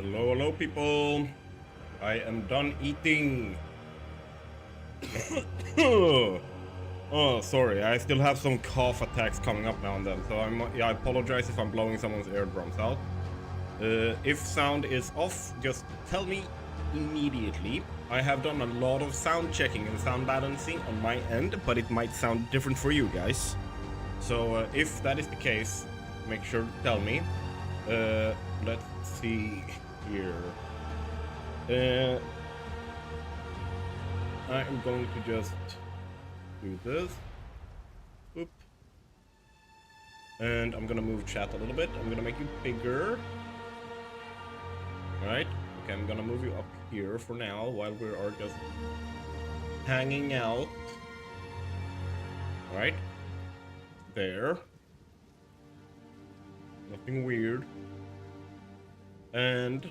Hello, hello, people. I am done eating. Oh, sorry. I still have some cough attacks coming up now and then, so I apologize if I'm blowing someone's eardrums out. If sound is off, just tell me immediately. I have done a lot of sound checking and sound balancing on my end, but it might sound different for you guys. So if that is the case, make sure to tell me. Let's see here. I am going to just do this. Oop. And I'm gonna move chat a little bit. I'm gonna make you bigger. Alright. Okay, I'm gonna move you up here for now while we are just hanging out. Alright. There. Nothing weird. And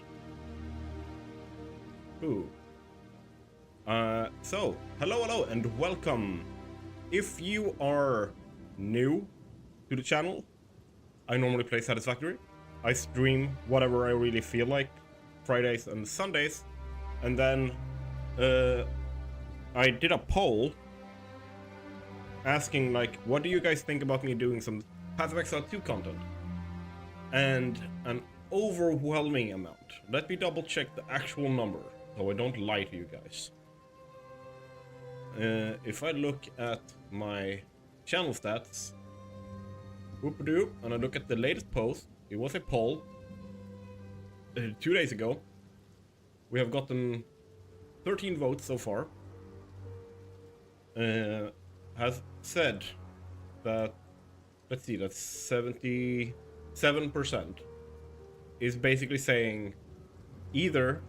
ooh. So hello and welcome. If you are new to the channel, I normally play Satisfactory. I stream whatever I really feel like, Fridays and Sundays, and then I did a poll asking like, what do you guys think about me doing some Path of Exile 2 content? And an overwhelming amount. Let me double check the actual number so I don't lie to you guys. If I look at my channel stats, whoop-a-doo, and I look at the latest post, it was a poll 2 days ago. We have gotten 13 votes so far. Has said that, let's see, that's 77% is basically saying either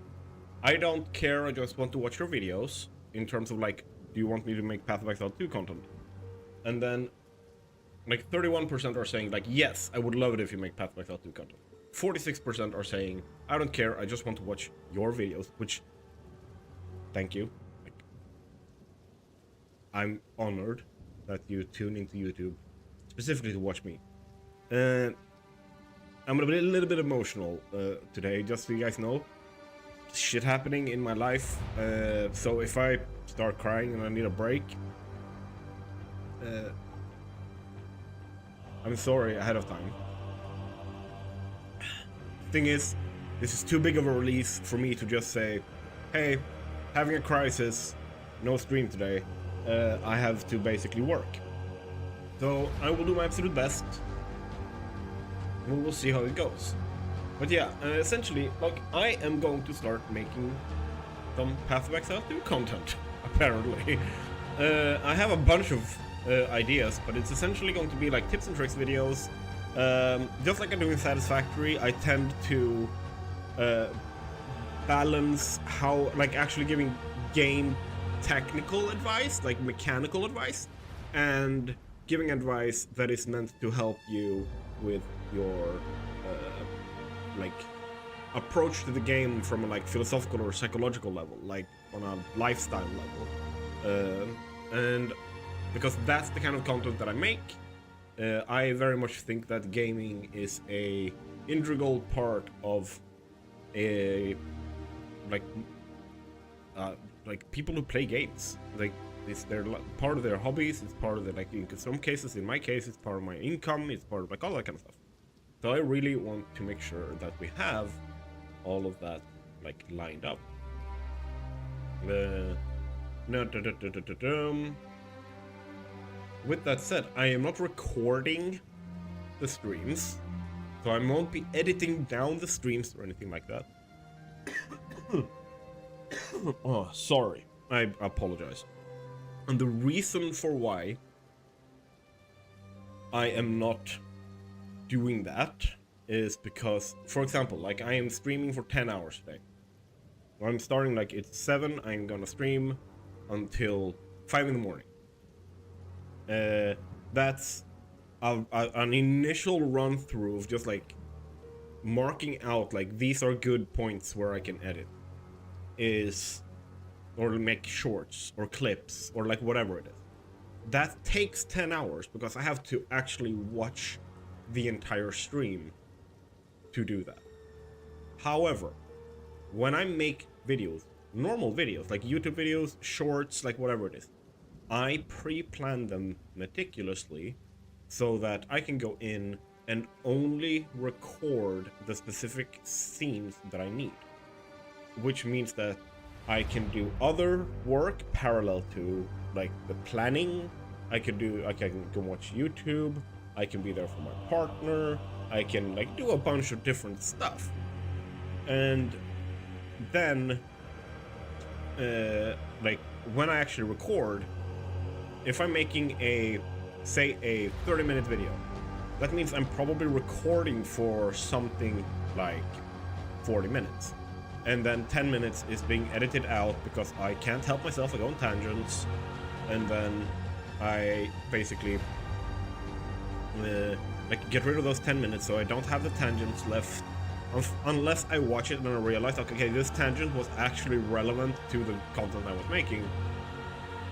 I don't care, I just want to watch your videos, in terms of like, do you want me to make Path of Exile 2 content? And then like 31% are saying like, yes, I would love it if you make Path of Exile 2 content. 46% are saying, I don't care, I just want to watch your videos, which, thank you. Like, I'm honored that you tune into YouTube specifically to watch me. And I'm gonna be a little bit emotional today, just so you guys know. Shit happening in my life, so if I start crying and I need a break, I'm sorry ahead of time. Thing is, this is too big of a release for me to just say, hey, having a crisis, no stream today, I have to basically work. So I will do my absolute best. We will see how it goes. But yeah, essentially, like, I am going to start making some Path of Exile 2 content, apparently. I have a bunch of ideas, but it's essentially going to be like tips and tricks videos. Just like I do in Satisfactory, I tend to balance how, like, actually giving game technical advice, like mechanical advice, and giving advice that is meant to help you with your like approach to the game from a like philosophical or psychological level, like on a lifestyle level, and because that's the kind of content that I make, I very much think that gaming is a integral part of a like people who play games. Like, it's their part of their hobbies, it's part of the, like, in some cases, in my case, it's part of my income, it's part of like all that kind of stuff. So I really want to make sure that we have all of that like lined up. With that said, I am not recording the streams, so I won't be editing down the streams or anything like that. Oh, sorry. I apologize. And the reason for why I am not doing that is because, for example, like, I am streaming for 10 hours today. I'm starting, like, it's 7, I'm gonna stream until 5 in the morning. That's an initial run through of just like marking out like these are good points where I can edit, is, or make shorts or clips or like whatever it is. That takes 10 hours because I have to actually watch the entire stream to do that. However, when I make videos, normal videos, like YouTube videos, shorts, like whatever it is, I pre-plan them meticulously so that I can go in and only record the specific scenes that I need. Which means that I can do other work parallel to like the planning. I can go watch YouTube, I can be there for my partner, I can like do a bunch of different stuff. And then like when I actually record, if I'm making say a 30-minute video, that means I'm probably recording for something like 40 minutes. And then 10 minutes is being edited out because I can't help myself, I go on tangents. And then I basically like get rid of those 10 minutes so I don't have the tangents left, unless I watch it and I realize, okay, this tangent was actually relevant to the content I was making.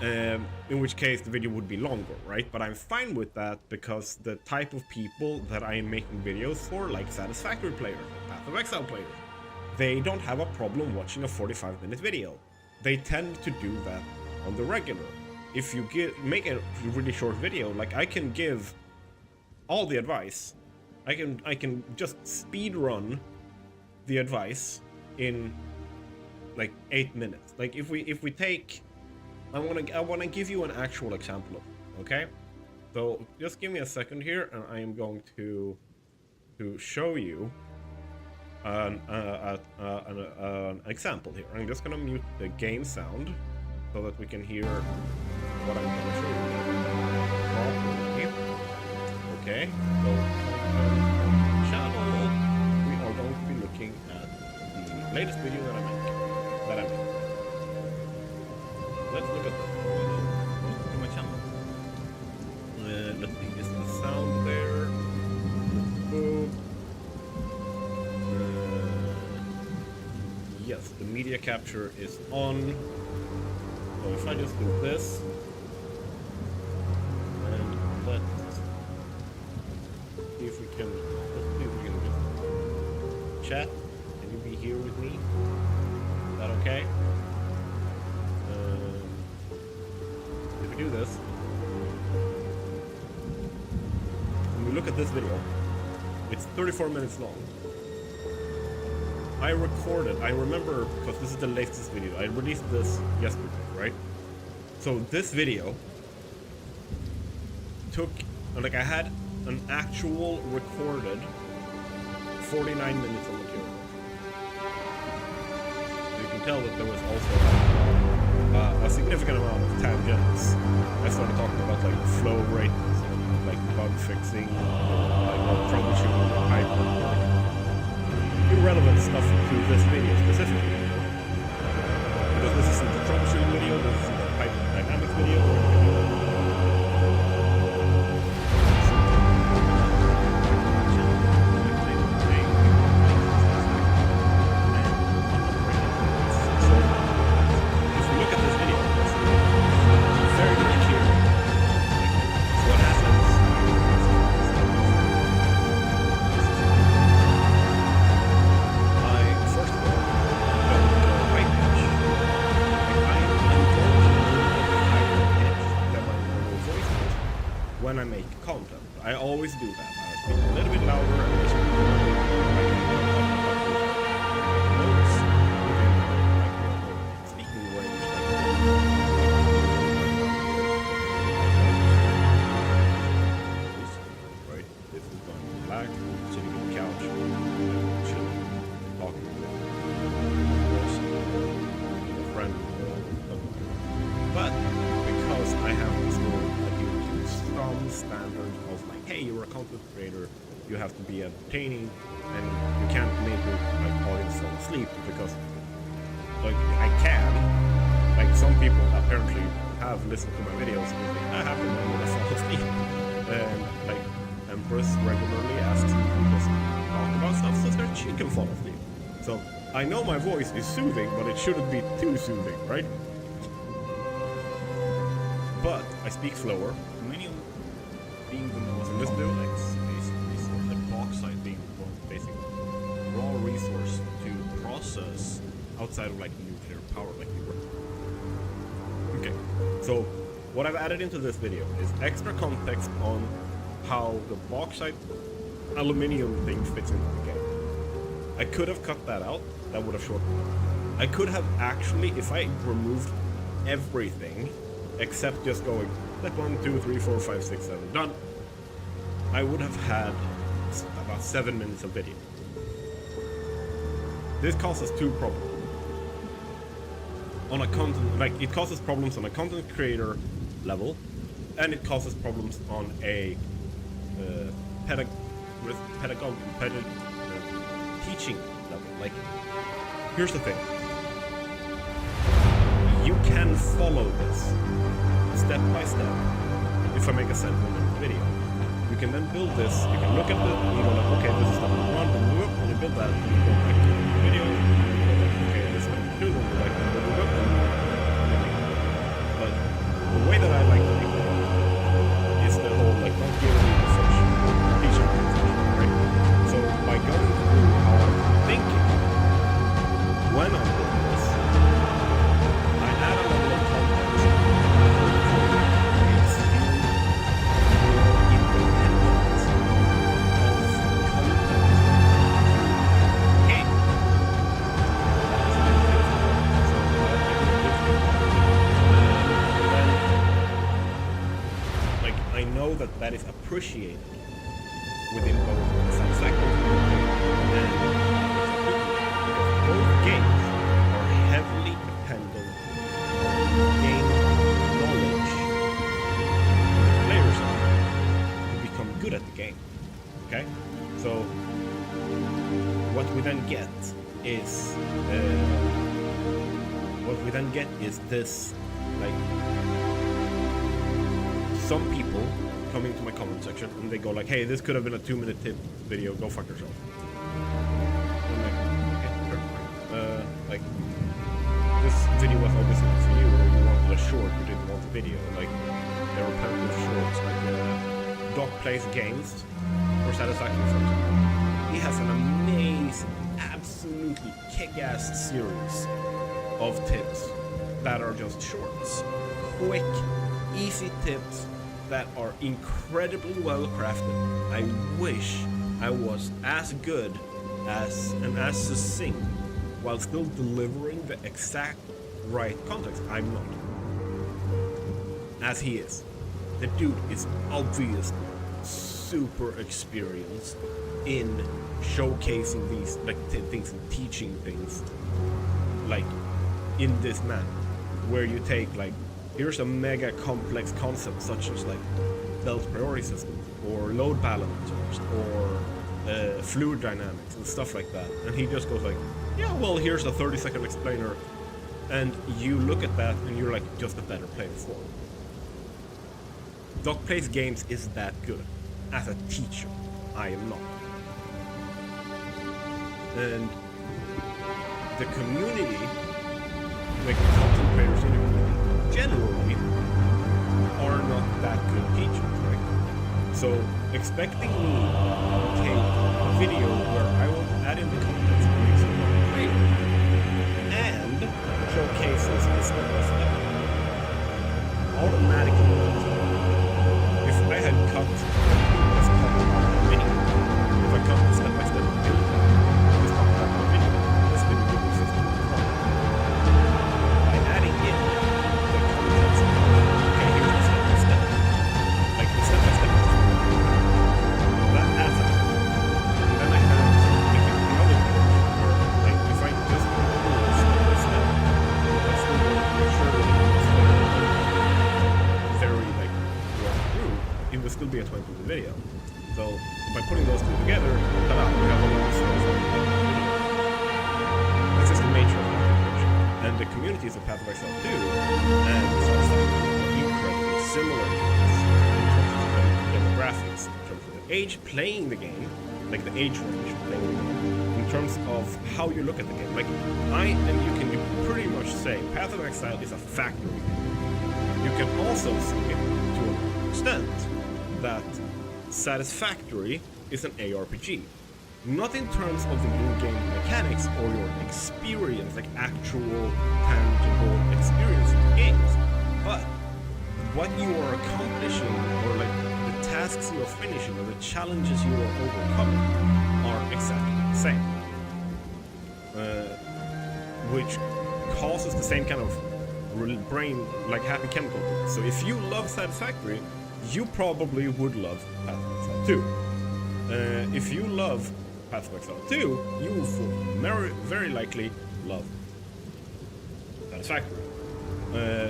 In which case the video would be longer, right? But I'm fine with that because the type of people that I am making videos for, like Satisfactory players, Path of Exile players, they don't have a problem watching a 45-minute video. They tend to do that on the regular. If you make a really short video, like I can give all the advice, I can just speed run the advice in like 8 minutes. Like if we take, I wanna give you an actual example of it, okay? So just give me a second here, and I am going to show you an example here. I'm just gonna mute the game sound so that we can hear what I'm gonna show you. Okay, so channel, we are going to be looking at the latest video that I made. Let's look at my channel. Let's see, is the sound there? Boom. Yes, the media capture is on. So if I just do this, and let's see if we can just chat. Can you be here with me? Is that okay? If we do this, when we look at this video, it's 34 minutes long. I remember, because this is the latest video, I released this yesterday, right? So this video took, like I had an actual recorded 49 minutes of material. So you can tell that there was also a significant amount of tangents. I started talking about like flow rates, like bug fixing, like troubleshooting, pipe, irrelevant stuff to this video specifically. Because this isn't the troubleshooting video, this isn't the pipe dynamics video. When I make content, I always do that. I speak a little bit louder and notes within speaking range. Right? This is going to be black, sitting on the couch, chilling, talking with a friend, but because I have this rule, some standards of like, hey, you're a content creator, you have to be entertaining, and you can't make your like audience fall asleep, because like I can, like some people apparently have listened to my videos and think I have to know when I fall asleep, and like Empress regularly asks me to just talk about stuff so that she can fall asleep. So I know my voice is soothing, but it shouldn't be too soothing, right? But I speak slower. Being the most complex, basically, the bauxite being the most basic raw resource to process outside of like nuclear power like we were. Okay, so what I've added into this video is extra context on how the bauxite aluminium thing fits into the game. I could have cut that out, that would have shortened it. I could have actually, if I removed everything except just going step 1, 2, 3, 4, 5, 6, 7, done, I would have had about 7 minutes of video. This causes two problems. On a content, like it causes problems on a content creator level, and it causes problems on a teaching level. Like, here's the thing. You can follow this step by step if I make a 7-minute video. You can then build this, you can look at it, and you go like, okay, this is step 1, and you build that, and you go back to the video, and you go like, okay, this is step 2, and you like, but the way that I like to make it is the whole, like, not giving you the section, teaching section, right? So by going through how I'm thinking when I'm doing this, I add a level of context that makes you more independent of content game. Like, I know that is appreciated within both the satisfactory and both games are heavily dependent on game knowledge the players have to become good at the game. Okay? So what we then get is this, like, some people come into my comment section and they go like, hey, this could have been a 2-minute tip video, go fuck yourself. I'm like, okay, sure. Like, this video was obviously not for you, or you wanted a short, you didn't want a video. Like, there are plenty of shorts, like Doc Plays Games for Satisfaction, for example. He has an amazing, absolutely kick-ass series of tips that are just shorts. Quick, easy tips that are incredibly well crafted. I wish I was as good as and as succinct while still delivering the exact right context. I'm not. As he is. The dude is obviously super experienced in showcasing these like things and teaching things like in this manner, where you take like, here's a mega complex concept such as like belt priority systems or load balancers or fluid dynamics and stuff like that, and he just goes like, yeah, well, here's a 30-second explainer, and you look at that and you're like, just a better playing form. Doc Plays Games is that good. As a teacher, I am not. And the community, like the content creators in the community, generally are not that good teachers, right? So expecting me to take a video where I will add in the context that makes it more clear and showcases the step by step automatically. If I had cut just cut out the video, if I cut the step by step video, just cut out the video, this video would be 15 minutes long. By adding in the context, okay, here's the step by step. Like the step by step, that adds up. And then I have like the other approach where, like, if I just do the step by step, I still want to make sure that it's very like walk through. It will still be a 20-minute video. So by putting those two together, ta-da, we have a lot of stuff on the video. That's just the nature of the application. And the communities of Path of Exile 2 and Satisfaction are incredibly similar to this in terms of the demographics, in terms of the age playing the game, like the age range playing the game, in terms of how you look at the game. Like, you can pretty much say Path of Exile is a factory game. You can also say, to an extent, that Satisfactory is an ARPG. Not in terms of the in-game mechanics or your experience, like actual tangible experience in games, but what you are accomplishing, or like the tasks you are finishing, or the challenges you are overcoming are exactly the same. Which causes the same kind of brain, like happy chemical. So if you love Satisfactory, you probably would love Path of Exile 2. If you love Path of Exile 2, you will very likely love Satisfactory.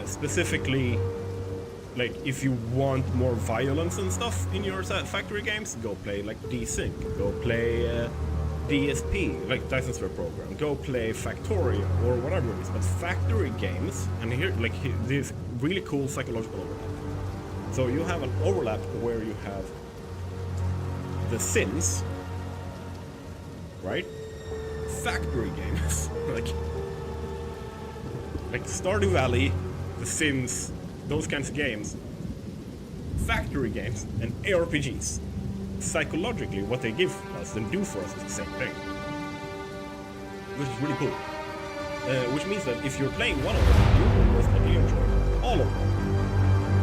Specifically, like if you want more violence and stuff in your Satisfactory games, go play like Desync, go play DSP, like Dyson Sphere Program, go play Factorio or whatever it is. But Factory games, and here, like this really cool psychological overlap. So you have an overlap where you have The Sims, right? Factory games, like Stardew Valley, The Sims, those kinds of games. Factory games and ARPGs. Psychologically, what they give us and do for us is the same thing, which is really cool. Which means that if you're playing one of them, you will most likely enjoy all of them.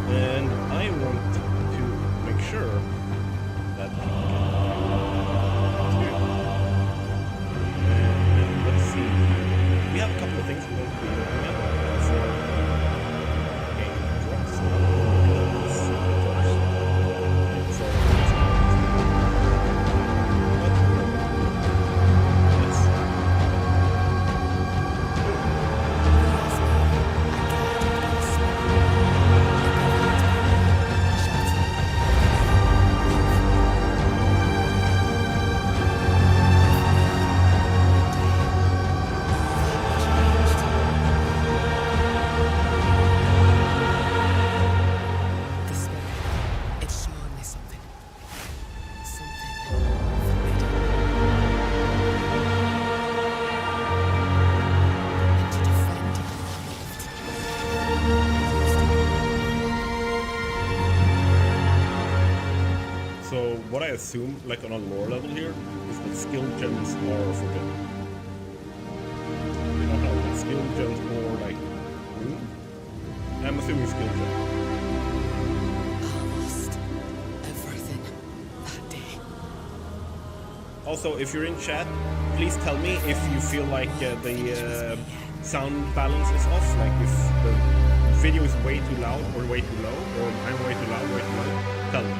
And I want to make sure that we can get and let's see. We have a couple of things we're going to be looking at for game drops. What I assume, like on a lore level here, is that skill gems are forbidden. You don't know, like skill gems or like... I'm assuming skill gems. I lost everything that day. Also, if you're in chat, please tell me if you feel like the sound balance is off, like if the video is way too loud or way too low, or I'm way too loud, way too low. Tell me,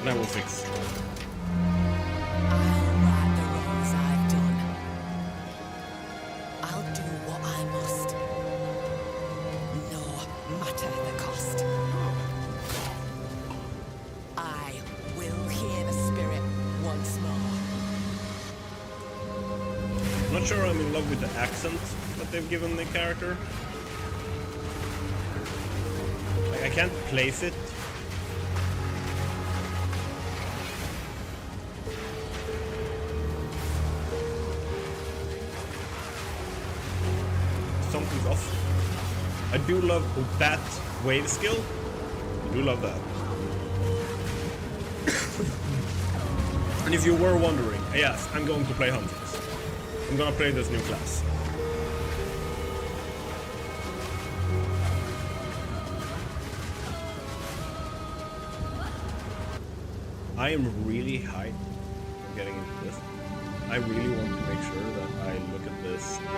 and I will fix. I'll right the wrongs I've done. I'll do what I must, no matter the cost. I will hear the spirit once more. I'm not sure I'm in love with the accent that they've given the character. Like, I can't place it. Something's off. I do love that wave skill. I do love that. And if you were wondering, yes, I'm going to play Huntress. I'm gonna play this new class. I am really hyped for getting into this. I really want to make sure that I look at this and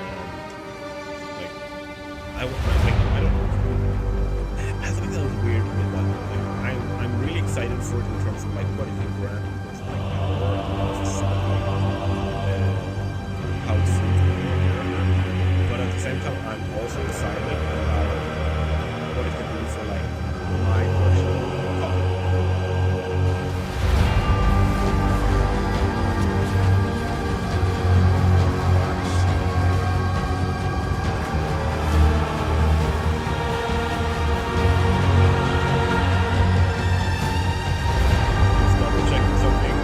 I don't know. Path of Exile is weird in that I'm really excited for it in terms of like what it can grant, in terms of like power, how it feels to be a character. But at the same time, I'm also excited about what it can do for like my personal combat. Double checking something.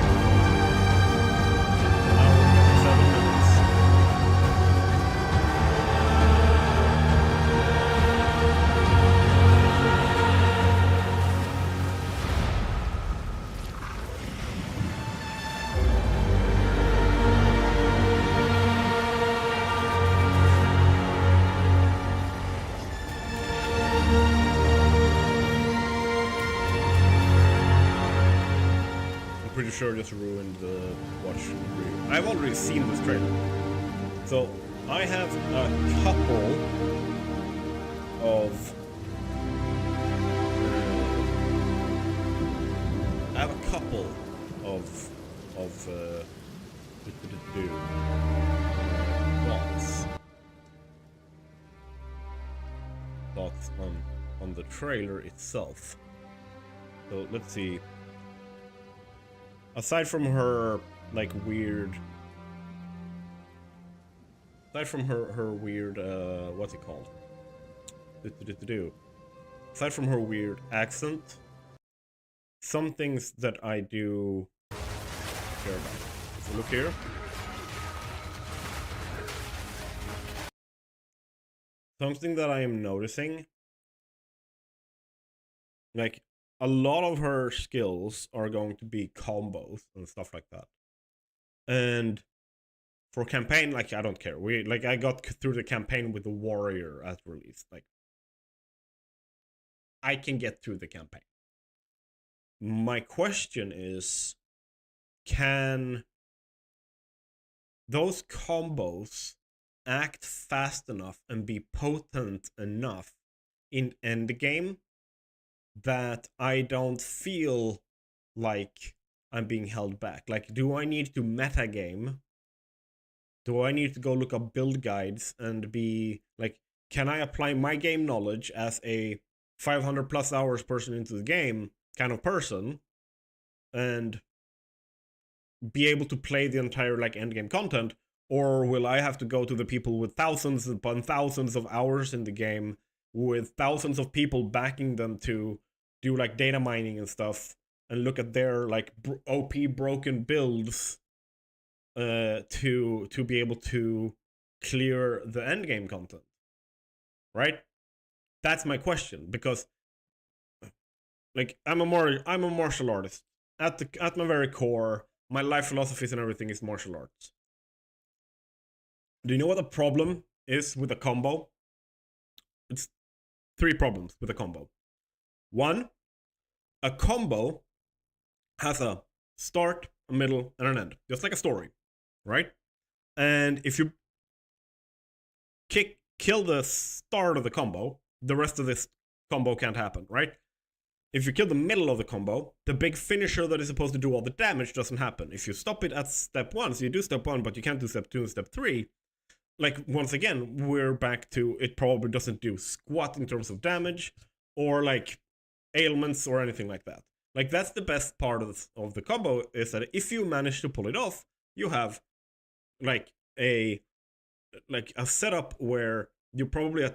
pretty sure just ruined the watch review. I've already seen this trailer. So, I have a couple of... thoughts on the trailer itself. So let's see. Aside from her like weird, what's it called? Aside from her weird accent, some things that I do care about. So look here. Something that I am noticing, like, a lot of her skills are going to be combos and stuff like that. And for campaign, like, I don't care. I got through the campaign with the warrior at release. Like, I can get through the campaign. My question is, can those combos act fast enough and be potent enough in endgame that I don't feel like I'm being held back? Like, do I need to metagame? Do I need to go look up build guides and be like, can I apply my game knowledge as a 500 plus hours person into the game kind of person and be able to play the entire like endgame content? Or will I have to go to the people with thousands upon thousands of hours in the game, with thousands of people backing them to do like data mining and stuff, and look at their like OP broken builds to be able to clear the endgame content, right? That's my question, because like I'm a martial artist at my very core. My life philosophies and everything is martial arts. Do you know what the problem is with a combo? It's 3 problems with a combo. 1, a combo has a start, a middle, and an end, just like a story, right? And if you kill the start of the combo, the rest of this combo can't happen, right? If you kill the middle of the combo, the big finisher that is supposed to do all the damage doesn't happen. If you stop it at step 1, so you do step 1, but you can't do step 2 and step 3, like, once again, we're back to it probably doesn't do squat in terms of damage or like ailments or anything like that. Like, that's the best part of the combo, is that if you manage to pull it off, you have like a setup where you probably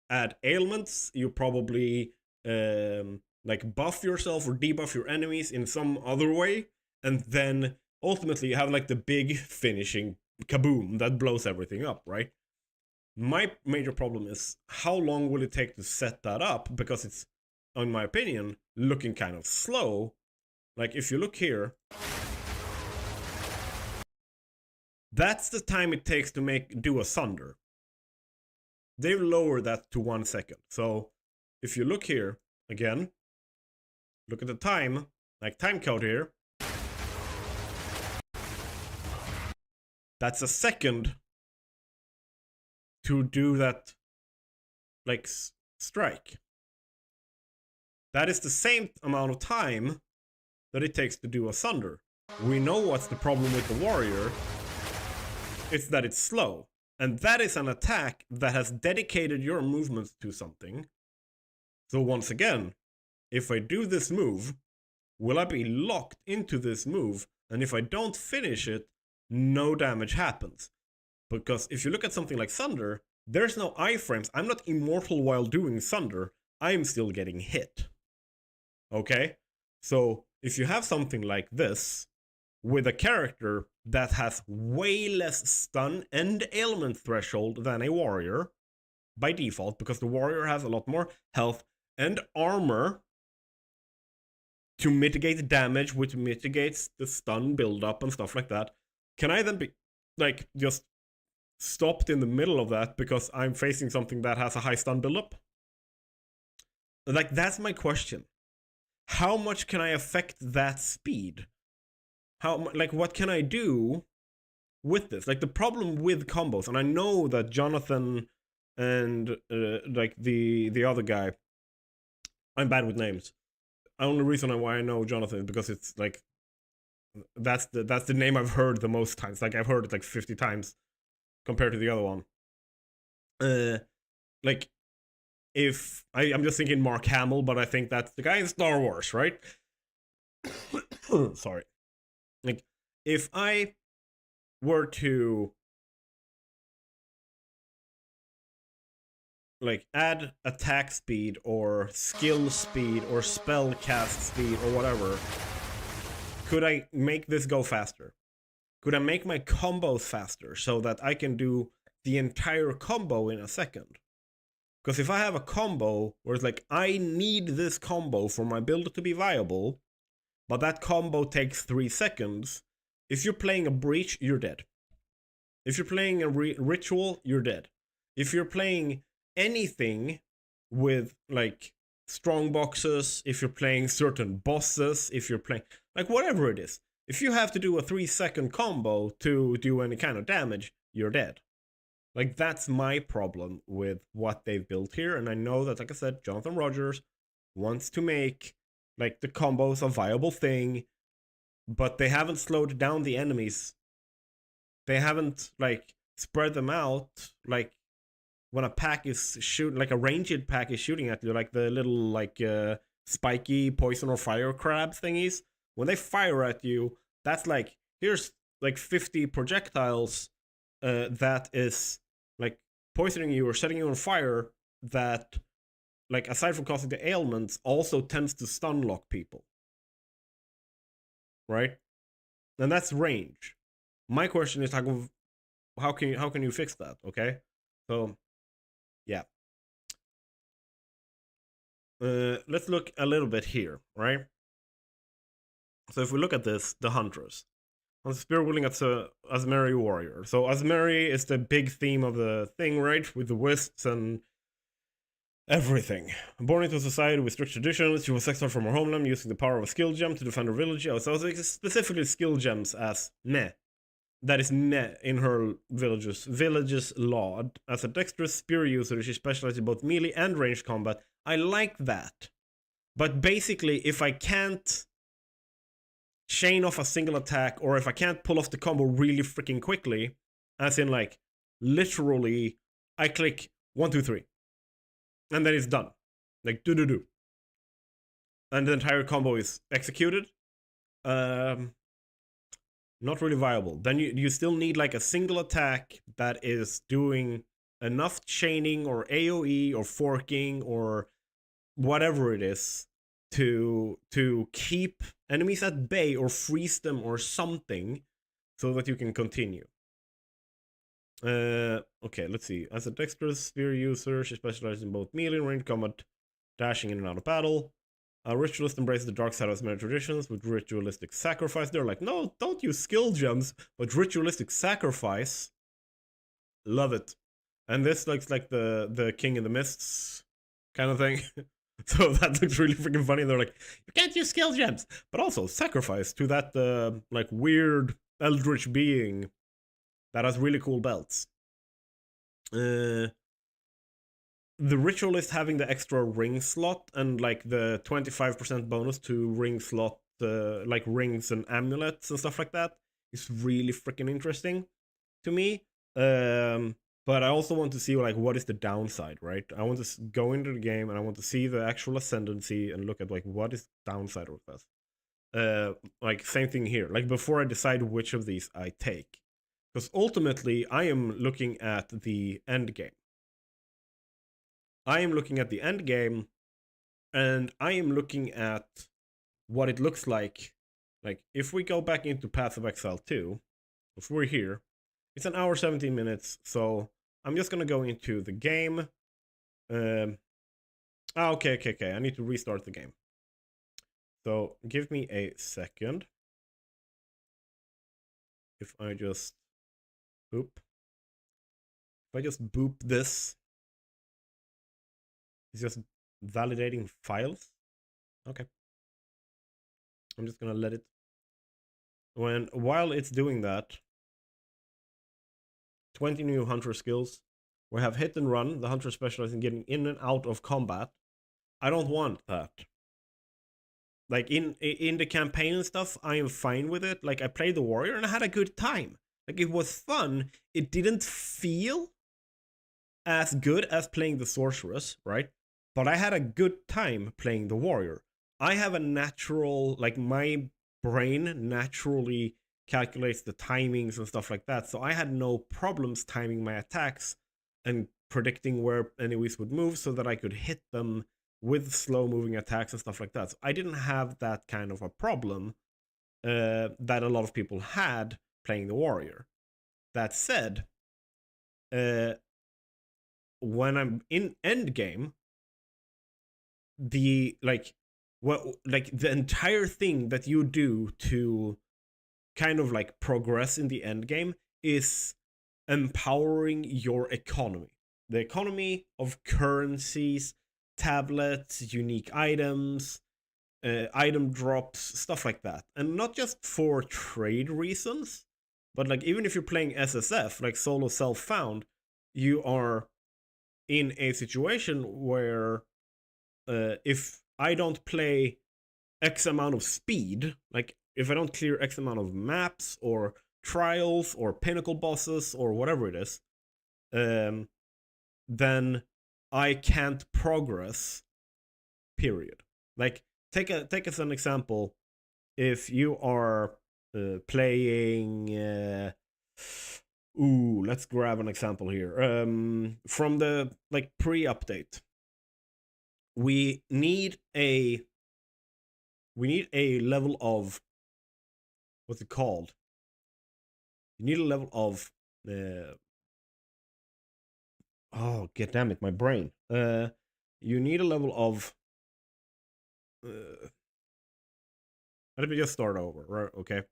add ailments, you probably like buff yourself or debuff your enemies in some other way, and then ultimately you have like the big finishing kaboom that blows everything up, right? My major problem is, how long will it take to set that up? Because it's, in my opinion, looking kind of slow. Like, if you look here, that's the time it takes to do a sunder. They've lowered that to 1 second. So if you look here again, look at the time, like time code here. That's a second to do that, like, strike. That is the same amount of time that it takes to do a sunder. We know what's the problem with the warrior. It's that it's slow. And that is an attack that has dedicated your movements to something. So once again, if I do this move, will I be locked into this move? And if I don't finish it, no damage happens. Because if you look at something like Sunder, there's no iframes. I'm not immortal while doing Sunder. I'm still getting hit. Okay? So if you have something like this, with a character that has way less stun and ailment threshold than a warrior, by default, because the warrior has a lot more health and armor to mitigate the damage, which mitigates the stun buildup and stuff like that. Can I then be, like, just stopped in the middle of that because I'm facing something that has a high stun buildup? Like, that's my question. How much can I affect that speed? like, what can I do with this? Like, the problem with combos, and I know that Jonathan and like the other guy, I'm bad with names. The only reason why I know Jonathan is because it's like that's the name I've heard the most times. Like, I've heard it like 50 times compared to the other one. Like, if I'm just thinking Mark Hamill, but I think that's the guy in Star Wars, right? Sorry. Like, if I were to like add attack speed or skill speed or spell cast speed or whatever, could I make this go faster? Could I make my combos faster so that I can do the entire combo in a second? Because if I have a combo where it's like, I need this combo for my build to be viable, but that combo takes 3 seconds, if you're playing a breach, you're dead. If you're playing a ritual, you're dead. If you're playing anything with like strong boxes, if you're playing certain bosses, if you're playing like whatever it is, if you have to do a 3-second combo to do any kind of damage, you're dead. Like, that's my problem with what they've built here. And I know that, like I said, Jonathan Rogers wants to make like the combos a viable thing, but they haven't slowed down the enemies. They haven't like spread them out. Like, when a pack is shooting, like a ranged pack is shooting at you, like the little like spiky poison or fire crab thingies, when they fire at you, that's like, here's like 50 projectiles that is like poisoning you or setting you on fire, that like, aside from causing the ailments, also tends to stun lock people, right? And that's range. My question is, how can you fix that? Okay, so yeah. Let's look a little bit here, right? So if we look at this, the Huntress. On spear wielding Asmeri warrior. So Asmeri is the big theme of the thing, right? With the wisps and everything. Born into a society with strict traditions, she was exiled from her homeland using the power of a skill gem to defend her village. Oh, so specifically skill gems as meh. That is meh in her village's law. As a dexterous spear user, she specializes in both melee and ranged combat. I like that. But basically, if I can't chain off a single attack, or if I can't pull off the combo really freaking quickly, as in like literally I click 1, 2, 3 and then it's done, like do, and the entire combo is executed, not really viable. Then you still need like a single attack that is doing enough chaining or AoE or forking or whatever it is to keep enemies at bay or freeze them or something, so that you can continue. Okay, let's see. As a dexterous spear user, she specializes in both melee and ranged combat, dashing in and out of battle. A ritualist embraces the dark side of many traditions with ritualistic sacrifice. They're like, no, don't use skill gems, but ritualistic sacrifice. Love it. And this looks like the King in the Mists kind of thing. So that looks really freaking funny. They're like, you can't use skill gems, but also sacrifice to that like weird eldritch being that has really cool belts. The ritualist having the extra ring slot and like the 25% bonus to ring slot, like rings and amulets and stuff like that, is really freaking interesting to me. But I also want to see like what is the downside, right? I want to go into the game and I want to see the actual ascendancy and look at like what is downside of this. Like same thing here. Like before I decide which of these I take, because ultimately I am looking at the end game. I am looking at the end game, and I am looking at what it looks like. Like if we go back into Path of Exile 2, if we're here, it's an hour 17 minutes, so I'm just gonna go into the game. Okay. I need to restart the game. So give me a second. If I just boop this, it's just validating files. Okay. I'm just gonna let it while it's doing that, 20 new Huntress skills. We have hit and run. The Huntress specializes in getting in and out of combat. I don't want that. Like in the campaign and stuff, I am fine with it. Like I played the warrior and I had a good time. Like it was fun. It didn't feel as good as playing the sorceress, right? But I had a good time playing the warrior. I have a natural, like my brain naturally calculates the timings and stuff like that. So I had no problems timing my attacks and predicting where enemies would move so that I could hit them with slow moving attacks and stuff like that. So I didn't have that kind of a problem that a lot of people had playing the warrior. That said, when I'm in endgame, the the entire thing that you do to kind of like progress in the end game is empowering your economy. The economy of currencies, tablets, unique items, item drops, stuff like that. And not just for trade reasons, but like even if you're playing SSF, like solo self-found, you are in a situation where if I don't play X amount of speed, like if I don't clear X amount of maps or trials or pinnacle bosses or whatever it is, then I can't progress. Period. Like take as an example, if you are playing. Let's grab an example here. From the like pre-update, we need a level of, what's it called? You need a level of oh, get damn it, my brain. You need a level of let me just start over, right? Okay.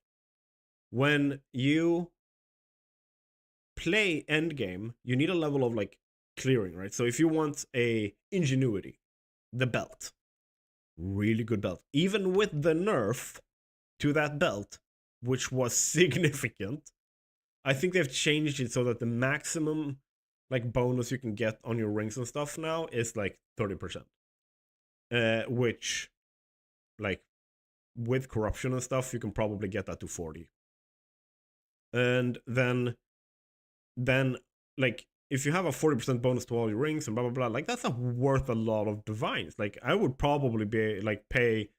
When you play endgame, you need a level of like clearing, right? So if you want a ingenuity, the belt, really good belt, even with the nerf to that belt, which was significant. I think they've changed it so that the maximum like bonus you can get on your rings and stuff now is like 30%. Which, like, with corruption and stuff, you can probably get that to 40. And then like if you have a 40% bonus to all your rings and blah blah blah, like that's worth a lot of divines. Like I would probably be like pay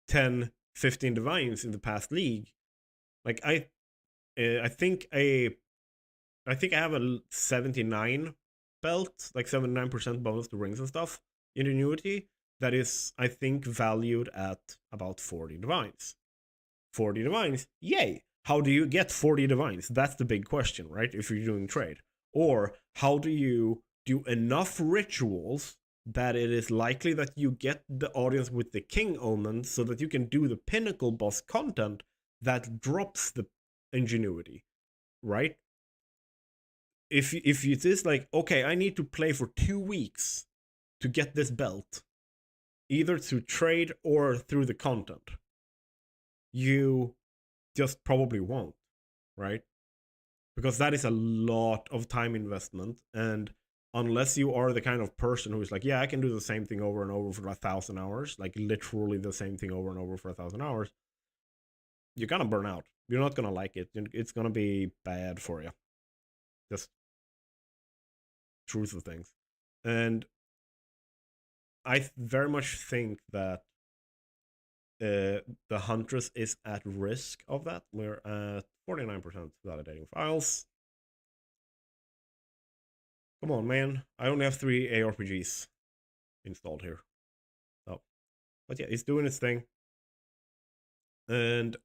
10, 15 divines in the past league. Like I think I have a 79 belt, like 79% bonus to rings and stuff, ingenuity, that is, I think, valued at about 40 divines. 40 divines, yay! How do you get 40 divines? That's the big question, right? If you're doing trade. Or how do you do enough rituals that it is likely that you get the audience with the king omen so that you can do the pinnacle boss content that drops the ingenuity, right? If it is like, okay, I need to play for 2 weeks to get this belt, either through trade or through the content, you just probably won't, right? Because that is a lot of time investment, and unless you are the kind of person who is like, yeah, I can do the same thing over and over for 1,000 hours, like literally the same thing over and over for 1,000 hours, you're gonna burn out. You're not gonna like it. It's gonna be bad for you. Just truth of things. And I very much think that the Huntress is at risk of that. We're at 49% validating files. Come on, man. I only have 3 ARPGs installed here. Oh. But yeah, it's doing its thing. And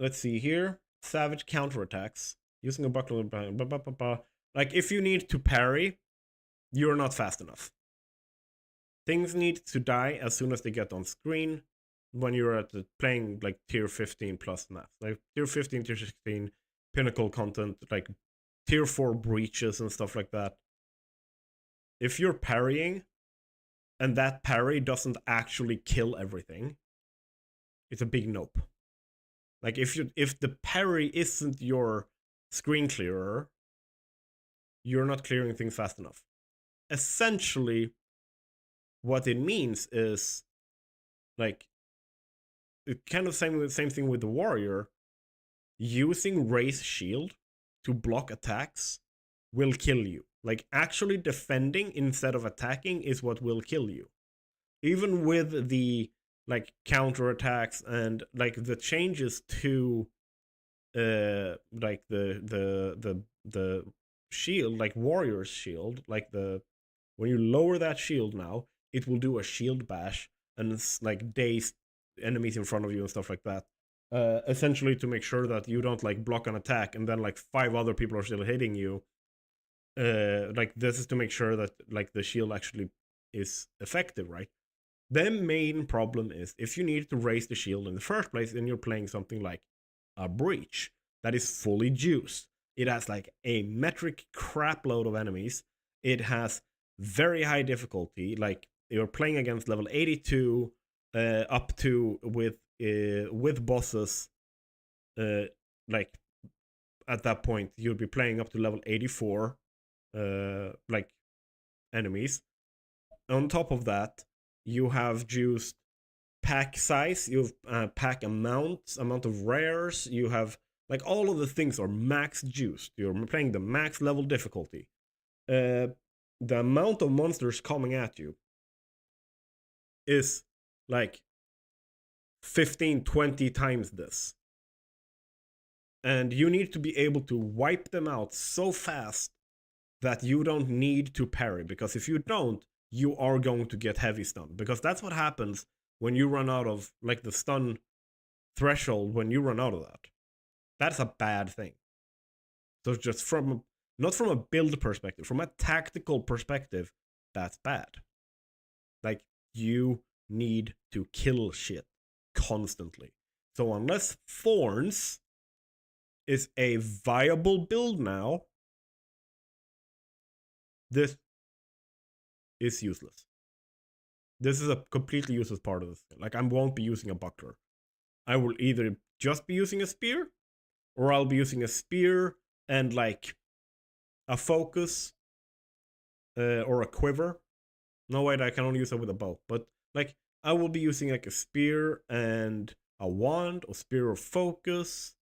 let's see here. Savage counterattacks. Using a buckler. Blah, blah, blah, blah. Like, if you need to parry, you're not fast enough. Things need to die as soon as they get on screen when you're at the playing like tier 15 plus maps. Like tier 15, tier 16, pinnacle content, like tier 4 breaches and stuff like that. If you're parrying and that parry doesn't actually kill everything, it's a big nope. Like if the parry isn't your screen clearer, you're not clearing things fast enough. Essentially, what it means is like it kind of same thing with the warrior. Using raise shield to block attacks will kill you. Like actually defending instead of attacking is what will kill you. Even with the like counter attacks and like the changes to like the shield, like warrior's shield, like the when you lower that shield now, it will do a shield bash and it's like daze enemies in front of you and stuff like that. Essentially to make sure that you don't like block an attack and then like 5 other people are still hitting you. Like this is to make sure that like the shield actually is effective, right? The main problem is if you need to raise the shield in the first place, then you're playing something like a breach that is fully juiced. It has like a metric crap load of enemies. It has very high difficulty. Like you're playing against level 82 up to with bosses. Like at that point you'll be playing up to level 84 like enemies. On top of that, you have juiced pack size, you have pack amount of rares, you have like all of the things are max juiced. You're playing the max level difficulty. The amount of monsters coming at you is like 15-20 times this. And you need to be able to wipe them out so fast that you don't need to parry, because if you don't, you are going to get heavy stunned, because that's what happens when you run out of like the stun threshold. When you run out of that, that's a bad thing. So just from not from a build perspective, from a tactical perspective, that's bad. Like you need to kill shit constantly. So unless Thorns is a viable build now, this is useless. This is a completely useless part of this. Like I won't be using a buckler. I will either just be using a spear, or I'll be using a spear and like a focus or a quiver. No, wait, I can only use it with a bow. But like I will be using like a spear and a wand, or spear or focus.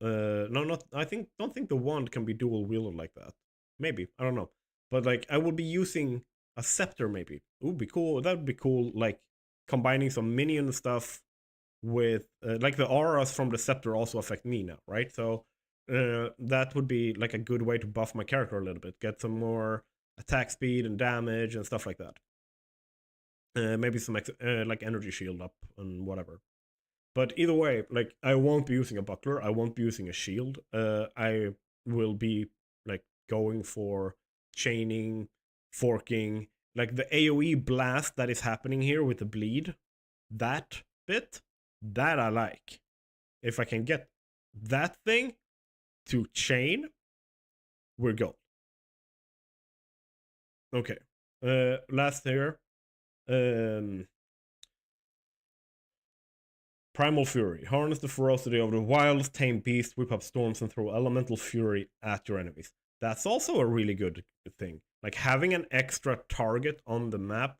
No, not. Don't think the wand can be dual wielded like that. Maybe, I don't know. But like I will be using a scepter maybe. Ooh, be cool. That would be cool. Like combining some minion stuff with like the auras from the scepter also affect me now, right? So that would be like a good way to buff my character a little bit, get some more attack speed and damage and stuff like that. Maybe some like energy shield up and whatever. But either way, like I won't be using a buckler. I won't be using a shield. I will be like going for chaining, forking, like the AoE blast that is happening here with the bleed. That bit, that I like. If I can get that thing to chain, we're gold. Okay. Last here. Primal Fury. Harness the ferocity of the wild, tame beast, whip up storms, and throw elemental fury at your enemies. That's also a really good thing. Like having an extra target on the map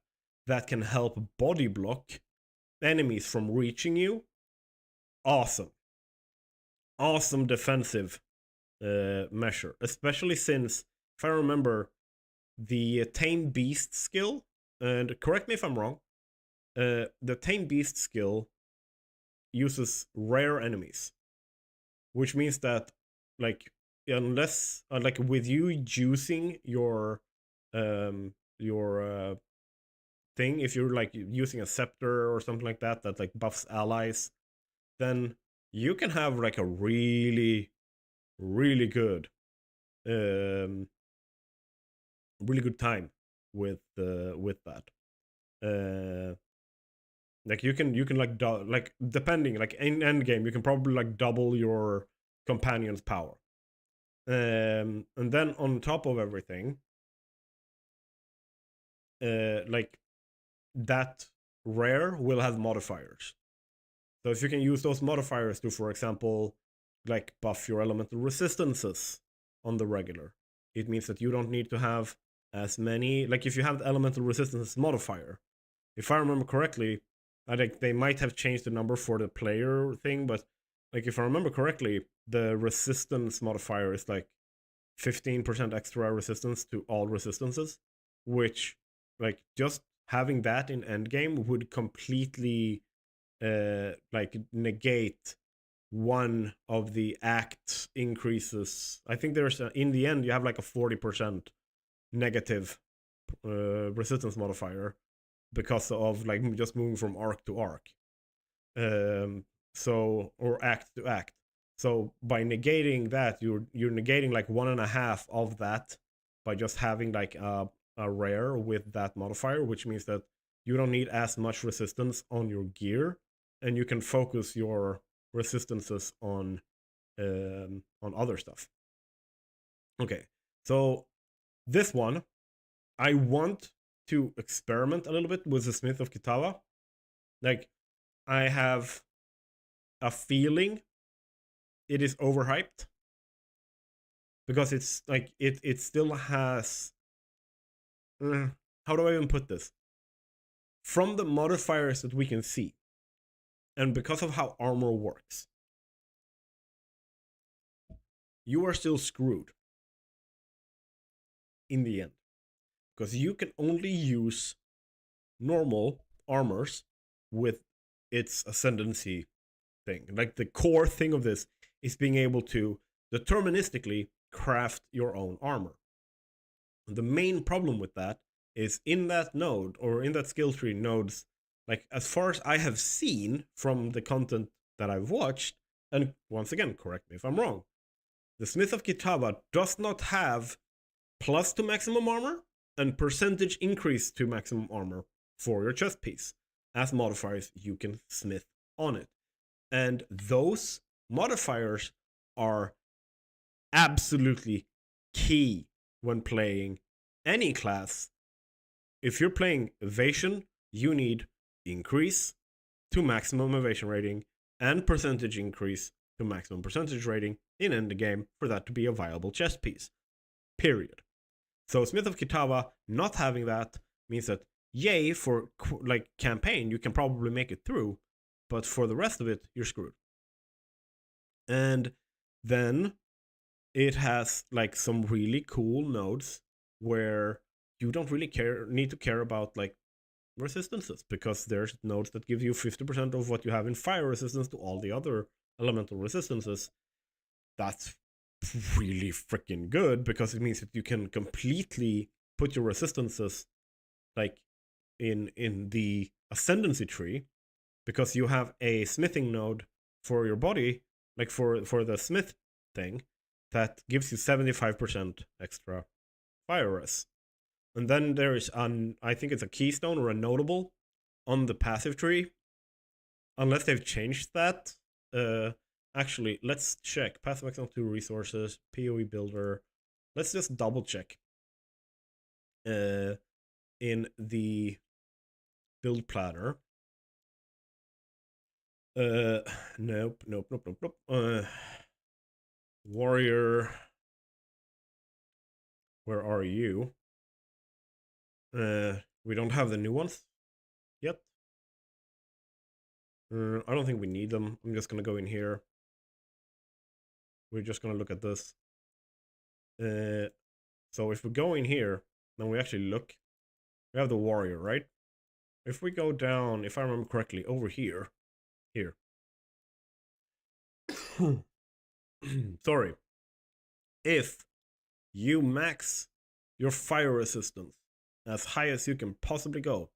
that can help body block enemies from reaching you. Awesome. Awesome defensive measure. Especially since, if I remember, the Tame Beast skill, and correct me if I'm wrong, the Tame Beast skill uses rare enemies, which means that like unless like with you juicing your thing, if you're like using a scepter or something like that that like buffs allies, then you can have like a really good really good time with that. Like you can like like depending, like in end game you can probably like double your companion's power. And then on top of everything, like that rare will have modifiers. So if you can use those modifiers to, for example, like buff your elemental resistances on the regular, it means that you don't need to have as many, like if you have the elemental resistance modifier, if I remember correctly, I think they might have changed the number for the player thing, but like if I remember correctly, the resistance modifier is like 15% extra resistance to all resistances, which like just having that in endgame would completely like negate one of the act increases. I think there's in the end you have like a 40% negative resistance modifier because of like just moving from arc to arc. So or act to act. So by negating that, you're negating like 1.5 of that by just having like a rare with that modifier, which means that you don't need as much resistance on your gear, and you can focus your resistances on other stuff. Okay, so this one, I want to experiment a little bit with the Smith of Kitava. Like, I have a feeling it is overhyped because it's like it still has how do I even put this? From the modifiers that we can see, and because of how armor works, you are still screwed in the end. Because you can only use normal armors with its ascendancy thing. Like the core thing of this is being able to deterministically craft your own armor. The main problem with that is in that node or in that skill tree nodes, like as far as I have seen from the content that I've watched, and once again, correct me if I'm wrong, the Smith of Kitava does not have plus to maximum armor and percentage increase to maximum armor for your chest piece as modifiers you can smith on it. And those modifiers are absolutely key when playing any class. If you're playing evasion, you need increase to maximum evasion rating and percentage increase to maximum percentage rating in end game for that to be a viable chest piece. Period. So Smith of Kitava not having that means that yay for like campaign you can probably make it through, but for the rest of it you're screwed. And then it has like some really cool nodes where you don't really need to care about like resistances, because there's nodes that give you 50% of what you have in fire resistance to all the other elemental resistances. That's really freaking good, because it means that you can completely put your resistances like in the ascendancy tree, because you have a smithing node for your body, like for the smith thing, that gives you 75% extra fire res. And then there is I think it's a keystone or a notable on the passive tree, unless they've changed that. Actually, let's check. Passive Exile 2 resources, PoE builder. Let's just double check. In the build planner. Nope. Warrior. Where are you? We don't have the new ones yet. I don't think we need them. I'm just gonna go in here. We're just gonna look at this. So if we go in here, then we actually look. We have the warrior, right? If we go down, if I remember correctly, over here. Sorry. If you max your fire resistance as high as you can possibly go,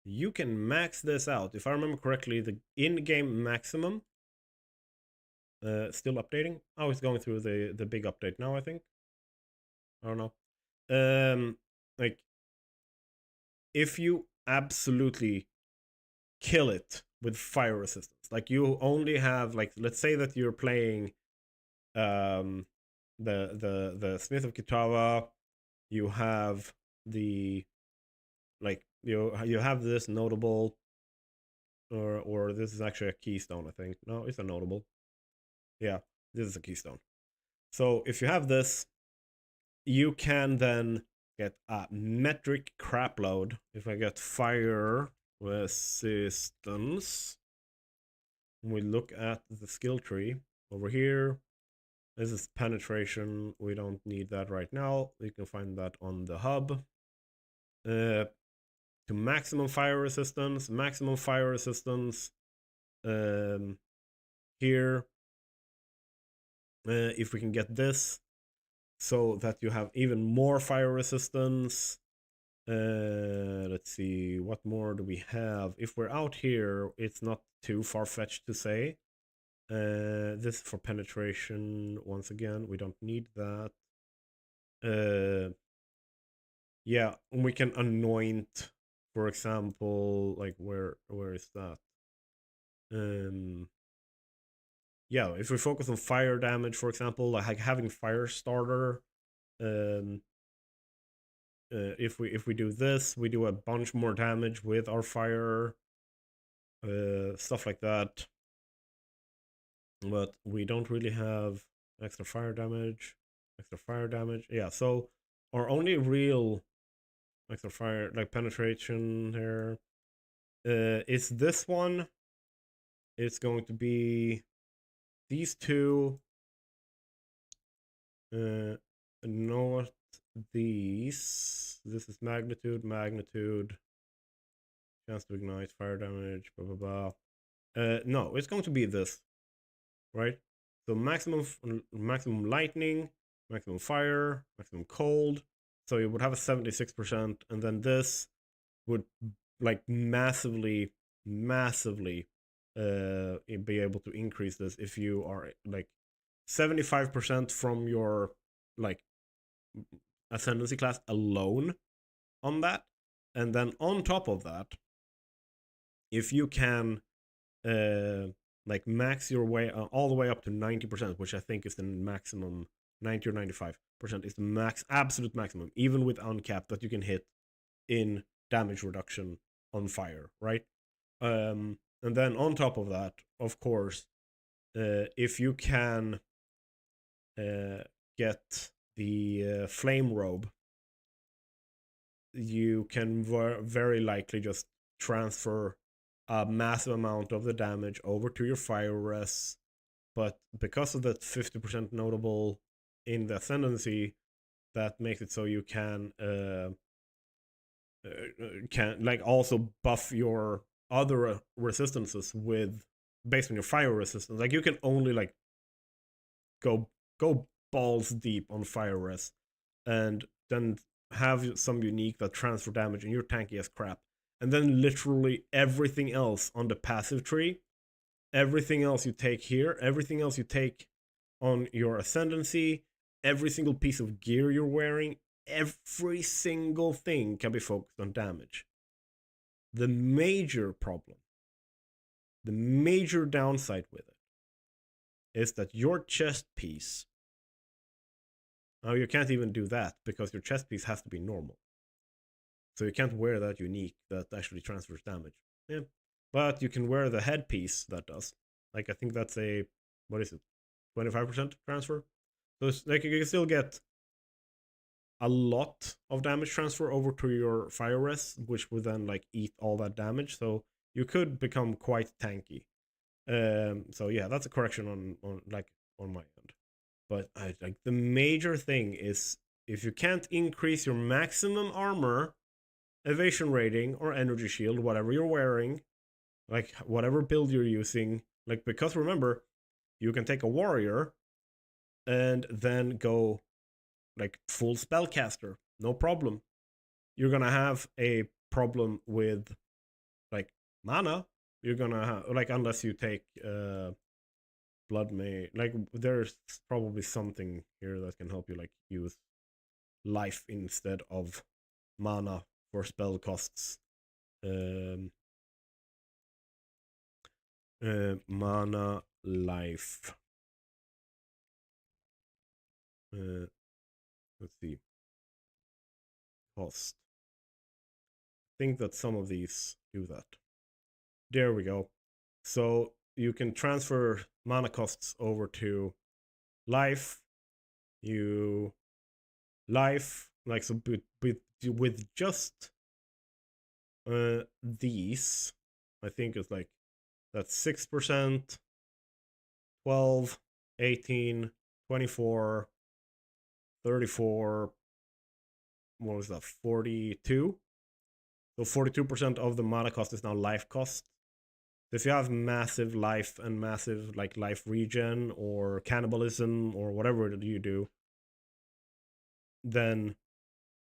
you can max this out. If I remember correctly, the in-game maximum, still updating. Oh, it's going through the big update now, I think. I don't know. Like, if you absolutely kill it with fire resistance, like you only have, like, let's say that you're playing the Smith of Kitava, you have the, like, you have this notable, or this is actually a keystone, I think. No, it's a notable. Yeah, this is a keystone. So if you have this, you can then get a metric crap load. If I get fire resistance, we look at the skill tree over here. This is penetration. We don't need that right now. You can find that on the hub. To maximum fire resistance, here. If we can get this, so that you have even more fire resistance. Let's see, what more do we have? If we're out here, it's not too far-fetched to say. This for penetration, once again, we don't need that. Yeah, we can anoint, for example, like where is that? Yeah, if we focus on fire damage, for example, like having fire starter, if we do this, we do a bunch more damage with our fire, stuff like that. But we don't really have extra fire damage. Yeah, so our only real extra fire, like penetration here, is this one. It's going to be these two. Not these. This is magnitude, chance to ignite, fire damage, blah blah blah. No, it's going to be this, right? So maximum lightning, maximum fire, maximum cold. So you would have a 76%, and then this would like massively be able to increase this if you are like 75% from your like ascendancy class alone on that. And then on top of that, if you can like max your way all the way up to 90%, which I think is the maximum. 90 or 95% is the absolute maximum, even with uncapped, that you can hit in damage reduction on fire, right? And then on top of that, of course, if you can get the flame robe, you can very likely just transfer a massive amount of the damage over to your fire res. But because of that 50% notable in the ascendancy, that makes it so you can like also buff your other resistances with based on your fire resistance. Like you can only like go balls deep on fire res, and then have some unique that transfer damage, and you're tanky as crap. And then literally everything else on the passive tree, everything else you take here, everything else you take on your ascendancy, every single piece of gear you're wearing, every single thing can be focused on damage. The major problem, the major downside with it, is that your chest piece, now you can't even do that because your chest piece has to be normal. So you can't wear that unique that actually transfers damage. Yeah. But you can wear the headpiece that does. Like I think that's a, what is it, 25% transfer? So it's like you can still get a lot of damage transfer over to your fire res, which would then like eat all that damage. So you could become quite tanky. So yeah, that's a correction on my end. But like the major thing is if you can't increase your maximum armor, evasion rating, or energy shield, whatever you're wearing, like whatever build you're using, like because remember, you can take a warrior and then go like full spellcaster, no problem. You're gonna have a problem with like mana. You're gonna have like unless you take blood may, like there's probably something here that can help you like use life instead of mana for spell costs. Mana life. Let's see. Cost. I think that some of these do that. There we go. So you can transfer mana costs over to life. You life like so with just these, I think it's like that's 6%, 12, 18, 24, 34. What was that? 42. So 42% of the mana cost is now life cost. If you have massive life and massive like life regen or cannibalism or whatever you do, then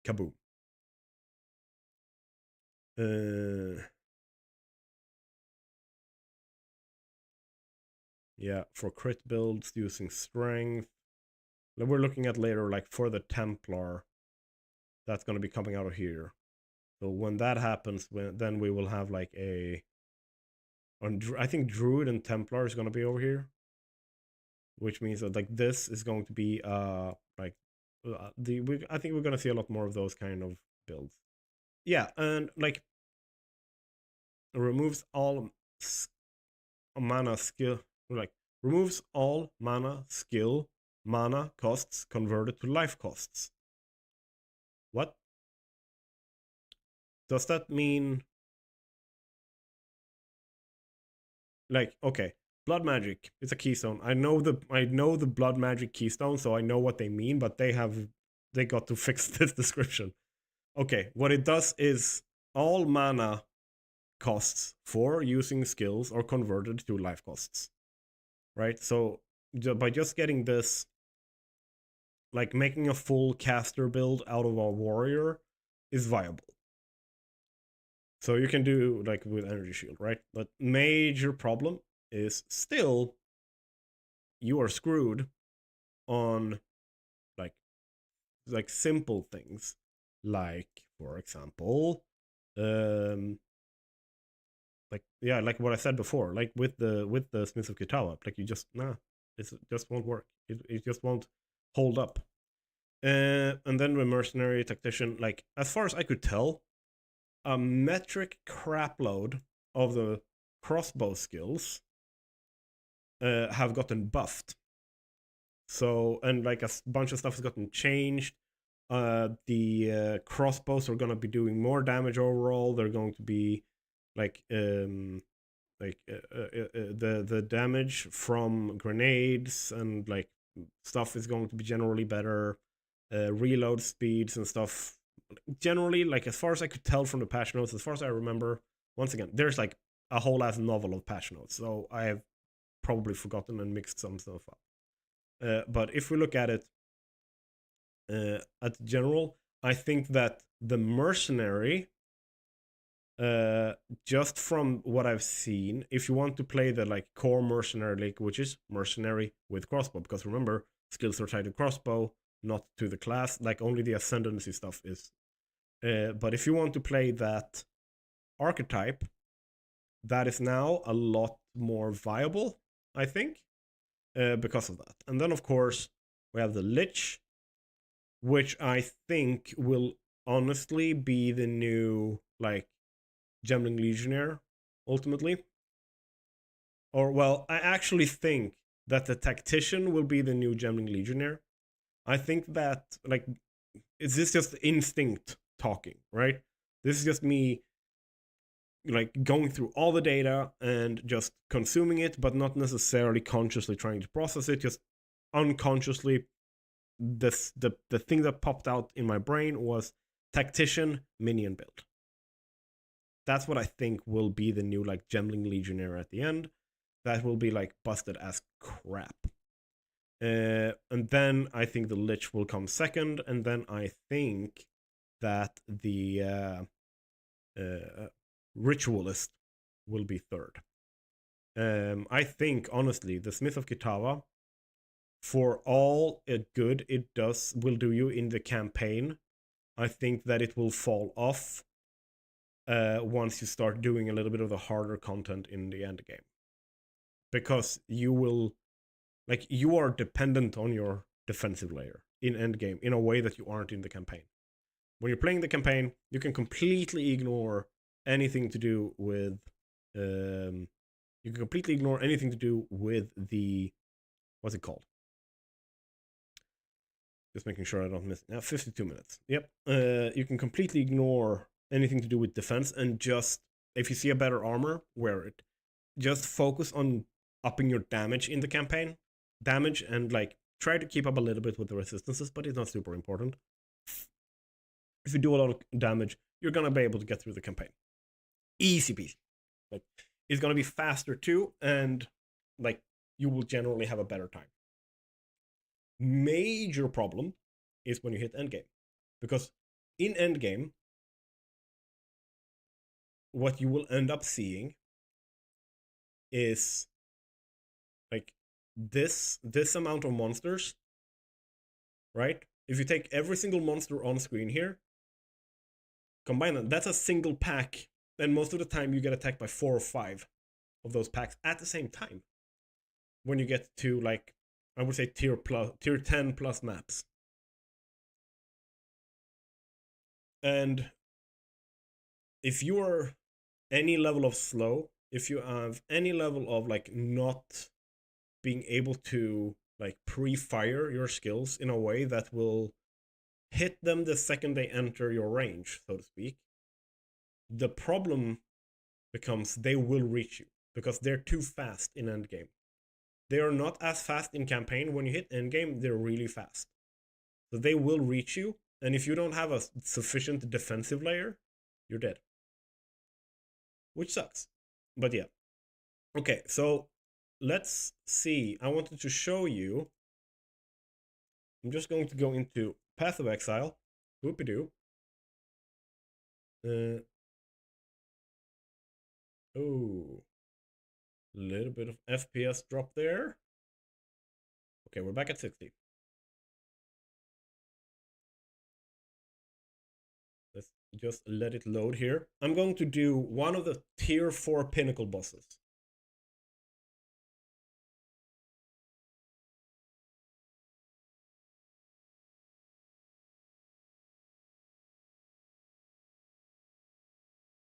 kaboom. Yeah, for crit builds using strength. We're looking at later, like for the Templar, that's going to be coming out of here. So when that happens, then we will have like a. I think Druid and Templar is going to be over here, which means that like this is going to be like I think we're going to see a lot more of those kind of builds. Yeah, and like removes all mana skill, like removes all mana skill mana costs converted to life costs. What does that mean? Like, okay, blood magic is a keystone. I know the blood magic keystone, so I know what they mean, but they got to fix this description. Okay, what it does is all mana costs for using skills are converted to life costs. Right? So by just getting this, like making a full caster build out of a warrior is viable. So you can do like with energy shield, right? But major problem is still you are screwed on like simple things, like for example, like yeah, like what I said before, like with the Smith of Kitawa, like you just it just won't work. It just won't hold up. And then the mercenary tactician, like as far as I could tell, a metric crapload of the crossbow skills have gotten buffed. So, and like a bunch of stuff has gotten changed. The crossbows are gonna be doing more damage overall. They're going to be like the damage from grenades and like stuff is going to be generally better. Reload speeds and stuff generally, like as far as I could tell from the patch notes, as far as I remember, once again, there's like a whole ass novel of patch notes, so I have probably forgotten and mixed some stuff up. But if we look at it at general, I think that the mercenary, just from what I've seen, if you want to play the like core mercenary league, which is mercenary with crossbow, because remember, skills are tied to crossbow, not to the class. Like only the ascendancy stuff is. But if you want to play that archetype, that is now a lot more viable, I think, because of that. And then, of course, we have the Lich, which I think will honestly be the new, like, Gemling Legionnaire, ultimately. Or, well, I actually think that the Tactician will be the new Gemling Legionnaire. I think that, like, is this just instinct talking, right? This is just me like going through all the data and just consuming it, but not necessarily consciously trying to process it, just unconsciously. The thing that popped out in my brain was tactician minion build. That's what I think will be the new like Gemling Legionnaire at the end. That will be like busted as crap. And then I think the Lich will come second, and then I think that the Ritualist will be third. I think, honestly, the Smith of Kitawa, for all good it will do you in the campaign, I think that it will fall off once you start doing a little bit of the harder content in the end game. Because you will, like, you are dependent on your defensive layer in end game in a way that you aren't in the campaign. When you're playing the campaign, you can completely ignore anything to do with You can completely ignore anything to do with the, what's it called? Just making sure I don't miss. Now 52 minutes. Yep. You can completely ignore anything to do with defense and just, if you see a better armor, wear it. Just focus on upping your damage in the campaign. Damage and like try to keep up a little bit with the resistances, but it's not super important. If you do a lot of damage, you're gonna be able to get through the campaign. Easy peasy. Like it's gonna be faster too, and like you will generally have a better time. Major problem is when you hit endgame, because in endgame, what you will end up seeing is like this amount of monsters, right? If you take every single monster on screen here, combine them, that's a single pack, and most of the time you get attacked by 4 or 5 of those packs at the same time. When you get to like, I would say tier 10 plus maps. And if you are any level of slow, if you have any level of like not being able to like pre-fire your skills in a way that will hit them the second they enter your range, so to speak, the problem becomes they will reach you because they're too fast in endgame. They are not as fast in campaign. When you hit endgame, they're really fast. So they will reach you, and if you don't have a sufficient defensive layer, you're dead. Which sucks. But yeah. Okay, so let's see. I wanted to show you. I'm just going to go into Path of Exile. Whoopie-doo. Oh. Little bit of FPS drop there. Okay, we're back at 60. Let's just let it load here. I'm going to do one of the tier 4 pinnacle bosses.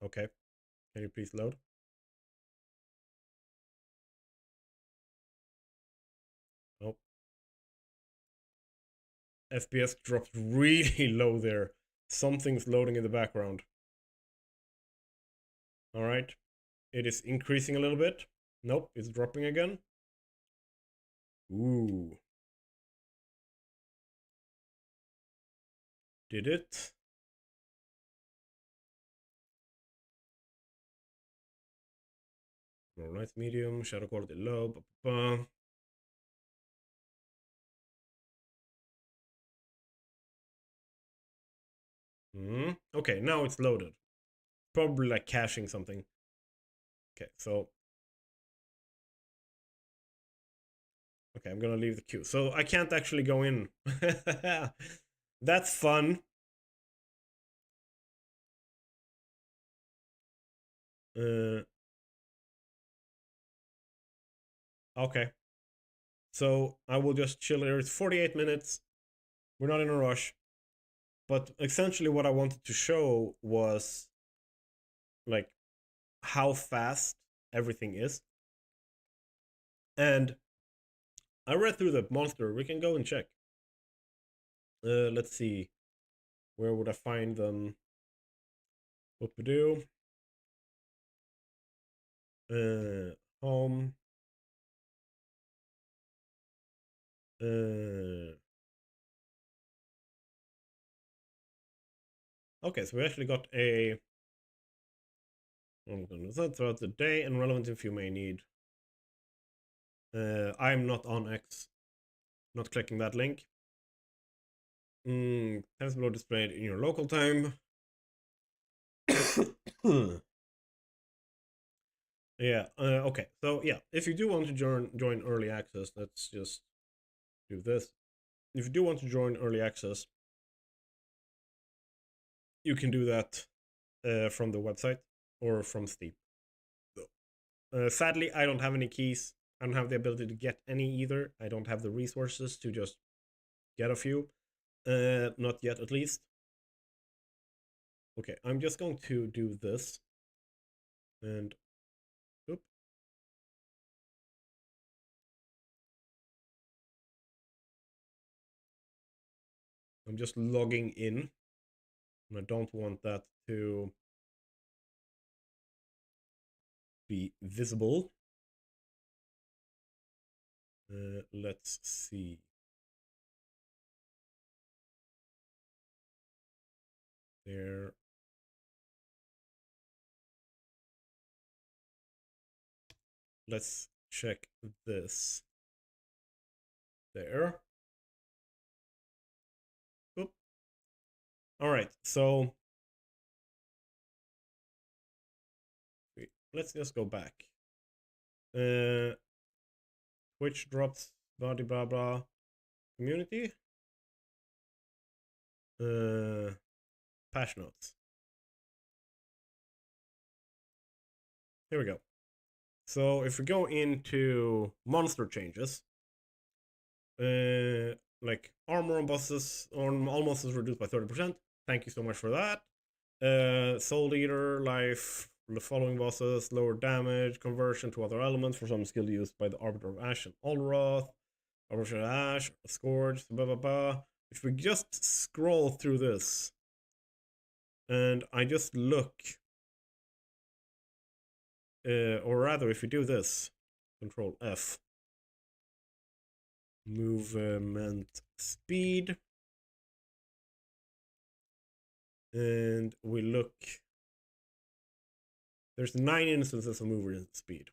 Okay, can you please load? Oh. FPS dropped really low there. Something's loading in the background. Alright. It is increasing a little bit. Nope, it's dropping again. Ooh. Did it? Light medium, shadow quality low. Okay, now it's loaded. Probably like caching something. Okay, so. Okay, I'm gonna leave the queue. So I can't actually go in. That's fun. Okay. So I will just chill here. It's 48 minutes. We're not in a rush. But essentially what I wanted to show was like how fast everything is. And I read through the monster. We can go and check. Let's see. Where would I find them? Whoop-a-doo. Home. Okay, so we actually got a throughout the day and relevant if you may need. I'm not on X. Not clicking that link. Times below displayed in your local time. Yeah. Okay. So yeah, if you do want to join early access, let's just do this. If you do want to join early access, you can do that from the website or from Steam. Sadly, I don't have any keys. I don't have the ability to get any either. I don't have the resources to just get a few. Not yet, at least. Okay, I'm just going to do this. And I'm just logging in, and I don't want that to be visible. Let's see. There. Let's check this. There. Oop. All right, so let's just go back. Twitch drops blah blah blah. Community. Patch notes. Here we go. So if we go into monster changes, like armor on bosses on all monsters reduced by 30%. Thank you so much for that. Soul Eater, life, the following bosses, lower damage, conversion to other elements for some skill used by the Arbiter of Ash and Allroth, Arbiter of Ash, Scourge, blah blah blah. If we just scroll through this, and I just look, or rather, if we do this, Control F, movement speed, and we look, there's 9 instances of movement speed.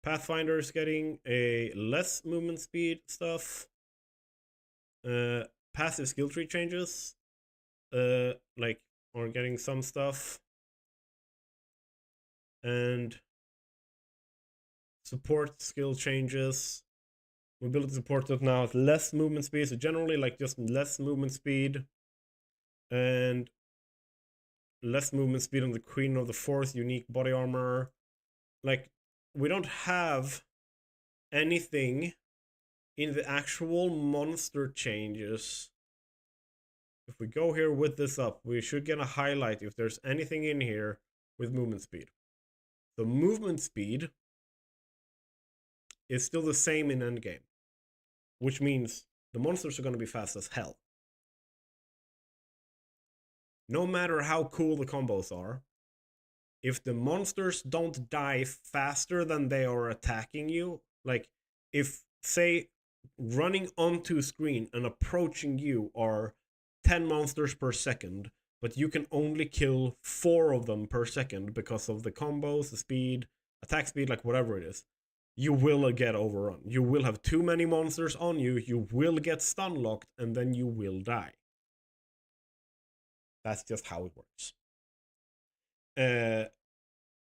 Pathfinder is getting a less movement speed stuff. Passive skill tree changes, like, are getting some stuff. And support skill changes. Mobility support that now has less movement speed, so generally like just less movement speed. And less movement speed on the Queen of the Fourth unique body armor. Like, we don't have anything in the actual monster changes. If we go here with this up, we should get a highlight if there's anything in here with movement speed. The movement speed is still the same in endgame, which means the monsters are going to be fast as hell. No matter how cool the combos are, if the monsters don't die faster than they are attacking you, like if, say, running onto screen and approaching you are 10 monsters per second, but you can only kill 4 of them per second because of the combos, the speed, attack speed, like whatever it is, you will get overrun. You will have too many monsters on you, you will get stun locked, and then you will die. That's just how it works.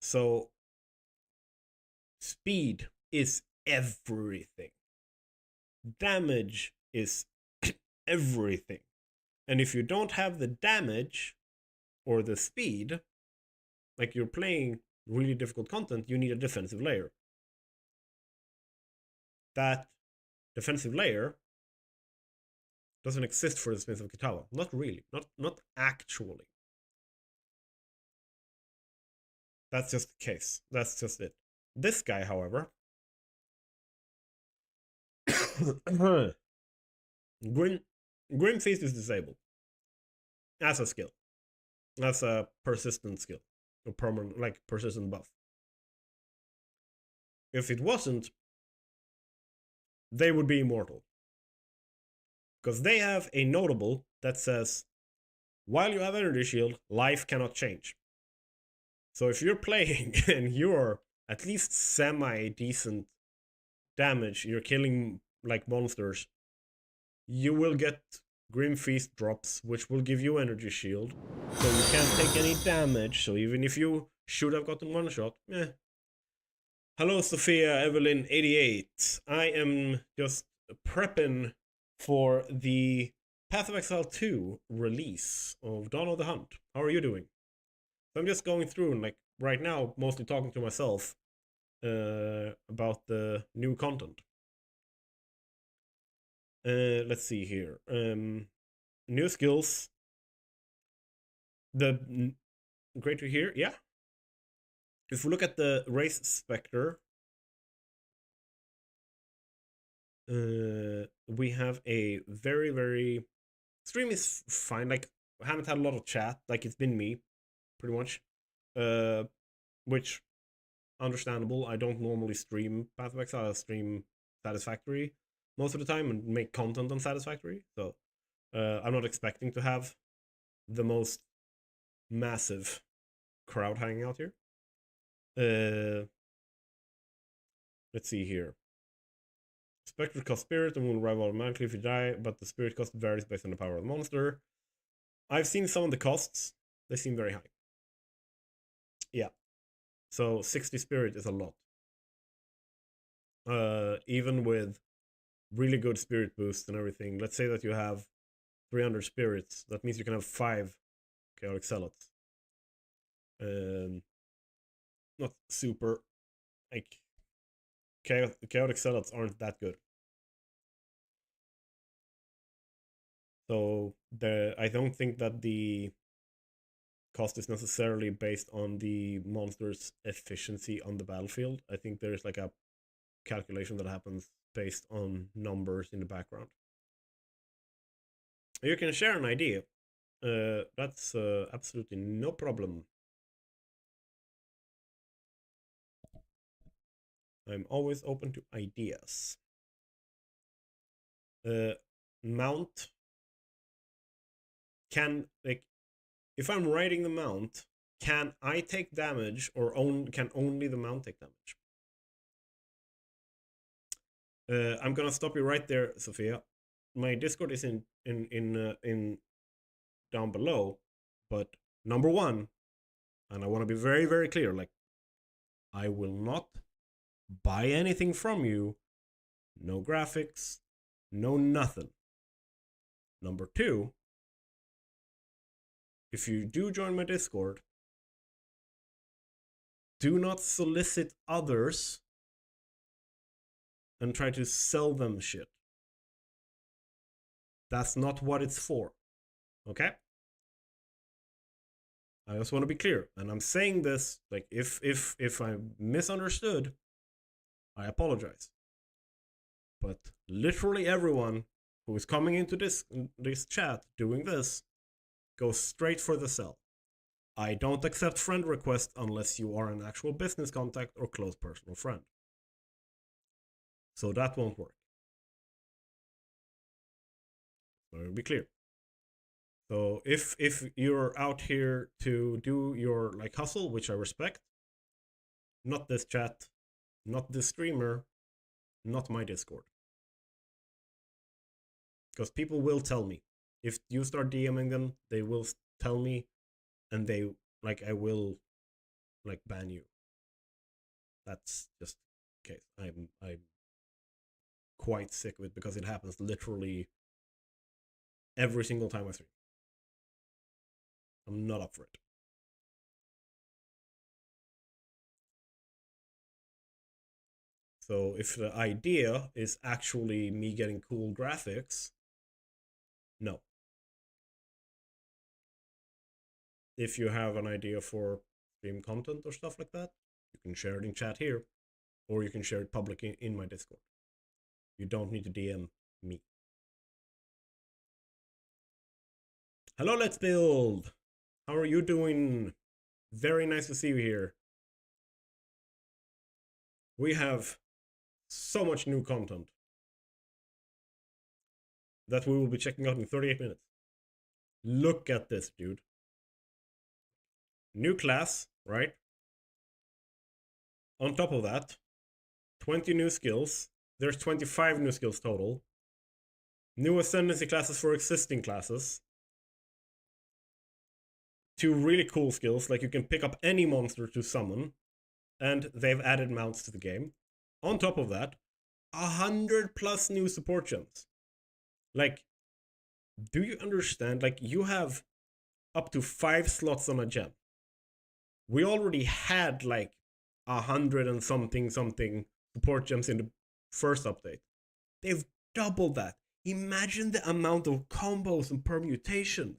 So speed is everything. Damage is everything. And if you don't have the damage or the speed, like you're playing really difficult content, you need a defensive layer. That defensive layer doesn't exist for the Smith of Kitawa. Not really. Not actually. That's just the case. That's just it. This guy, however, Grim Feast is disabled as a skill. That's a persistent skill. A permanent, like, persistent buff. If it wasn't, they would be immortal. Because they have a notable that says, while you have energy shield, life cannot change. So if you're playing and you're at least semi-decent damage, you're killing like monsters, you will get Grim Feast drops, which will give you energy shield. So you can't take any damage, so even if you should have gotten one shot, eh. Hello Sophia Evelyn 88. I am just prepping for the Path of Exile 2 release of Dawn of the Hunt. How are you doing? So I'm just going through and, like, right now, mostly talking to myself about the new content. Let's see here. New skills. Great to hear. Yeah. If we look at the race specter, we have a very, very stream is fine. Like, I haven't had a lot of chat. Like, it's been me, pretty much. Which, understandable. I don't normally stream Path of Exile. I stream Satisfactory most of the time and make content on Satisfactory. So, I'm not expecting to have the most massive crowd hanging out here. Let's see here. Spectre costs spirit and will arrive automatically if you die, but the spirit cost varies based on the power of the monster. I've seen some of the costs. They seem very high. Yeah. So 60 spirit is a lot. Even with really good spirit boosts and everything. Let's say that you have 300 spirits. That means you can have 5 chaotic zealots. Not super, like, chaotic zealots aren't that good. So I don't think that the cost is necessarily based on the monster's efficiency on the battlefield. I think there's like a calculation that happens based on numbers in the background. You can share an idea. That's absolutely no problem. I'm always open to ideas. Mount can, like, if I'm riding the mount, can I take damage, or can only the mount take damage? I'm gonna stop you right there, Sophia. My Discord is in down below, but number one, and I want to be very, very clear, like, I will not buy anything from you. No graphics, no nothing. Number two, if you do join my Discord, do not solicit others and try to sell them shit. That's not what it's for. Okay? I just want to be clear. And I'm saying this, like, if I misunderstood, I apologize. But literally everyone who is coming into this chat doing this goes straight for the sell. I don't accept friend requests unless you are an actual business contact or close personal friend. So that won't work. So be clear. So if you're out here to do your, like, hustle, which I respect, not this chat, not this streamer, not my Discord. Because people will tell me. If you start DMing them, they will tell me, and they, like, I will, like, ban you. That's just the case. I'm quite sick of it because it happens literally every single time I stream. I'm not up for it. So if the idea is actually me getting cool graphics, no. If you have an idea for stream content or stuff like that, you can share it in chat here, or you can share it publicly in my Discord. You don't need to DM me. Hello, Let's Build! How are you doing? Very nice to see you here. We have so much new content that we will be checking out in 38 minutes. Look at this, dude. New class, right? On top of that, 20 new skills. There's 25 new skills total. New ascendancy classes for existing classes. 2 really cool skills, like you can pick up any monster to summon, and they've added mounts to the game. On top of that, 100+ new support gems. Like, do you understand? Like, you have up to 5 slots on a gem. We already had like 100 and something support gems in the first update. They've doubled that. Imagine the amount of combos and permutations.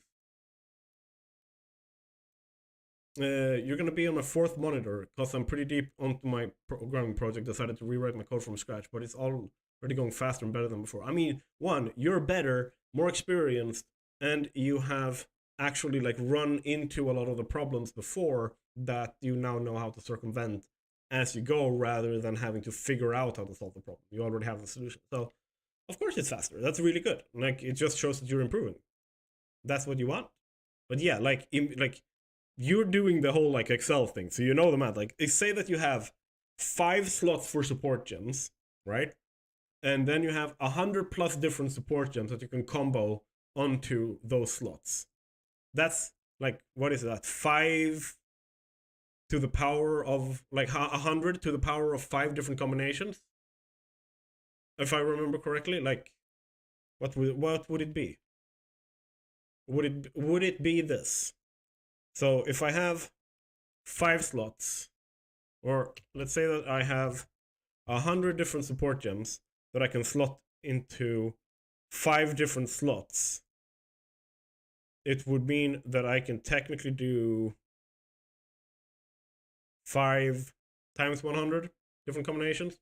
You're gonna be on my 4th monitor because I'm pretty deep onto my programming project. Decided to rewrite my code from scratch, but it's already going faster and better than before. I mean, 1, you're better, more experienced, and you have actually like run into a lot of the problems before that you now know how to circumvent as you go, rather than having to figure out how to solve the problem. You already have the solution. So of course it's faster. That's really good. Like, it just shows that you're improving. That's what you want. But yeah, like you're doing the whole like Excel thing, so you know the math. Like, say that you have 5 slots for support gems, right? And then you have 100 plus different support gems that you can combo onto those slots. That's like, what is that? 5 to the power of like 100 to the power of 5 different combinations, if I remember correctly. Like, what would it be? Would it be this? So if I have 5 slots, or let's say that I have 100 different support gems that I can slot into 5 different slots, it would mean that I can technically do 5 times 100 different combinations.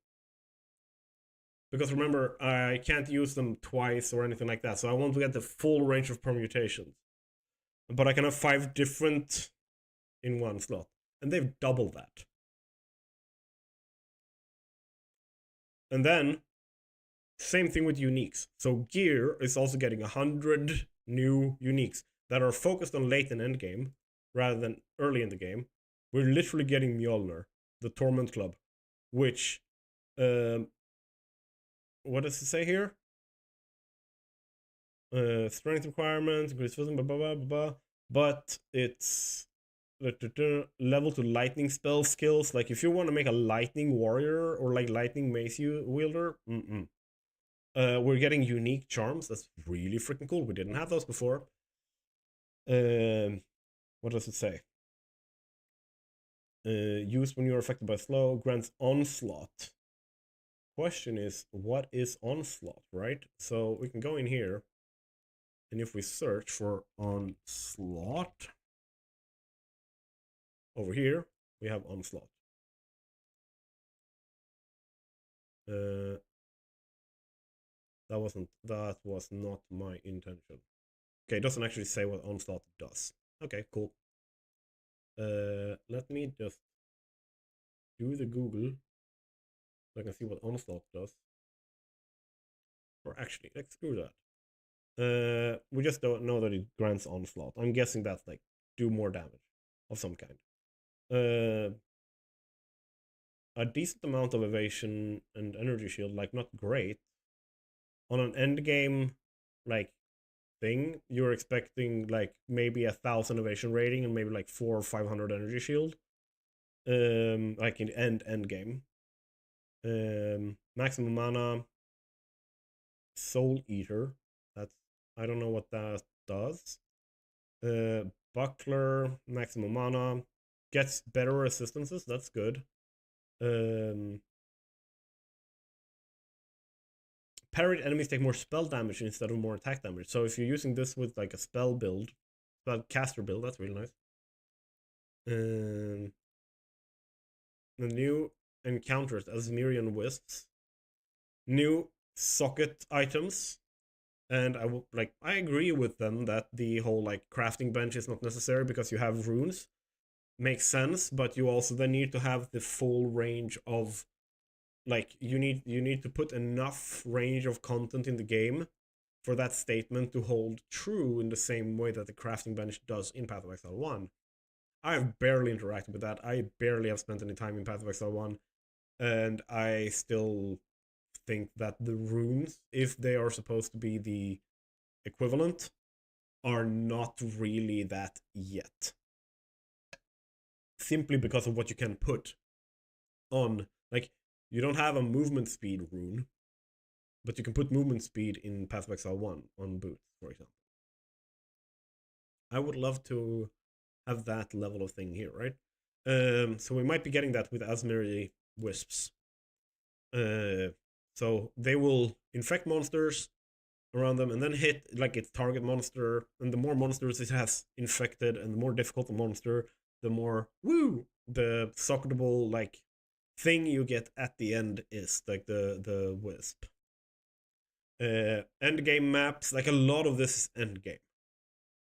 Because remember, I can't use them twice or anything like that, so I want to get the full range of permutations. But I can have 5 different in one slot, and they've doubled that. And then, same thing with uniques. So gear is also getting 100 new uniques that are focused on late and end game rather than early in the game. We're literally getting Mjolnir, the Torment Club, which, what does it say here? Strength requirements, increased wisdom, blah, blah, blah, blah, blah. But it's level to lightning spell skills. Like, if you want to make a lightning warrior or like lightning mace wielder, we're getting unique charms. That's really freaking cool. We didn't have those before. What does it say? Used when you're affected by slow, grants onslaught. Question is, what is onslaught, right? So we can go in here, and if we search for onslaught, over here we have onslaught. That was not my intention. Okay, it doesn't actually say what onslaught does. Okay, cool. Let me just do the Google so I can see what onslaught does. Or actually, let's do that. We just don't know that it grants onslaught. I'm guessing that's like do more damage of some kind. A decent amount of evasion and energy shield, like not great. On an end game like thing, you're expecting like maybe 1,000 evasion rating and maybe like 400 or 500 energy shield. Like in end game. Maximum mana, Soul Eater. That's, I don't know what that does. Buckler, maximum mana, gets better resistances. That's good. Parried enemies take more spell damage instead of more attack damage. So if you're using this with like a spell build, spell caster build, that's really nice. The new encounters, Asmirian Wisps, new socket items, and I agree with them that the whole like crafting bench is not necessary because you have runes. Makes sense, but you also then need to have the full range of, like, you need to put enough range of content in the game for that statement to hold true in the same way that the crafting bench does in Path of Exile 1. I have barely interacted with that. I barely have spent any time in Path of Exile 1, and I still think that the runes, if they are supposed to be the equivalent, are not really that yet. Simply because of what you can put on. Like, you don't have a movement speed rune, but you can put movement speed in Path of Exile 1 on boots, for example. I would love to have that level of thing here, right? So we might be getting that with Asmiri Wisps. So they will infect monsters around them and then hit like its target monster, and the more monsters it has infected and the more difficult the monster, the more the socketable like thing you get at the end is, like the wisp. End game maps, like a lot of this is end game.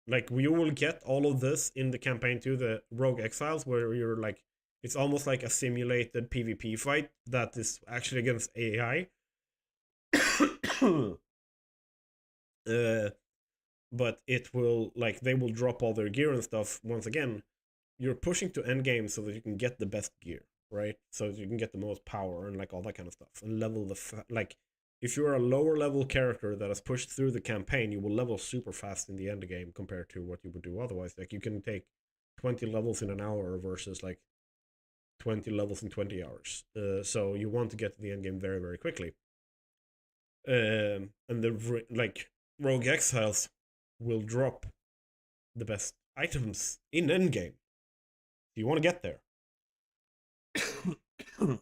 like you will get all of this in the campaign 2, the Rogue Exiles, where you're like, it's almost like a simulated PvP fight that is actually against AI. uh, but it will, like, they will drop all their gear and stuff. Once again, you're pushing to endgame so that you can get the best gear, right? So that you can get the most power and like all that kind of stuff and level like, if you're a lower level character that has pushed through the campaign, you will level super fast in the end game compared to what you would do otherwise. Like, you can take 20 levels in an hour versus like 20 levels in 20 hours. So you want to get to the end game very, very quickly. And the like Rogue Exiles will drop the best items in endgame. You want to get there. I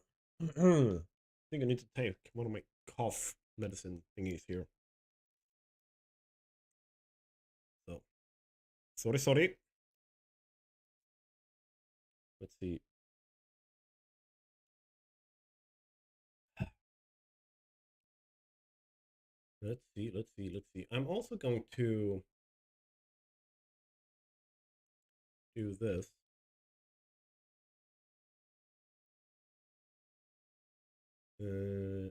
think I need to take one of my cough medicine thingies here. So, sorry. Let's see. Let's see. I'm also going to do this. Uh,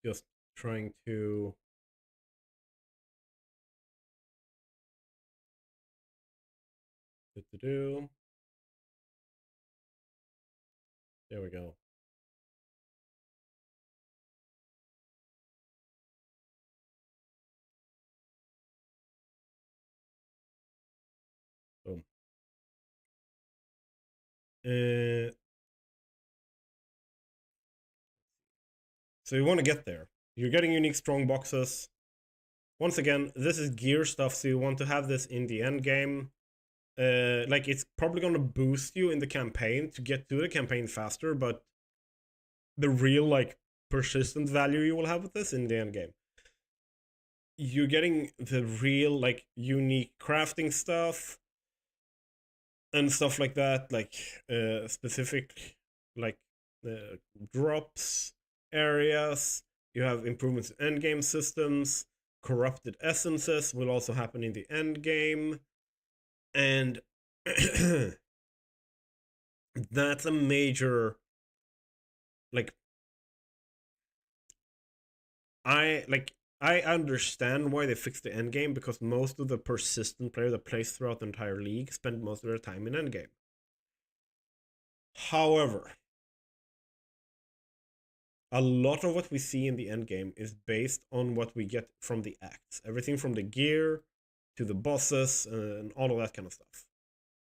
just trying to do. There we go. Boom. So you want to get there. You're getting unique strong boxes. Once again, this is gear stuff, so you want to have this in the end game. Like, it's probably gonna boost you in the campaign to get through the campaign faster, but the real like persistent value you will have with this in the end game, you're getting the real like unique crafting stuff and stuff like that, like specific like drops, areas. You have improvements in end game systems. Corrupted essences will also happen in the end game, and that's a major like I understand why they fixed the end game, because most of the persistent player that plays throughout the entire league spend most of their time in end game. However, a lot of what we see in the end game is based on what we get from the acts. Everything from the gear to the bosses and all of that kind of stuff.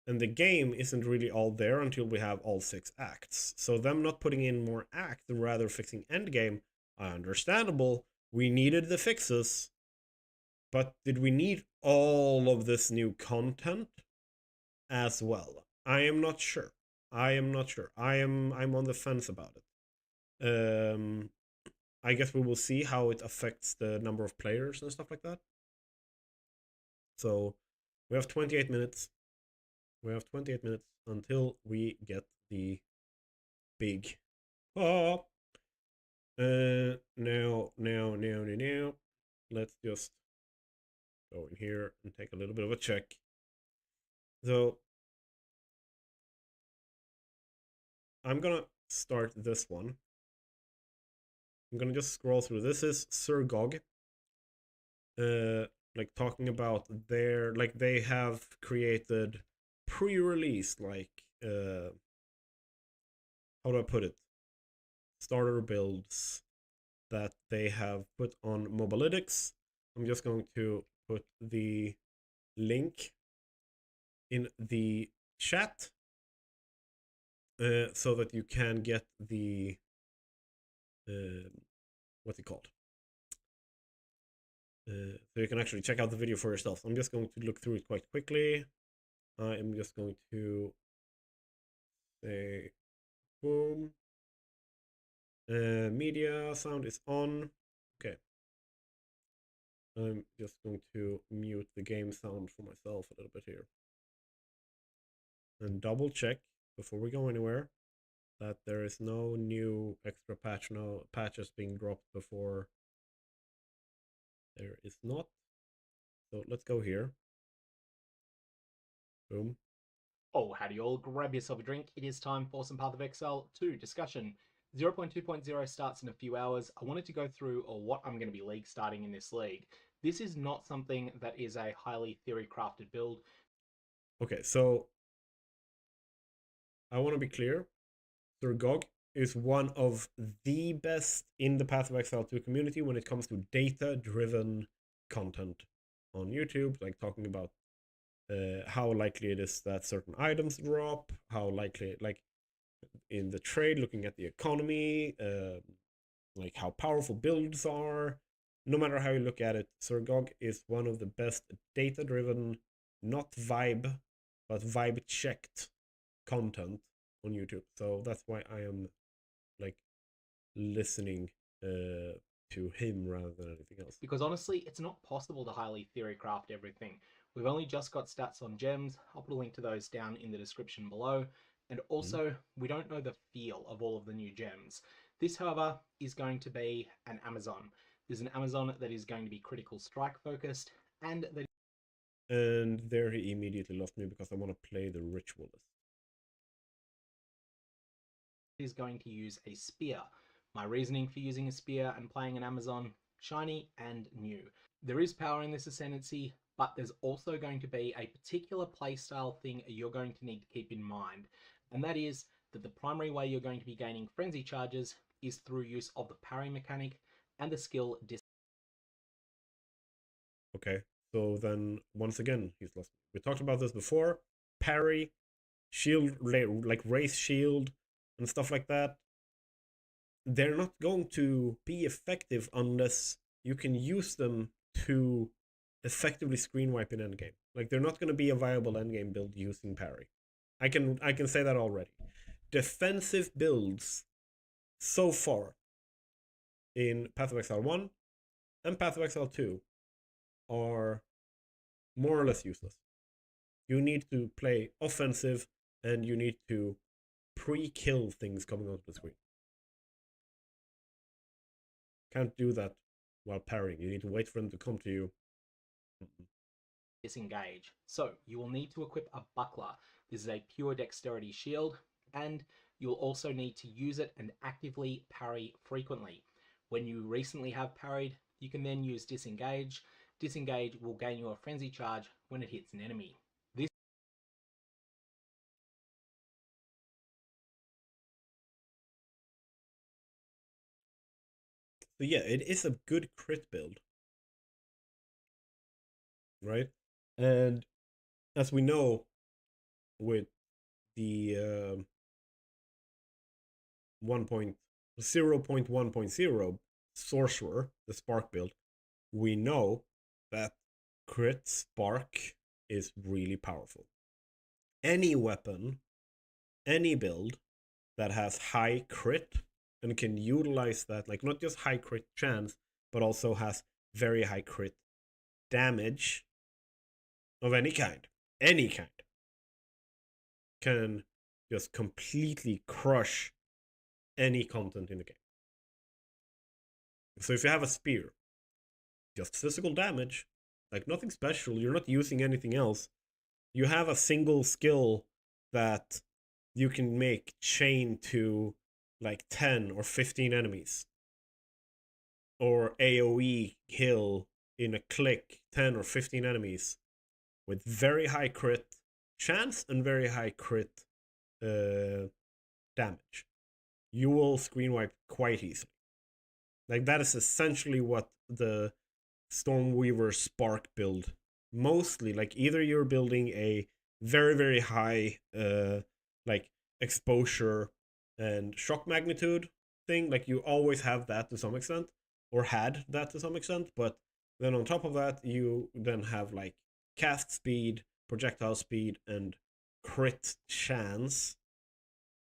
And the game isn't really all there until we have all 6 acts. So them not putting in more acts and rather fixing endgame, understandable. We needed the fixes. But did we need all of this new content as well? I am not sure. I'm on the fence about it. I guess we will see how it affects the number of players and stuff like that. So we have 28 minutes. We have 28 minutes until we get the big pop. Now. Let's just go in here and take a little bit of a check. So I'm gonna start this one. I'm gonna just scroll through. This is Sir Gog. Like talking about their, like, they have created pre-release, like how do I put it? Starter builds that they have put on Mobalytics. I'm just going to put the link in the chat so that you can get the what's it called? So you can actually check out the video for yourself. So I'm just going to look through it quite quickly. I am just going to say boom. Media sound is on. Okay. I'm just going to mute the game sound for myself a little bit here. And double check before we go anywhere that there is no new extra patch, no patches being dropped before. There is not. So let's go here. Boom. Oh, howdy all, grab yourself a drink. It is time for some Path of Exile 2 discussion. 0.2.0 starts in a few hours. I wanted to go through what I'm going to be league starting in this league. This is not something that is a highly theory crafted build. Okay, so I want to be clear. sooooo is one of the best in the Path of Exile 2 community when it comes to data-driven content on YouTube, like talking about how likely it is that certain items drop, how likely, like in the trade, looking at the economy, like how powerful builds are. No matter how you look at it, sooooo is one of the best data-driven, not vibe, but vibe-checked content on YouTube. So that's why I am like listening to him rather than anything else. Because honestly, it's not possible to highly theory craft everything. We've only just got stats on gems. I'll put a link to those down in the description below. And also, we don't know the feel of all of the new gems. This, however, is going to be an Amazon. There's an Amazon that is going to be critical strike focused, and that And there he immediately lost me because I want to play the ritualist. is going to use a spear. My reasoning for using a spear and playing an Amazon, shiny and new. There is power in this ascendancy, but there's also going to be a particular playstyle thing you're going to need to keep in mind, and that is that the primary way you're going to be gaining frenzy charges is through use of the parry mechanic and the skill Okay, so then once again, he's lost me. We talked about this before. Parry, shield, like raise shield and stuff like that. They're not going to be effective unless you can use them to effectively screen wipe in endgame. Like they're not going to be a viable endgame build using parry. I can say that already. Defensive builds so far in Path of Exile 1 and Path of Exile 2 are more or less useless. You need to play offensive and you need to pre-kill things coming onto the screen. Can't do that while parrying. You need to wait for them to come to you. disengage. So you will need to equip a buckler. This is a pure dexterity shield, and you'll also need to use it and actively parry frequently. When you recently have parried, you can then use disengage. Disengage will gain you a frenzy charge when it hits an enemy. This So yeah, it is a good crit build, right? And as we know, with the 1.0.1.0 sorcerer, the spark build, we know that crit spark is really powerful. Any weapon, any build that has high crit and can utilize that, like not just high crit chance, but also has very high crit damage of any kind, can just completely crush any content in the game. So if you have a spear, just physical damage, like nothing special, you're not using anything else. You have a single skill that you can make chain to like 10 or 15 enemies. Or AoE kill in a click 10 or 15 enemies with very high crit chance and very high crit damage. You will screen wipe quite easily. Like that is essentially what the Stormweaver Spark build mostly, like either you're building a very very high like exposure and shock magnitude thing, like you always have that to some extent, or had that to some extent, but then on top of that you then have like cast speed, projectile speed, and crit chance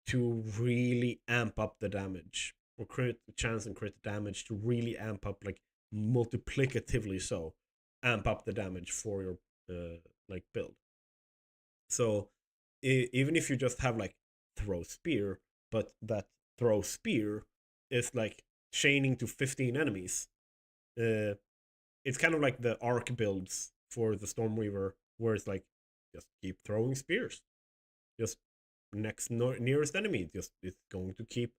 to really amp up the damage, or crit chance and crit damage to really amp up like multiplicatively so amp up the damage for your like build. So even if you just have like throw spear, but that throw spear is like chaining to 15 enemies, it's kind of like the arc builds for the Stormweaver, where it's like just keep throwing spears, just nearest enemy, just it's going to keep.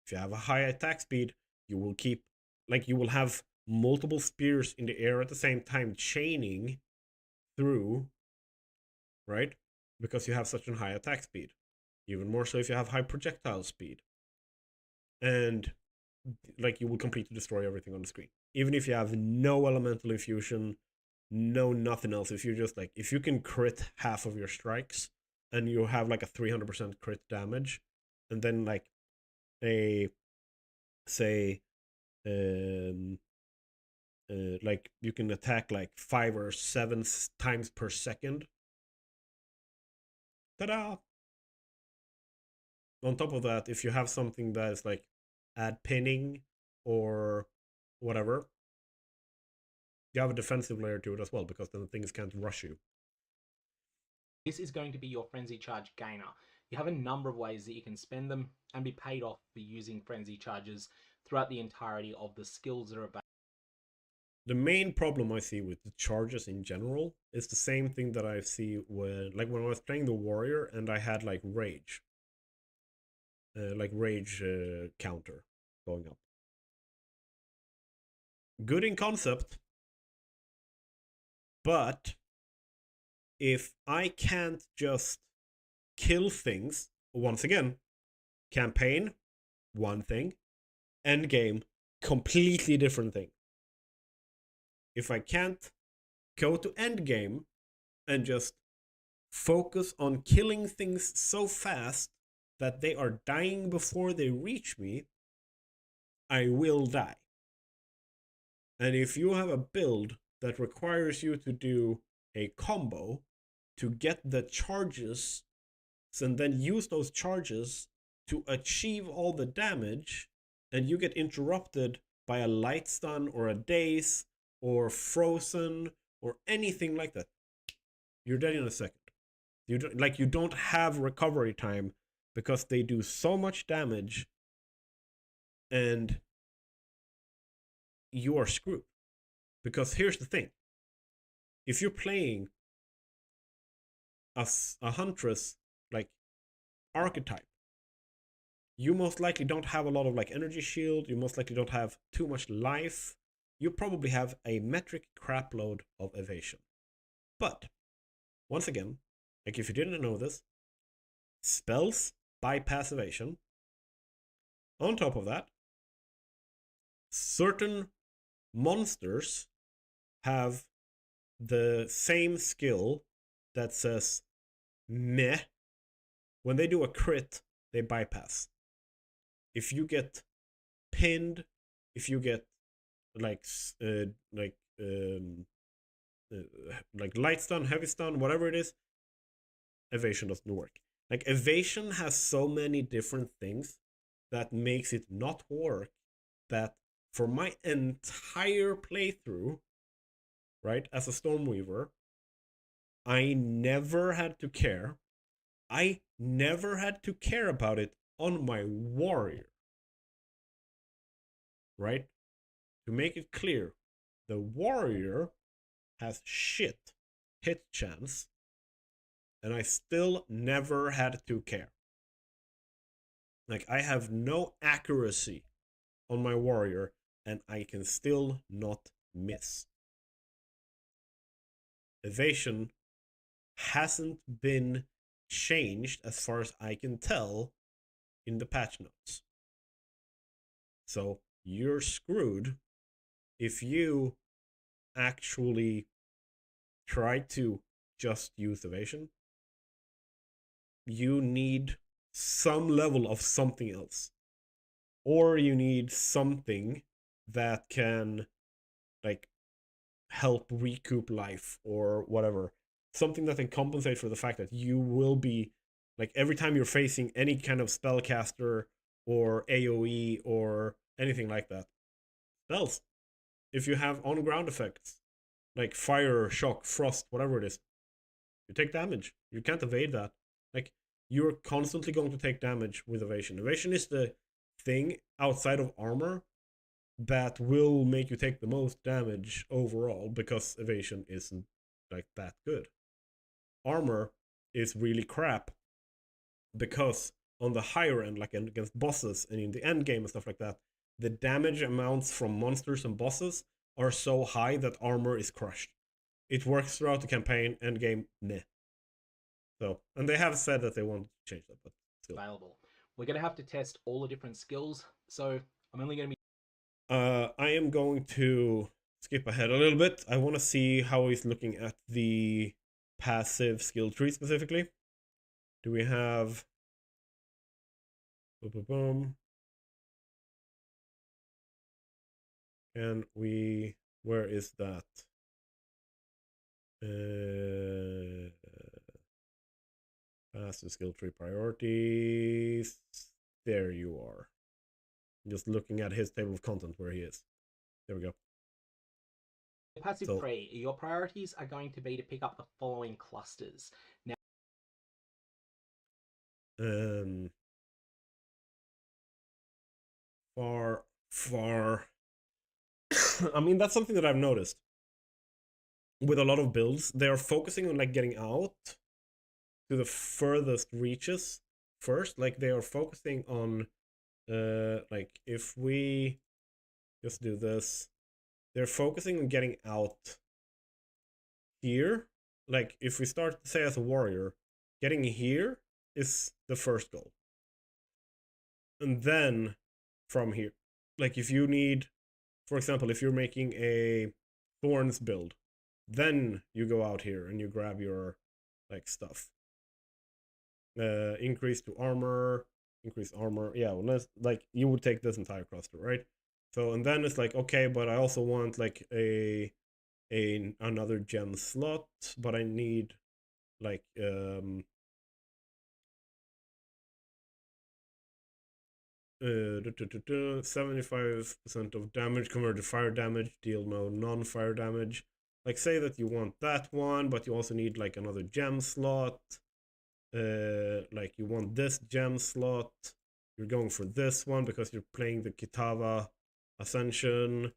If you have a high attack speed, you will keep, like, you will have multiple spears in the air at the same time chaining through, right? Because you have such a high attack speed. Even more so if you have high projectile speed. And like, you will completely destroy everything on the screen. Even if you have no elemental infusion, no nothing else. If you just like, if you can crit half of your strikes and you have like a 300% crit damage, and then like a, say, like you can attack like 5 or 7 times per second. Ta-da! On top of that, if you have something that is like add pinning or whatever, you have a defensive layer to it as well, because then things can't rush you. This is going to be your Frenzy Charge gainer. You have a number of ways that you can spend them and be paid off for using Frenzy Charges throughout the entirety of the skills that are available. The main problem I see with the charges in general is the same thing that I see when I was playing the warrior and I had like rage. Counter going up. Good in concept, but if I can't just kill things, once again, campaign, one thing, end game, completely different thing. If I can't go to end game and just focus on killing things so fast that they are dying before they reach me, I will die. And if you have a build that requires you to do a combo to get the charges and then use those charges to achieve all the damage, and you get interrupted by a light stun or a daze or frozen or anything like that, you're dead in a second. You don't have recovery time, because they do so much damage and you are screwed. Because here's the thing. If you're playing a Huntress like archetype, you most likely don't have a lot of like energy shield, you most likely don't have too much life, you probably have a metric crapload of evasion. But once again, like if you didn't know this, spells bypass evasion. On top of that, certain monsters have the same skill that says meh. When they do a crit, they bypass. If you get pinned, if you get like light stun, heavy stun, whatever it is, evasion doesn't work. Like, evasion has so many different things that makes it not work, that for my entire playthrough, right, as a Stormweaver, I never had to care. I never had to care about it on my warrior. Right? To make it clear, the warrior has shit hit chance, and I still never had to care. Like, I have no accuracy on my warrior, and I can still not miss. Evasion hasn't been changed, as far as I can tell, in the patch notes. So you're screwed if you actually try to just use evasion. You need some level of something else, or you need something that can like help recoup life or whatever, something that can compensate for the fact that you will be like, every time you're facing any kind of spellcaster or AoE or anything like that, spells, if you have on ground effects like fire, shock, frost, whatever it is, you take damage. You can't evade that. Like, you're constantly going to take damage with evasion. Evasion is the thing outside of armor that will make you take the most damage overall, because evasion isn't like that good. Armor is really crap because on the higher end, like against bosses and in the end game and stuff like that, the damage amounts from monsters and bosses are so high that armor is crushed. It works throughout the campaign, end game, meh. So, and they have said that they want to change that, but still. Available. We're going to have to test all the different skills, so I'm only going to be... I am going to skip ahead a little bit. I want to see how he's looking at the passive skill tree specifically. Do we have... Boom. And we... Where is that? Passive skill tree priorities. There you are. Just looking at his table of content where he is. There we go. Passive tree, your priorities are going to be to pick up the following clusters. Now, far. I mean, that's something that I've noticed with a lot of builds. They are focusing on like getting out to the furthest reaches first. Like, they are focusing on like, if we just do this, they're focusing on getting out here. Like, if we start, say, as a warrior, getting here is the first goal. And then from here, like, if you need, for example, if you're making a thorns build, then you go out here and you grab your like stuff. Increase to armor, increase armor. Yeah, well, like, you would take this entire cluster, right? So, and then it's like, okay, but I also want like another gem slot, but I need like 75% of damage converted to fire damage, deal no non-fire damage. Like, say that you want that one, but you also need like another gem slot. Like, you want this gem slot. You're going for this one because you're playing the Kitava Ascension.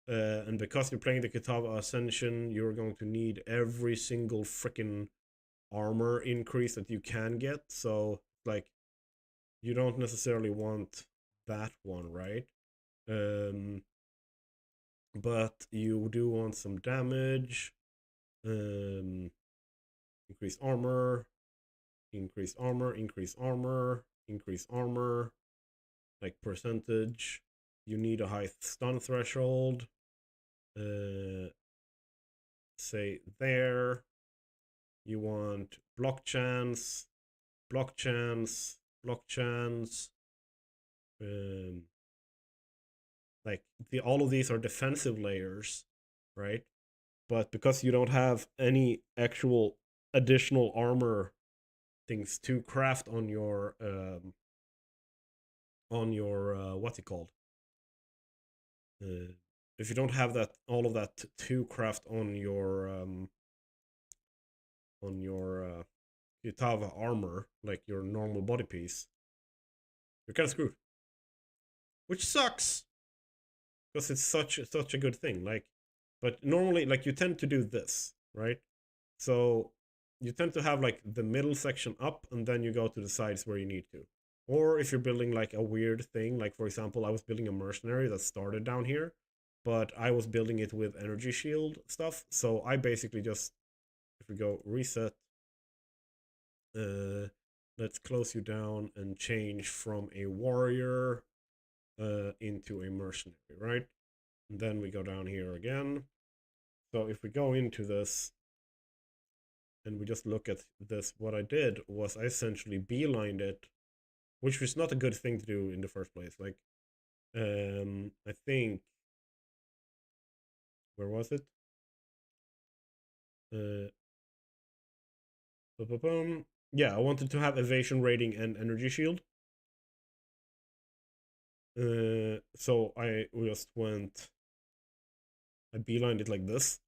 And because you're playing the Kitava Ascension, you're going to need every single freaking armor increase that you can get. So, like, you don't necessarily want that one, right? But you do want some damage. Increase armor. Increase armor, increase armor, increase armor, like percentage. You need a high stun threshold. Say there. You want block chance, block chance, block chance. Like, all of these are defensive layers, right? But because you don't have any actual additional armor things to craft on your what's it called, if you don't have that, all of that to craft on your Kitava armor, like your normal body piece, you're kind of screwed, which sucks because it's such a good thing. Like, but normally, like, you tend to do this, right? So you tend to have like the middle section up, and then you go to the sides where you need to. Or if you're building like a weird thing, like, for example, I was building a mercenary that started down here, but I was building it with energy shield stuff. So I basically just, if we go reset, let's close you down and change from a warrior into a mercenary, right? And then we go down here again. So if we go into this, and we just look at this, what I did was I essentially beelined it, which was not a good thing to do in the first place. Like, I think, where was it? Yeah, I wanted to have evasion rating and energy shield. So I just went I beelined it like this.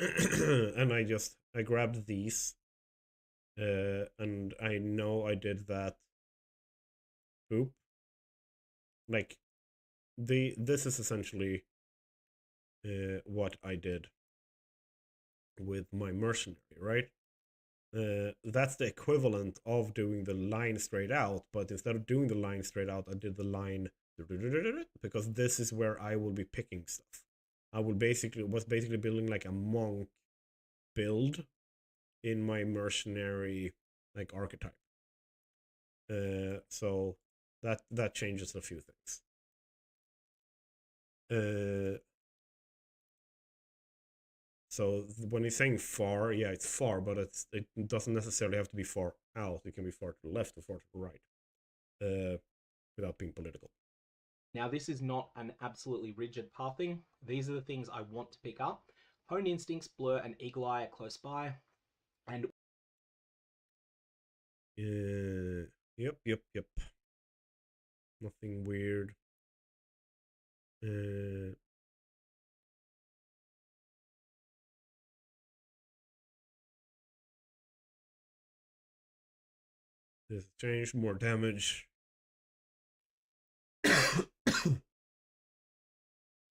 And I grabbed these. And I know I did that. Oop. Like, this is essentially what I did with my mercenary, right? That's the equivalent of doing the line straight out, but instead of doing the line straight out, I did the line because this is where I will be picking stuff. I was basically building like a monk build in my mercenary like archetype. So that changes a few things. So when he's saying far, yeah, it's far, but it doesn't necessarily have to be far out. It can be far to the left or far to the right, without being political. Now, this is not an absolutely rigid pathing. These are the things I want to pick up. Honed Instincts, Blur, and Eagle Eye are close by. And Yep. Nothing weird. This changed, more damage.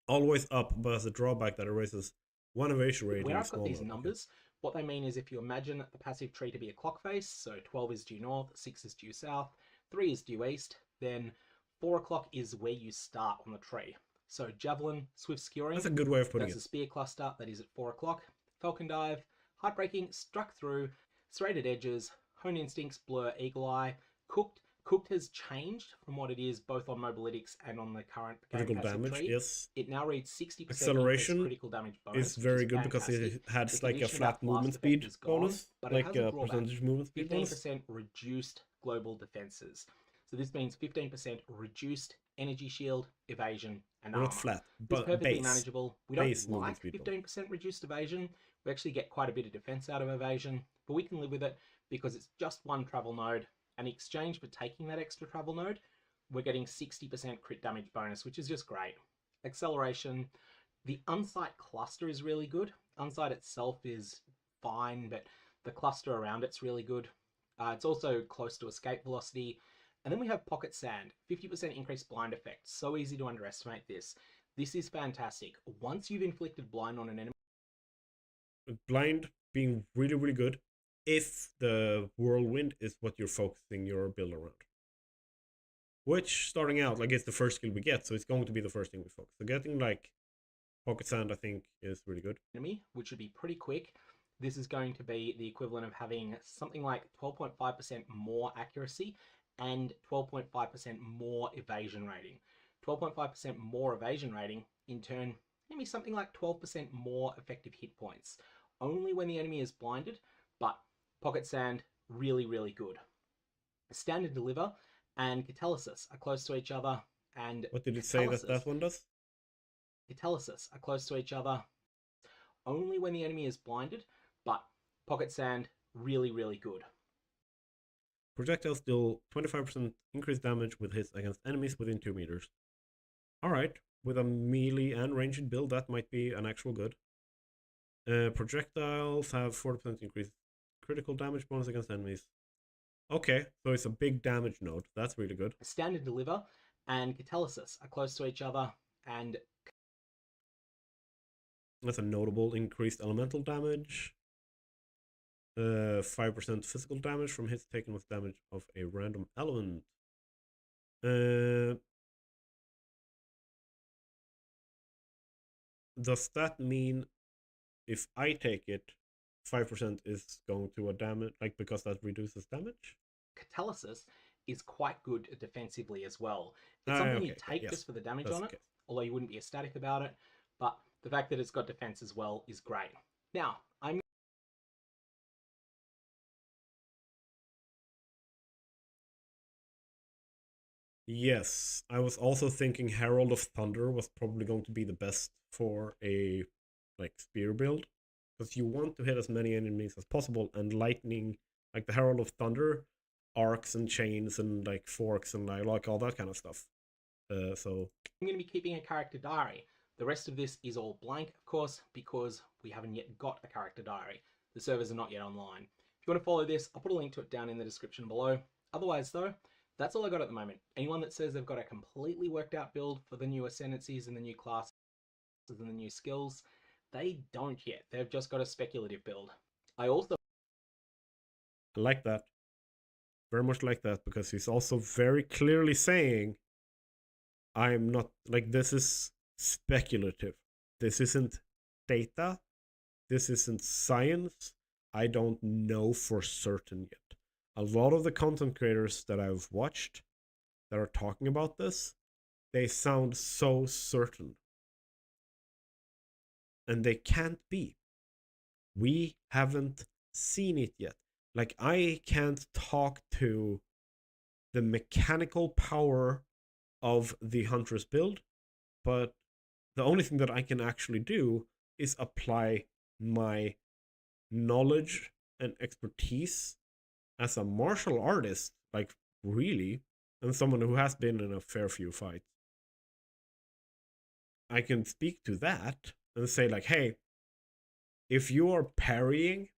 Always up, but as a drawback that erases one evasion rating. where I've got these numbers, what they mean is if you imagine the passive tree to be a clock face, so 12 is due north, 6 is due south, 3 is due east, then 4 o'clock is where you start on the tree. So Javelin, Swift Skewering. That's a good way of putting it. That's a spear cluster that is at 4 o'clock. Falcon Dive, Heartbreaking, Struck Through, Serrated Edges, Hone Instincts, Blur, Eagle Eye, Cooked. Cooked has changed from what it is both on Mobalytics and on the current critical damage. Tree. Yes. It now reads 60% acceleration critical damage bonus. Is very good because it has like a flat movement speed bonus, like a percentage movement speed bonus. 15% reduced global defenses. So this means 15% reduced energy shield, evasion, and armor. Not flat, but it's perfectly base. manageable. We don't like 15% reduced evasion. We actually get quite a bit of defense out of evasion, but we can live with it because it's just one travel node. And in exchange for taking that extra travel node, we're getting 60% crit damage bonus, which is just great. Acceleration. The Unsight cluster is really good. Unsight itself is fine, but the cluster around it's really good. It's also close to escape velocity. And then we have Pocket Sand, 50% increased blind effect. So easy to underestimate this. This is fantastic. Once you've inflicted blind on an enemy... Blind being really, really good if the whirlwind is what you're focusing your build around. Which, starting out, like, it's the first skill we get, so it's going to be the first thing we focus. So getting, like, Pocket Sand, I think, is really good. Enemy, which would be pretty quick. This is going to be the equivalent of having something like 12.5% more accuracy and 12.5% more evasion rating. 12.5% more evasion rating, in turn, maybe something like 12% more effective hit points. Only when the enemy is blinded, but Pocket Sand, really, really good. Stand and Deliver and Catalysis are close to each other, and what did it say that one does? Catalysis are close to each other only when the enemy is blinded, but Pocket Sand, really, really good. Projectiles deal 25% increased damage with hits against enemies within 2 meters. Alright, with a melee and ranged build, that might be an actual good. Projectiles have 40% increased critical damage bonus against enemies. Okay, so it's a big damage node. That's really good. Stand and Deliver and Catalysis are close to each other, and that's a notable increased elemental damage. 5% physical damage from hits taken with damage of a random element. Does that mean if I take it, 5% is going to a damage, like, because that reduces damage? Catalysis is quite good defensively as well. It's something you take just for the damage on it, although you wouldn't be ecstatic about it, but the fact that it's got defense as well is great. Now, Yes, I was also thinking Herald of Thunder was probably going to be the best for a, like, spear build, because you want to hit as many enemies as possible, and lightning, like the Herald of Thunder, arcs and chains and like forks and like all that kind of stuff. So I'm going to be keeping a character diary. The rest of this is all blank, of course, because we haven't yet got a character diary. The servers are not yet online. If you want to follow this, I'll put a link to it down in the description below. Otherwise though, that's all I got at the moment. Anyone that says they've got a completely worked out build for the new ascendancies and the new classes and the new skills, they don't yet. They've just got a speculative build. I also like that. Very much like that, because he's also very clearly saying, I'm not, like, this is speculative. This isn't data. This isn't science. I don't know for certain yet. A lot of the content creators that I've watched that are talking about this, they sound so certain. And they can't be. We haven't seen it yet. Like, I can't talk to the mechanical power of the Huntress build, but the only thing that I can actually do is apply my knowledge and expertise as a martial artist, like, really, and someone who has been in a fair few fights. I can speak to that and say, like, hey, if you are parrying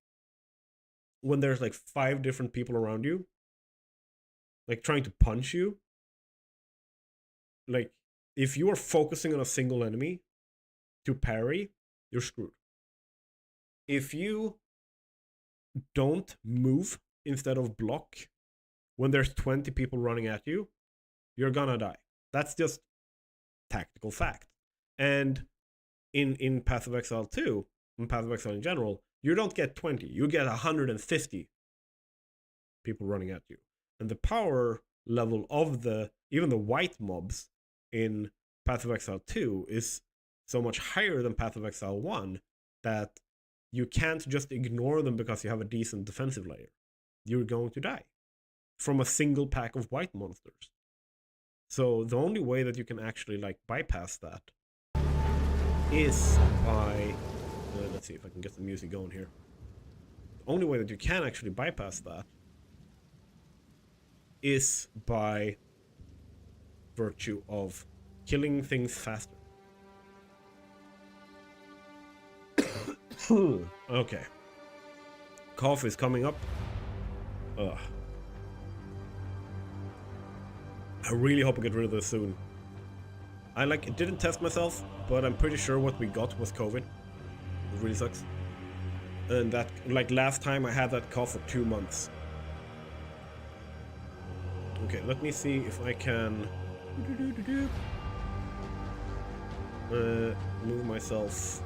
when there's like 5 different people around you, like trying to punch you, like, if you are focusing on a single enemy to parry, you're screwed. If you don't move instead of block when there's 20 people running at you, you're gonna die. That's just tactical fact. And in Path of Exile 2, in Path of Exile in general, you don't get 20, you get 150 people running at you. And the power level of even the white mobs in Path of Exile 2 is so much higher than Path of Exile 1 that you can't just ignore them because you have a decent defensive layer. You're going to die from a single pack of white monsters. So the only way that you can actually, like, bypass that is by... let's see if I can get the music going here. The only way that you can actually bypass that is by virtue of killing things faster. Okay. Cough is coming up. Ugh. I really hope I get rid of this soon. I didn't test myself, but I'm pretty sure what we got was COVID. It really sucks. And that, like, last time I had that cough for 2 months. Okay, let me see if I can move myself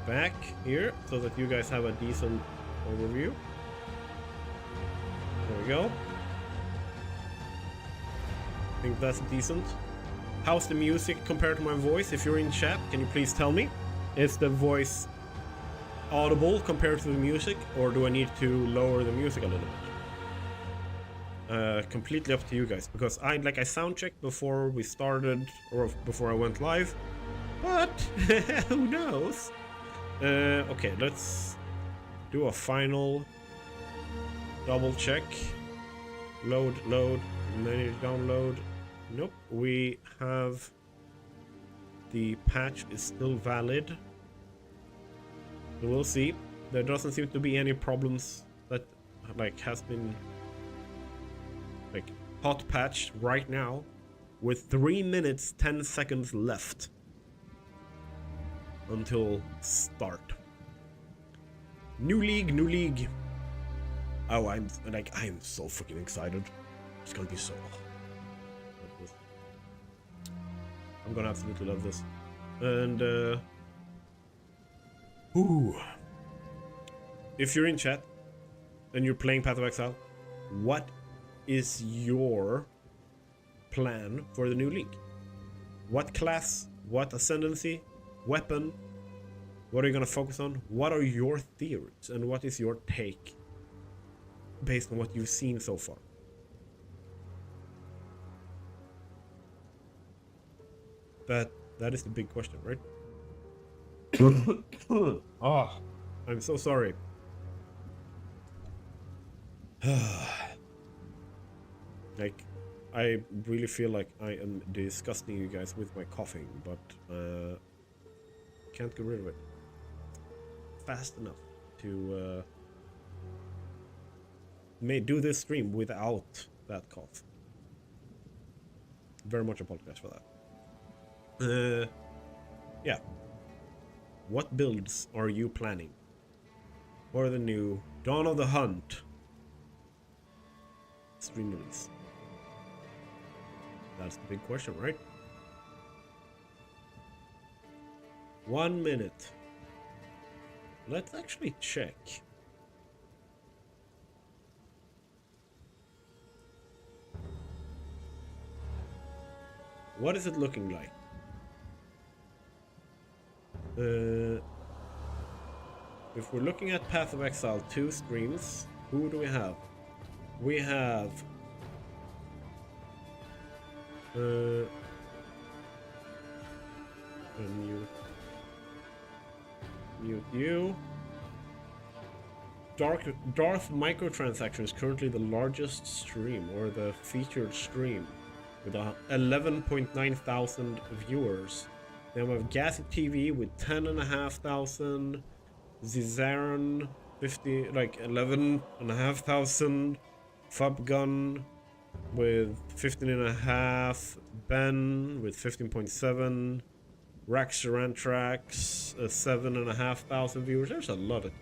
back here so that you guys have a decent overview. There we go. I think that's decent. How's the music compared to my voice? If you're in chat, can you please tell me? Is the voice audible compared to the music, or do I need to lower the music a little bit? Completely up to you guys, because I sound checked before we started, or before I went live, but who knows? Okay, let's do a final double check. Load, menu download. Nope, we have the patch is still valid. So we'll see. There doesn't seem to be any problems that has been hot patched right now, with 3 minutes 10 seconds left until start. New league. Oh, I'm so freaking excited. It's gonna be so. I'm gonna absolutely love this. And if you're in chat and you're playing Path of Exile, what is your plan for the new league? What class? What ascendancy? Weapon? What are you gonna focus on? What are your theories? And what is your take based on what you've seen so far? That is the big question, right? Oh, I'm so sorry. I really feel like I am disgusting you guys with my coughing, but can't get rid of it fast enough to do this stream without that cough. Very much apologize for that. Yeah. What builds are you planning for the new Dawn of the Hunt stream release? That's the big question, right? 1 minute. Let's actually check. What is it looking like? If we're looking at Path of Exile 2 streams, who do we have? We have mute you. Darth Microtransaction is currently the largest stream, or the featured stream, with 11.9 thousand viewers. Then we have Gassy TV with 10,500, Zizaran 11,500, Fubgun with 15.5, Ben with 15.7, Raxarantrax 7,500 viewers. There's a lot of.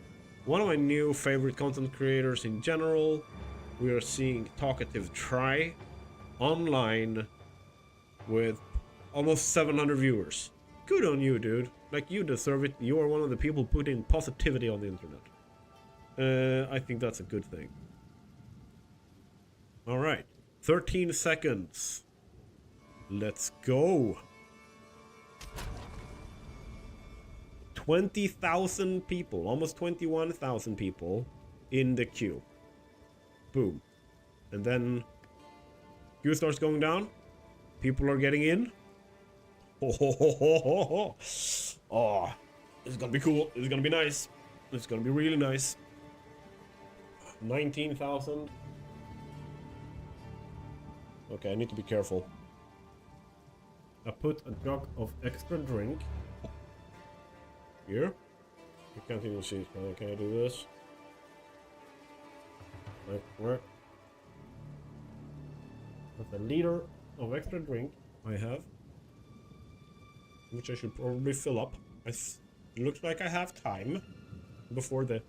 One of my new favorite content creators in general. We are seeing Talkative Try online with almost 700 viewers. Good on you, dude. Like, you deserve it. You are one of the people putting positivity on the internet. I think that's a good thing. Alright. 13 seconds. Let's go. 20,000 people. Almost 21,000 people in the queue. Boom. And then queue starts going down. People are getting in. Oh, this is gonna be cool. This is gonna be nice. This is gonna be really nice. 19,000. Okay, I need to be careful. I put a jug of extra drink here. You can't even see. Can I do this? Right. That's a liter of extra drink I have, which I should probably fill up. It looks like I have time before the,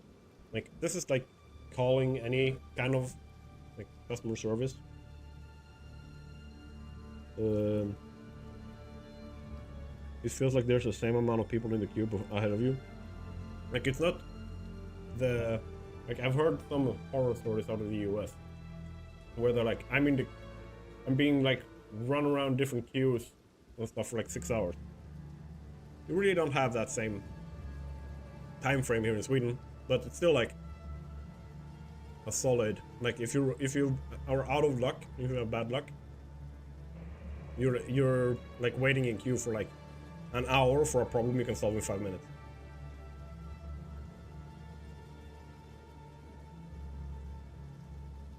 like, this is like calling any kind of like customer service. It feels like there's the same amount of people in the queue ahead of you. Like, it's not the, like, I've heard some horror stories out of the US where they're like, I'm being like run around different queues and stuff for like 6 hours. You really don't have that same time frame here in Sweden, but it's still like a solid, like, if you are out of luck, if you have bad luck, you're like waiting in queue for like an hour for a problem you can solve in 5 minutes.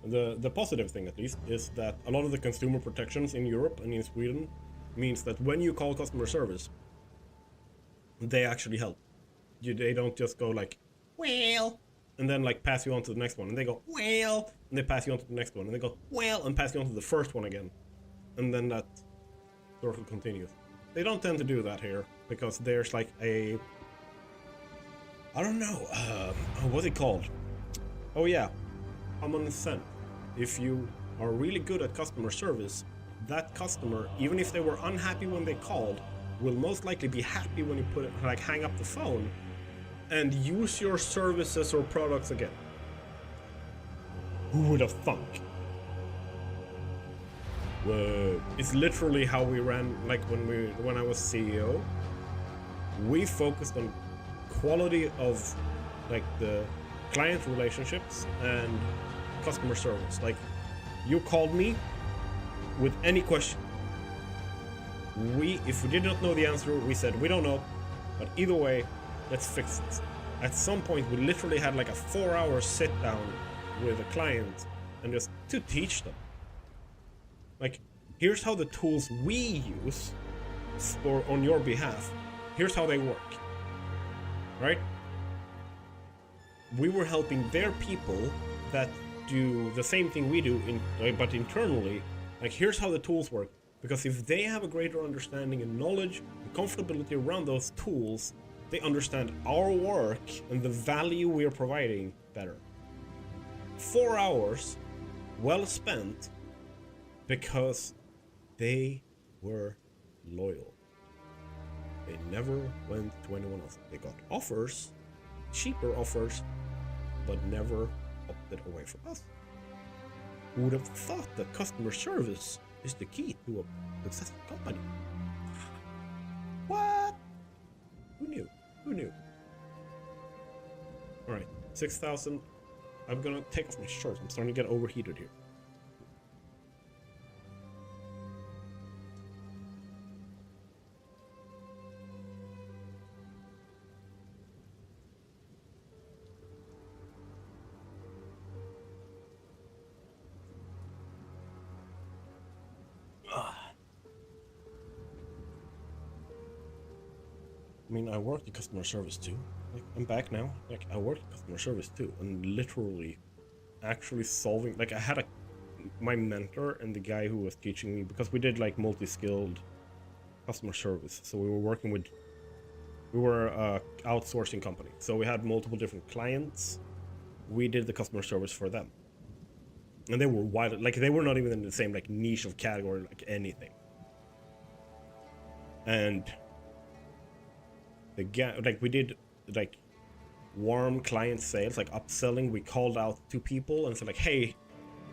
The positive thing, at least, is that a lot of the consumer protections in Europe and in Sweden means that when you call customer service, they actually help. They don't just go like, well, and then like pass you on to the next one, and they go, well, and they pass you on to the next one, and they go, well, and pass you on to the first one again, and then that circle continues. They don't tend to do that here, because there's like a, I don't know, what's it called? Oh yeah, common sense. If you are really good at customer service, that customer, even if they were unhappy when they called, will most likely be happy when you hang up the phone and use your services or products again. Who would have thunk? Whoa. It's literally how we ran, like when I was CEO. We focused on quality of like the client relationships and customer service. Like, you called me with any question. If we did not know the answer, we said we don't know, but either way, let's fix this. At some point, we literally had like a 4-hour sit down with a client and just to teach them. Like, here's how the tools we use for on your behalf, here's how they work. Right? We were helping their people that do the same thing we do, but internally. Like, here's how the tools work. Because if they have a greater understanding and knowledge and comfortability around those tools, they understand our work and the value we are providing better. 4 hours well spent because they were loyal. They never went to anyone else. They got offers, cheaper offers, but never opted away from us. Who would have thought that customer service is the key to a successful company? What? Who knew? Who knew? Alright, 6,000. I'm gonna take off my shorts. I'm starting to get overheated here. I mean, I worked in customer service too. Like, I'm back now. Like, I worked in customer service too, and literally, actually solving. Like, I had my mentor and the guy who was teaching me, because we did like multi-skilled customer service. So we were a outsourcing company. So we had multiple different clients. We did the customer service for them, and they were wide. Like, they were not even in the same like niche of category, like anything. And the guy, like, we did like warm client sales, like upselling. We called out to people and said like, hey,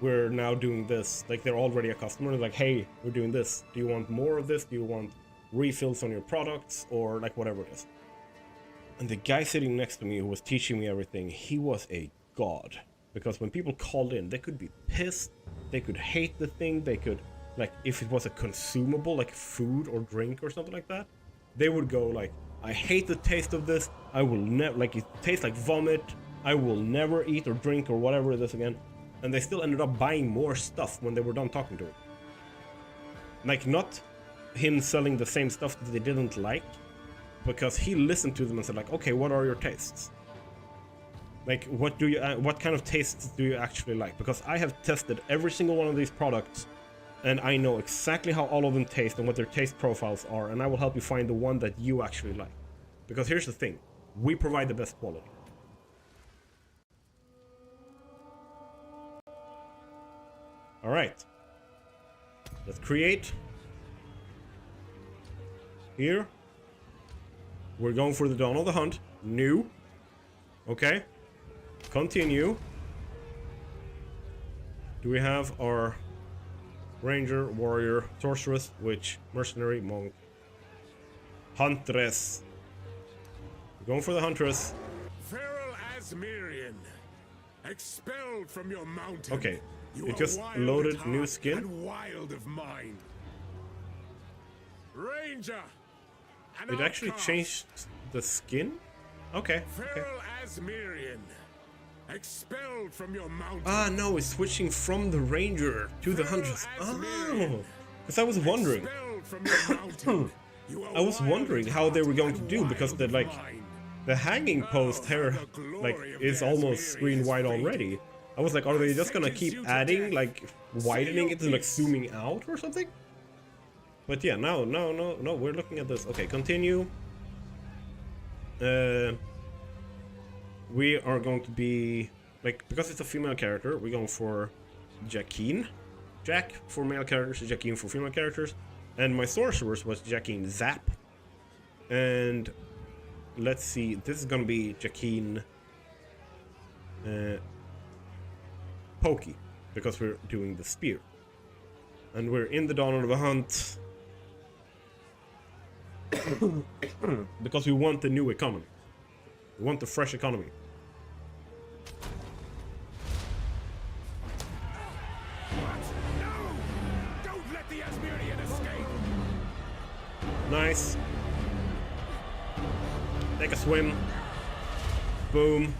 we're now doing this. Like, they're already a customer. Like, hey, we're doing this. Do you want more of this? Do you want refills on your products, or like whatever it is? And the guy sitting next to me who was teaching me everything, he was a god. Because when people called in, they could be pissed, they could hate the thing, they could, like, if it was a consumable, like food or drink or something like that, they would go like, I hate the taste of this, I will never, like, it tastes like vomit, I will never eat or drink or whatever it is again. And they still ended up buying more stuff when they were done talking to him. Like, not him selling the same stuff that they didn't like, because he listened to them and said like, okay, what are your tastes? Like, what kind of tastes do you actually like? Because I have tested every single one of these products, and I know exactly how all of them taste and what their taste profiles are, and I will help you find the one that you actually like. Because here's the thing, we provide the best quality. Alright. Let's create. Here. We're going for the Dawn of the Hunt. New. Okay. Continue. Do we have our Ranger, Warrior, Sorceress, Witch, Mercenary, Monk, Huntress? We're going for the Huntress. Feral Asmirian, expelled from your mountain. Okay. You It just wild loaded at new heart skin. and wild of mind. Ranger. an It actually outcast. changed the skin? Okay. Feral Asmirian, expelled from your mountain. Ah, no, it's switching from the Ranger to the Huntress. Oh, because I was wondering. Expelled from your mountain. You are I was wild wondering at how they were heart going to and do, because wild the, of like, mind. the hanging post here, like, is almost screen wide already. I was like, are they just gonna keep adding, like, widening it and, like, zooming out or something? But yeah, no, we're looking at this. Okay, continue. We are going to be, like, because it's a female character, we're going for Jackeen. Jack for male characters, Jackeen for female characters. And my sorceress was Jackeen Zap. And let's see, this is gonna be Jackeen Pokey, because we're doing the spear. And we're in the dawn of the hunt. Because we want the new economy. We want the fresh economy. No! Don't let the Asmirian escape! Nice. Take a swim. Boom.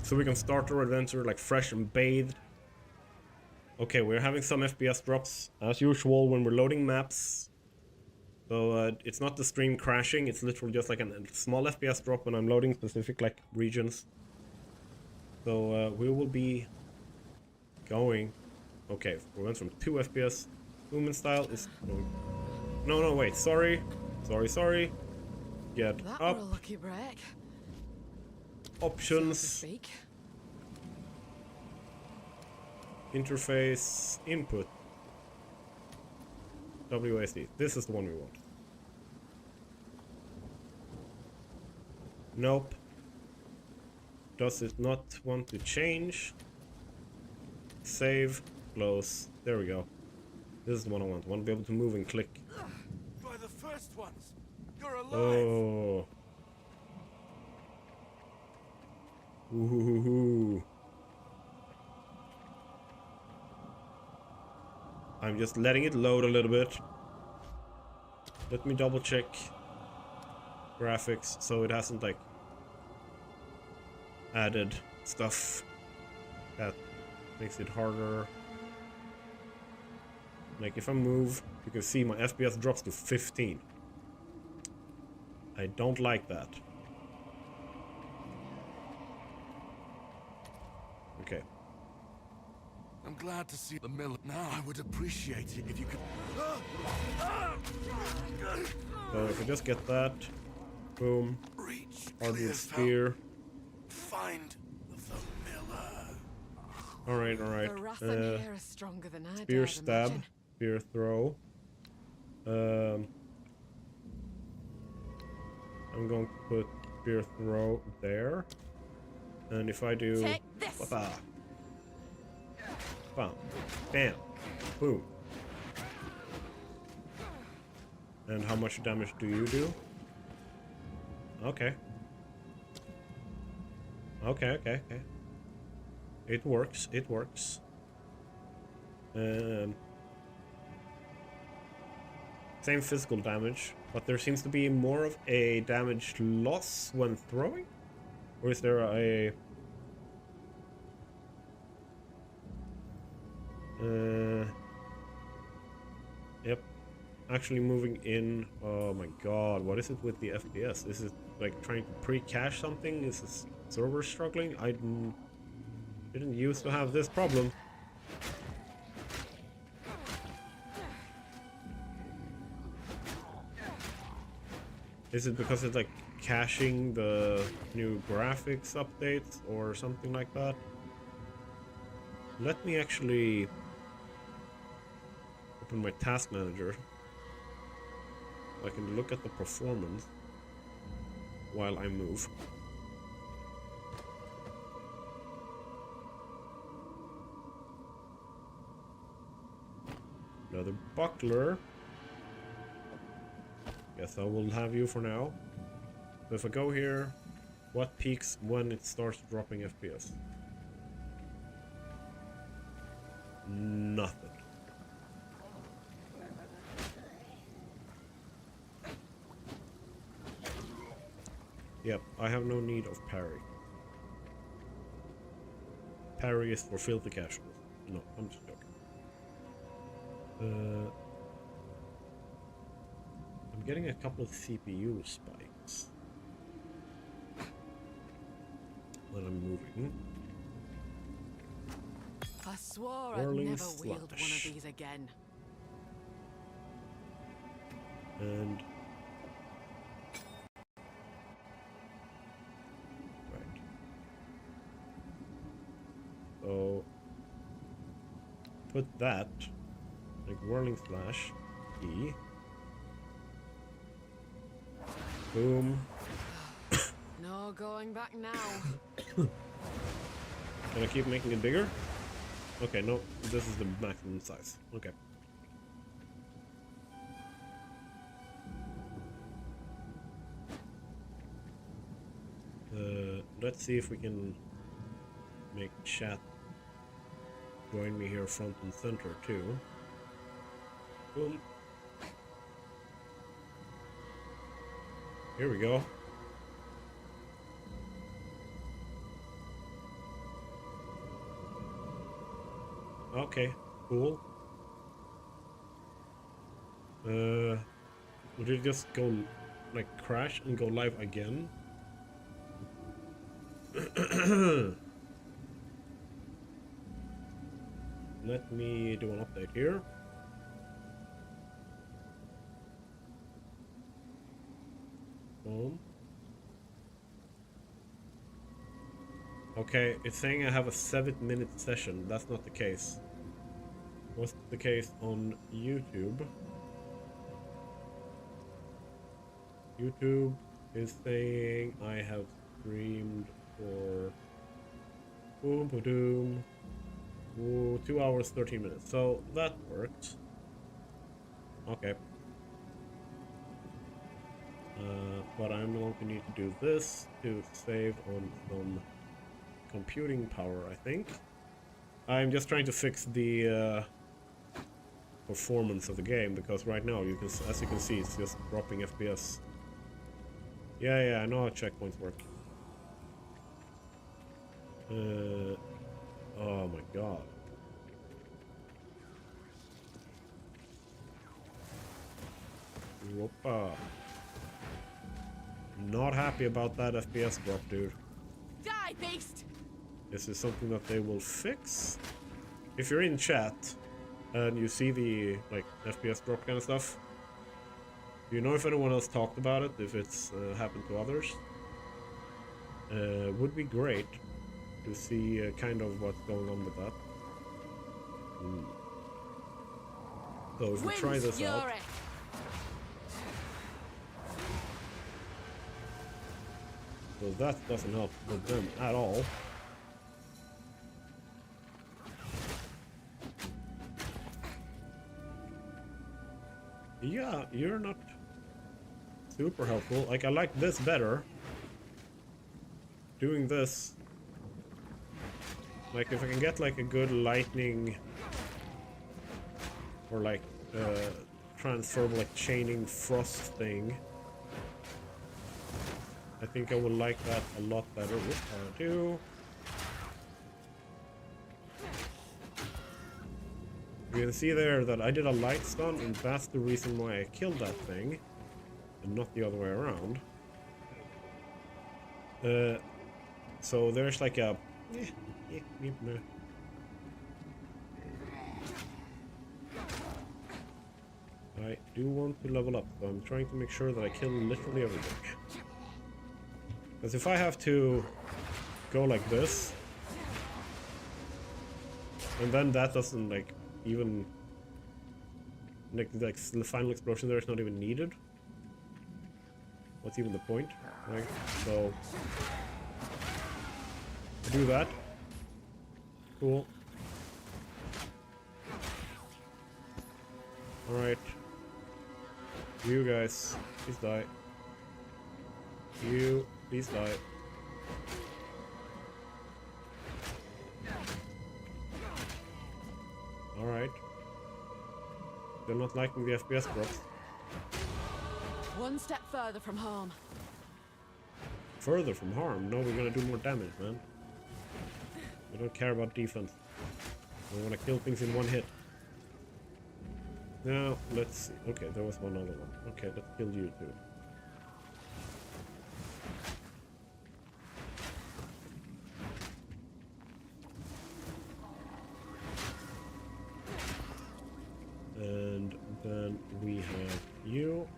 So we can start our adventure like fresh and bathed. Okay, we're having some FPS drops, as usual, when we're loading maps. So it's not the stream crashing, it's literally just like a small FPS drop when I'm loading specific like regions. So we will be going... Okay, we went from 2 FPS. Movement style is going... No, wait, sorry. Sorry. Get That up. were a lucky break, Options. so to speak. Interface. Input. WASD. This is the one we want. Nope. Does it not want to change? Save. Close. There we go. This is the one I want. I want to be able to move and click. By the first ones, you're alive. Oh. Ooh. I'm just letting it load a little bit. Let me double check graphics so it hasn't like added stuff that makes it harder. Like if I move, you can see my FPS drops to 15. I don't like that. Okay. I'm glad to see the mill. Now I would appreciate it if you could. So if I just get that, boom, Reach. hardwood spear. Find the miller. Alright. The wrath in here is stronger than I Spear dared stab, imagine. spear throw. I'm going to put spear throw there. And if I do... Take this. Wapa. Bam. Bam. Boom. And how much damage do you do? Okay. Okay. It works. Same physical damage, but there seems to be more of a damage loss when throwing? Or is there a... Yep. Actually moving in... Oh my god, what is it with the FPS? Is it like trying to pre-cache something? Is this server struggling? I didn't used to have this problem. Is it because it's like caching the new graphics updates or something like that? Let me actually open my task manager. I can look at the performance while I move. Another buckler. Guess I will have you for now. So if I go here, what peaks when it starts dropping FPS? Nothing. Yep, I have no need of parry. Parry is for filthy casuals. No, I'm just joking. I'm getting a couple of CPU spikes when I'm moving. I swore Whirling I'd never wield one of slash. these again. And right. So put that like whirling slash E. Boom. No going back now. Can I keep making it bigger? Okay, no, this is the maximum size. Okay. Let's see if we can make chat join me here front and center too. Boom. Here we go. Okay, cool. Would it just go, like, crash and go live again? Let me do an update here. Boom. Okay, it's saying I have a 7-minute session. That's not the case. What's the case on YouTube? YouTube is saying I have streamed for boom doom 2 hours 13 minutes. So that worked. Okay. But I'm going to need to do this to save on some computing power, I think. I'm just trying to fix the performance of the game, because right now, you can, as you can see, it's just dropping FPS. Yeah, I know how checkpoints work. Oh my god. Whoopa. Not happy about that FPS drop, dude. Die, beast! This is something that they will fix. If you're in chat and you see the like FPS drop kind of stuff, do you know if anyone else talked about it? If it's happened to others? Would be great to see kind of what's going on with that. So if we try this out. So that doesn't help with them at all. Yeah, you're not super helpful. Like, I like this better. Doing this. Like, if I can get like a good lightning or like transferable like chaining frost thing, I think I would like that a lot better. What I do? You can see there that I did a light stun, and that's the reason why I killed that thing, and not the other way around. So there's like a... I do want to level up, so I'm trying to make sure that I kill literally everything. Because if I have to go like this, and then that doesn't like even like the final explosion there is not even needed. What's even the point? Right? So I do that. Cool. Alright. You guys, please die. You, please die. Alright. They're not liking the FPS drops. One step further from harm. Further from harm? No, we're gonna do more damage, man. We don't care about defense. We wanna kill things in one hit. Now, let's see. Okay, there was one other one. Okay, let's kill you too. And then we have you.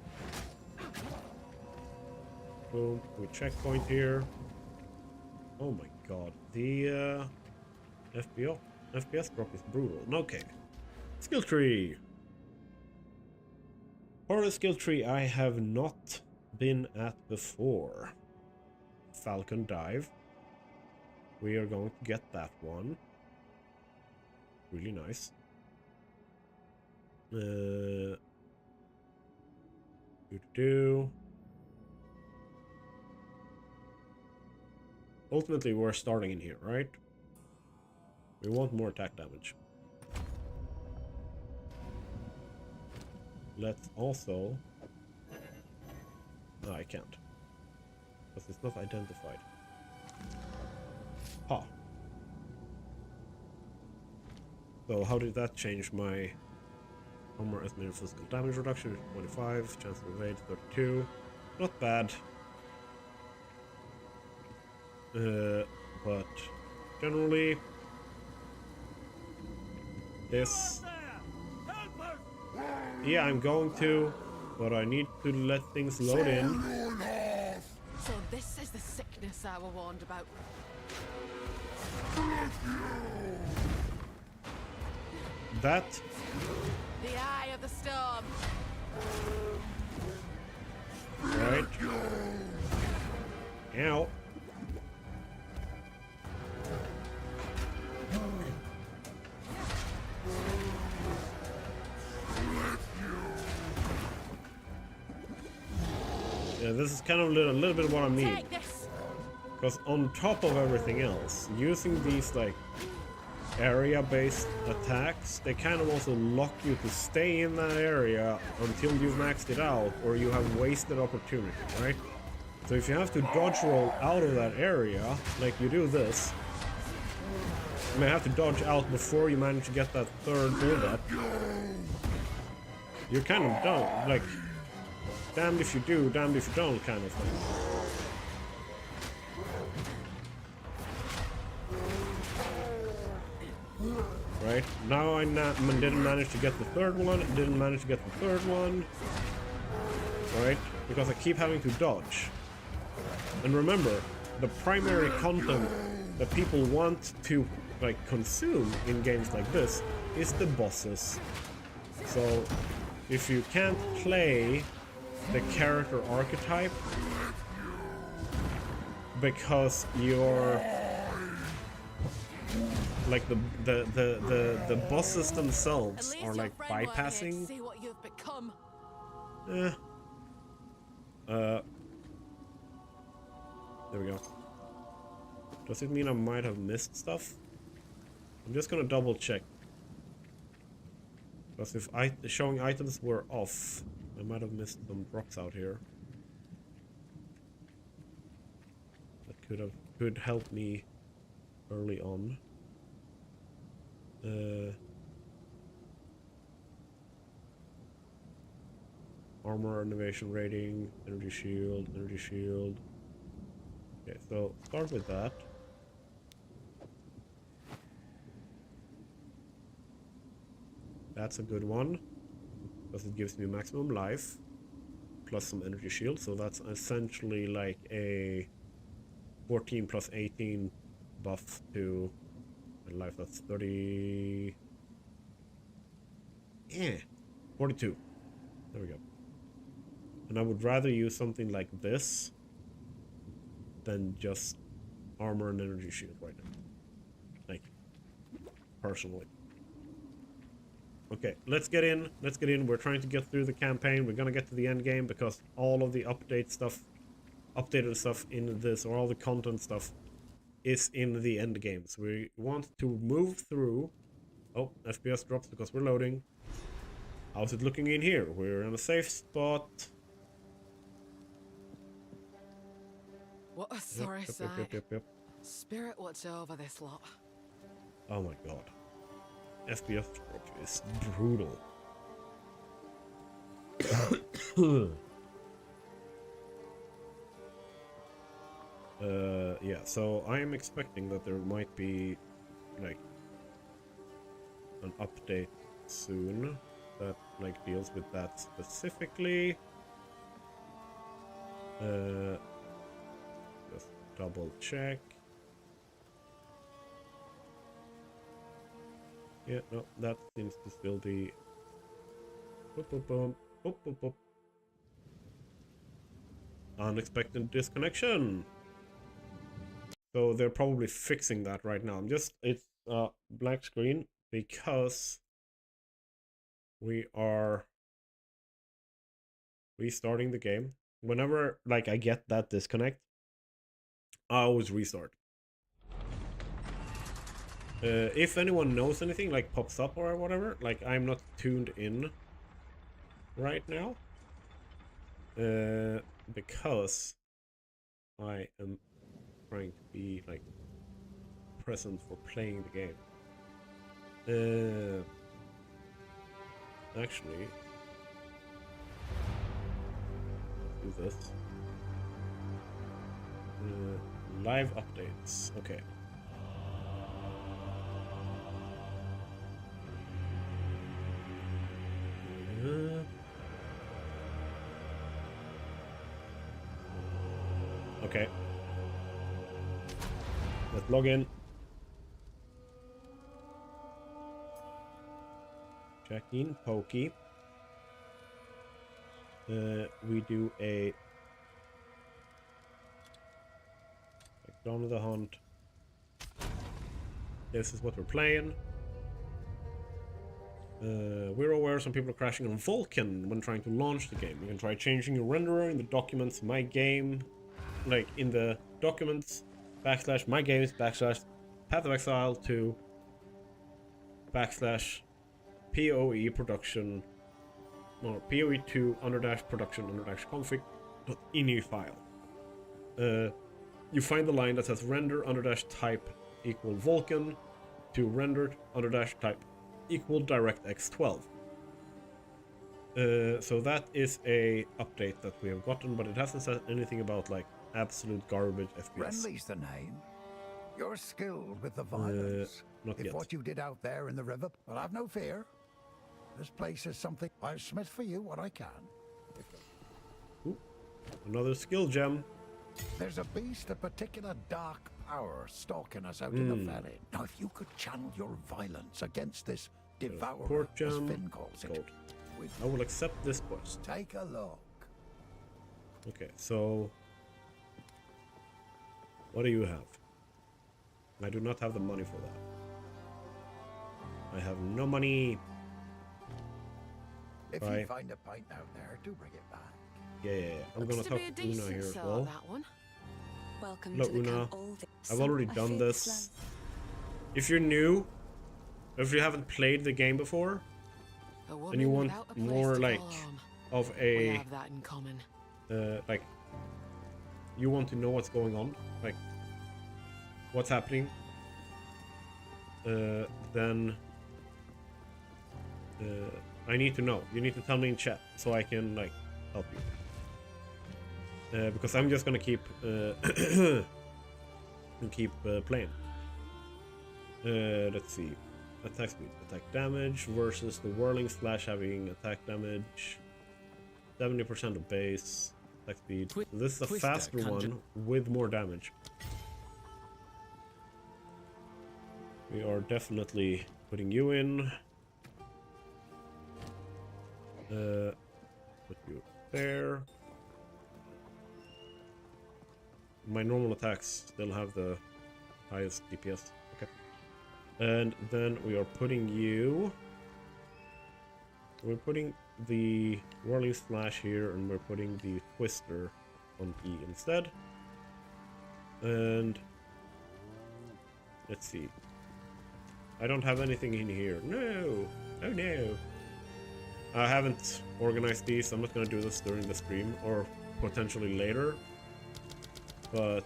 Boom. We checkpoint here. Oh my god. The FPS drop is brutal. Okay. Skill tree. For a skill tree I have not been at before. Falcon dive. We are going to get that one. Really nice. Ultimately, we're starting in here, right? We want more attack damage. Let's also... No, I can't. Because it's not identified. Ha. So how did that change my armor estimated physical damage reduction? 25, chance of evade 32. Not bad. But generally this, yeah, I'm going to, but I need to let things load in. So this is the sickness I were warned about. That, The eye of the storm. right? Ow. Yeah, this is kind of a little bit what I mean. Take this. Because on top of everything else, using these like area-based attacks, they kind of also lock you to stay in that area until you've maxed it out, or you have wasted opportunity, right? So if you have to dodge roll out of that area, like you do this, you may have to dodge out before you manage to get that third bullet. You're kind of done, like, damned if you do, damned if you don't kind of thing. Right, now I didn't manage to get the third one, didn't manage to get the third one. Right, because I keep having to dodge. And remember, the primary content that people want to like consume in games like this is the bosses. So if you can't play the character archetype because you're like the bosses themselves are like bypassing. See what you've become. There we go. Does it mean I might have missed stuff? I'm just gonna double check. Because if showing items were off, I might have missed some drops out here. That could help me early on. Armor, innovation rating, energy shield, energy shield. Okay, so start with that. That's a good one, because it gives me maximum life, plus some energy shield, so that's essentially like a 14 plus 18 buff to my life. That's 30... Yeah, 42. There we go. And I would rather use something like this than just armor and energy shield right now. Like, personally. Okay, let's get in. Let's get in. We're trying to get through the campaign. We're gonna get to the end game because all of the updated stuff in this, or all the content stuff, is in the end games. We want to move through. Oh, FPS drops because we're loading. How's it looking in here? We're in a safe spot. What a sorry sight. Yep. Spirit watch over this lot. Oh my god. FPS drop is brutal. Yeah, so I am expecting that there might be like an update soon that like deals with that specifically. Just double check. Yeah, no, that seems to still be. Unexpected disconnection. So they're probably fixing that right now. It's a black screen because we are restarting the game. Whenever like I get that disconnect, I always restart. If anyone knows anything, like pops up or whatever, like I'm not tuned in right now. Because I am trying to be like present for playing the game. Actually, do this. Live updates. Okay. Okay. Let's log in. Check in, Pokey. We do a Dawn of the Hunt. This is what we're playing. We're aware some people are crashing on Vulkan when trying to launch the game. You can try changing your renderer in the documents my game, like in the documents / my games / Path of Exile to / PoE production or PoE2 _ production _ config.ini file. You find the line that says render _ type equal Vulkan to rendered _ type equal DirectX 12. So that is a update that we have gotten, but it hasn't said anything about like absolute garbage FPS. Friendly's the name. You're skilled with the violence. Not if yet. what you did out there in the river, well, have no fear. This place is something. I'll smith for you what I can. Ooh, another skill gem. There's a beast of particular dark power stalking us out in the valley. Now, if you could channel your violence against this devourer, Port as gem. Finn calls it, Gold. we'd I will accept this quest. take a look. Okay, so what do you have? I do not have the money for that. I have no money. If Right. you find a pint out there, do bring it back. Yeah. I'm gonna Looks to talk be a to Una decent here as sell, well. that one. Welcome Hello, to the Una. camp all day. I've already A done fig this. slam. If you're new, if you haven't played the game before, A woman and you want without a place more to like call home. of We a have that in common. like you want to know what's going on, like what's happening, then I need to know. You need to tell me in chat so I can like help you. Because I'm just gonna keep playing. Let's see. Attack speed, attack damage versus the whirling slash having attack damage. 70% of base attack speed. So this is a faster one with more damage. We are definitely putting you in. Put you there. My normal attacks still have the highest DPS. Okay. And then we are putting you... We're putting the whirling slash here, and we're putting the twister on E instead. And... let's see. I don't have anything in here. No! Oh no! I haven't organized these. I'm not gonna do this during the stream, or potentially later. But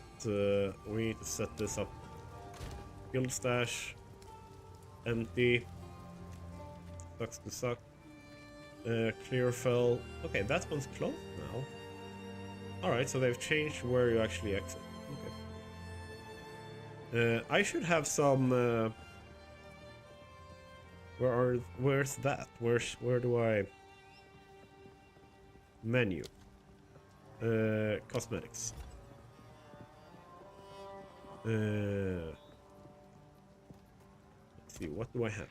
we need to set this up. Guild stash. Empty. Sucks to suck. Clear fell. Okay, that one's closed now. Alright, so they've changed where you actually exit. Okay. I should have some... where's that? Where do I... Menu. Cosmetics. Let's see, what do I have?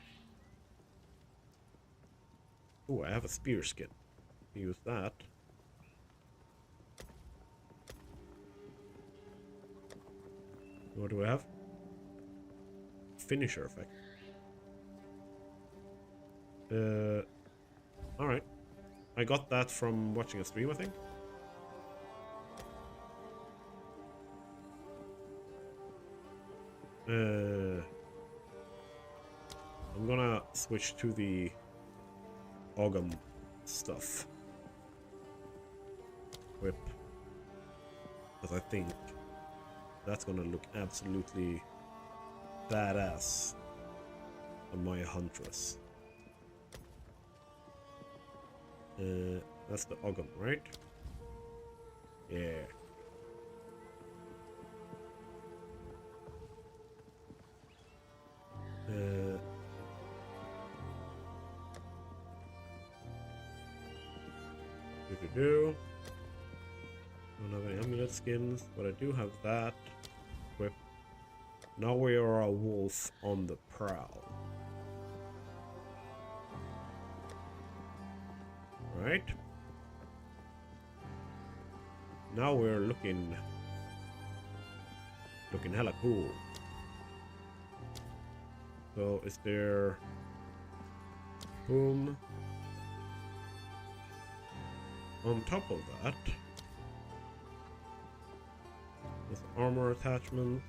Oh, I have a spear skin. Use that. What do I have? Finisher effect. Alright. I got that from watching a stream, I think. I'm gonna switch to the Ogum stuff. Whip. Because I think that's gonna look absolutely badass. on my Huntress. That's the Ogun, right? Yeah. Don't have any amulet skins, but I do have that equipped. Now we are a wolf on the prowl. Right? Now we're looking hella cool. So is there boom on top of that? There's armor attachment.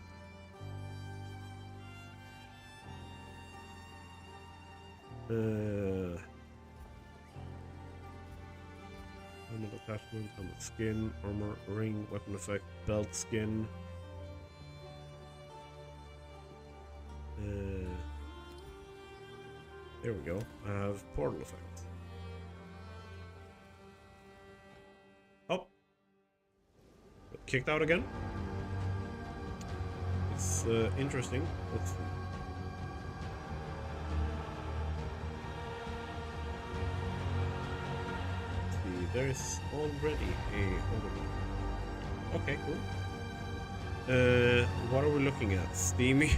Armor attachment, armor skin, armor ring, weapon effect, belt skin. There we go. I have portal effect. Oh, got kicked out again. It's interesting. Let's see. There's already a overhaul. Okay, cool. What are we looking at? Steamy.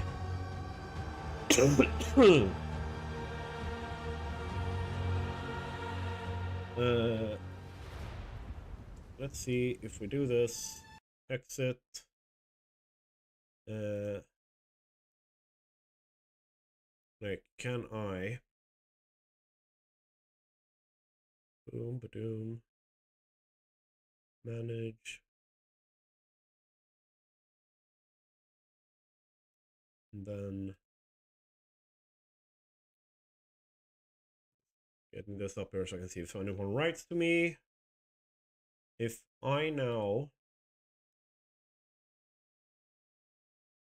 Let's see if we do this. Exit. Like, can I? Boom, ba-doom. Manage. And then getting this up here so I can see if anyone writes to me. If I now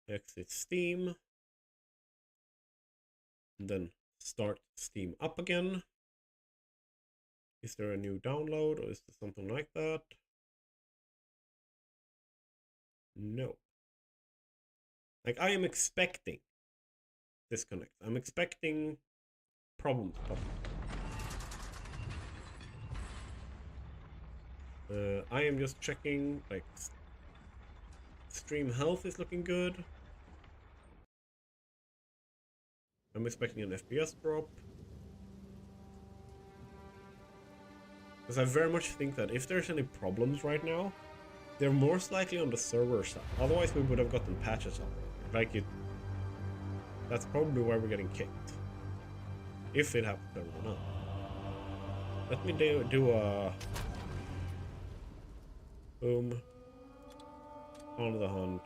exit Steam and then start Steam up again, is there a new download or is there something like that? No. Like, I am expecting disconnect. I'm expecting problems pop up. I am just checking, like, stream health is looking good. I'm expecting an FPS drop. Because I very much think that if there's any problems right now, they're most likely on the server side. Otherwise we would have gotten patches on it. Like, that's probably why we're getting kicked. If it happens or not. Let me do a boom on the hunt.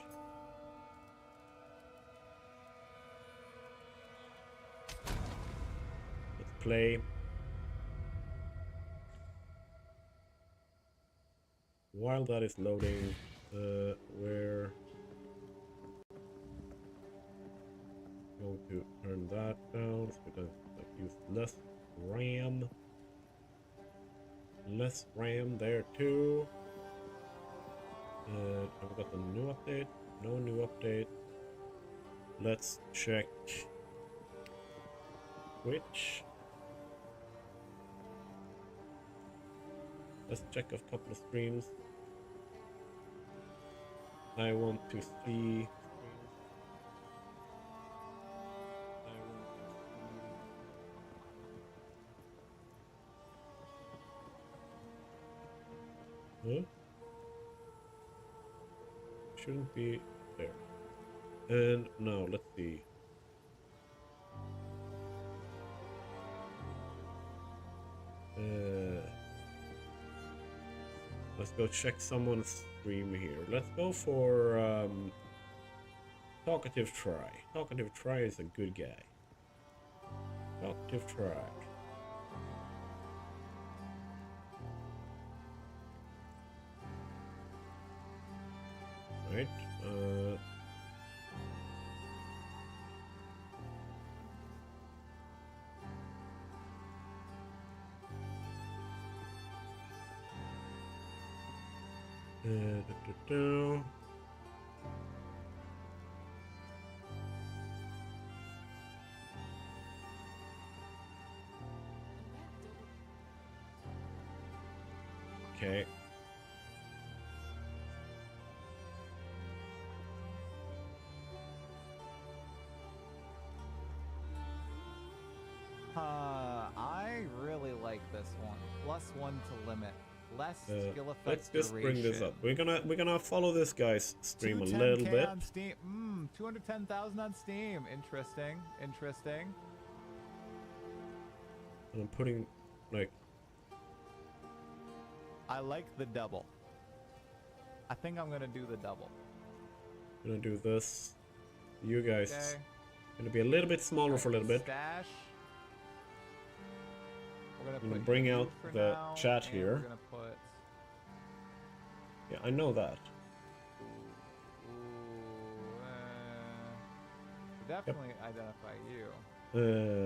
Let's play. While that is loading, we're going to turn that down so we can use less RAM. Less RAM there too. I've got the new update. No new update. Let's check Twitch. Let's check a couple of streams. I want to see. Huh? Shouldn't be there. And now let's see. Let's go check someone's stream here. Let's go for Talkative Try. Talkative Try is a good guy. Talkative Try. Right. Okay. I really like this one. +1 to limit. Less skill effect Let's just bring this up. duration. We're gonna follow this guy's stream a 210K little bit. on Steam. 210,000 on Steam. Interesting. Interesting. And I'm putting like I like the double. I think I'm gonna do the double. gonna do this. You guys Okay. gonna be a little bit smaller for a little bit. Stash. We're I'm gonna put bring you out for the now, chat and here. We're gonna put. Yeah, I know that. Definitely identify you. Uh,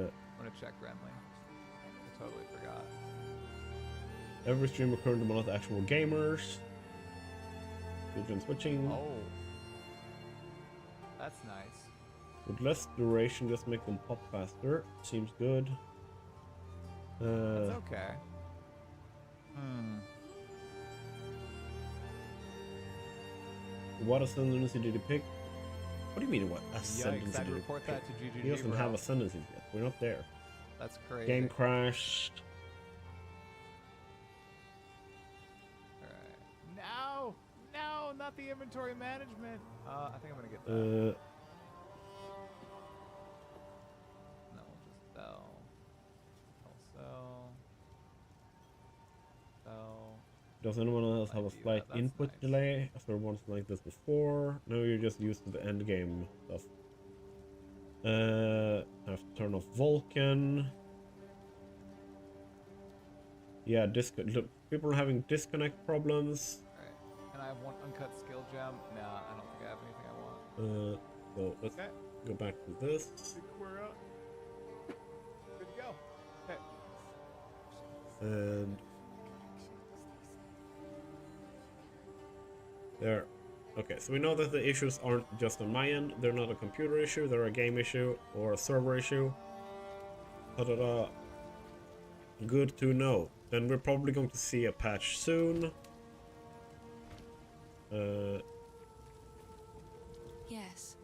I'm gonna check Renly. I totally forgot. every streamer currently not actual gamers. Vision switching. Oh, that's nice. With less duration, just make them pop faster. Seems good. That's okay. What ascendancy did he pick? What do you mean, what ascendancy Yikes! I'd did he report pick? that to GGG. He doesn't bro. have ascendancies yet. We're not there. That's crazy. Game crashed. Alright. No! No! Not the inventory management! I think I'm gonna get that. Uh, No, we'll just sell. Sell. Sell. does anyone else have a Idea, slight that's input nice. delay after once like this before? No, you're just used to the end game stuff. I have to turn off Vulcan. Yeah, look, people are having disconnect problems. Alright. And I have one uncut skill gem. Nah, I don't think I have anything I want. So let's Okay. go back to this. We're up. Good to go. Okay. And there. Okay, so we know that the issues aren't just on my end. They're not a computer issue. They're a game issue or a server issue. Ta-da-da. Good to know. Then we're probably going to see a patch soon. Yes.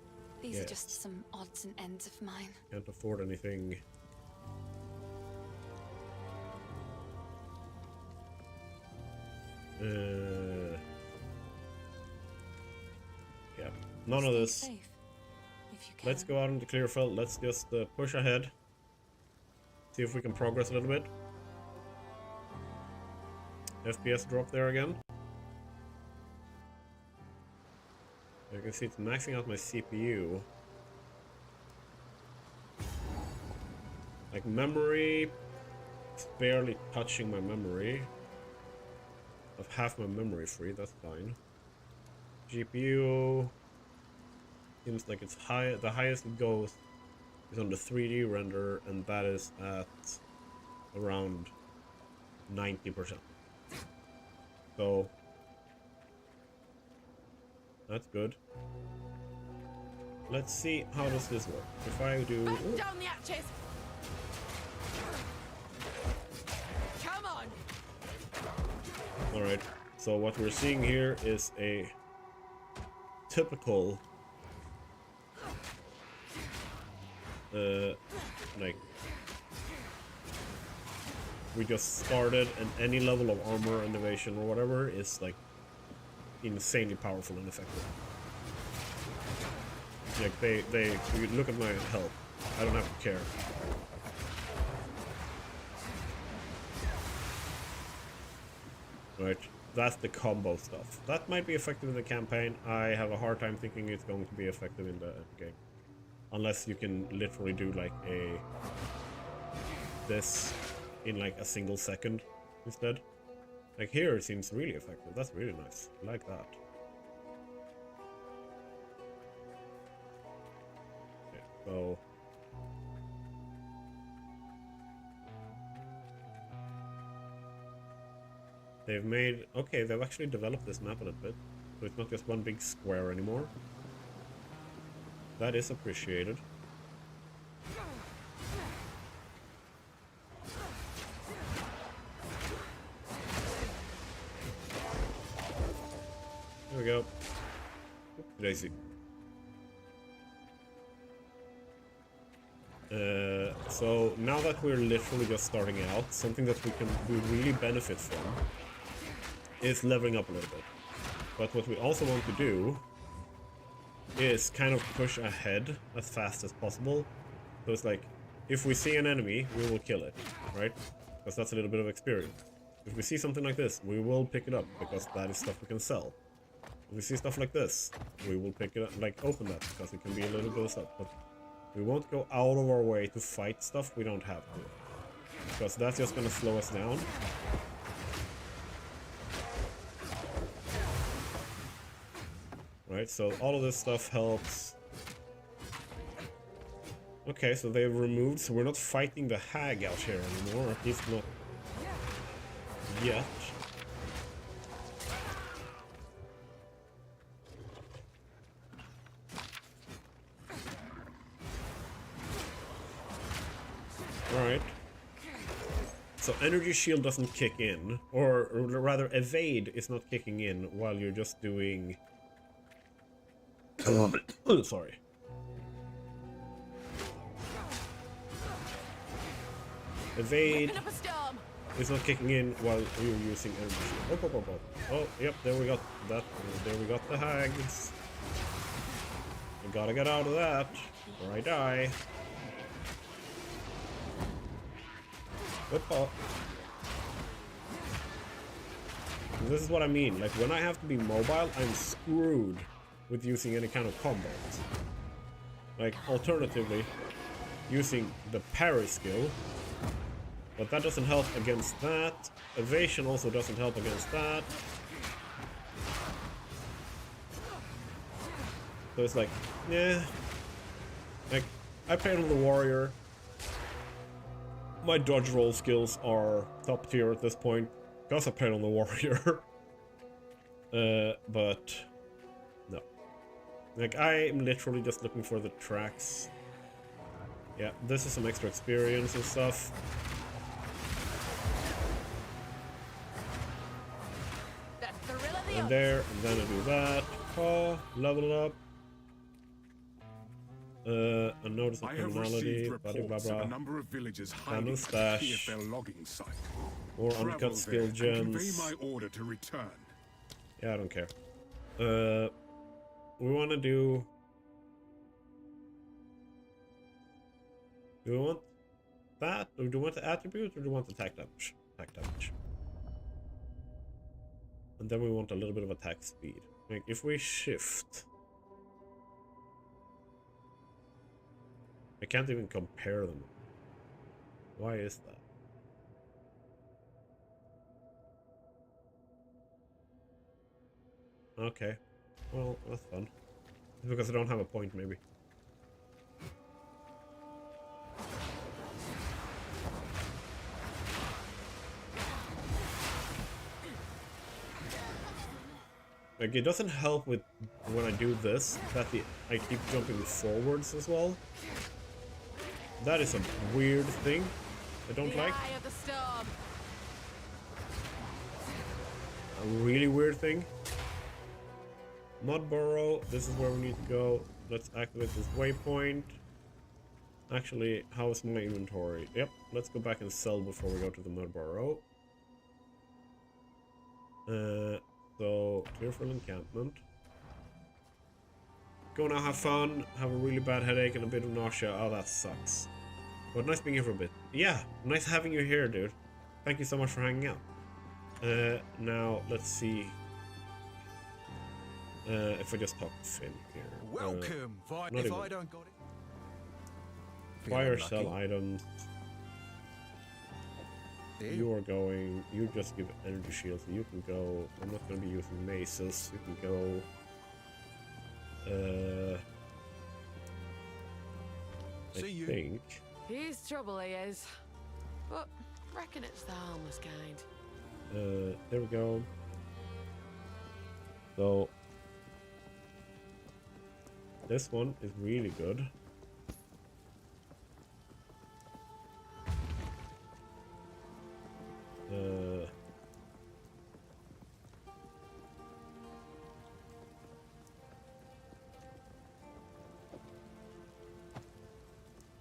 These are just some odds and ends of mine. Can't afford anything. Yeah, none of Stay this. safe, if you can. Let's go out into Clearfield. Let's just push ahead. See if we can progress a little bit. FPS drop there again. You can see it's maxing out my CPU. Like memory, it's barely touching my memory. I have half my memory free, that's fine. GPU seems like it's high. The highest it goes is on the 3D render, and that is at around 90%. So that's good. Let's see how does this work. If I do Batten down the hatches! Come on! Alright, so what we're seeing here is a typical like we just started, and any level of armor and evasion or whatever is like insanely powerful and effective. Like you look at my health, I don't have to care. Right, that's the combo stuff. That might be effective in the campaign. I have a hard time thinking it's going to be effective in the game. Unless you can literally do like this in like a single second instead. Like here it seems really effective. That's really nice. I like that. Okay, so They've made... Okay, they've actually developed this map a little bit. So it's not just one big square anymore. That is appreciated. There we go. Daisy. So now that we're literally just starting out, something that we really benefit from is leveling up a little bit. But what we also want to do is kind of push ahead as fast as possible. So it's like, if we see an enemy, we will kill it, right? Because that's a little bit of experience. If we see something like this, we will pick it up, because that is stuff we can sell. If we see stuff like this, we will pick it up, like open that, because it can be a little bit of stuff. But we won't go out of our way to fight stuff we don't have to. Because that's just gonna slow us down. Right, so all of this stuff helps. Okay, so they've removed, so we're not fighting the hag out here anymore, at least not yet. Alright. So energy shield doesn't kick in, or rather evade is not kicking in while you're just doing... Sorry. Evade is not kicking in while you're using energy shield. Oh, yep, there we got that. There we got the hags. I gotta get out of that, or I die. Whoop. This is what I mean. Like, when I have to be mobile, I'm screwed with using any kind of combos. Like, alternatively, using the parry skill. But that doesn't help against that. Evasion also doesn't help against that. So it's like, yeah. Like, I played on the warrior. My dodge roll skills are top tier at this point, because I played on the warrior. But no. Like, I'm literally just looking for the tracks. Yeah, this is some extra experience and stuff. And there, and then I do that. Oh, level it up. A notice of criminality, blah blah blah. A number of villages Handle stash. TFL logging site. More uncut skill gems. Convey my order to return. Yeah, I don't care. We want to do... Do we want that? Or do we want the attribute, or do we want attack damage? Attack damage. And then we want a little bit of attack speed. Like, if we shift... I can't even compare them. Why is that? Okay. Well, that's fun. It's because I don't have a point, maybe. Like, it doesn't help with when I do this that I keep jumping forwards as well. That is a weird thing I don't like. A really weird thing. Mud burrow, this is where we need to go. Let's activate this waypoint. Actually, how's my inventory? Yep, let's go back and sell before we go to the mud burrow. So, tearful encampment. Go now, have fun, have a really bad headache and a bit of nausea. Oh, that sucks. But nice being here for a bit. Yeah, nice having you here, dude. Thank you so much for hanging out. Now, let's see. If I just talk to Finn here. Welcome, not if even. I don't got it. Fire sell items. You are going. You just give energy shields. So you can go. I'm not going to be using maces. You can go. I See you. think. He's trouble, he is. But reckon it's the harmless kind. There we go. So this one is really good.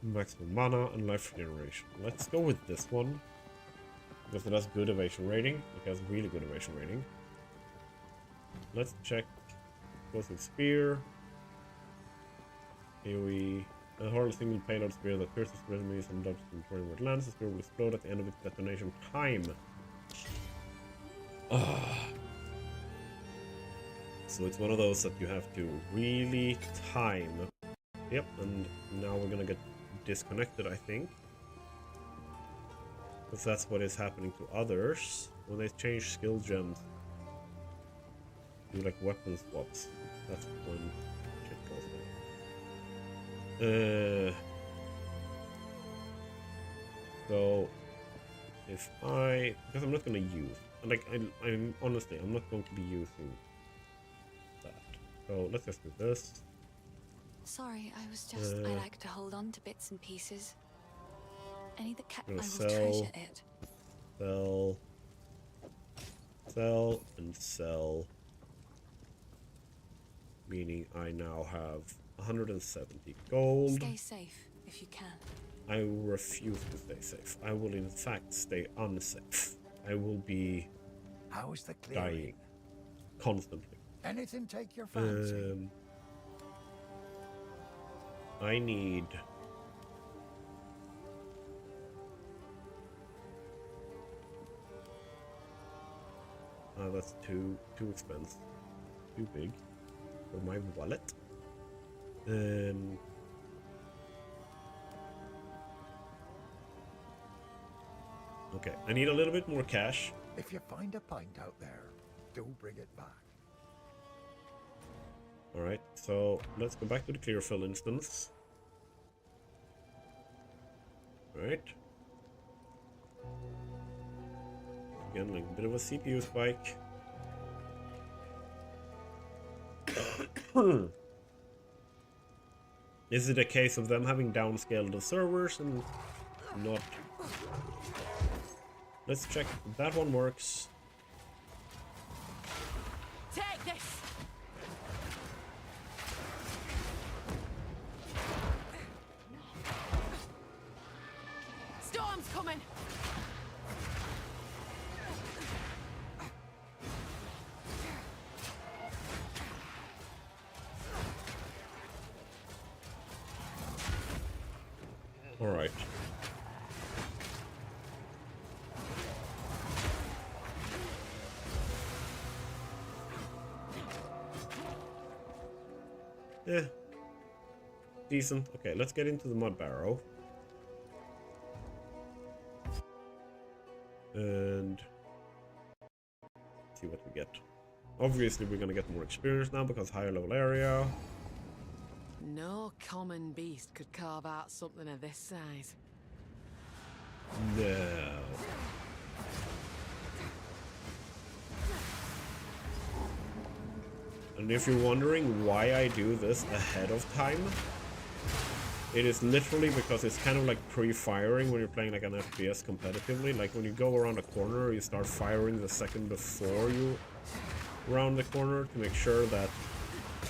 Maximum mana and life regeneration. Let's go with this one because it has good evasion rating. It has really good evasion rating. Let's check. Goes with spear. Here we hurl a single payload spear that pierces enemies and dodges them toward where it lands. The spear will explode at the end of its detonation time. So it's one of those that you have to really time. Yep, and now we're gonna get disconnected, I think. Because that's what is happening to others when they change skill gems. Do like weapon swaps. That's when shit goes down. So if because I'm not gonna use, like I'm honestly I'm not going to be using that. So let's just do this. Sorry, I was just. I like to hold on to bits and pieces. Any that I will sell, treasure it. Sell, and sell. Meaning I now have 170 gold. Stay safe if you can. I refuse to stay safe. I will in fact stay unsafe. I will be How is the clearing? dying constantly. Anything take your fancy? I need that's too expensive, too big for my wallet. Okay, I need a little bit more cash. If you find a pint out there, do bring it back. Alright, so let's go back to the clear fill instance. Alright. Again, like a bit of a CPU spike. Is it a case of them having downscaled the servers and not? Let's check if that one works. Take this! Storm's coming! All right. Yeah. Decent. Okay, let's get into the mud barrow. And see what we get. Obviously, we're gonna get more experience now because higher level area. No common beast could carve out something of this size. No. And if you're wondering why I do this ahead of time, it is literally because it's kind of like pre-firing when you're playing like an FPS competitively. Like when you go around a corner, you start firing the second before you round the corner to make sure that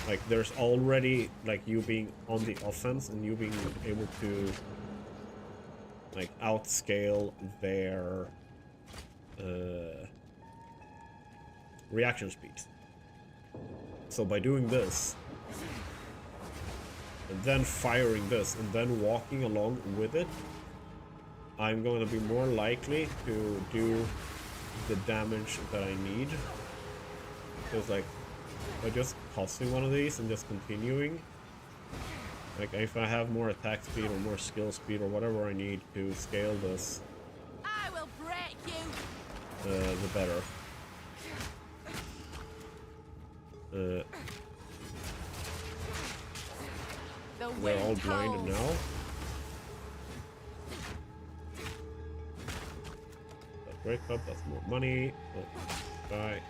like there's already like you being on the offense and you being able to like outscale their reaction speed. So by doing this and then firing this and then walking along with it, I'm going to be more likely to do the damage that I need. Because like by just tossing one of these and just continuing, like if I have more attack speed or more skill speed or whatever I need to scale this, I will break you! the better. They're all blinded now. That great club, that's more money. Oh, die.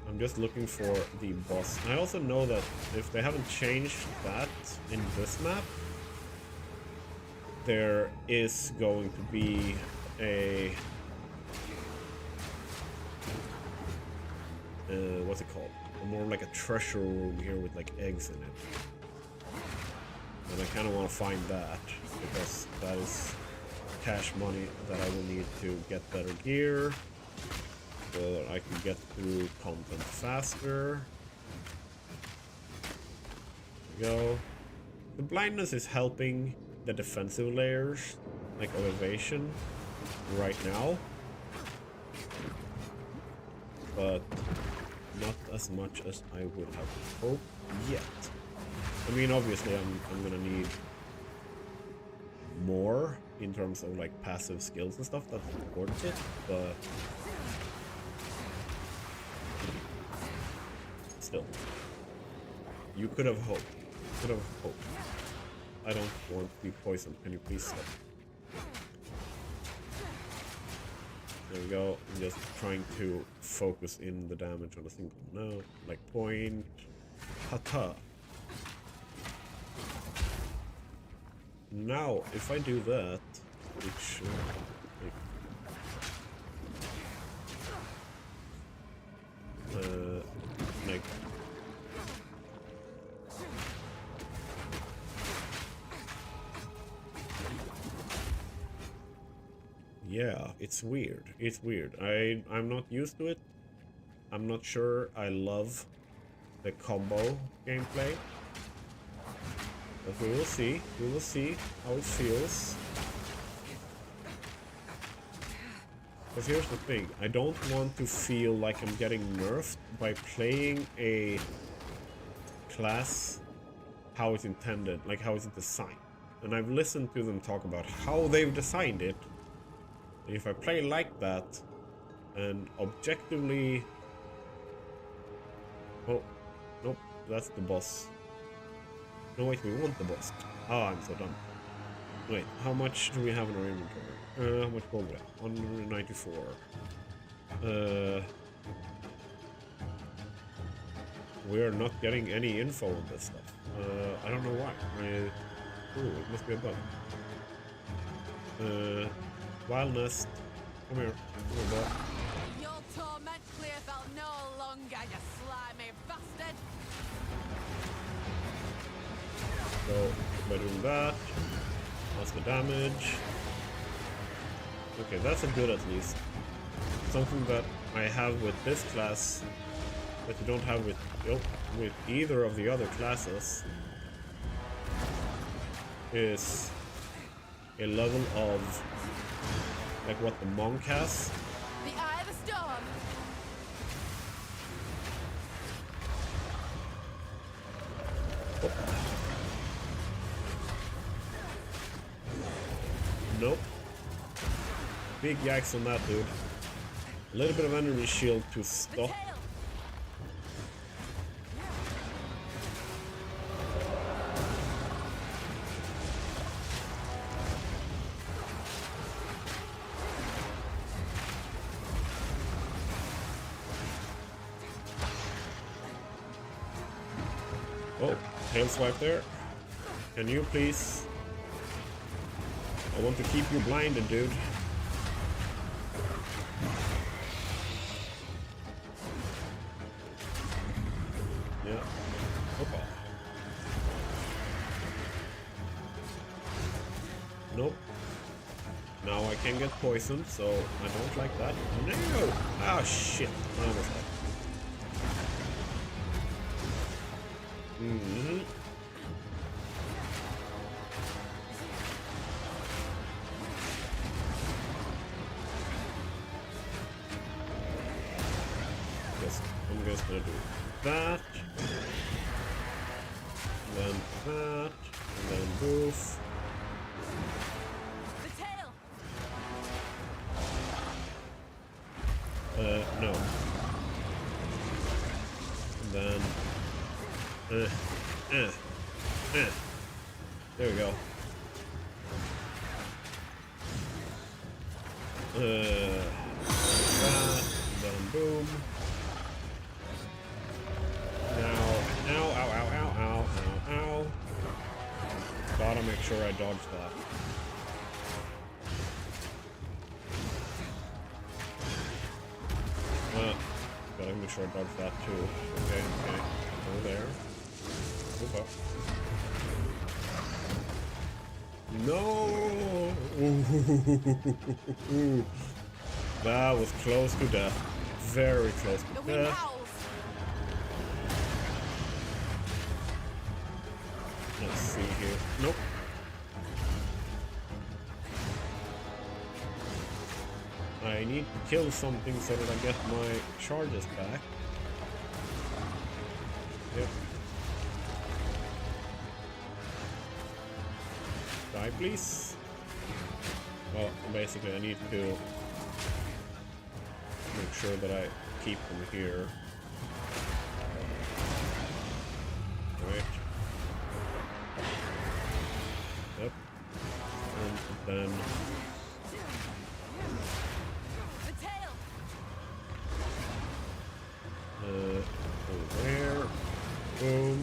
I'm just looking for the boss. I also know that if they haven't changed that in this map, there is going to be a what's it called? More like a treasure room here with like eggs in it. And I kind of want to find that because that is cash money that I will need to get better gear so that I can get through content faster. There we go. The blindness is helping the defensive layers, like of evasion, right now. But not as much as I would have hoped yet. I mean, obviously, I'm gonna need more in terms of like passive skills and stuff that supports it, but still, you could have hoped. Could have hoped. I don't want to be poisoned. Can you please stop? There we go. I'm just trying to focus in the damage on a single note, like point. Hata. Now, if I do that, it should like yeah, it's weird. It's weird. I'm not used to it. I'm not sure I love the combo gameplay. But we will see. We will see how it feels. Because here's the thing. I don't want to feel like I'm getting nerfed by playing a class how it's intended, like how it's designed. And I've listened to them talk about how they've designed it. And if I play like that, and objectively... Oh, nope, that's the boss. No, wait, we want the boss. Oh, I'm so dumb. Wait, how much do we have in our inventory? How much gold we have? 194. We are not getting any info on this stuff. I don't know why. Ooh, it must be a bug. Wild Nest. Come here. Come here, boy. Your torment Clearfell no longer, you slimy bastard! So, by doing that, that's the damage. Okay, that's a good at least. Something that I have with this class that you don't have with either of the other classes is a level of like what the monk has. The eye of the storm! Nope. Big yikes on that, dude. A little bit of energy shield to stop. Oh, tail swipe there. Can you please? I want to keep you blinded, dude. Yeah. Opa. Nope. Now I can get poisoned, so I don't like that. No! Ah, shit. I almost died. Mm-hmm. I'm just gonna do that, and then that, and then boof. The tail! No. And then, there we go. That, then boom. Now, ow, ow, ow, ow, ow, ow, ow. Gotta make sure I dodge that. Gotta make sure I dodge that too. Okay, okay. Go there. Move up. No! That was close to death. Very close to death. Let's see here. Nope. I need to kill something so that I get my charges back. Yep. Die, please. Well, basically I need to make sure that I keep them here. Right. Yep. And then over there. Boom.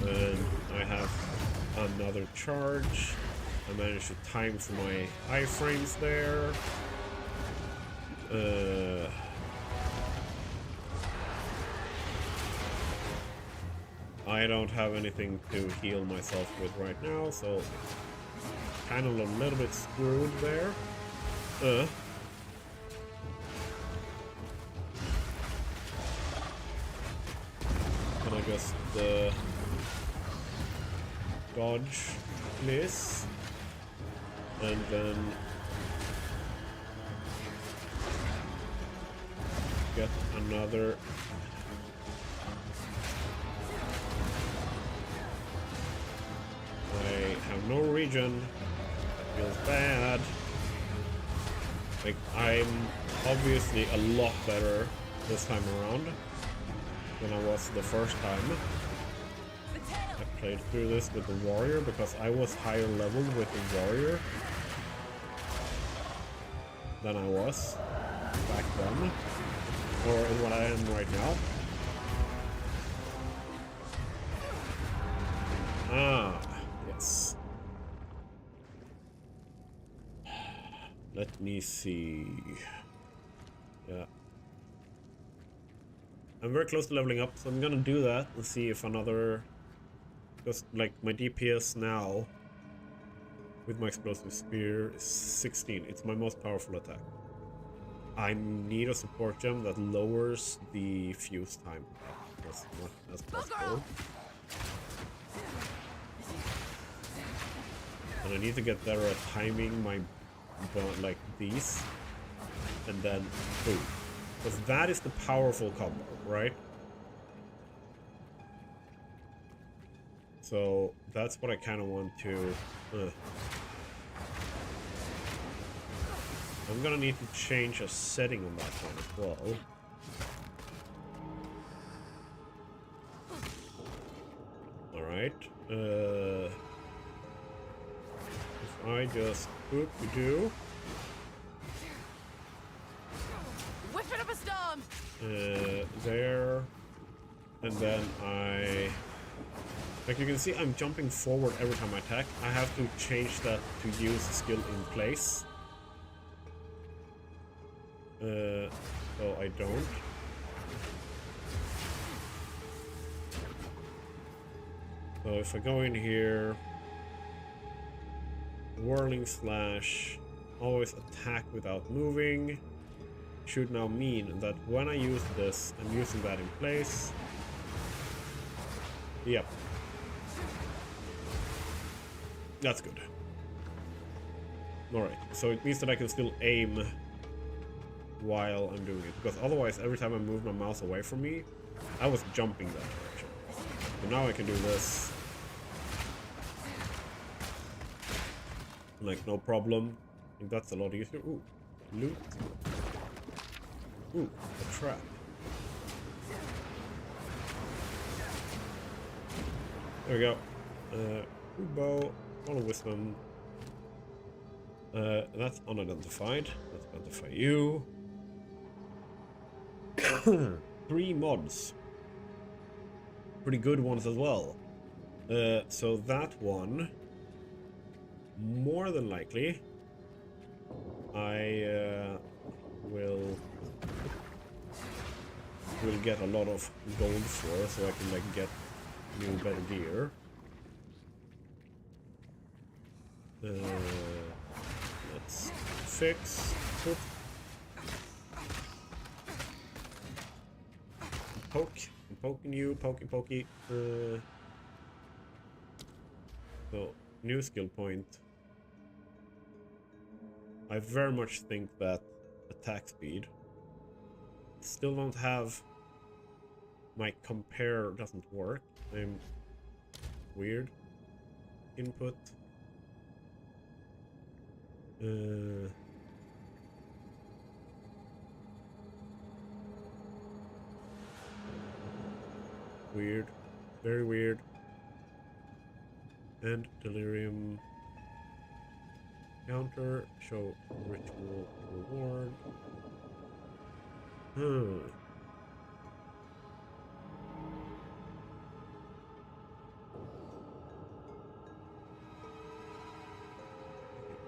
And I have another charge. I managed to time for my iframes there. I don't have anything to heal myself with right now, so kind of a little bit screwed there. Can I just dodge this and then get another I have no regen. Feels bad. Like, I'm obviously a lot better this time around than I was the first time. I played through this with the warrior because I was higher leveled with the warrior than I was back then, or in what I am right now. Ah, yes. Let me see. Yeah. I'm very close to leveling up, so I'm gonna do that and see if another... Because, like, my DPS now with my explosive spear is 16. It's my most powerful attack. I need a support gem that lowers the fuse time as much as possible. And I need to get better at timing my like these, and then boom, because that is the powerful combo, right? So that's what I kind of want to I'm gonna need to change a setting on that one as well. All right, if I just do Whip it up a storm. there, and then I, like you can see, I'm jumping forward every time I attack. I have to change that to use the skill in place, so I don't. So if I go in here, whirling slash, always attack without moving, should now mean that when I use this, I'm using that in place. Yep. That's good. Alright, so it means that I can still aim while I'm doing it, because otherwise every time I move my mouse away from me, I was jumping that direction. So now I can do this. Like, no problem. I think that's a lot easier. Ooh, loot. Ooh, a trap. There we go. Bow. Roll wisdom. That's unidentified. Let's identify you. 3 mods. Pretty good ones as well. So that one, more than likely, I will get a lot of gold for, so I can like get new better gear. Let's fix. Put. Poke. I'm poking you. Pokey. So, new skill point. I very much think that attack speed. Still don't have. My compare doesn't work. I'm weird. Input. Weird. Very weird. And delirium. Counter. Show ritual reward.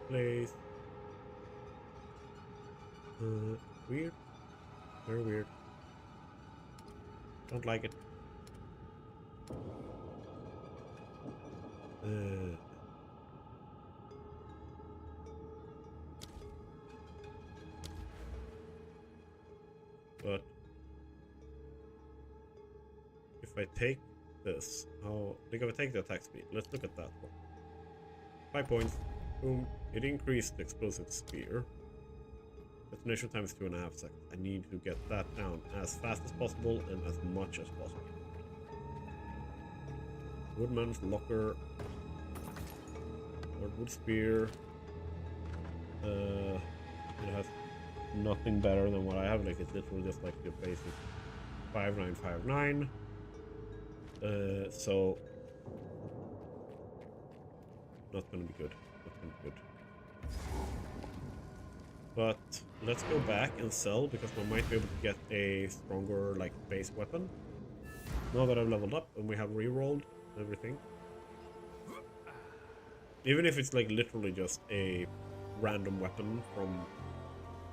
Place. Weird. Very weird. Don't like it. But if I take this, if I take the attack speed, let's look at that one. 5 points. Boom. It increased the explosive spear. Detonation time is 2.5 seconds. I need to get that down as fast as possible and as much as possible. Woodman's locker. Or wood spear. It has nothing better than what I have. Like it's literally just like the basic 5959. So not gonna be good. Not gonna be good. But let's go back and sell because we might be able to get a stronger like base weapon. Now that I've leveled up and we have re-rolled everything. Even if it's like literally just a random weapon from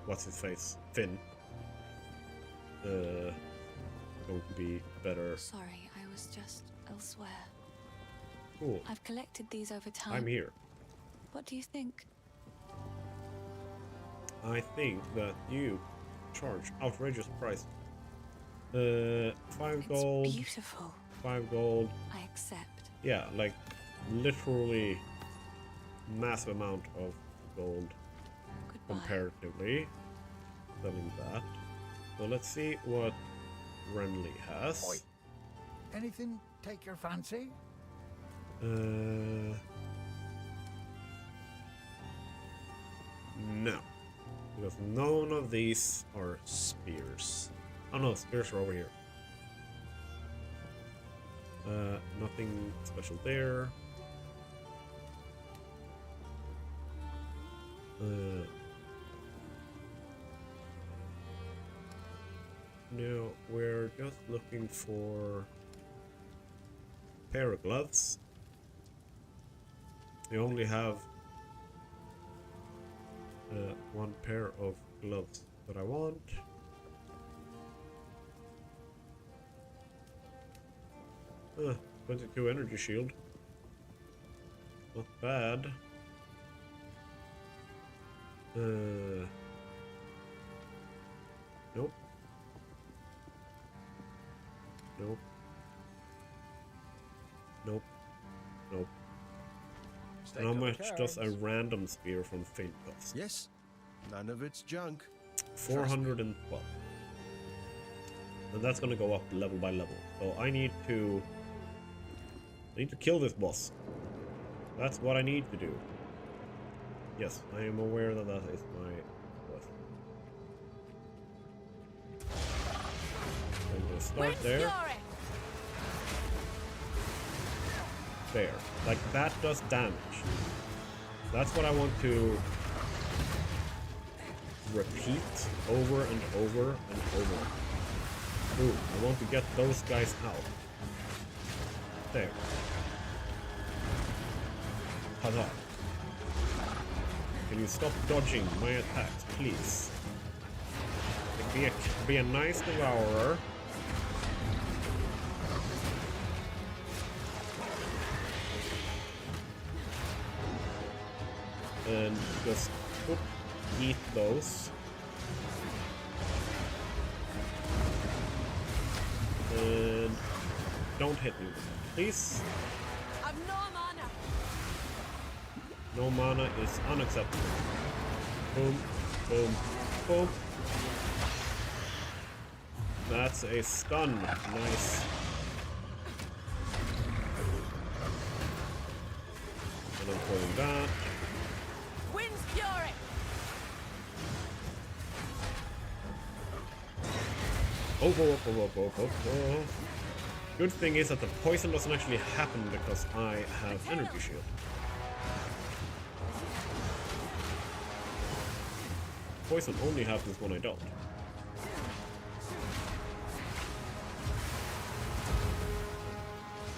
what's his face? Finn. Going to be better. Sorry, I was just elsewhere. Cool. I've collected these over time. I'm here. What do you think? I think that you charge outrageous price. 5 gold. It's beautiful. 5 gold. I accept. Yeah, like literally massive amount of gold Goodbye. comparatively. Selling that. So let's see what Renly has. Oi. Anything take your fancy? No. Because none of these are spears. Oh no, spears are over here. Nothing special there. No, we're just looking for a pair of gloves. We only have one pair of gloves that I want. 22 energy shield. Not bad. Nope. Nope. Nope. Nope. Stay How on much does a cards. random spear from Fate cost? Yes, none of it's junk. 412. And that's gonna go up level by level. So I need to kill this boss. That's what I need to do. Yes, I am aware that that is my quest. I'm gonna start there. There. Like, that does damage. That's what I want to repeat over and over and over. Ooh, I want to get those guys out. There. Huzzah. Can you stop dodging my attacks, please? Like, be a nice devourer. And just eat those. And don't hit me, please. I've no mana. No mana is unacceptable. Boom, boom, boom. That's a stun. Nice. And I'm pulling that. Wind's fury. Oh. Good thing is that the poison doesn't actually happen because I have energy shield. Poison only happens when I don't.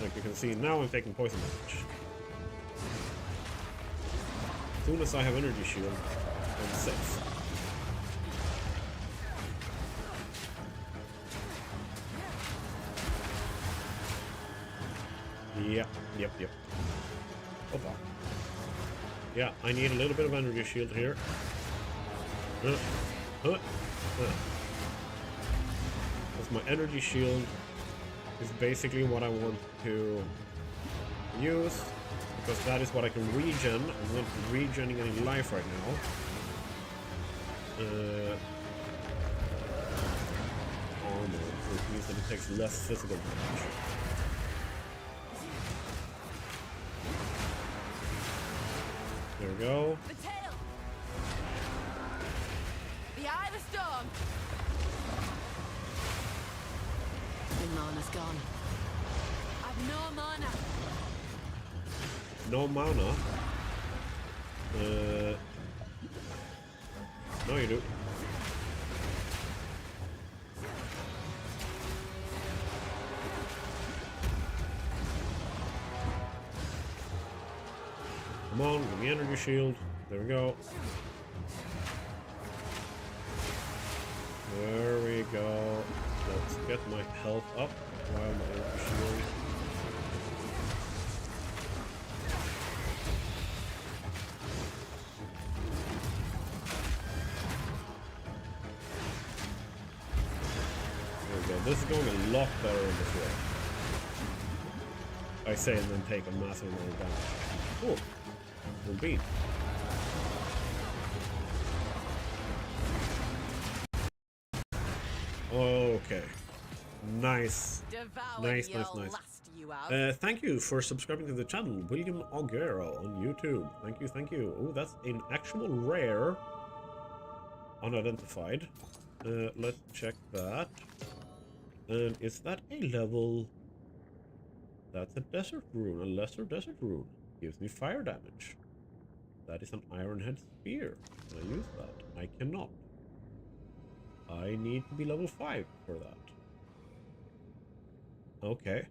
Like you can see, now I'm taking poison damage. As soon as I have energy shield, I'm safe. Yep. Opa. Yeah, I need a little bit of energy shield here. Because my energy shield is basically what I want to use, because that is what I can regen. I'm not regenning any life right now. Armor, which means that it takes less physical damage. There we go. The tail. The eye of the storm. The mana's gone. I've no mana. No mana. No, you do. Come on, give me energy shield. There we go. There we go. Let's get my health up while my energy shield. There we go. This is going a lot better than before. I say and then take a massive amount of damage. Cool. We'll beat. Okay. Nice. Nice. Thank you for subscribing to the channel, William Aguero on YouTube. Thank you. Oh, that's an actual rare. Unidentified. Let's check that. And is that a level? That's a desert rune, a lesser desert rune. Gives me fire damage. That is an Ironhead Spear. Can I use that? I cannot. I need to be level 5 for that. Okay.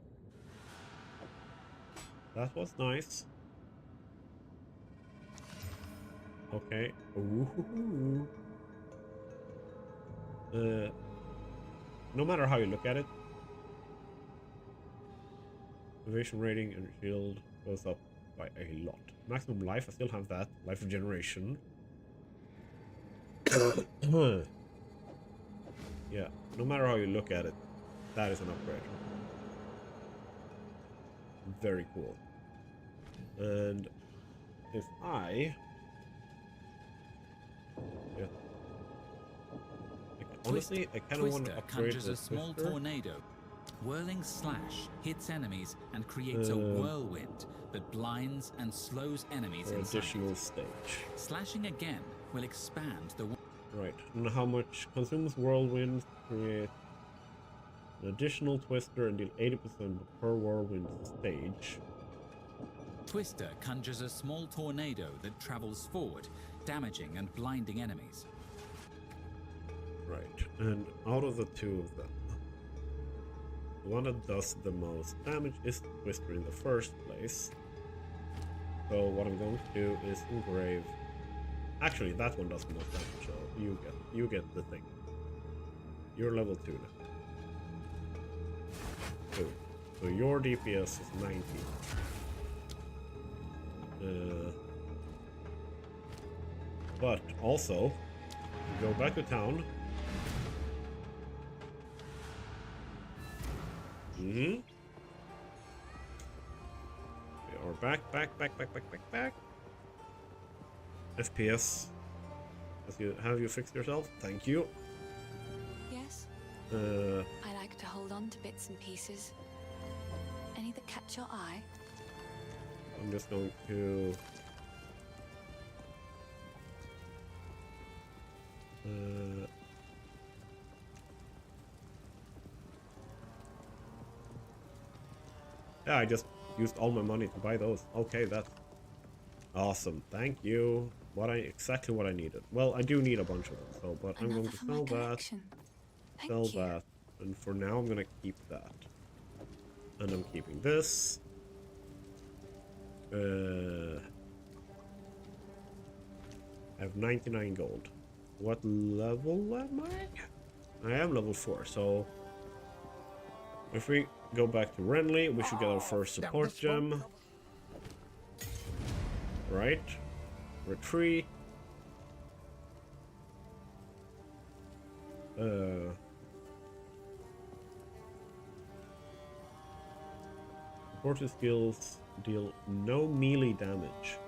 That was nice. Okay. Ooh. No matter how you look at it, evasion rating and shield goes up by a lot. Maximum life, I still have that. Life regeneration. Yeah, no matter how you look at it, that is an upgrade. Very cool. And if honestly, I kind of want to upgrade conjures a small Twister. tornado. Whirling Slash hits enemies and creates a whirlwind that blinds and slows enemies for inside. additional stage. Slashing again will expand the. Right, and how much consumes whirlwind? Create an additional twister and deal 80% per whirlwind stage. Twister conjures a small tornado that travels forward, damaging and blinding enemies. Right, and out of the two of them, the one that does the most damage is Twister in the first place. So what I'm going to do is engrave. Actually, that one does the most damage, so you get the thing. You're level 2 now. So your DPS is 19. But also, go back to town. We are back. FPS. Have you fixed yourself? Thank you. Yes? Uh, I like to hold on to bits and pieces. Any that catch your eye? I'm just going to... yeah, I just used all my money to buy those. Okay, that's awesome. Thank you. Exactly what I needed. Well, I do need a bunch of them, so but I'm going to sell that. Sell that. And for now, I'm going to keep that. And I'm keeping this. I have 99 gold. What level am I? I am level 4, so if we go back to Renly, we should get our first support gem. Right. Retreat. Supportive skills deal no melee damage.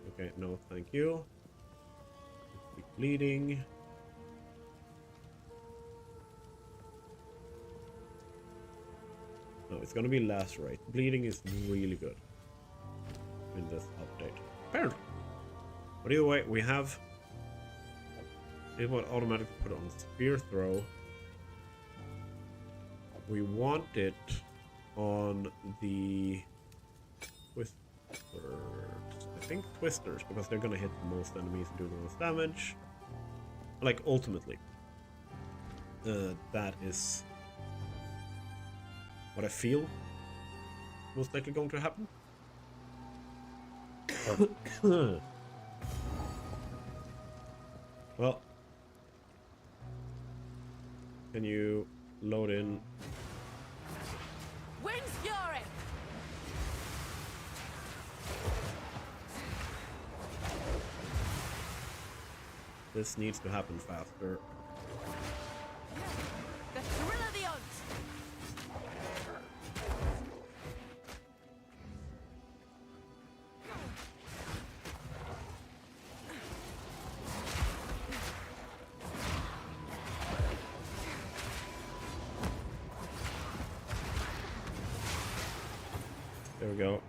Okay, no, thank you. Bleeding. No, it's gonna be lacerate. Bleeding is really good in this update. Apparently. But either way, we have it would automatically put on spear throw. We want it on the twisters. I think twisters, because they're gonna hit the most enemies and do the most damage. Like ultimately. That is what I feel most likely going to happen. Well, can you load in? Wind's fury! This needs to happen faster. The thrill of the hunt! There we go.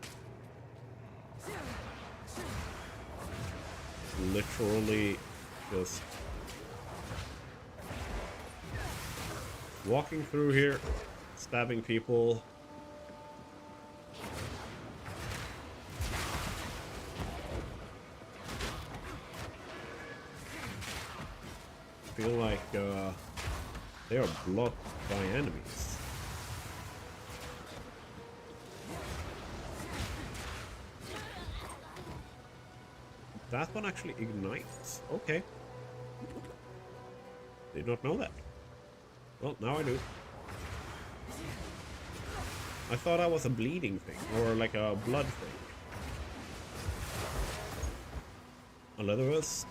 Literally just walking through here, stabbing people. Feel like they are blocked by enemies. That one actually ignites. Okay. Did not know that. Well, now I do. I thought that was a bleeding thing, or like a blood thing. A leather vest.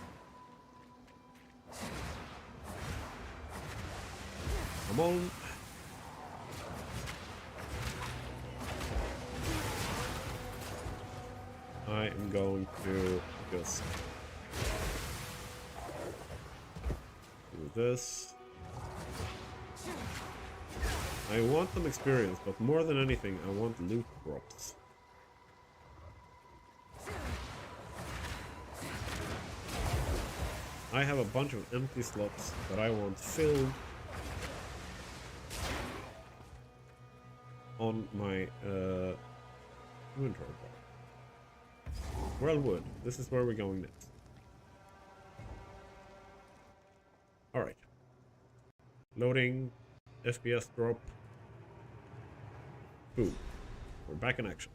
Come on. I am going to just do this. I want some experience, but more than anything, I want loot drops. I have a bunch of empty slots that I want filled. on my inventory bar. Wellwood. This is where we're going next. Alright. Loading. FPS drop. Boom. We're back in action.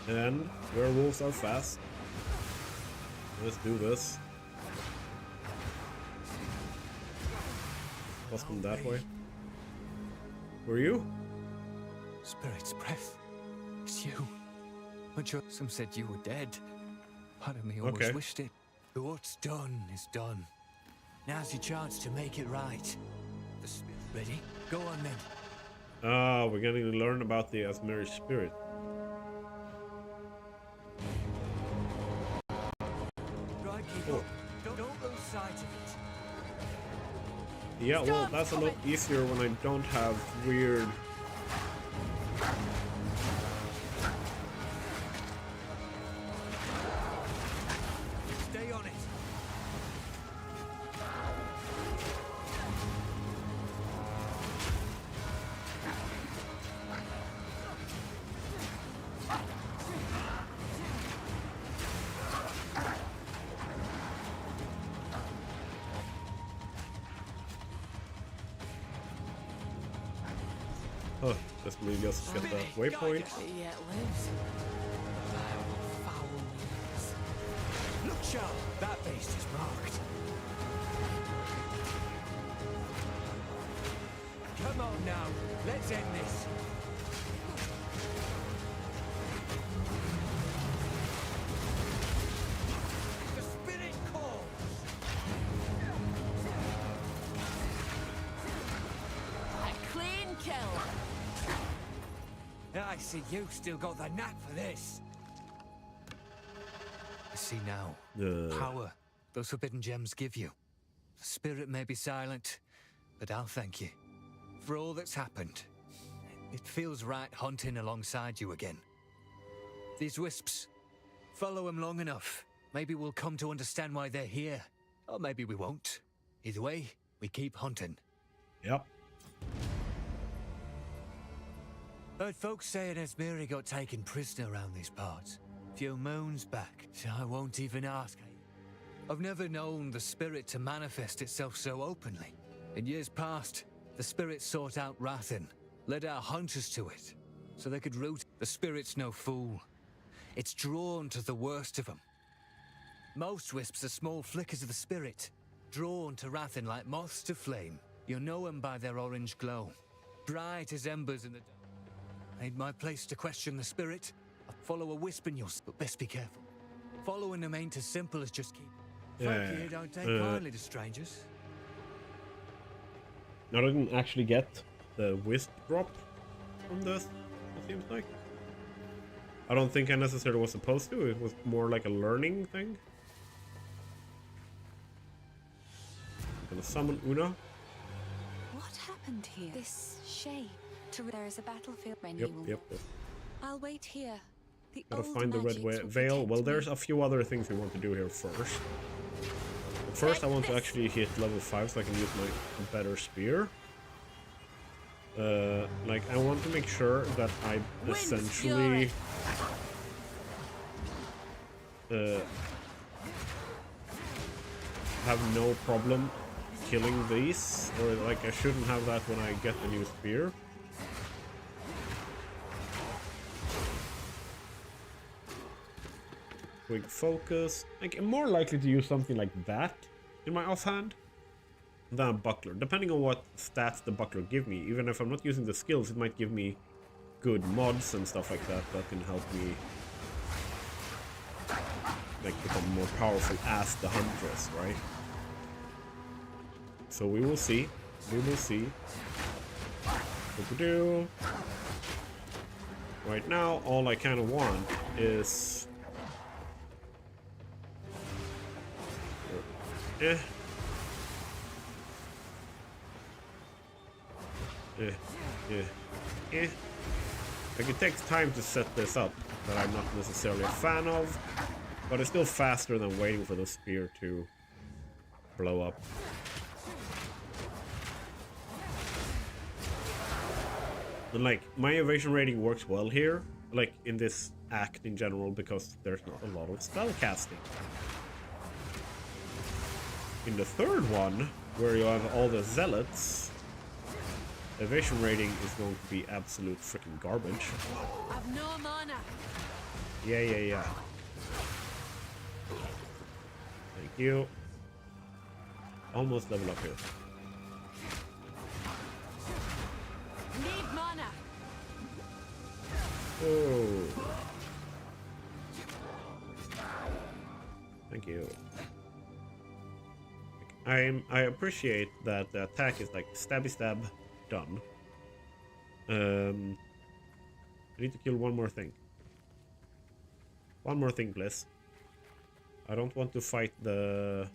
And werewolves are fast. Let's do this. Bust them that way. Were you? Spirit's breath. It's you. But some said you were dead. Part of me always wished it. But what's done is done. Now's your chance to make it right. The spirit ready? Go on then. Ah, we're going to learn about the Asmerish spirit. Right, keep up. Don't lose sight of it. Yeah, well, that's a lot easier when I don't have weird... Stay on it. Oh, just me just get the waypoint. Yet lives. Foul means. Look sharp. That beast is marked. Come on now. Let's end this. The spirit calls. A clean kill. I see you still got the knack for this. I see now. Power those forbidden gems give you. The spirit may be silent, but I'll thank you for all that's happened. It feels right hunting alongside you again. These wisps, follow them long enough. Maybe we'll come to understand why they're here. Or maybe we won't. Either way, we keep hunting. Yep. Heard folks say an Esmeri got taken prisoner around these parts. Few moons back, so I won't even ask. I've never known the spirit to manifest itself so openly. In years past, the spirit sought out Rathin, led our hunters to it, so they could root. The spirit's no fool. It's drawn to the worst of them. Most wisps are small flickers of the spirit, drawn to Rathin like moths to flame. You'll know them by their orange glow, bright as embers in the dark. Ain't my place to question the spirit. I'll follow a wisp in yours, but best be careful. Following them ain't as simple as just keep. Folk here don't take kindly to strangers. I didn't actually get the wisp drop from this, it seems like. I don't think I necessarily was supposed to. It was more like a learning thing. Gonna summon Una. What happened here? This shape. There is a battlefield menu. Yep. I'll wait here. The Gotta old find the red magics will veil. protect Well, me. there's a few other things we want to do here first. But first, I want to actually hit level 5 so I can use my better spear. Like, I want to make sure that I essentially have no problem killing these, or like I shouldn't have that when I get the new spear. Quick focus. Like, I'm more likely to use something like that in my offhand than a buckler, depending on what stats the buckler give me. Even if I'm not using the skills, it might give me good mods and stuff like that that can help me like become more powerful as the Huntress, right? So we will see. We will see. What to do. Right now, all I kind of want is Like, it takes time to set this up that I'm not necessarily a fan of, but it's still faster than waiting for the spear to blow up. And like, my evasion rating works well here, like in this act in general, because there's not a lot of spell casting. In the third one, where you have all the zealots, evasion rating is going to be absolute freaking garbage. I've no mana. Yeah. Thank you. Almost level up here. Need mana. Oh. Thank you. I appreciate that the attack is like stabby stab, done. I need to kill one more thing. One more thing, please. I don't want to fight the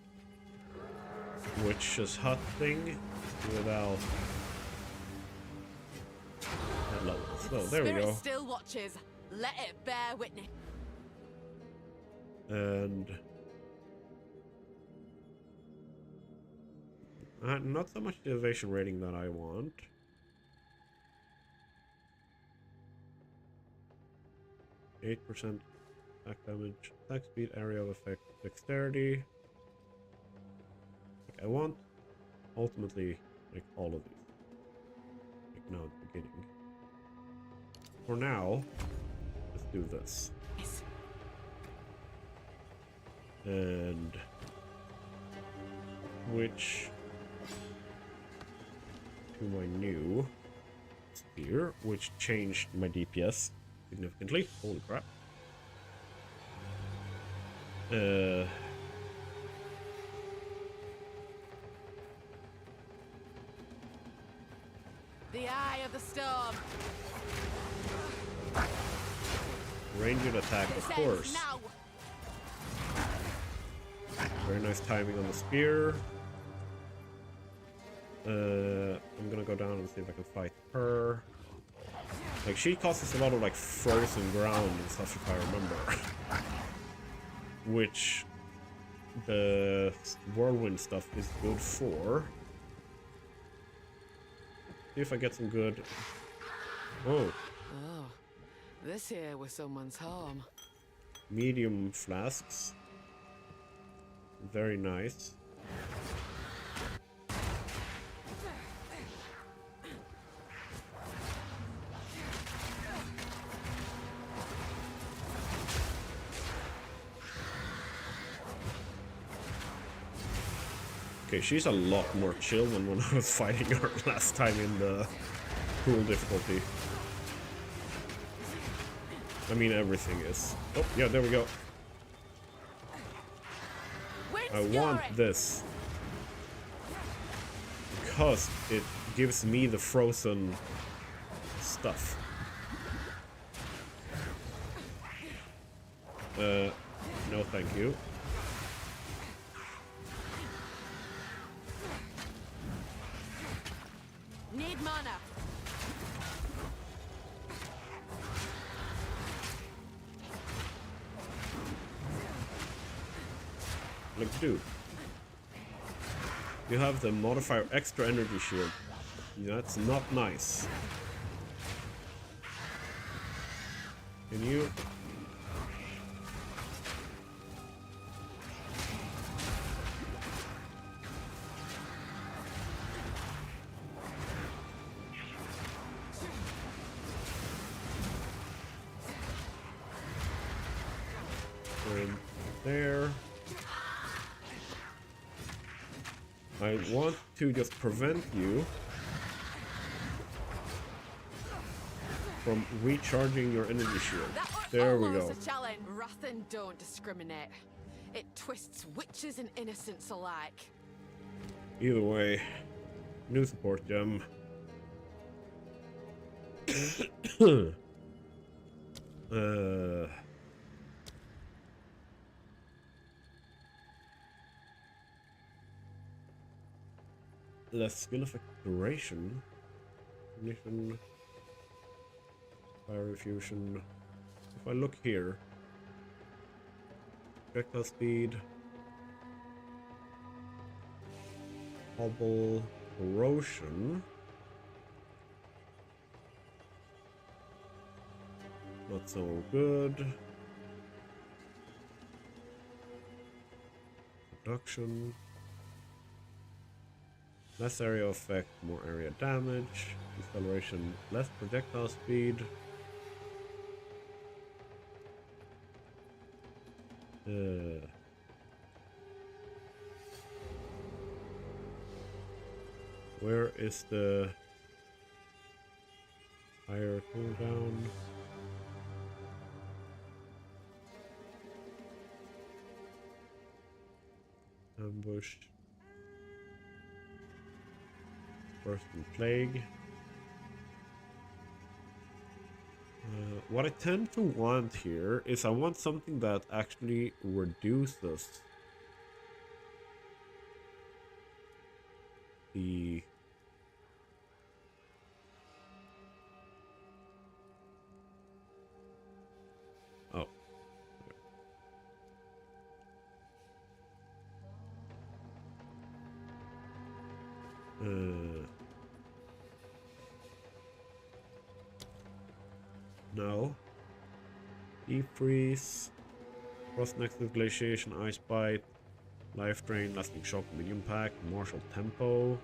witch's hut thing without that level. So there we go. Spirit still watches. Let it bear witness. And not so much the evasion rating that I want. %, attack damage, attack speed, area of effect, dexterity. Like I want ultimately like all of these. Like now at the beginning. For now, let's do this. And switch to my new spear, which changed my DPS significantly. Holy crap. The eye of the storm. Ranged attack, of course. Now. Very nice timing on the spear. I'm gonna go down and see if I can fight her. Like, she causes a lot of like frozen ground and stuff, if I remember. Which the whirlwind stuff is good for. See if I get some good. Oh. Oh, this here was someone's home. Medium flasks. Very nice. Okay, she's a lot more chill than when I was fighting her last time in the cruel difficulty. I mean, everything is. Oh, yeah, there we go. I want this because it gives me the frozen stuff. No thank you. Need mana. Like, dude, you have the modifier extra energy shield. That's not nice. Can you? There. I want to just prevent you from recharging your energy shield. There we go. A challenge. Rathan don't discriminate. It twists witches and innocents alike. Either way, new support gem. Less skill effect duration. Ignition. Fire fusion. If I look here. Projectile speed. Hobble. Corrosion. Not so good. Production. Less area effect, more area damage. Acceleration, less projectile speed. Where is the higher cooldown? Ambush. Burst and plague. What I tend to want here is I want something that actually reduces the no. Deep freeze, frost nexus glaciation, ice bite, life drain, lasting shock, medium pack, martial tempo.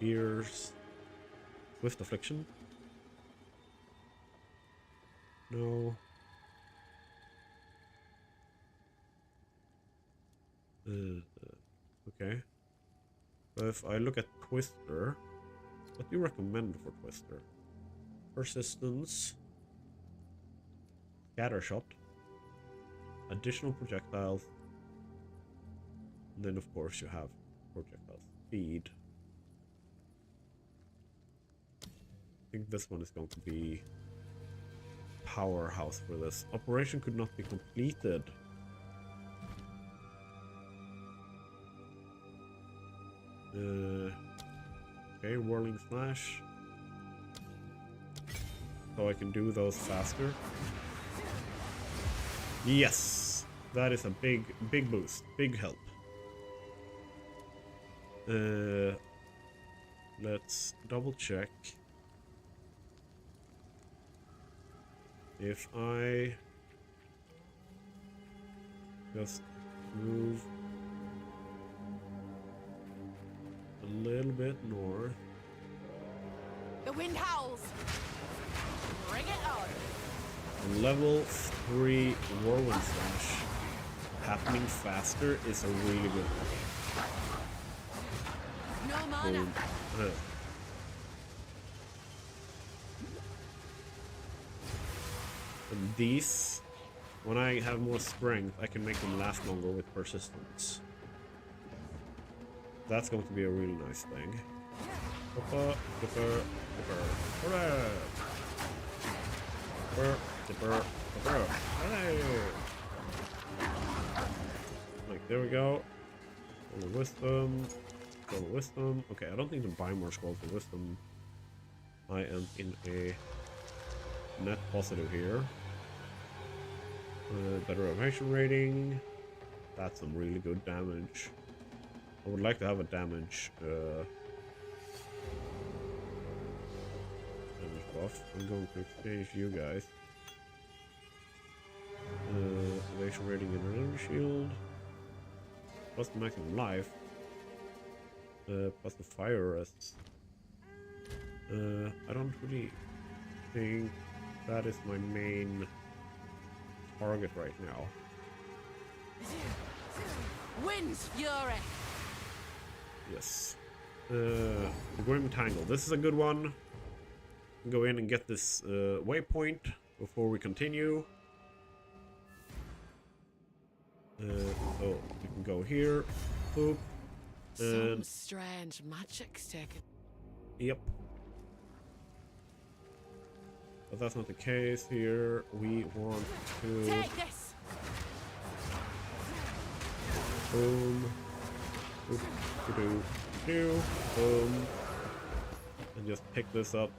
Ears, swift affliction. No. Okay. So if I look at Twister, what do you recommend for Twister? Persistence, Scattershot, additional projectiles, and then of course you have projectile speed. I think this one is going to be powerhouse for this. Operation could not be completed. Okay, whirling slash. So I can do those faster. Yes! That is a big boost. Big help. Let's double check. If I just move a little bit north. The wind howls. Bring it on. Level 3 whirlwind slash happening faster is a really good one. No mana. And these, when I have more strength, I can make them last longer with persistence. That's going to be a really nice thing. Dipper, dipper, dipper. Hooray! Dipper, dipper, dipper. Hooray! Like, there we go. Roll the wisdom. Roll the wisdom. Okay, I don't need to buy more scrolls for wisdom. I am in a net positive here. Better evasion rating. That's some really good damage. I would like to have a damage buff. I'm going to exchange you guys. Evasion rating and energy shield. Plus the maximum life. Plus the fire rest. I don't really think that is my main target right now. Wind's fury. Yes. Grim Tangle. This is a good one. Go in and get this waypoint before we continue. So you can go here. Boop. Some strange magic's taken. Yep. But that's not the case here. We want to... Take this! Boom. Boop. Do. Do. Boom. And just pick this up.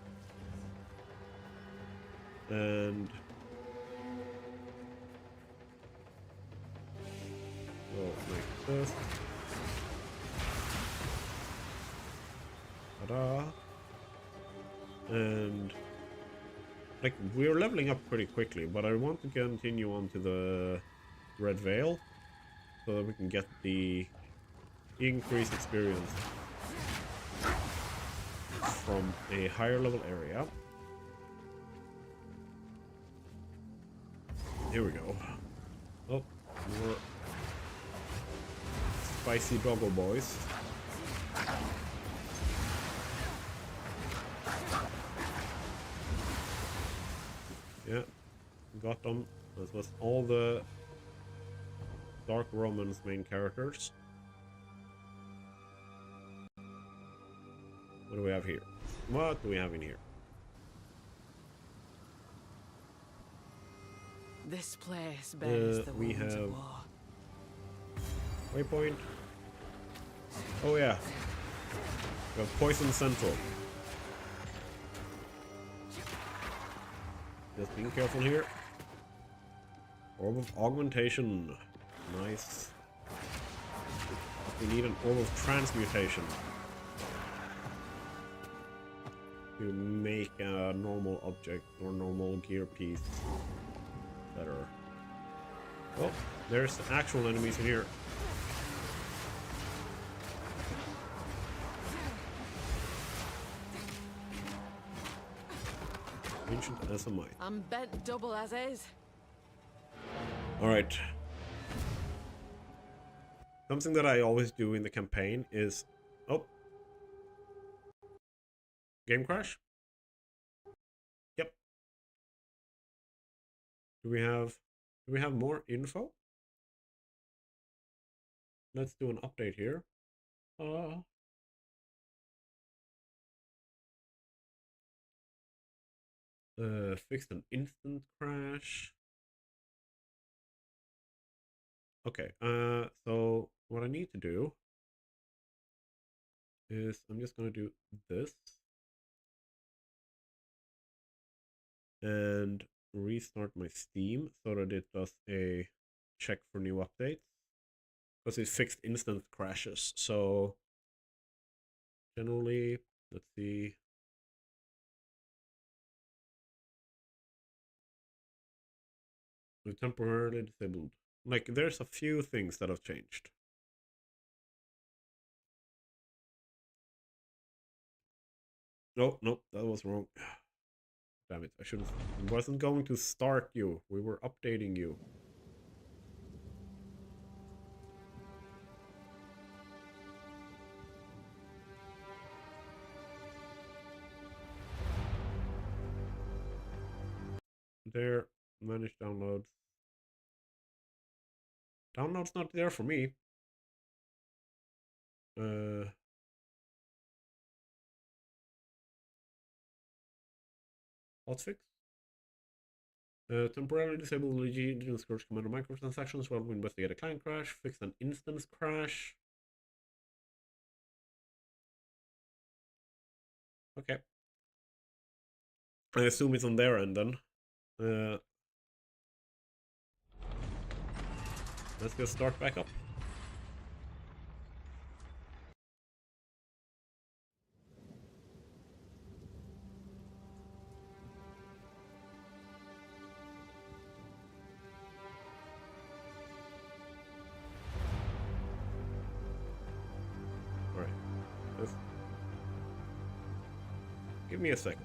And... go like this. Ta-da. And like we're leveling up pretty quickly, but I want to continue on to the Red Veil so that we can get the increased experience from a higher level area. Here we go. Oh, more spicy doggo boys. Yeah, got them. This was all the Dark Romans main characters. What do we have here? What do we have in here? This place bears the we wounds have of war. Waypoint. Oh yeah. We have Poison Central. Just being careful here. Orb of Augmentation. Nice. We need an Orb of Transmutation to make a normal object or normal gear piece better. Oh, there's actual enemies in here. Ancient as a might. I'm bent double as is. Alright. Something that I always do in the campaign is... Oh. Game crash? Yep. Do we have more info? Let's do an update here. Fixed an instant crash. Okay, so what I need to do is I'm just gonna do this and restart my Steam so that it does a check for new updates, because it fixed instant crashes. So generally, let's see. We're temporarily disabled. Like, there's a few things that have changed. No, nope, that was wrong. Damn it, I shouldn't. It wasn't going to start you. We were updating you. There, manage downloads. Download's not there for me. Hotfix. Temporarily disable Legion Scourge Commander microtransactions while we investigate a client crash. Fix an instance crash. Okay. I assume it's on their end then. Let's just start back up. Alright. Give me a second.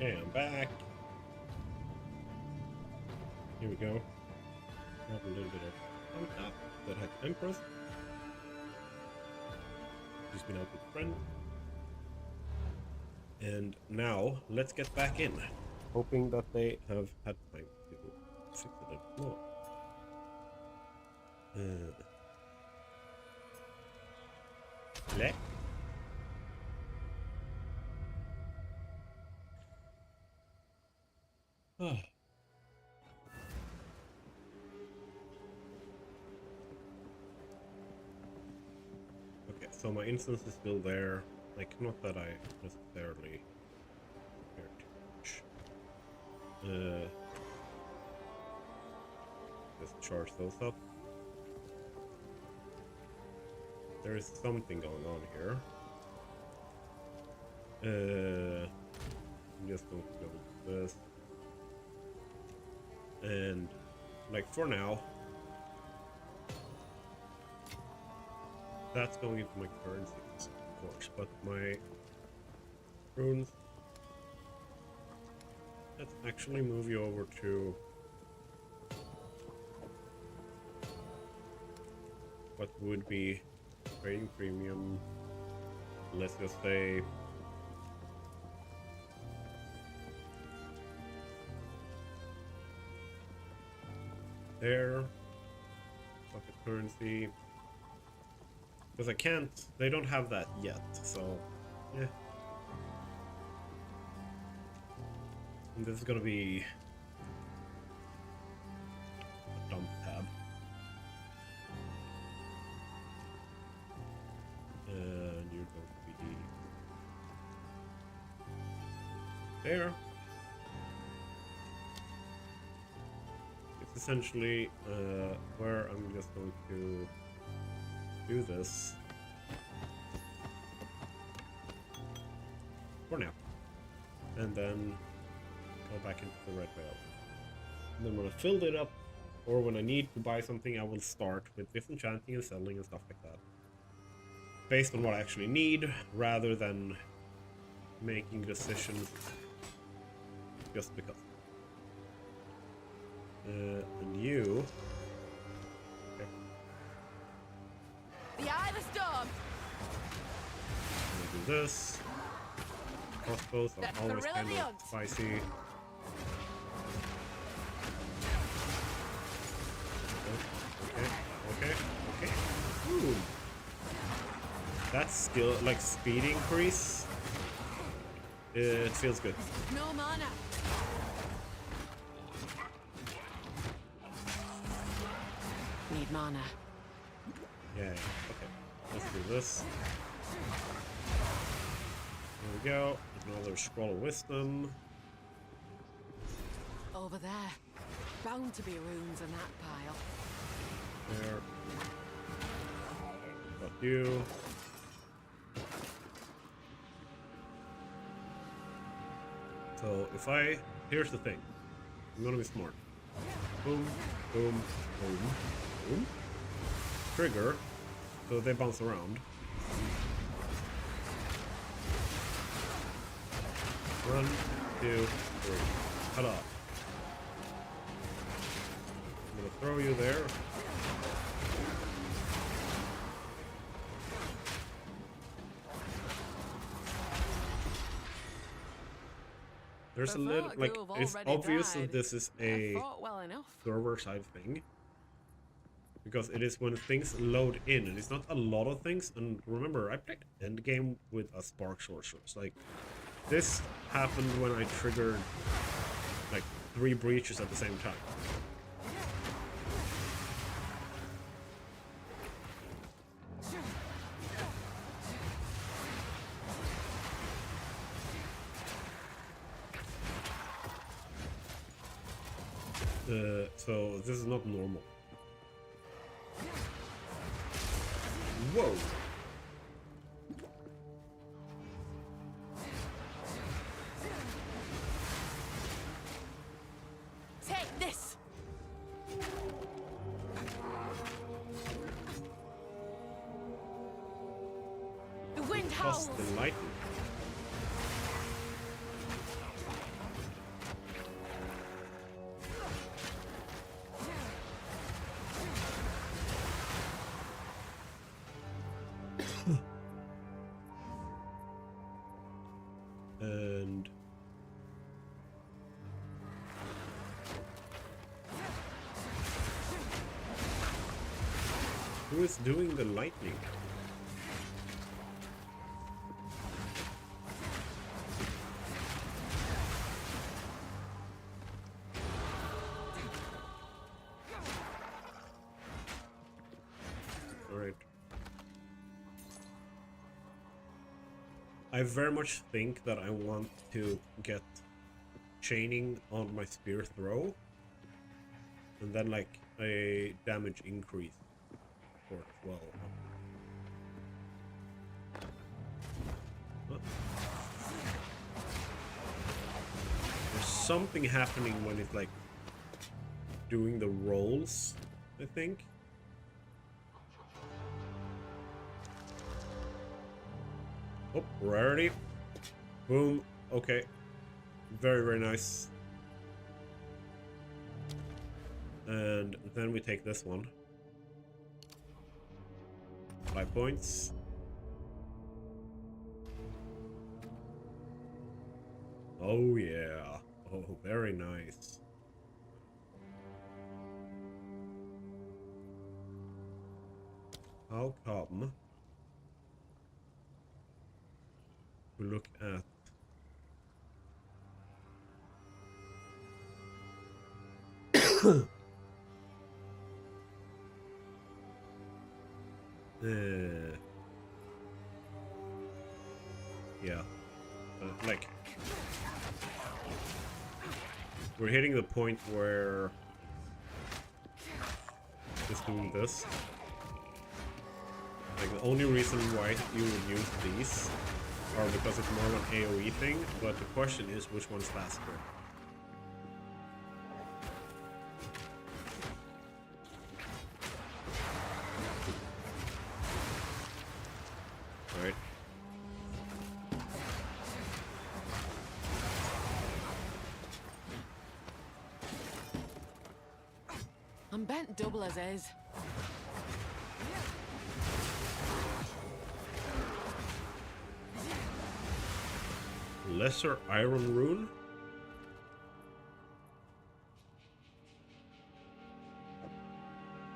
Okay, I'm back. Here we go. Have a little bit of on top that had Empress. She's been out with a friend. And now, let's get back in. Hoping that they have had time to fix it a bit more. Let. Oh. Okay, so my instance is still there. Like, not that I necessarily care too much. Just charge those up. There is something going on here. I'm just going to go with this. And, like, for now, that's going into my currencies, of course, but my runes, let's actually move you over to what would be trading premium. Let's just say there, pocket currency. Because I can't, they don't have that yet, so yeah. And this is gonna be a dump tab. And you're going to be there. It's essentially where I'm just going to do this for now, and then go back into the red whale. And then when I filled it up, or when I need to buy something, I will start with disenchanting and selling and stuff like that, based on what I actually need, rather than making decisions just because. And you. Okay. The eye of the storm. Do this. Crossbows are That's always the kind real of hunt. spicy. Okay. Ooh. That skill, like speed increase, it feels good. No mana. Need mana. Yeah, okay. Let's do this. There we go. Another scroll of wisdom. Over there. Bound to be runes in that pile. There. Got you. So if I, here's the thing. I'm gonna be smart. Boom, boom, boom, boom. Trigger, so they bounce around. 1, 2, 3. Ta-da. I'm gonna throw you there. There's a little, like, it's obvious that this is a server side thing. Because it is when things load in, and it's not a lot of things. And remember, I played endgame with a spark sorceress. Like, this happened when I triggered, like, 3 breaches at the same time. So this is not normal. Whoa! Take this. The wind howls. Plus the lightning. And who is doing the lightning? Alright. I very much think that I want to get chaining on my spear throw, and then like a damage increase for it as well. What? There's something happening when it's like doing the rolls, I think. Oh, rarity. Boom. Okay. Very, very nice. And then we take this one. 5 points. Oh, yeah. Oh, very nice. How come we look at yeah, like we're hitting the point where just doing this. Like the only reason why you would use these are because it's more of an AoE thing, but the question is which one's faster. Alright. I'm bent double as is. Lesser Iron Rune?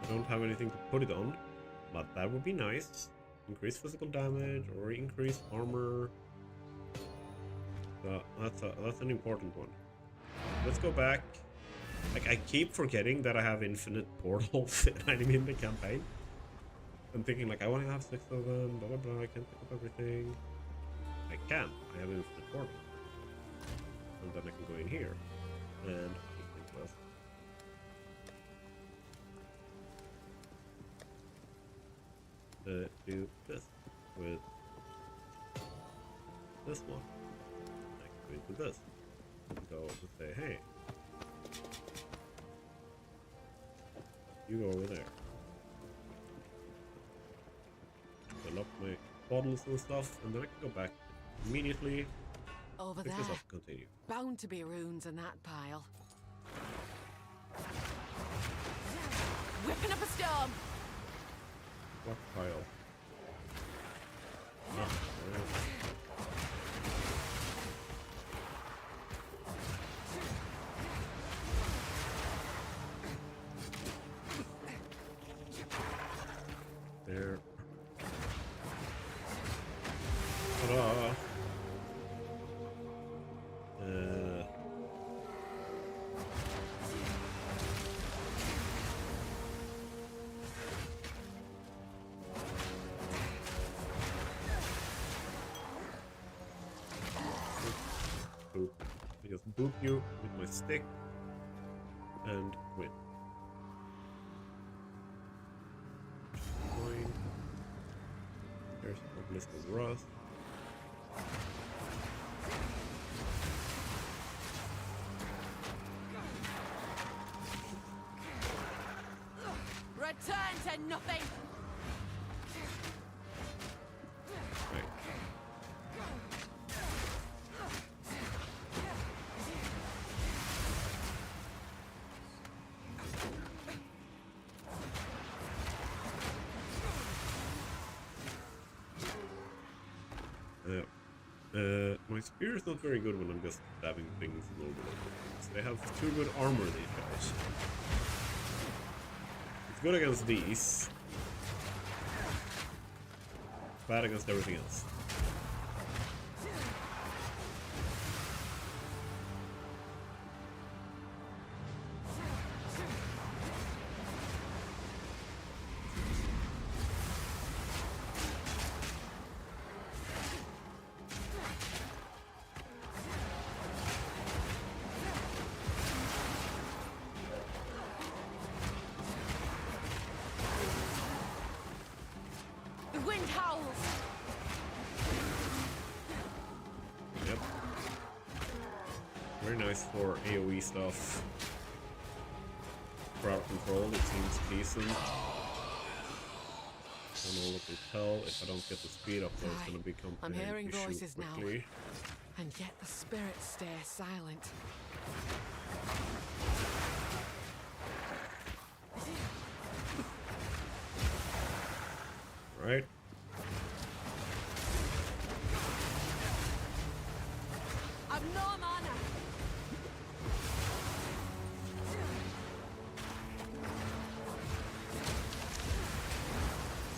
I don't have anything to put it on, but that would be nice. Increase physical damage or increase armor. That's an important one. Let's go back. Like I keep forgetting that I have infinite portals in the campaign. I'm thinking like I want to have 6 of them, blah blah blah. I can't pick up everything. I can. I have infinite portal. And then I can go in here. And do this with this one. I can go into this. And go and say, hey. You go over there. Fill up my bottles and stuff, and then I can go back immediately. Over Pick there. this up, continue. Bound to be runes in that pile. Whipping up a storm. What pile? Ah, alright. There. Ta-da! Boop. I just boop you with my stick and win. Coin. There's a list of rust. Return to nothing. Right. My spear is not very good when I'm just stabbing things normally. They have too good armor, these guys. It's good against these. Bad against everything else. The wind howls. Yep. Very nice for AoE stuff. Crowd control, it seems decent. Don't know what to tell. If I don't get the speed up, though, it's gonna become I'm an hearing issue voices quickly. now. And yet the spirits stay silent. Right? I've no mana.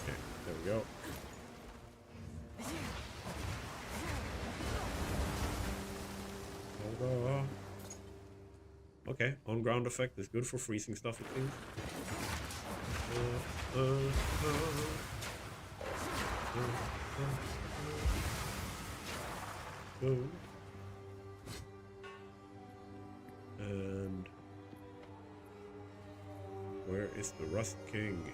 Okay, there we go. Okay, on ground effect is good for freezing stuff, I think. And where is the Rust King?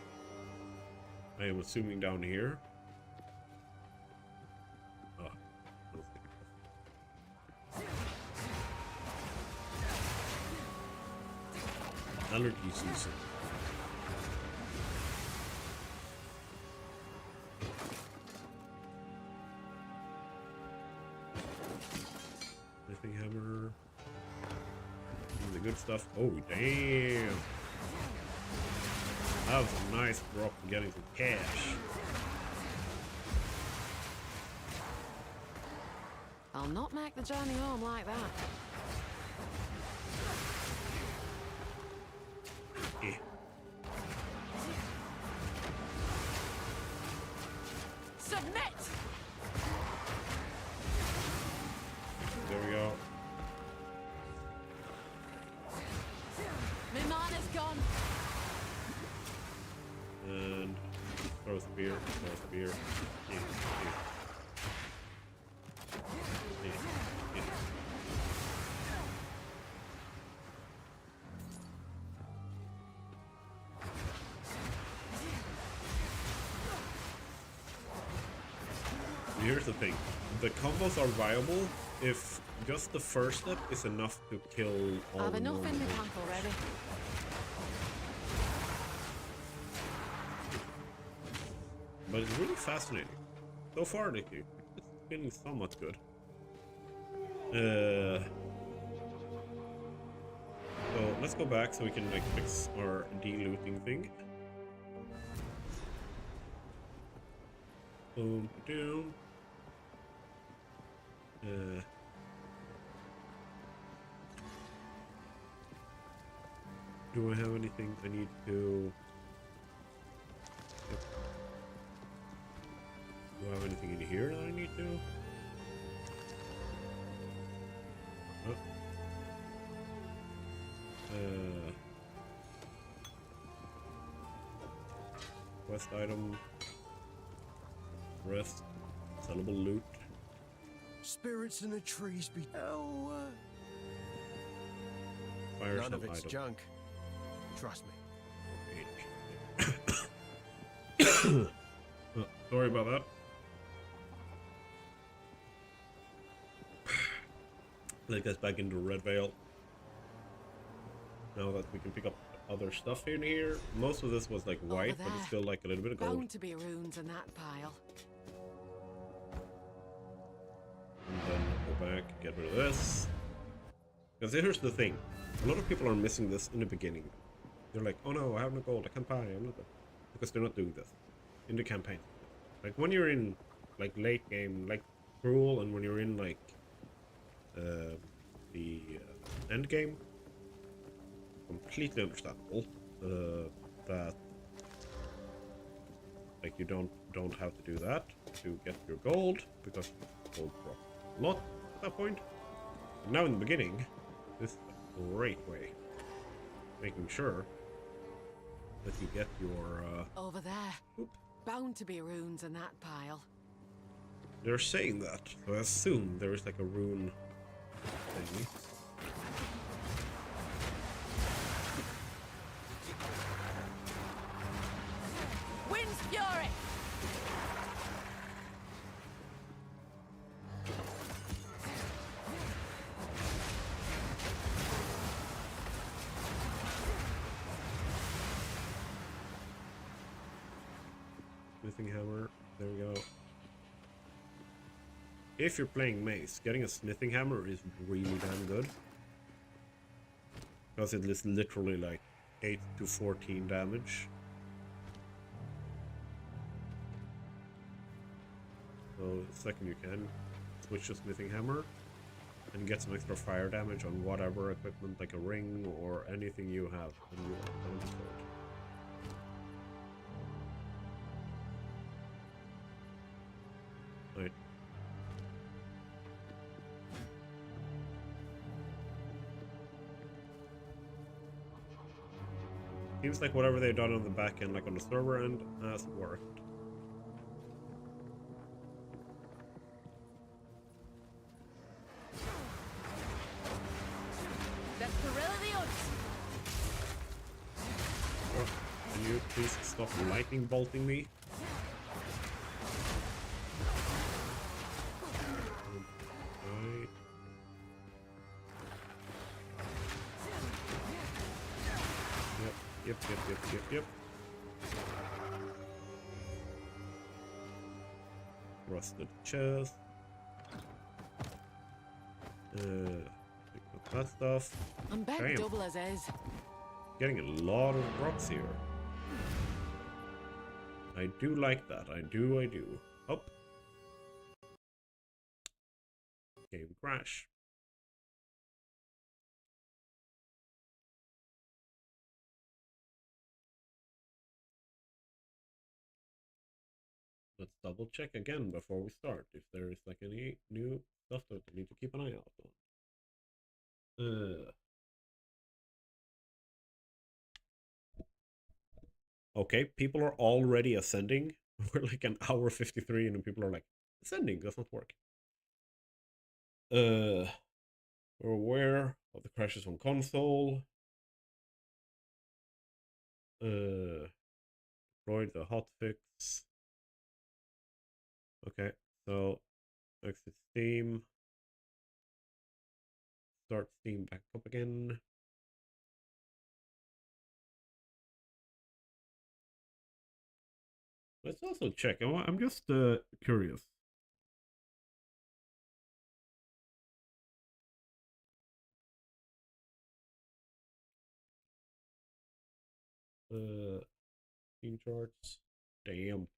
I am assuming down here. Ah, allergy season. Anything hammer? The good stuff. Oh damn! That was a nice drop for getting some cash. I'll not make the journey home like that. Yeah. Submit! There we go. My mana's gone. And throw a spear, throw a spear. Yeah, yeah. Yeah, yeah. Here's the thing. The combos are viable if just the first step is enough to kill all I've the enough in normal the enemies. pack already. But it's really fascinating. So far, it's feeling somewhat good. So let's go back so we can like fix our de-looting thing. Boom, down. Do I have anything I need to? Yep. Do I have anything in here that I need to? Oh. Quest item. Rest. Sellable loot. Spirits in the trees be. Oh, Fire none of it's item. junk. Trust me. Oh, sorry about that. Let's get back into Red Veil. Now that we can pick up other stuff in here. Most of this was like white, but it's still like a little bit of gold. Bound to be runes in that pile. And then go back, get rid of this. Because here's the thing. A lot of people are missing this in the beginning. They're like, oh no, I have no gold, I can't buy, I'm not. Because they're not doing this in the campaign. Like when you're in like late game, like cruel, and when you're in like the end game, completely understandable that like you don't have to do that to get your gold, because gold drops a lot at that point. But now in the beginning, this is a great way, making sure that you get your Over there. Oop. Bound to be runes in that pile. They're saying that, so I assume there is like a rune thing. Wind's fury! Smithing hammer, there we go. If you're playing mace, getting a smithing hammer is really damn good. Because it is literally like 8 to 14 damage. So the second you can, switch to smithing hammer and get some extra fire damage on whatever equipment, like a ring or anything you have. And you are done. Right. Seems like whatever they've done on the back end, like on the server end, has worked. Oh, can you please stop lightning bolting me? Right. Yep. Rusted chest. Pick up that stuff. I'm back Damn. double as is. Getting a lot of rocks here. I do like that. I do. Up. Game crash. Let's double check again before we start if there is like any new stuff that we need to keep an eye out on. Okay, people are already ascending. We're like an hour 53 and people are like, ascending does not work. We're aware of the crashes on console. Deployed the hotfix. Okay, so exit Steam. Start Steam back up again. Let's also check. I'm just curious. Team charts. Damn.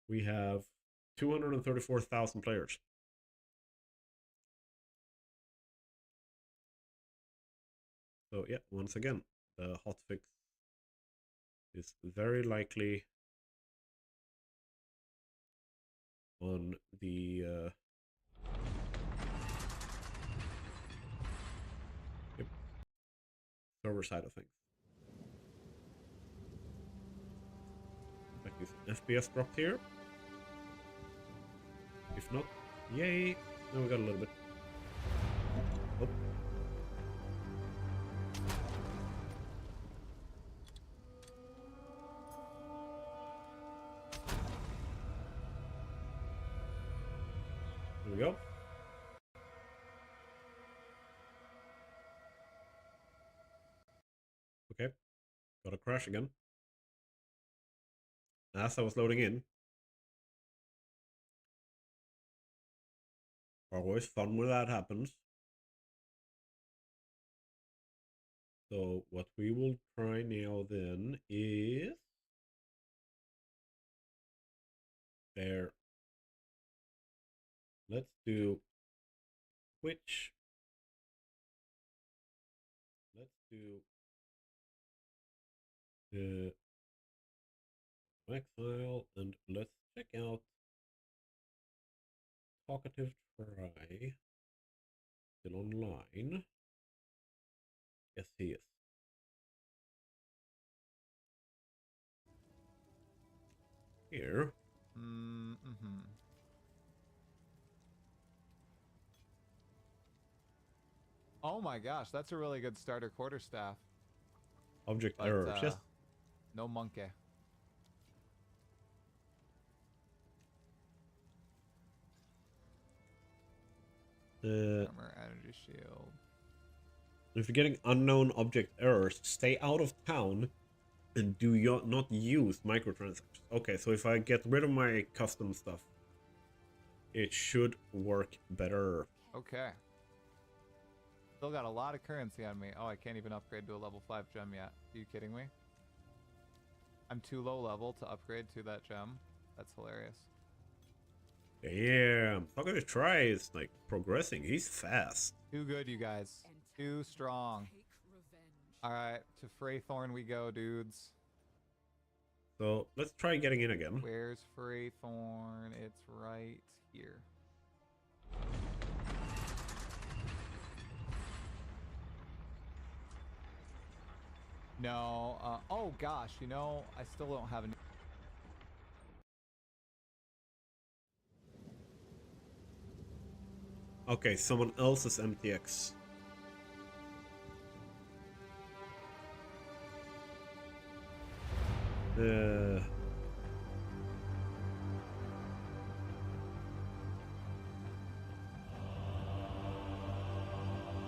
We have 234,000 players. So yeah, once again, the hotfix is very likely on the server side of things. FPS dropped here. If not, yay! No, we got a little bit. Oh. There we go. Okay, got a crash again. As I was loading in. Always fun when that happens. So what we will try now then is there. let's do Twitch. Let's do Exile, and let's check out Talkative Try. Still online. Yes, he is. Here. Oh my gosh, that's a really good starter quarterstaff. Object errors, yes. No monkey. Armor, energy shield. If you're getting unknown object errors, stay out of town and do not use microtransactions. Okay, so if I get rid of my custom stuff, it should work better. Okay. Still got a lot of currency on me. Oh, I can't even upgrade to a level 5 gem yet. Are you kidding me? I'm too low level to upgrade to that gem. That's hilarious. Yeah, Talkative Try is like progressing. He's fast. Too good, you guys. Too strong. Alright, to Freythorn we go, dudes. So let's try getting in again. Where's Freythorn? It's right here. No, oh gosh, you know, I still don't have any. Okay, someone else's MTX.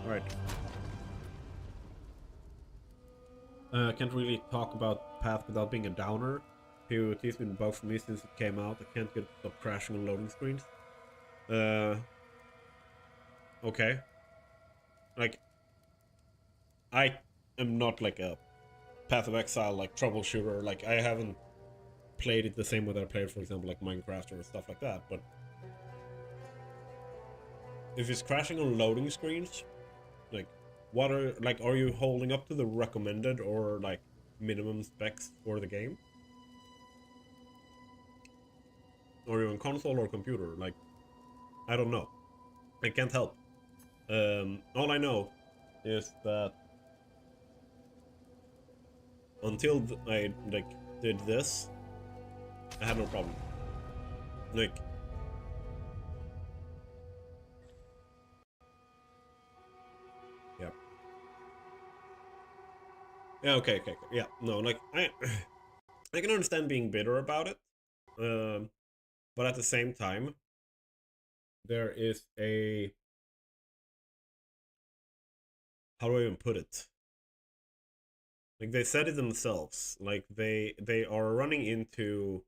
Alright. I can't really talk about Path without being a downer. POT's been bugged for me since it came out. I can't get stop crashing on loading screens. Okay. Like, I am not like a Path of Exile like troubleshooter. Like, I haven't played it the same way that I played, for example, like Minecraft or stuff like that. But if it's crashing on loading screens, like, what are are you holding up to the recommended or like minimum specs for the game? Or are you on console or computer? Like, I don't know. I can't help. All I know is that until I did this, I had no problem. Like, yeah. Yeah, okay, yeah, no, like, I can understand being bitter about it, but at the same time, there is a, how do I even put it? Like, they said it themselves, like, they are running into,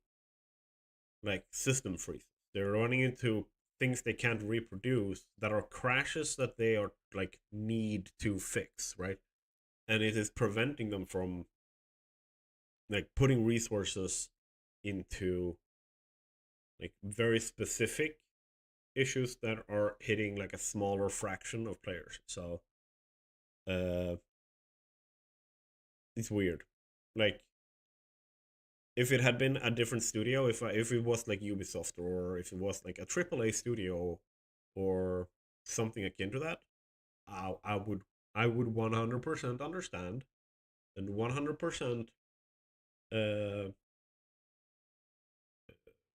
like, system freezes. They're running into things they can't reproduce that are crashes that they are, like, need to fix, right? And it is preventing them from like putting resources into like very specific issues that are hitting like a smaller fraction of players. So it's weird. Like, if it had been a different studio, if it was like Ubisoft, or if it was like a AAA studio or something akin to that, I would 100% understand and 100%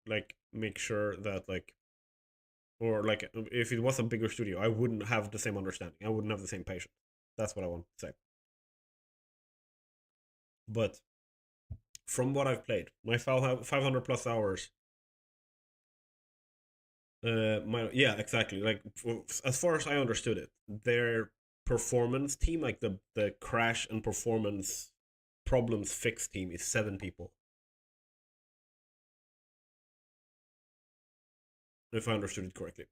like make sure that like, or like if it was a bigger studio, I wouldn't have the same understanding. I wouldn't have the same patience. That's what I want to say. But from what I've played, my 500 plus hours. Yeah, exactly. Like, as far as I understood it, their performance team, like the crash and performance problems fix team, is 7 people. If I understood it correctly.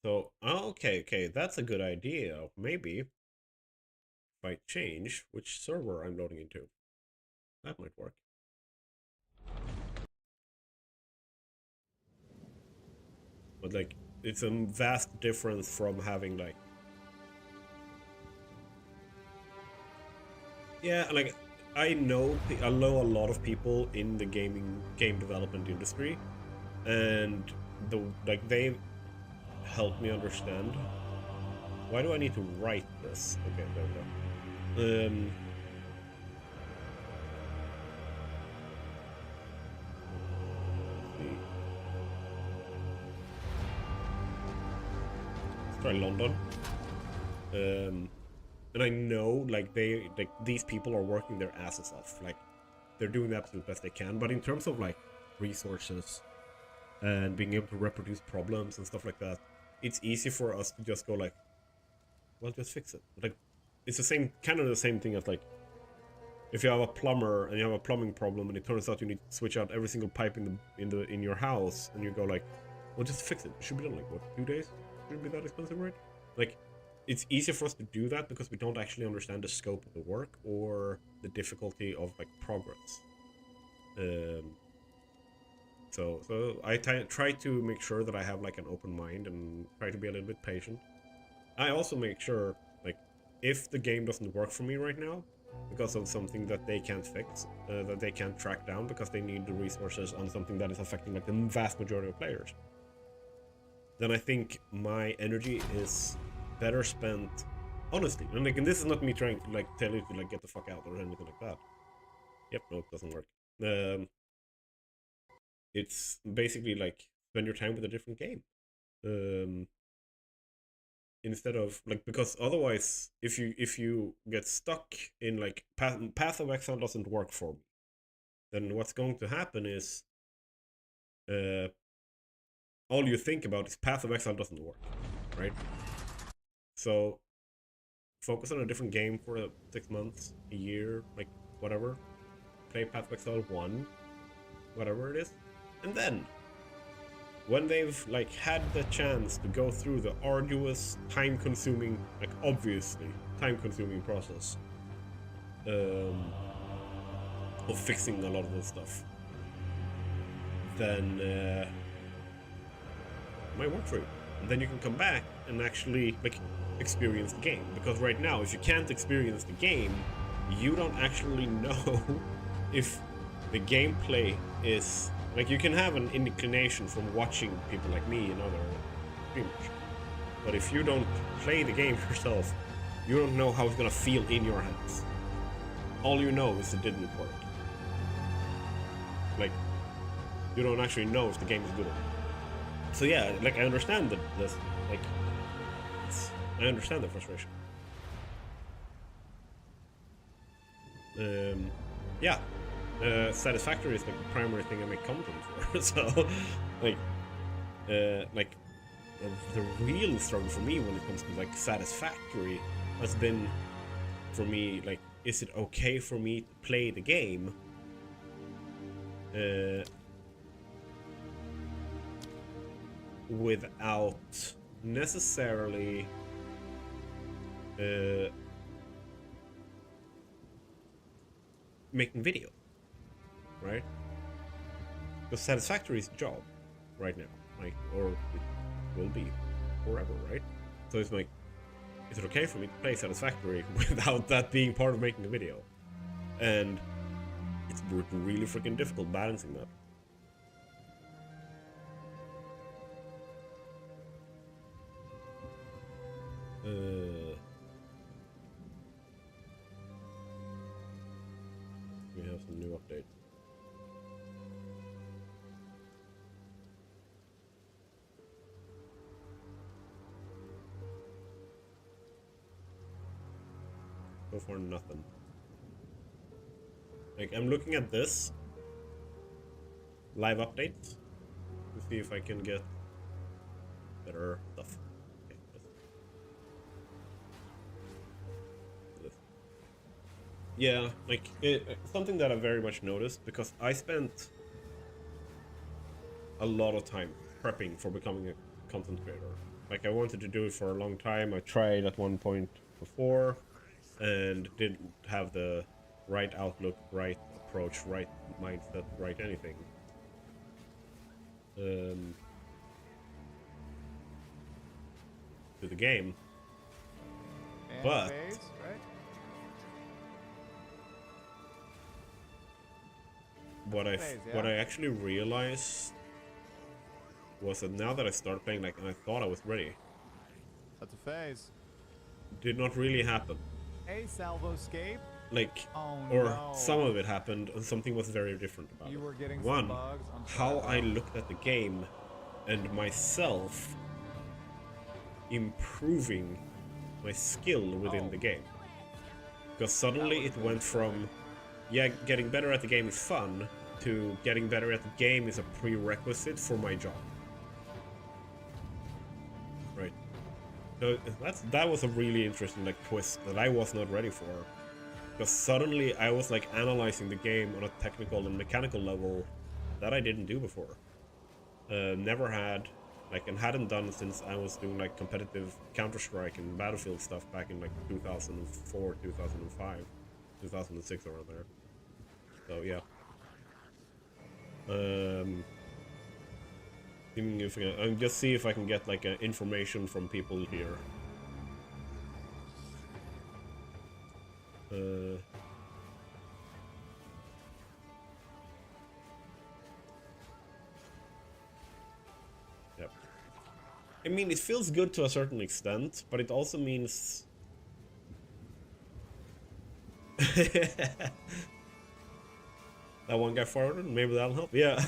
So, okay, that's a good idea. Maybe if I change which server I'm loading into, that might work. But like, it's a vast difference from having like, yeah, like I know a lot of people in the game development industry, and they help me understand. Why do I need to write this? Okay, there we go. Let's try London. And I know like these people are working their asses off. Like they're doing the absolute best they can. But in terms of like resources and being able to reproduce problems and stuff like that, it's easy for us to just go like, well, just fix it. Like it's the same thing as like if you have a plumber and you have a plumbing problem and it turns out you need to switch out every single pipe in your house, and you go like, well, just fix it. It should be done like what, 2 days? Shouldn't be that expensive, right? Like it's easier for us to do that because we don't actually understand the scope of the work or the difficulty of like progress. So I try to make sure that I have like an open mind and try to be a little bit patient. I also make sure like if the game doesn't work for me right now because of something that they can't fix, that they can't track down because they need the resources on something that is affecting like the vast majority of players, then I think my energy is better spent honestly. And like, and this is not me trying to like tell you to like get the fuck out or anything like that. Yep, no, it doesn't work. It's basically like spend your time with a different game. Instead of like, because otherwise if you get stuck in like Path of Exile doesn't work for me, then what's going to happen is all you think about is Path of Exile doesn't work, right? So focus on a different game for 6 months, a year, like whatever. Play Path of Exile 1, whatever it is, and then when they've like had the chance to go through the arduous, time-consuming, like obviously time-consuming process of fixing a lot of this stuff, then it might work for you. And then you can come back and actually like experience the game. Because right now, if you can't experience the game, you don't actually know if the gameplay is like, you can have an inclination from watching people like me and other streamers, but if you don't play the game yourself, you don't know how it's gonna feel in your hands. All you know is it didn't work. Like, you don't actually know if the game is good or not. So yeah, like I understand that this, like, I understand the frustration. Yeah. Satisfactory is like the primary thing I make content for. So, like, the real struggle for me when it comes to like satisfactory has been, for me, like, is it okay for me to play the game without necessarily making video, right? Because Satisfactory is a job right now, like, or it will be forever, right? So it's like, is it okay for me to play Satisfactory without that being part of making a video? And it's really freaking difficult balancing that. We have some new updates. So far, nothing. Like, I'm looking at this live updates to see if I can get better stuff. Okay, yeah, like something that I very much noticed, because I spent a lot of time prepping for becoming a content creator Like, I wanted to do it for a long time. I tried at one point before and didn't have the right outlook, right approach, right mindset, right anything. To the game. And But phase, right? what I actually realized was that now that I started playing, like, and I thought I was ready, That's a phase. did not really happen. Hey, Salvoscape. Like, Oh, or no. some of it happened, and something was very different about You it. were getting One, some bugs. I'm how sorry. I looked at the game and myself improving my skill within the game. Because suddenly it went from, yeah, getting better at the game is fun, to getting better at the game is a prerequisite for my job. Right. So that was a really interesting, like, twist that I was not ready for. Because suddenly I was, like, analyzing the game on a technical and mechanical level that I didn't do before. Never had, like, and hadn't done since I was doing, like, competitive Counter-Strike and Battlefield stuff back in, like, 2004, 2005, 2006, around there. So, yeah. If I'll just see if I can get, like, information from people here. Yep. I mean, it feels good to a certain extent, but it also means... That one guy forwarded, maybe that'll help. Yeah.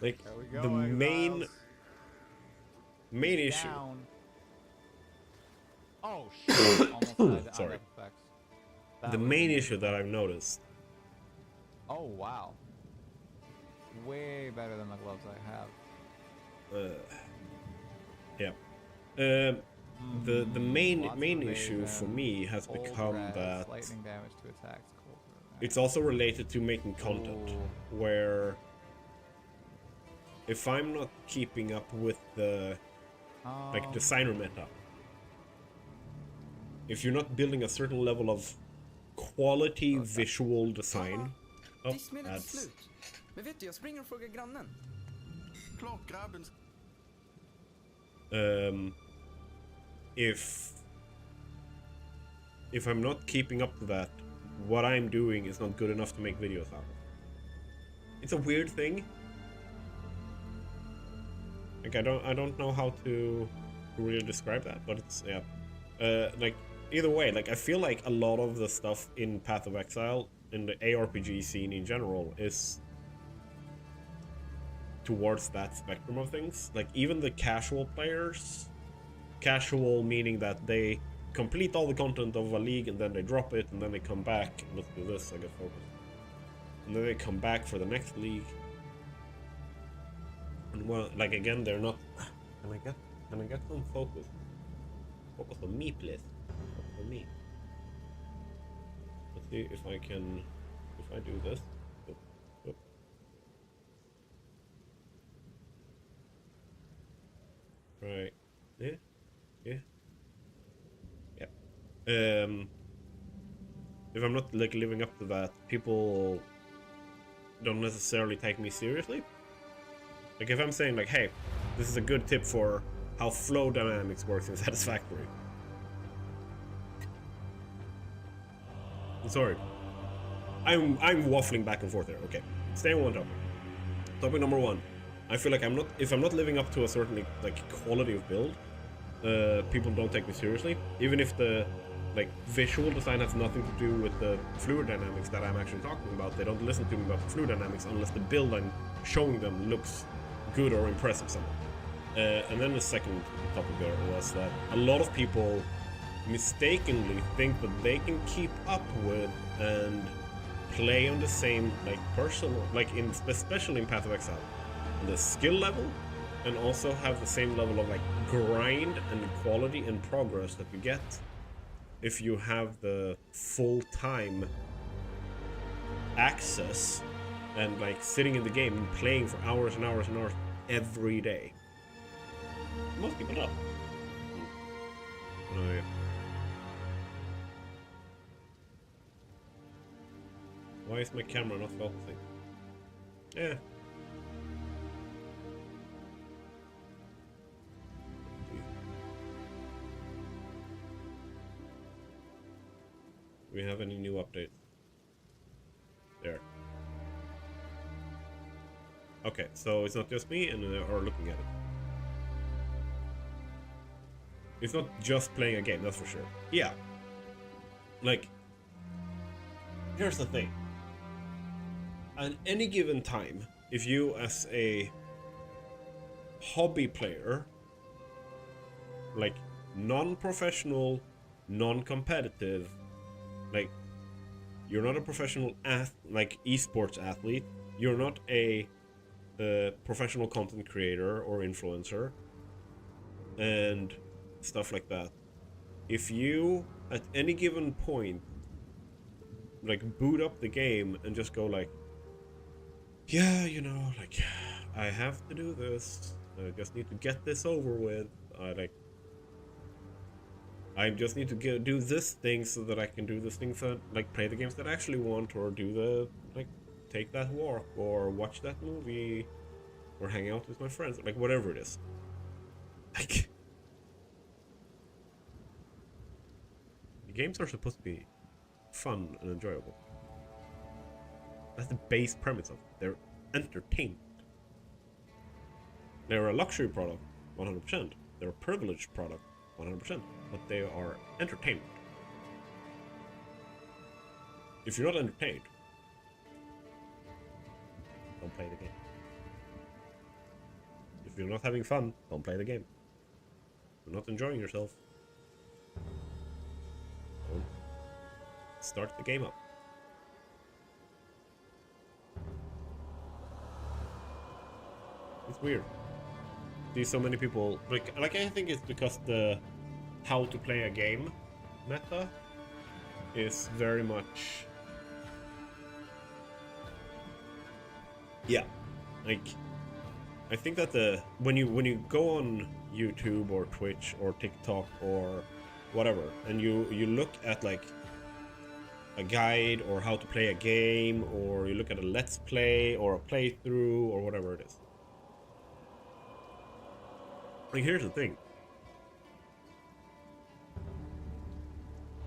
Like, There we go, the Exiles. main issue. Down. Oh, shit. Almost died. Sorry. Effects. The That was main amazing. issue that I've noticed. Oh, wow. Way better than the gloves I have. Yeah. The main issue for me has Cold become res, that lightning damage to attacks. Cold res. it's also related to making content, where if I'm not keeping up with the like designer meta, if you're not building a certain level of quality visual design, oh, Diskmedlet är that's slut. Men vet du, jag springer och frågar grannen. Klart grabben. if I'm not keeping up to that, what I'm doing is not good enough to make videos out of. It's a weird thing. Like, I don't know how to really describe that, but it's, yeah. Like, either way, like, I feel like a lot of the stuff in Path of Exile, in the ARPG scene in general, is towards that spectrum of things. Like, even the casual players, casual meaning that they complete all the content of a league and then they drop it and then they come back. Let's do this, I get focused. And then they come back for the next league. And, well, like, again, they're not... Can I get some focus? Focus on me, please. Focus on me. Let's see if I can... If I do this. Oop, oop. Right. Yeah. Yeah. Yep. If I'm not, like, living up to that, people don't necessarily take me seriously. Like, if I'm saying, like, hey, this is a good tip for how flow dynamics works in Satisfactory. I'm sorry. I'm waffling back and forth here. Okay, stay on one topic. Topic number one. I feel like if I'm not living up to a certain, like, quality of build, people don't take me seriously. Even if the, like, visual design has nothing to do with the fluid dynamics that I'm actually talking about. They don't listen to me about the fluid dynamics unless the build I'm showing them looks good or impressive somehow. And then the second topic there was that a lot of people mistakenly think that they can keep up with and play on the same, like, personal, like, in especially in Path of Exile, the skill level, and also have the same level of, like, grind and quality and progress that you get if you have the full-time access and, like, sitting in the game and playing for hours and hours and hours every day. Most people don't. Why is my camera not focusing? Yeah. Do we have any new updates? There. Okay, so it's not just me and are looking at it. It's not just playing a game, that's for sure. Yeah. Like, here's the thing. At any given time, if you as a hobby player, like non-professional, non-competitive, like you're not a professional like esports athlete, you're not a professional content creator or influencer and stuff like that. If you at any given point like boot up the game and just go like, yeah, you know, like I have to do this, I just need to get this over with, I just need to do this thing so that I can do this thing that, like, play the games that I actually want, or do the, like, take that walk, or watch that movie, or hang out with my friends, like, whatever it is. Like, the games are supposed to be fun and enjoyable. That's the base premise of it. They're entertainment. They're a luxury product, 100%. They're a privileged product, 100%. But they are entertainment. If you're not entertained, don't play the game. If you're not having fun, don't play the game. If you're not enjoying yourself, don't start the game up. It's weird. See so many people like I think it's because the how to play a game meta is very much, yeah, like I think that when you go on YouTube or Twitch or TikTok or whatever and you look at like a guide or how to play a game, or you look at a let's play or a playthrough or whatever it is, like here's the thing.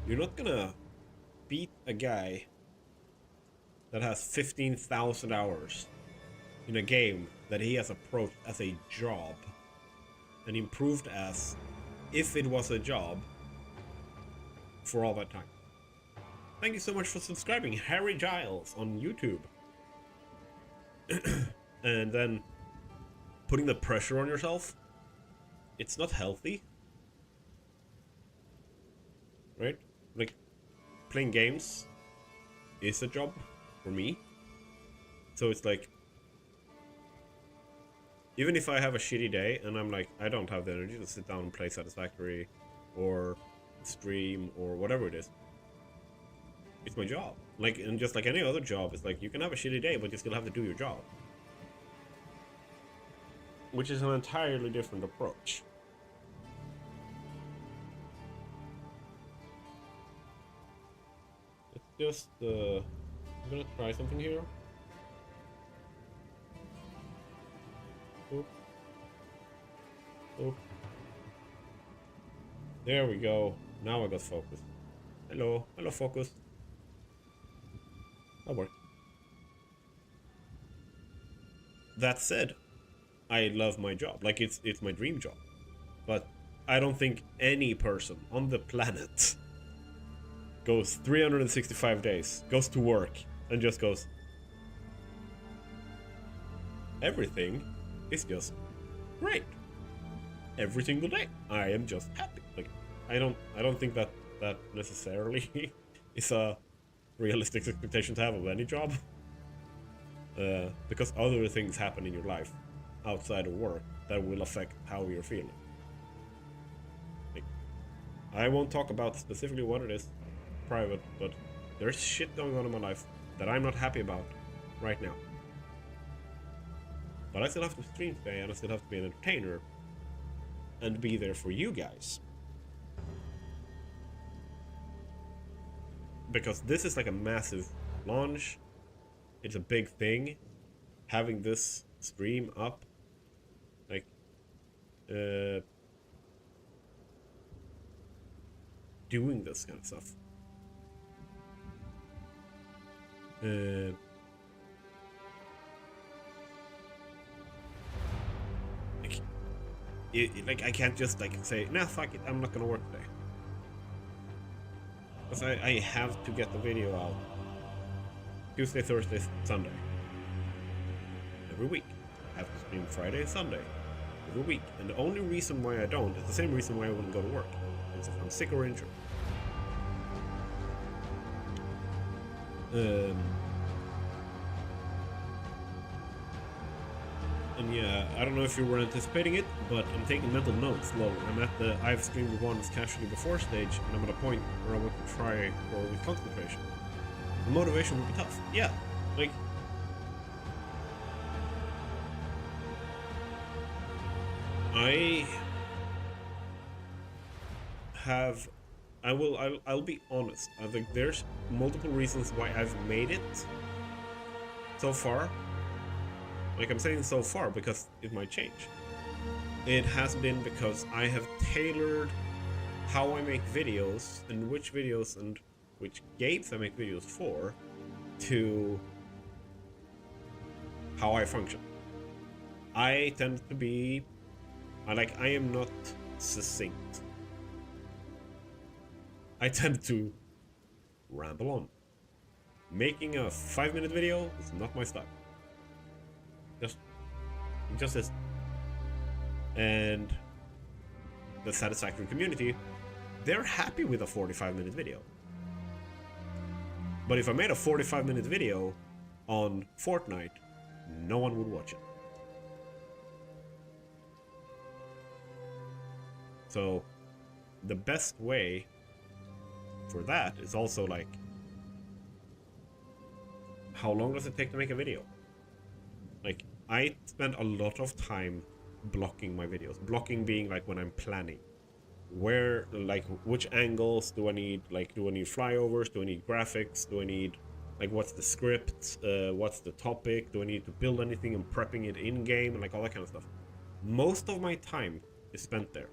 You're not gonna beat a guy that has 15,000 hours in a game that he has approached as a job and improved as if it was a job for all that time. Thank you so much for subscribing, Harry Giles on YouTube. And then putting the pressure on yourself, it's not healthy. Right? Like, playing games is a job for me. So it's like, even if I have a shitty day and I'm like, I don't have the energy to sit down and play Satisfactory or stream or whatever it is, it's my job. Like, and just like any other job, it's like you can have a shitty day, but you still have to do your job. Which is an entirely different approach. Just I'm gonna try something here. Oop. Oop. There we go. Now I got focus. Hello, focus. That worked. That said, I love my job. Like it's my dream job. But I don't think any person on the planet goes 365 days, goes to work, and just goes, everything is just great. Every single day, I am just happy. Like, I don't think that necessarily is a realistic expectation to have of any job. Because other things happen in your life outside of work that will affect how you're feeling. Like, I won't talk about specifically what it is, private, but there's shit going on in my life that I'm not happy about right now. But I still have to stream today, and I still have to be an entertainer and be there for you guys. Because this is like a massive launch, it's a big thing having this stream up, like doing this kind of stuff. Like I can't just like say, nah, fuck it, I'm not gonna work today. Because I have to get the video out Tuesday, Thursday, Sunday. Every week. I have to stream Friday, Sunday. Every week. And the only reason why I don't is the same reason why I wouldn't go to work. It's if I'm sick or injured. And yeah, I don't know if you were anticipating it, but I'm taking mental notes. Low. I'm at the I've streamed once casually before stage, and I'm at a point where I want to try or with concentration. The motivation will be tough. Yeah, like I'll be honest. I think there's multiple reasons why I've made it so far. Like I'm saying so far because it might change. It has been because I have tailored how I make videos and which videos and which games I make videos for to how I function. I tend to be I am not succinct. I tend to ramble on. Making a 5-minute video is not my style. Just as, and the Satisfactory community, they're happy with a 45-minute video. But if I made a 45-minute video on Fortnite, no one would watch it. So the best way for that is also like, how long does it take to make a video? Like, I spend a lot of time blocking my videos. Blocking being like when I'm planning. Where, like, which angles do I need? Like, do I need flyovers? Do I need graphics? Do I need, like, what's the script? What's the topic? Do I need to build anything and prepping it in-game? And, like, all that kind of stuff. Most of my time is spent there.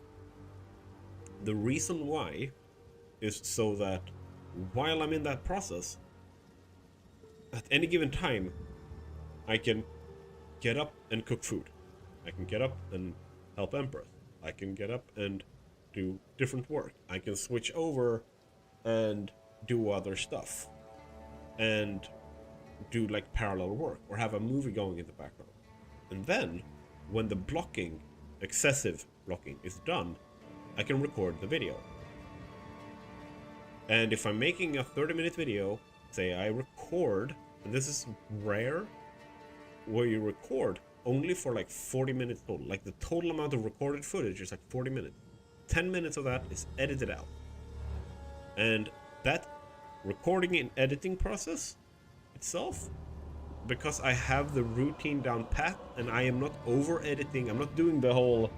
The reason why is so that while I'm in that process, at any given time, I can get up and cook food. I can get up and help Empress. I can get up and do different work. I can switch over and do other stuff. And do like parallel work or have a movie going in the background. And then when the blocking, excessive blocking is done, I can record the video. And if I'm making a 30-minute video, say I record, and this is rare, where you record only for like 40 minutes total. Like the total amount of recorded footage is like 40 minutes. 10 minutes of that is edited out. And that recording and editing process itself, because I have the routine down pat and I am not over editing, I'm not doing the whole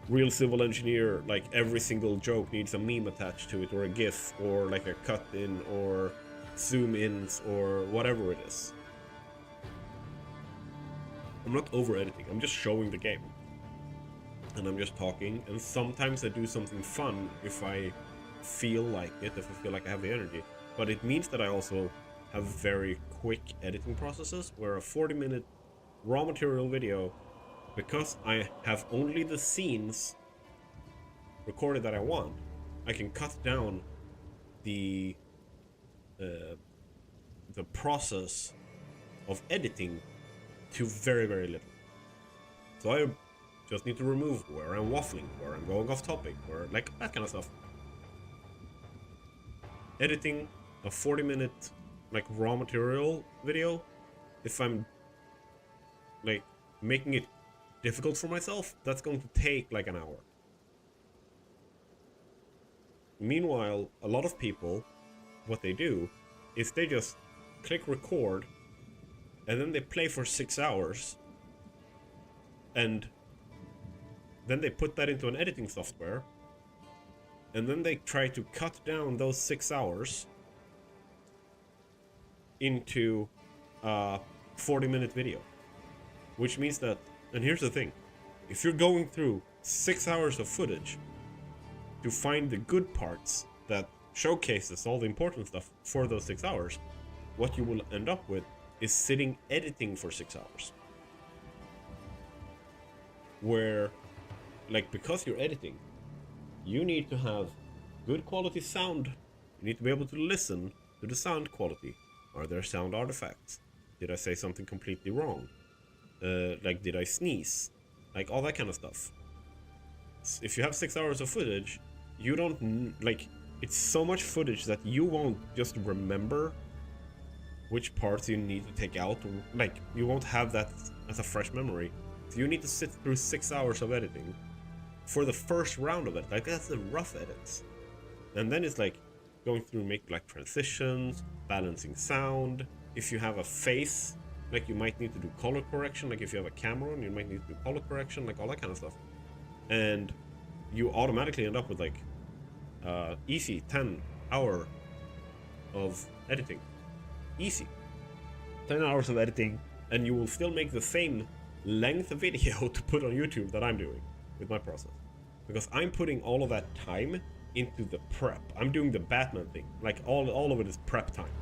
real civil engineer, like every single joke needs a meme attached to it or a gif or like a cut in or zoom ins or whatever it is. I'm not over editing, I'm just showing the game. And I'm just talking, and sometimes I do something fun if I feel like it, if I feel like I have the energy. But it means that I also have very quick editing processes, where a 40-minute raw material video, because I have only the scenes recorded that I want, I can cut down the process of editing to very, very little. So I just need to remove where I'm waffling, where I'm going off topic, where like that kind of stuff. Editing a 40-minute like raw material video, if I'm like making it difficult for myself, that's going to take like an hour. Meanwhile, a lot of people, what they do is they just click record and then they play for 6 hours, and then they put that into an editing software, and then they try to cut down those 6 hours into a 40-minute video. Which means that, and here's the thing, if you're going through 6 hours of footage to find the good parts that showcases all the important stuff for those 6 hours, what you will end up with is sitting editing for 6 hours. Where, like, because you're editing, you need to have good quality sound. You need to be able to listen to the sound quality. Are there sound artifacts? Did I say something completely wrong? Like, did I sneeze? Like, all that kind of stuff. If you have 6 hours of footage, you don't, like, it's so much footage that you won't just remember which parts you need to take out. Or, like, you won't have that as a fresh memory. So you need to sit through 6 hours of editing for the first round of it. Like, that's the rough edits. And then it's like going through, make like transitions, balancing sound. If you have a face, like, you might need to do color correction. Like, if you have a camera on, you might need to do color correction, like all that kind of stuff. And you automatically end up with like easy 10 hour of editing. Easy 10 hours of editing, and you will still make the same length of video to put on YouTube that I'm doing with my process, because I'm putting all of that time into the prep. I'm doing the Batman thing, like all of it is prep time,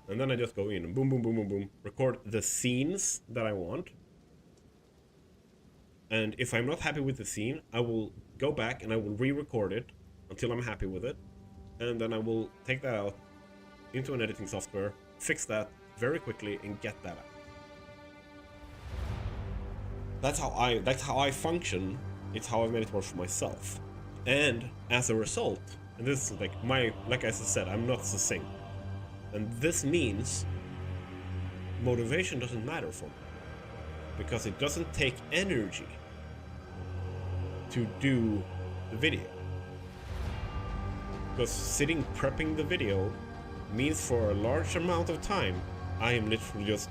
and then I just go in and boom boom boom boom boom, record the scenes that I want. And if I'm not happy with the scene, I will go back and I will re-record it until I'm happy with it, and then I will take that out into an editing software, fix that very quickly, and get that out. That's how I function. It's how I made it work for myself. And as a result, and this is like I said, I'm not succinct. And this means motivation doesn't matter for me, because it doesn't take energy to do the video. Because sitting prepping the video means for a large amount of time, I am literally just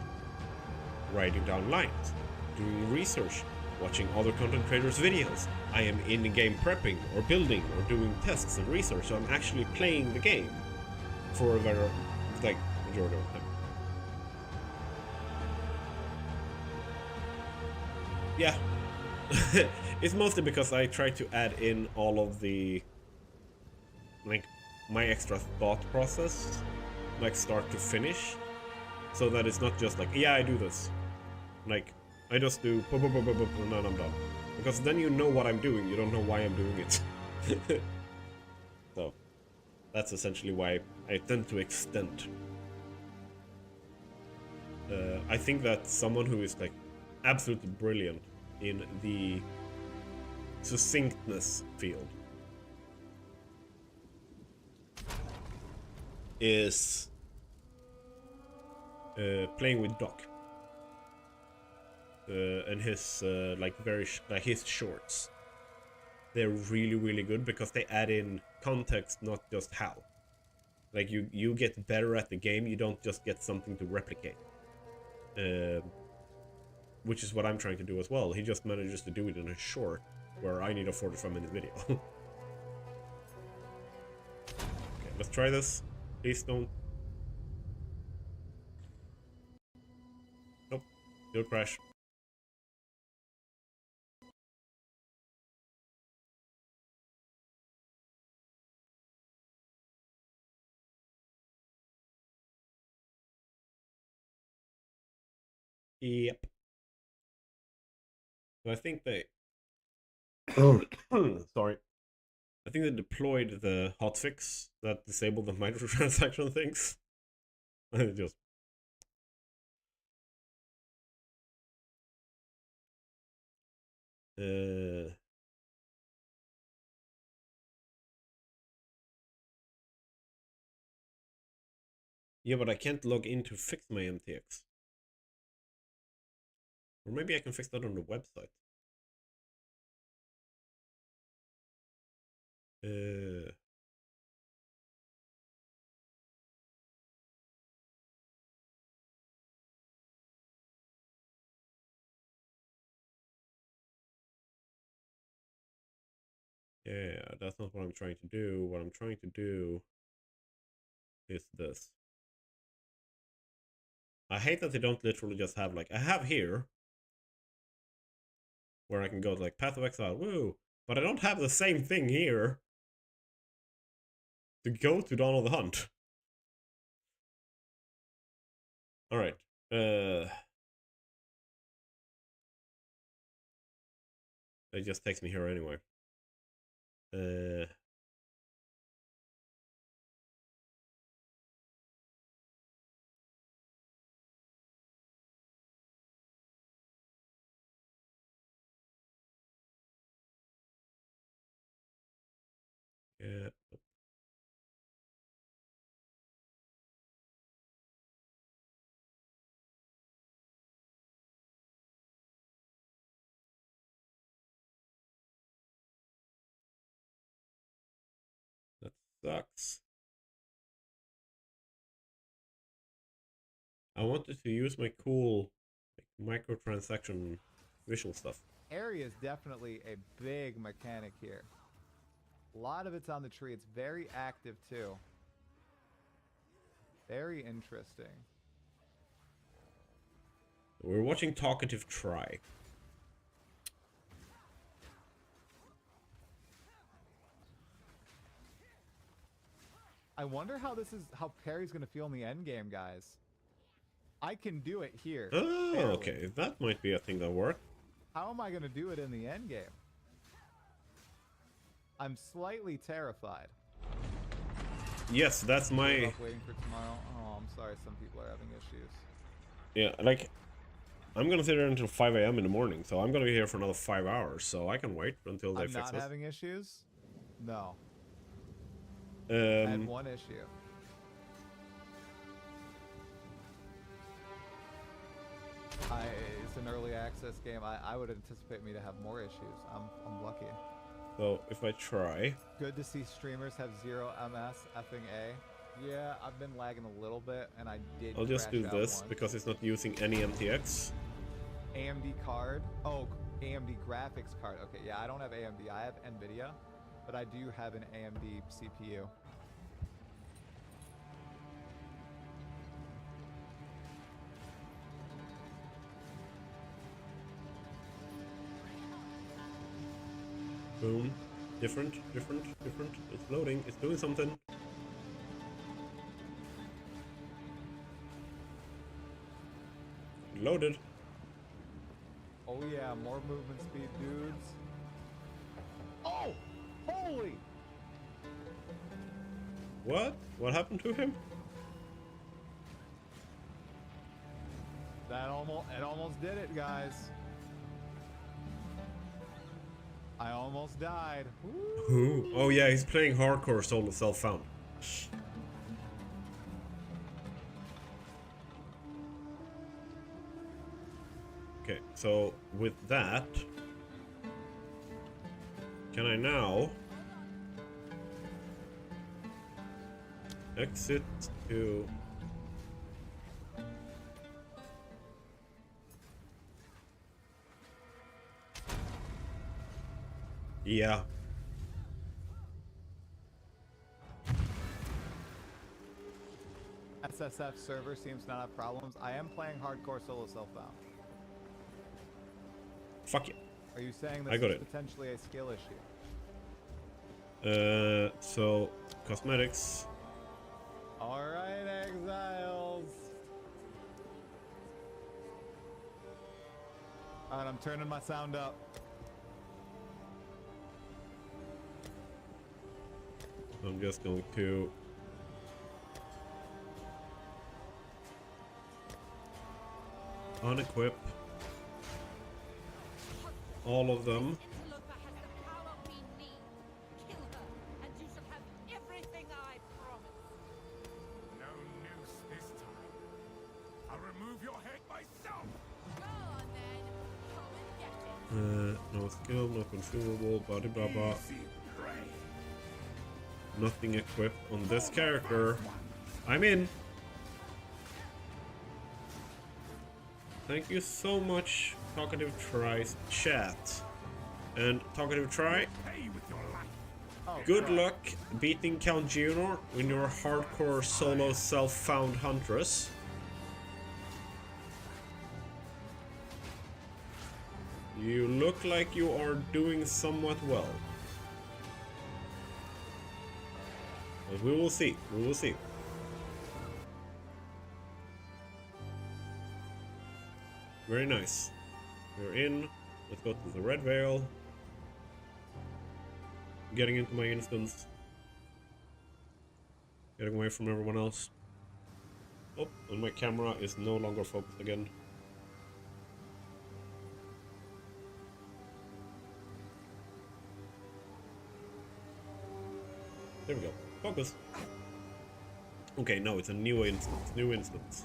writing down lines, doing research, watching other content creators' videos. I am in the game prepping or building or doing tests and research, so I'm actually playing the game for a very, like, majority of the time. Yeah. It's mostly because I try to add in all of the, like, my extra thought process, like start to finish, so that it's not just like, yeah, I do this. Like, I just do boop, boop, boop, boop, boop, and then I'm done. Because then you know what I'm doing, you don't know why I'm doing it. So, that's essentially why I tend to extend. I think that someone who is like absolutely brilliant in the succinctness field is playing with Doc. And his like his shorts, they're really good because they add in context, not just how. Like, you get better at the game, you don't just get something to replicate, which is what I'm trying to do as well. He just manages to do it in a short where I need a 45-minute video. Okay, let's try this. Please don't. Nope, still crash. Yep. So I think they... Sorry. I think they deployed the hotfix that disabled the microtransaction things. Just... Yeah, but I can't log in to fix my MTX. Or maybe I can fix that on the website. Yeah, that's not what I'm trying to do. What I'm trying to do is this. I hate that they don't literally just have like I have here where I can go to like Path of Exile, woo, but I don't have the same thing here to go to Dawn of the Hunt. All right. It just takes me here anyway. Yeah. That sucks. I wanted to use my cool like, microtransaction visual stuff. Area is definitely a big mechanic here. A lot of it's on the tree. It's very active too. Very interesting. We're watching Talkative try. I wonder how Perry's gonna feel in the end game, guys. I can do it here. Oh, barely. okay. That might be a thing that works. How am I gonna do it in the end game? I'm slightly terrified. Yes, that's my... Waiting for tomorrow. Oh, I'm sorry. Some people are having issues. Yeah, like... I'm gonna sit there until 5 AM in the morning, so I'm gonna be here for another 5 hours, so I can wait until they I'm fix not this. having issues? No. I had one issue. It's an early access game. I would anticipate me to have more issues. I'm lucky. So, if I try... Good to see streamers have 0 MS effing A. Yeah, I've been lagging a little bit, and I did I'll just do crash out this, once. because it's not using any MTX. AMD card? Oh, AMD graphics card. Okay, yeah, I don't have AMD. I have NVIDIA, but I do have an AMD CPU. Boom. Different. It's loading. It's doing something. Loaded. Oh yeah, more movement speed, dudes. Oh! Holy! What? What happened to him? It almost did it, guys. I almost died. Who? Oh yeah, he's playing hardcore solo self-found. Okay, so with that, can I now exit to... Yeah. SSF server seems to not have problems. I am playing hardcore solo self-bound. Fuck it. Are you saying I this got is it. potentially a skill issue? So cosmetics. Alright, Exiles. Alright, I'm turning my sound up. I'm just going to unequip all of them. No noose this time. I'll remove your head myself. No skill, no consumable, body blah blah. Easy prey. Nothing equipped on this character. I'm in. Thank you so much, Talkative Try's chat. And Talkative Try, Pay with your life. Oh, good crap. luck beating Count Junior in your hardcore solo self-found Huntress. You look like you are doing somewhat well. But we will see. We will see. Very nice. We're in. Let's go to the Red Veil. Getting into my instance. Getting away from everyone else. Oh, and my camera is no longer focused again. There we go. Focus. Okay, no, it's a new instance. New instance.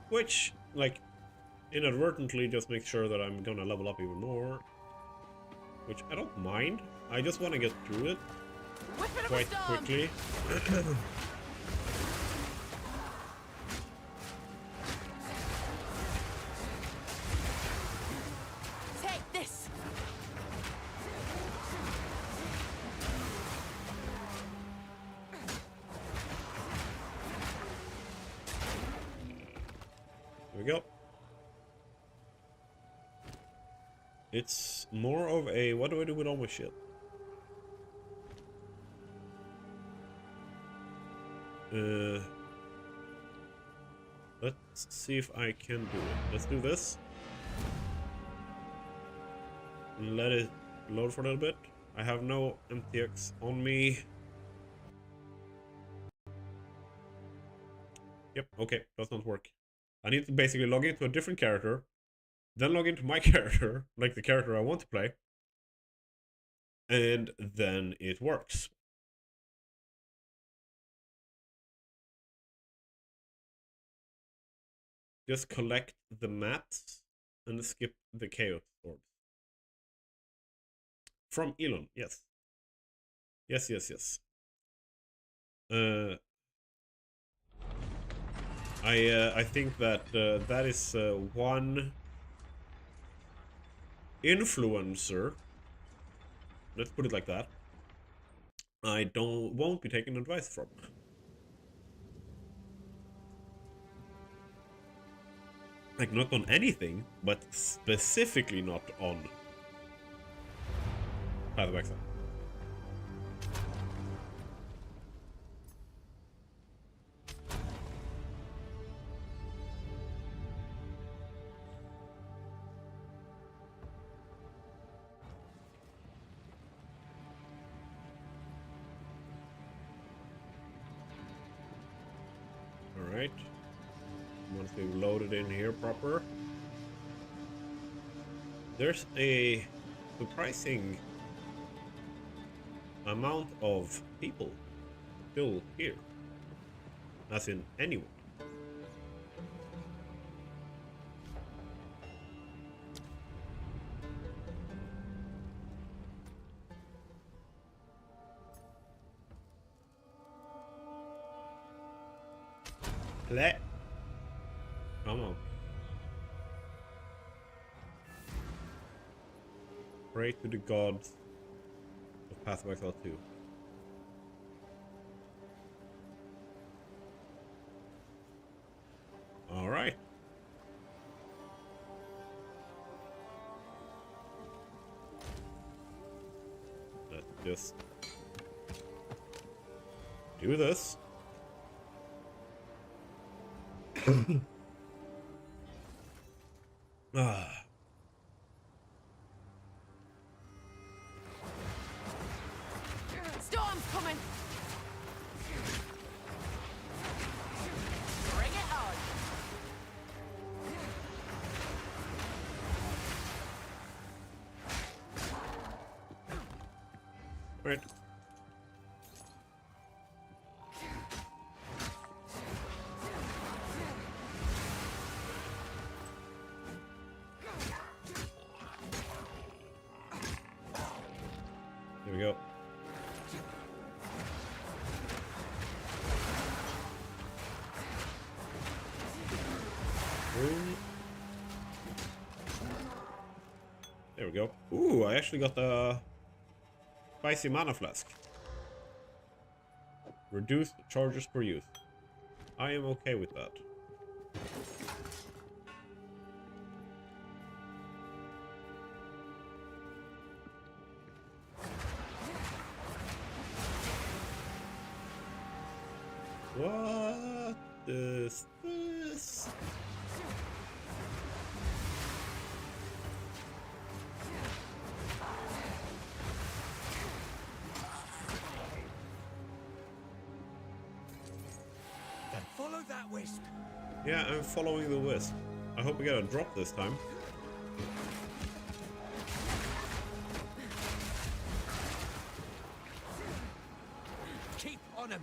Which, like, inadvertently just makes sure that I'm gonna level up even more. Which I don't mind. I just want to get through it quite quickly. Take this. There we go. It's more of a, what do I do with all my shit? Let's see if I can do it. Let's do this. And let it load for a little bit. I have no MTX on me. Yep, okay, does not work. I need to basically log into a different character, then log into my character, like the character I want to play, and then it works. Just collect the maps and skip the chaos orbs. From Elon, yes. Yes, yes, yes. I think that that is one influencer. Let's put it like that. I won't be taking advice from. Like, not on anything, but specifically not on Path of Exile. Alright. Once we've loaded in here proper, there's a surprising amount of people still here, as in anyone. Play. Come on. Pray to the gods of Path of Exile 2. Alright. Let's just do this. Storm's coming. Bring it on. Right. There we go. There we go. Ooh, I actually got the spicy mana flask. Reduced charges per use. I am okay with that. What is this? Follow that wisp. Yeah, I'm following the wisp. I hope we get a drop this time. Keep on him.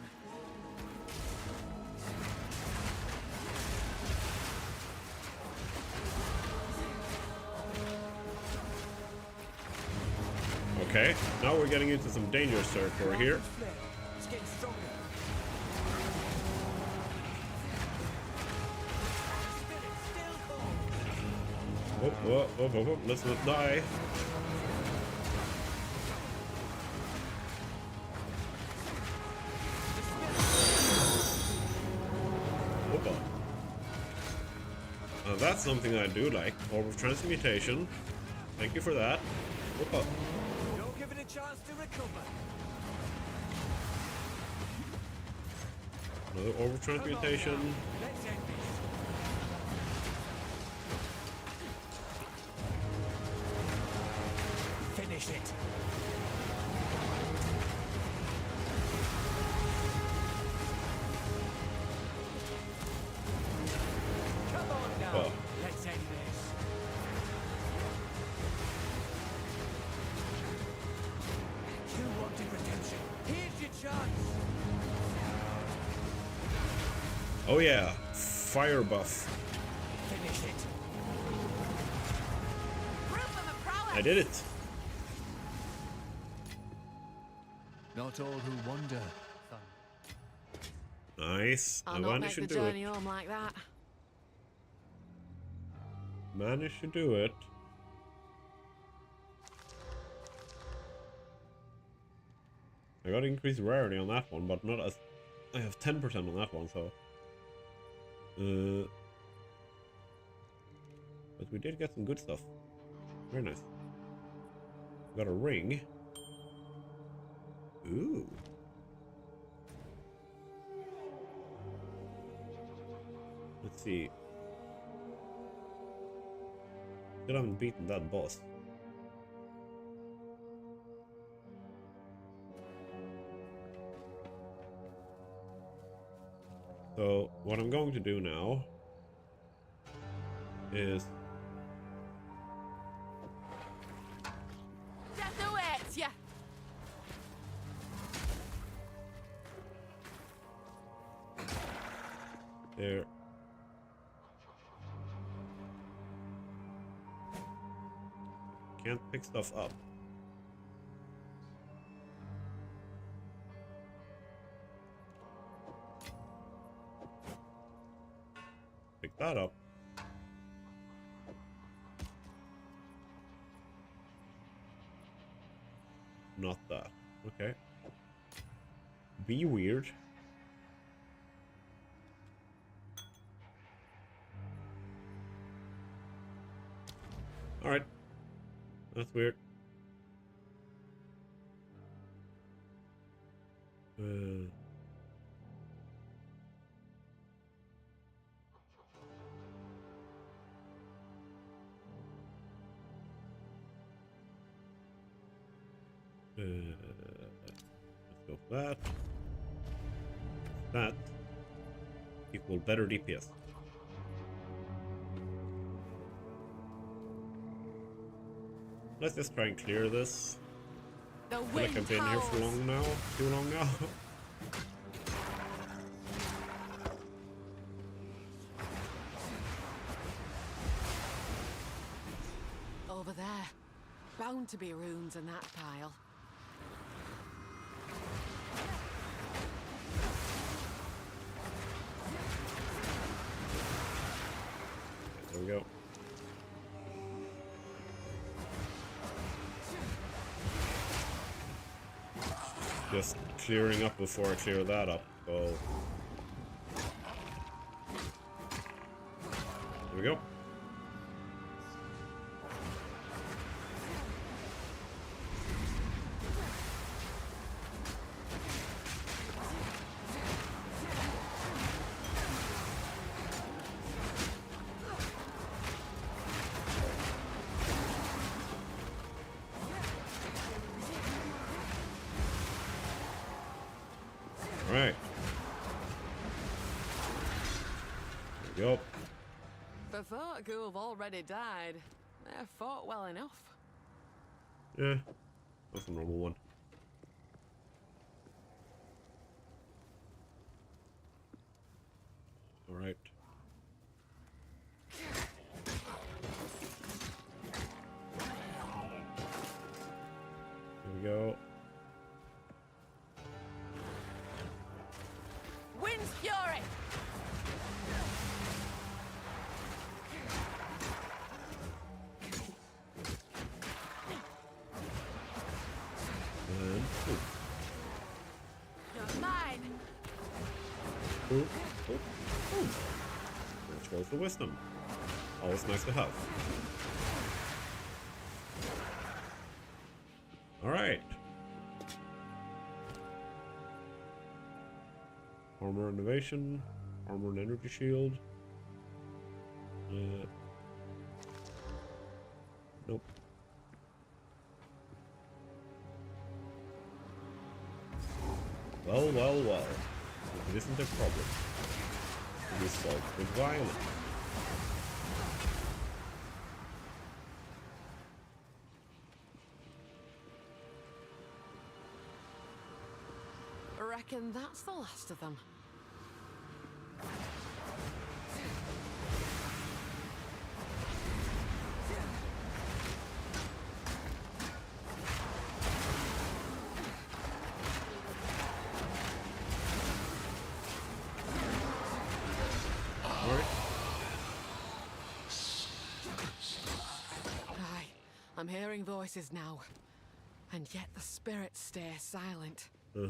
Okay, now we're getting into some dangerous territory here. It's getting stronger. Whoop, whoop, whoop, whoop, whoop. Let's not die. Whoopa. Now that's something I do like. Orb of Transmutation. Thank you for that. Whoopa. Don't give it a chance to recover. Another Orb of Transmutation. Let's end this. Finish it. Come on now. Oh. Let's end this. You wanted redemption. Here's your chance. Oh yeah, fire buff. Finish it. I did it. Not all who wander. Nice. I'll I not managed make to the do journey it. home like that. Managed to do it. I got increased rarity on that one, but not as... I have 10% on that one, so... But we did get some good stuff. Very nice. Got a ring. Ooh. Let's see. Still haven't beaten that boss. So what I'm going to do now is Death awaits ya! there. Can't pick stuff up. Pick that up. Not that. Okay. Be weird. Alright. That's weird. Let's go for that. That equal better DPS. Let's just try and clear this. The I feel like wind I've been here for howls. long now. Too long now. Over there. Bound to be runes in that pile. There we go. Just clearing up before I clear that up, so... There we go. There we go. For folk who have already died, they're fought well enough. Yeah, that's a normal one. All right. There we go. Wind's fury! And You're mine! ooh, ooh, ooh. Which roll for wisdom. Always nice to have. All right. Armor innovation, armor and energy shield. Nope. Well, well, well. It isn't a problem. It is solved with violence. Reckon that's the last of them. Aye, I'm hearing voices now, and yet the spirits stay silent. We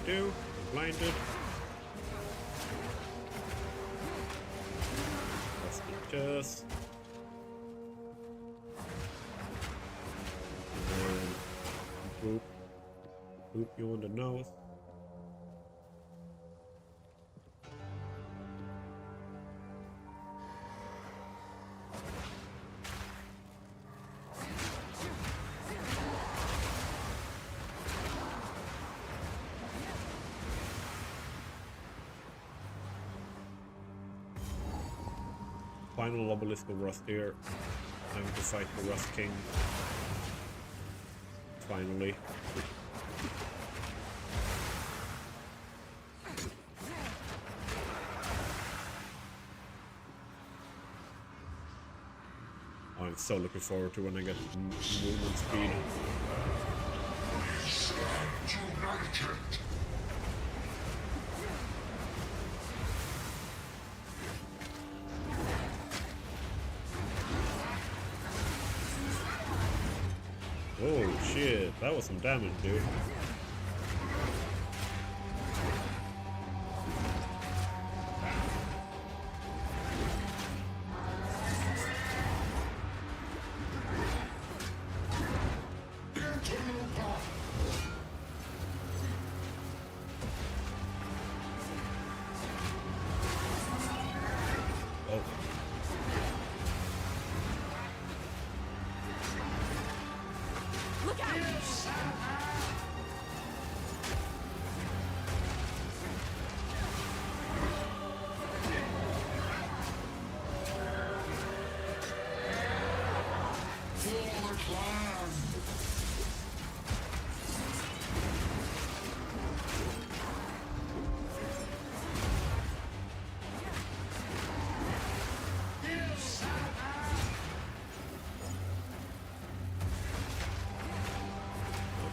do. Blinded. That's the chest. And boop you on the nose. Final obelisk of Rust here. Time to fight the Rust King. Finally. I'm so looking forward to when I get movement speed. United. Oh shit, that was some damage, dude. Oh. Look out!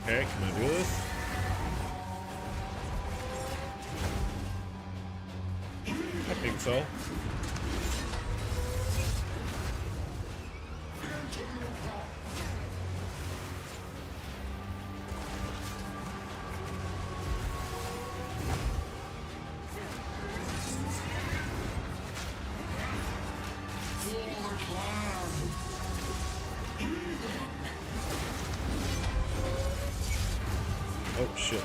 Okay, can I do this? I think so. Oh shit.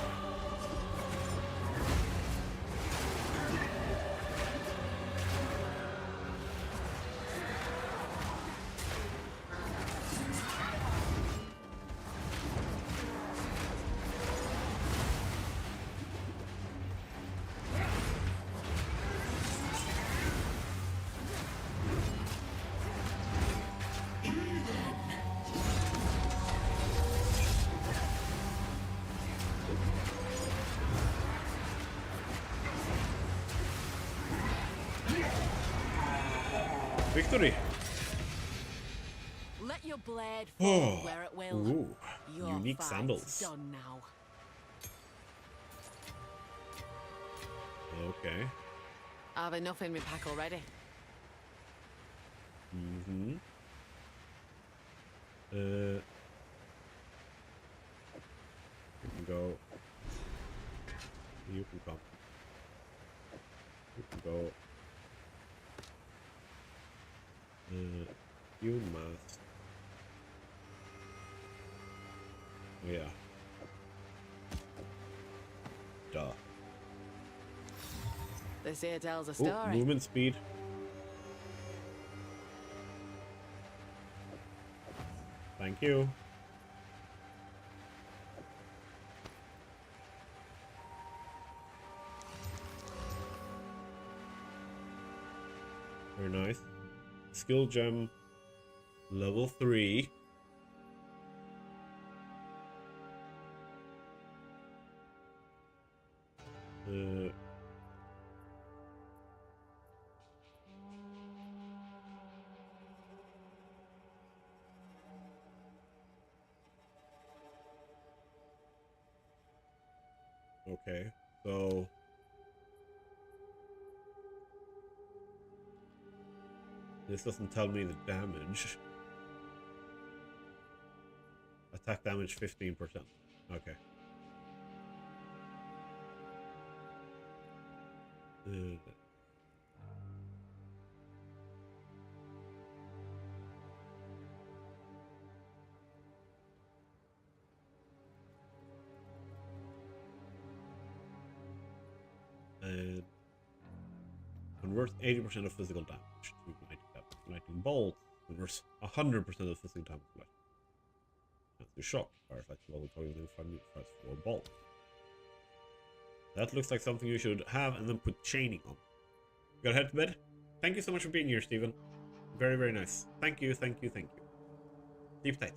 Victory! Let your blade fall where it will. Ooh, Your unique fight's sandals. done now. Okay. I've enough in my pack already. Mm-hmm. You can go. You can come. You can go. You must. Oh, yeah. Duh. This here tells a Ooh, story. movement speed. Thank you. Very nice. Skill gem level 3. Okay, so this doesn't tell me the damage. Attack damage 15%. Okay. And converts 80% of physical damage to lightning bolt. Converts 100% of physical damage to lightning. That's the shock. Fire effect level target within 5 meters. Fires 4 bolt. That looks like something you should have and then put chaining on. Gotta head to bed. Thank you so much for being here, Steven. Very, very nice. Thank you, thank you, thank you. Sleep tight.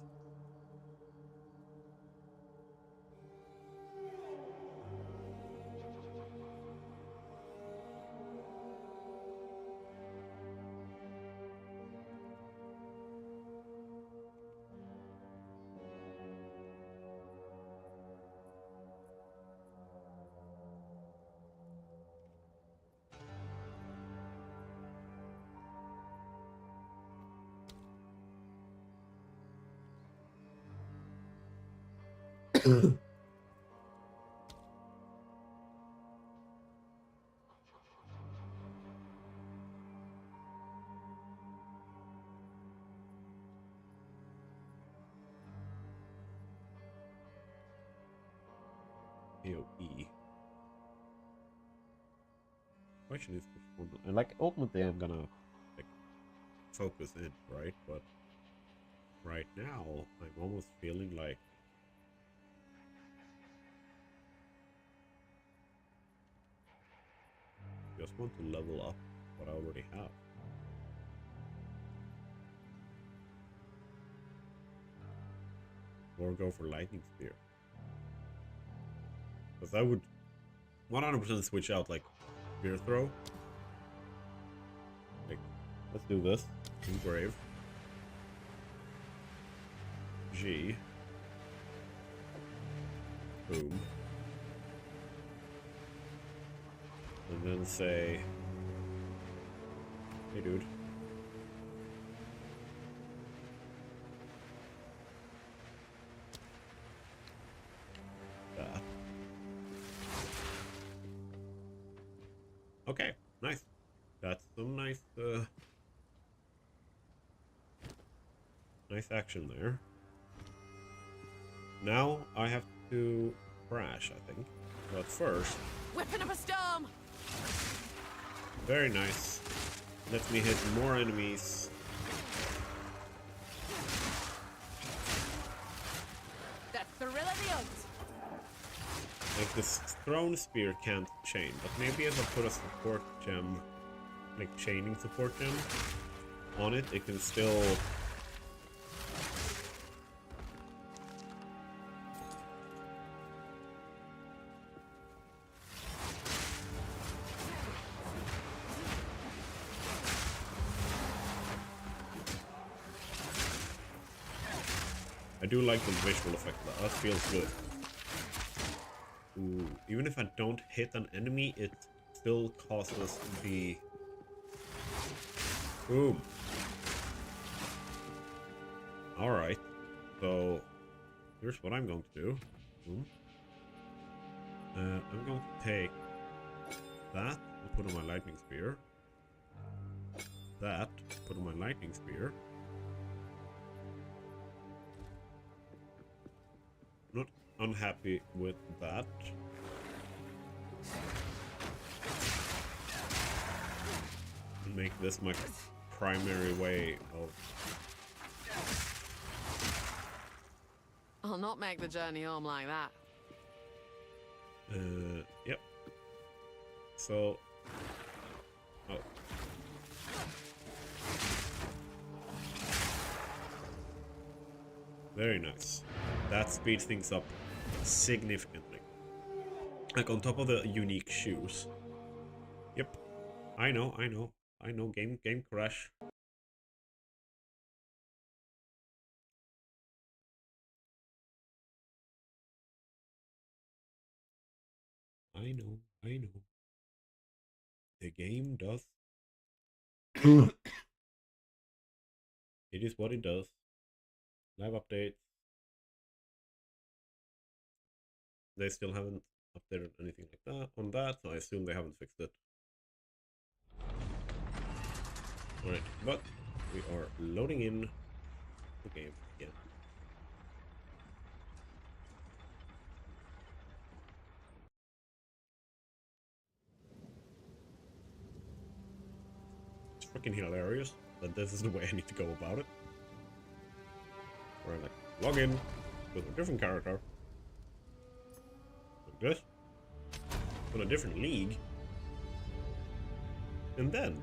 AOE. Question is, and like ultimately, I'm gonna like focus in, right? But right now, I'm almost feeling like I just want to level up what I already have. Or go for lightning spear. Because I would 100% switch out like spear throw. Like, let's do this. Engrave. G. Boom. And then say, hey dude. Okay, nice. That's some nice, nice action there. Now I have to crash, I think. But first, Whipping up a storm. very nice. Lets me hit more enemies. The thrill of the hunt. Like this thrown spear can't chain, but maybe if I put a support gem, like chaining support gem, on it, it can still. I do like the visual effect. That feels good. Ooh, even if I don't hit an enemy, it still causes the... Boom. Alright. So, here's what I'm going to do. Boom. I'm going to take that and put on my lightning spear. That, put on my lightning spear. Not unhappy with that. And make this my primary way of... I'll not make the journey home like that. Yep. So... Oh. Very nice. That speeds things up significantly. Like on top of the unique shoes. Yep. I know. Game crash. I know. The game does. It is what it does. Live updates. They still haven't updated anything like that on that, so I assume they haven't fixed it. Alright, but we are loading in the game again. It's freaking hilarious that this is the way I need to go about it. Where I like log in with a different character. Like this. On a different league. And then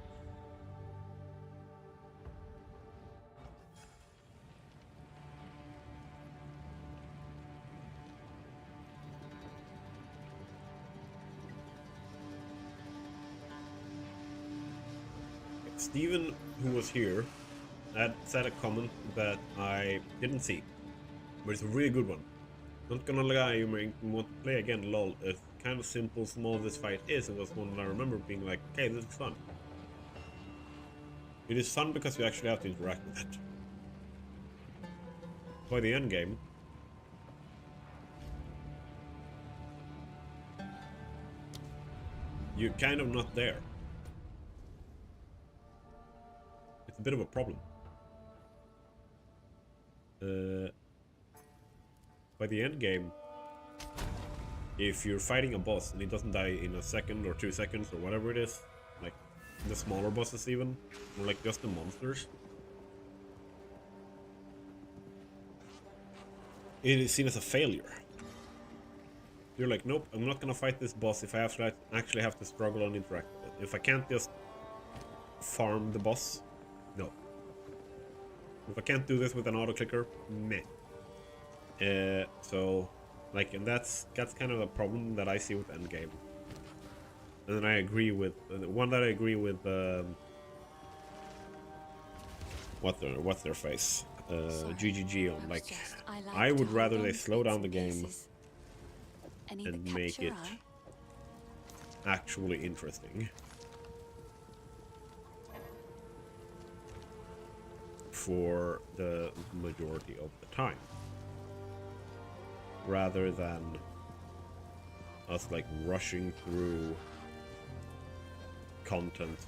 Steven, who was here, had said a comment that I didn't see, but it's a really good one. Not gonna lie, you may want to play again, lol. As kind of simple, small this fight is, it was one that I remember being like, okay, this is fun. It is fun because you actually have to interact with it. By the end game, you're kind of not there. It's a bit of a problem. By the end game, if you're fighting a boss and it doesn't die in a second or 2 seconds or whatever it is, like the smaller bosses even, or like just the monsters, it is seen as a failure. You're like, nope, I'm not gonna fight this boss if I have to actually have to struggle and interact with it. If I can't just farm the boss, no. If I can't do this with an auto clicker, meh. So, like, and that's kind of a problem that I see with endgame. And then I agree with one that I agree with. What's their face? GGG on, like, I would rather they slow down the game and make it actually interesting for the majority of the time, rather than us like rushing through content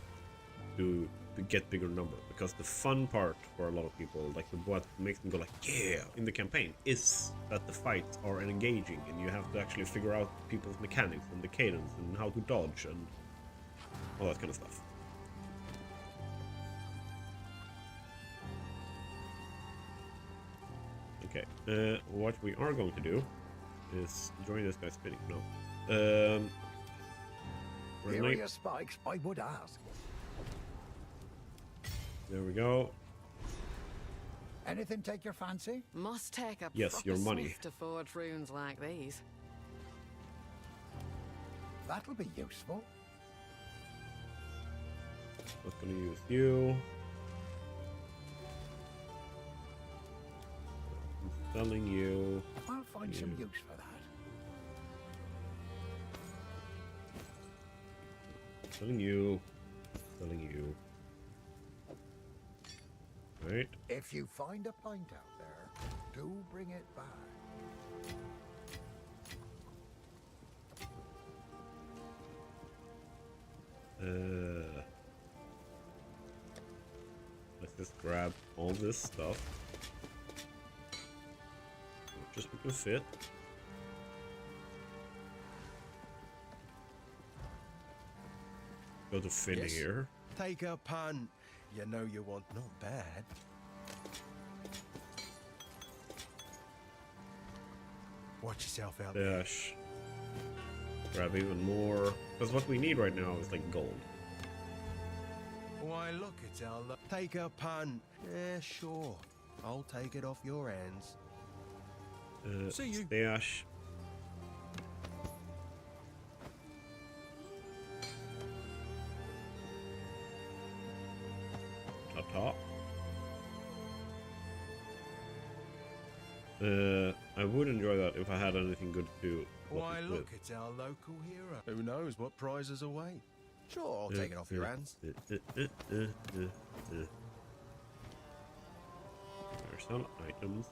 to get bigger number. Because the fun part for a lot of people, like what makes them go like yeah in the campaign, is that the fights are engaging and you have to actually figure out people's mechanics and the cadence and how to dodge and all that kind of stuff. Okay, what we are going to do is join this guy spinning. No. Area spikes, I would ask. There we go. Anything take your fancy? Must take a yes, proper your money sniff to forge runes like these. That'll be useful. Not gonna use you. Selling you. I'll find some use for that. Selling you. Selling you. Right. If you find a pint out there, do bring it back. Let's just grab all this stuff. Just we can fit. Go to fit Yes. here. Take a punt. You know you want not bad. Watch yourself out there. Dash. Grab even more. Because what we need right now is like gold. Why, look, it's our luck. Take a punt. Yeah, sure. I'll take it off your hands. See you. Stash. Ta-ta. I would enjoy that if I had anything good to do. Why, look, it's our local hero. Who knows what prizes await? Sure, I'll take it off your hands. There's some items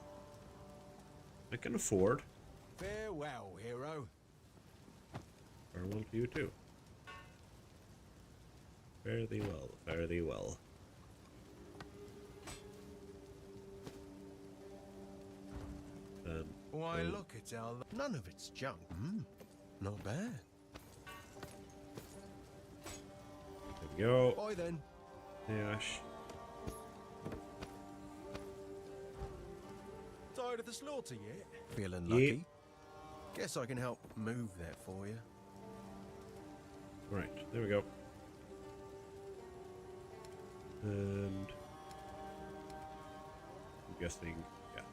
I can afford. Farewell, hero. Farewell to you too. Fare thee well, fare thee well. Why, look, it's our... None of it's junk. Not bad. There we go. Bye then. Dash. Tired of the slaughter yet? Feeling lucky? Guess I can help move that for you. Right, there we go. And I'm guessing, yeah.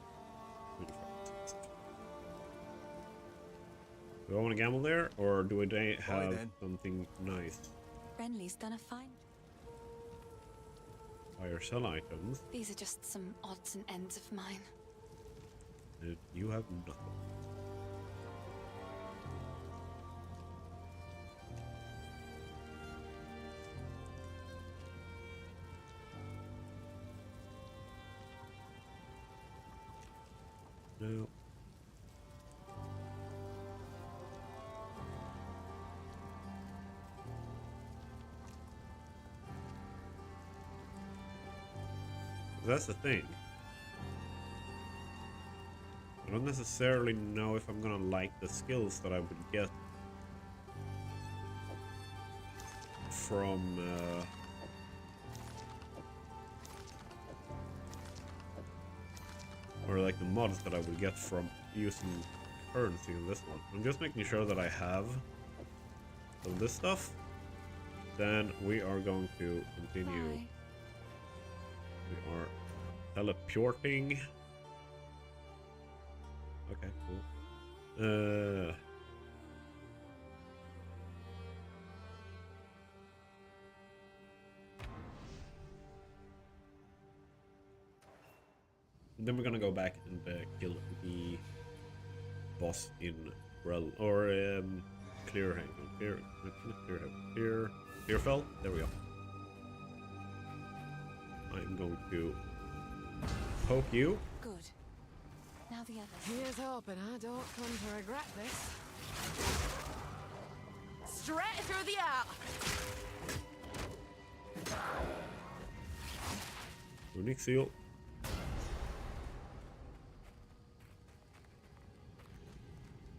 Do I want to gamble there, or do I have something nice? Renly's done a fine. Buy or sell items. These are just some odds and ends of mine. And you have nothing. No. That's the thing. I don't necessarily know if I'm gonna like the skills that I would get from or like the mods that I would get from using currency in this one. I'm just making sure that I have all this stuff. Then we are going to continue. Bye. We are teleporting. Okay, cool. Then we're gonna go back and kill the boss in Rel or Clearfell. There we go. I'm going to poke you. Good. Now the others. Here's hoping I don't come to regret this. Straight through the heart. Runic seal.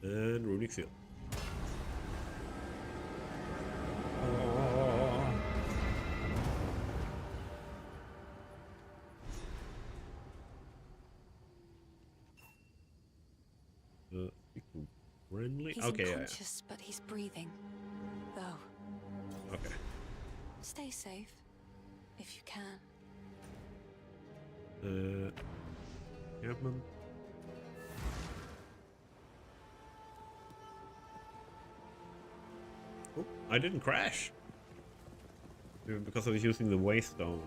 And runic seal. Friendly? He's Okay, unconscious, but he's breathing. Though. Okay. Stay safe, if you can. Campman. Oh, I didn't crash. Maybe because I was using the waystone.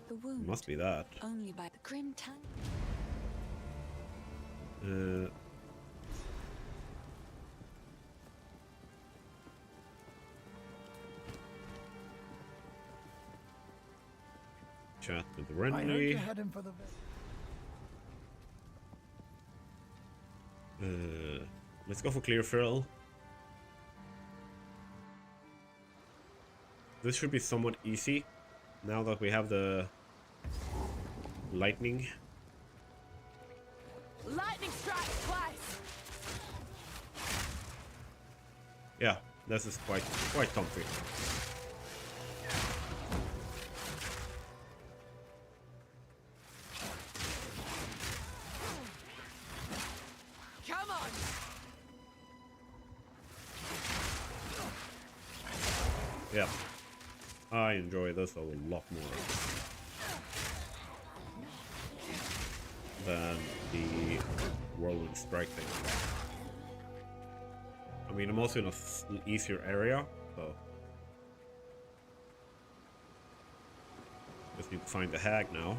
The wound. Must be that. Only by the grim tank. Chat with I heard Renly. you heading for the Let's go for clear fill. This should be somewhat easy now that we have the lightning. Lightning strikes twice. Yeah, this is quite comfy. Come on. Yeah, I enjoy this a lot more than the whirlwind strike thing. I mean, I'm also in an easier area, so just need to find the hag now.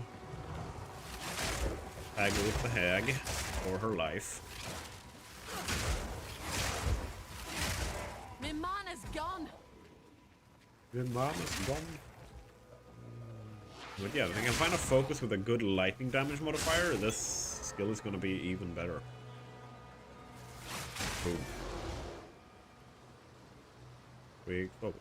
Haggle with the hag for her life. My mana's gone. Your mom is gone. But yeah, if I can find a focus with a good lightning damage modifier, this skill is gonna be even better. Boom. Big focus.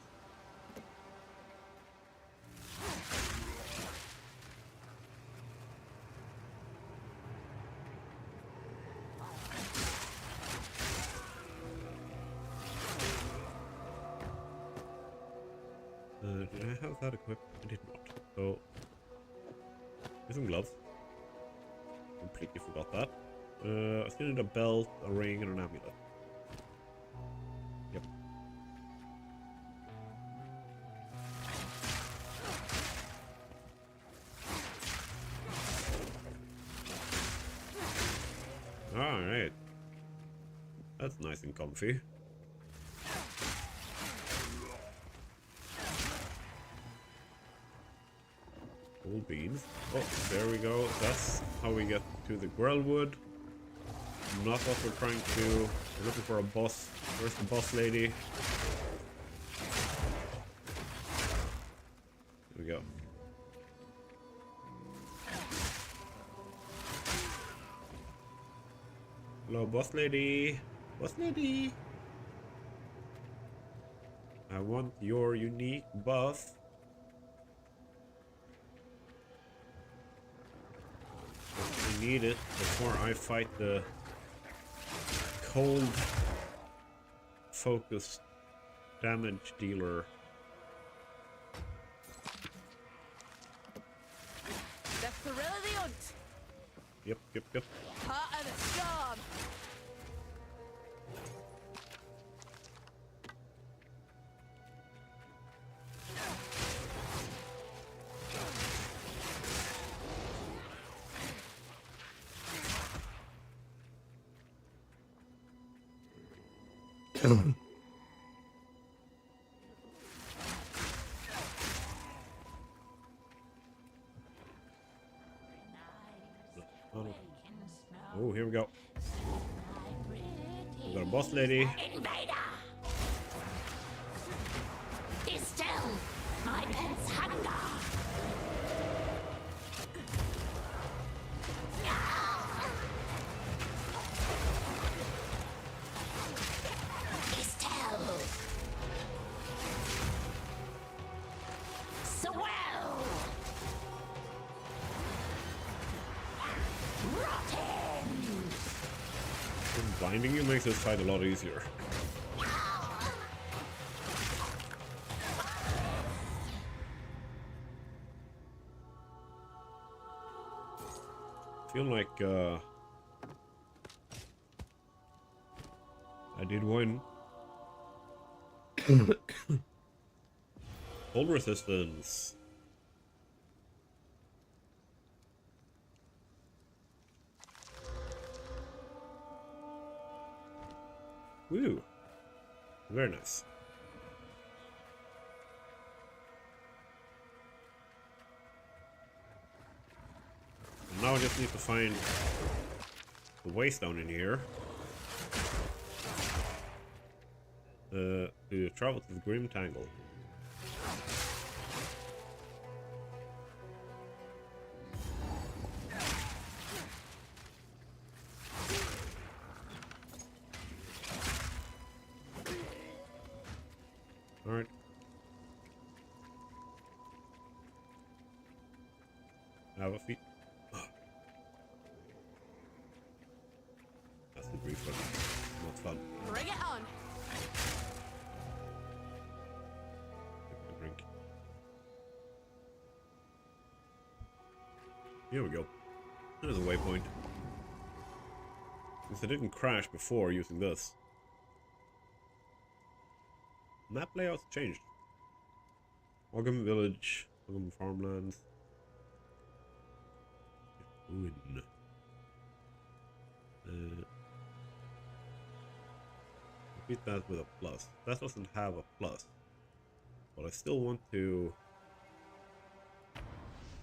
Did I have that equipped? I did not. So, get some gloves. Completely forgot that. I still need a belt, a ring, and an amulet. Yep. Alright. That's nice and comfy. Gold beans. Oh, there we go. That's how we get to the Grellwood. Not what we're trying to do. We're looking for a boss. Where's the boss lady? Here we go. Hello, boss lady. Boss lady. I want your unique buff. I need it before I fight the cold focused damage dealer. The thrill of the hunt. Yep. Part of the storm. Oh, here we go. We got a boss lady. Invader! Be still! My pet's hunger! Be still! Swell! Blinding you makes this fight a lot easier. Feel like I did win. Cold resistance. Woo. Very nice. And now I just need to find the waste down in here. To travel to the Grim Tangle. Alright. Have a feet. That's the brief one. Not fun. Bring it on. Drink. Here we go. There's a waypoint. Since I didn't crash before using this. Map layouts changed. Ogum Village, Ogum Farmlands. Ruin. Repeat that with a plus. That doesn't have a plus. But I still want to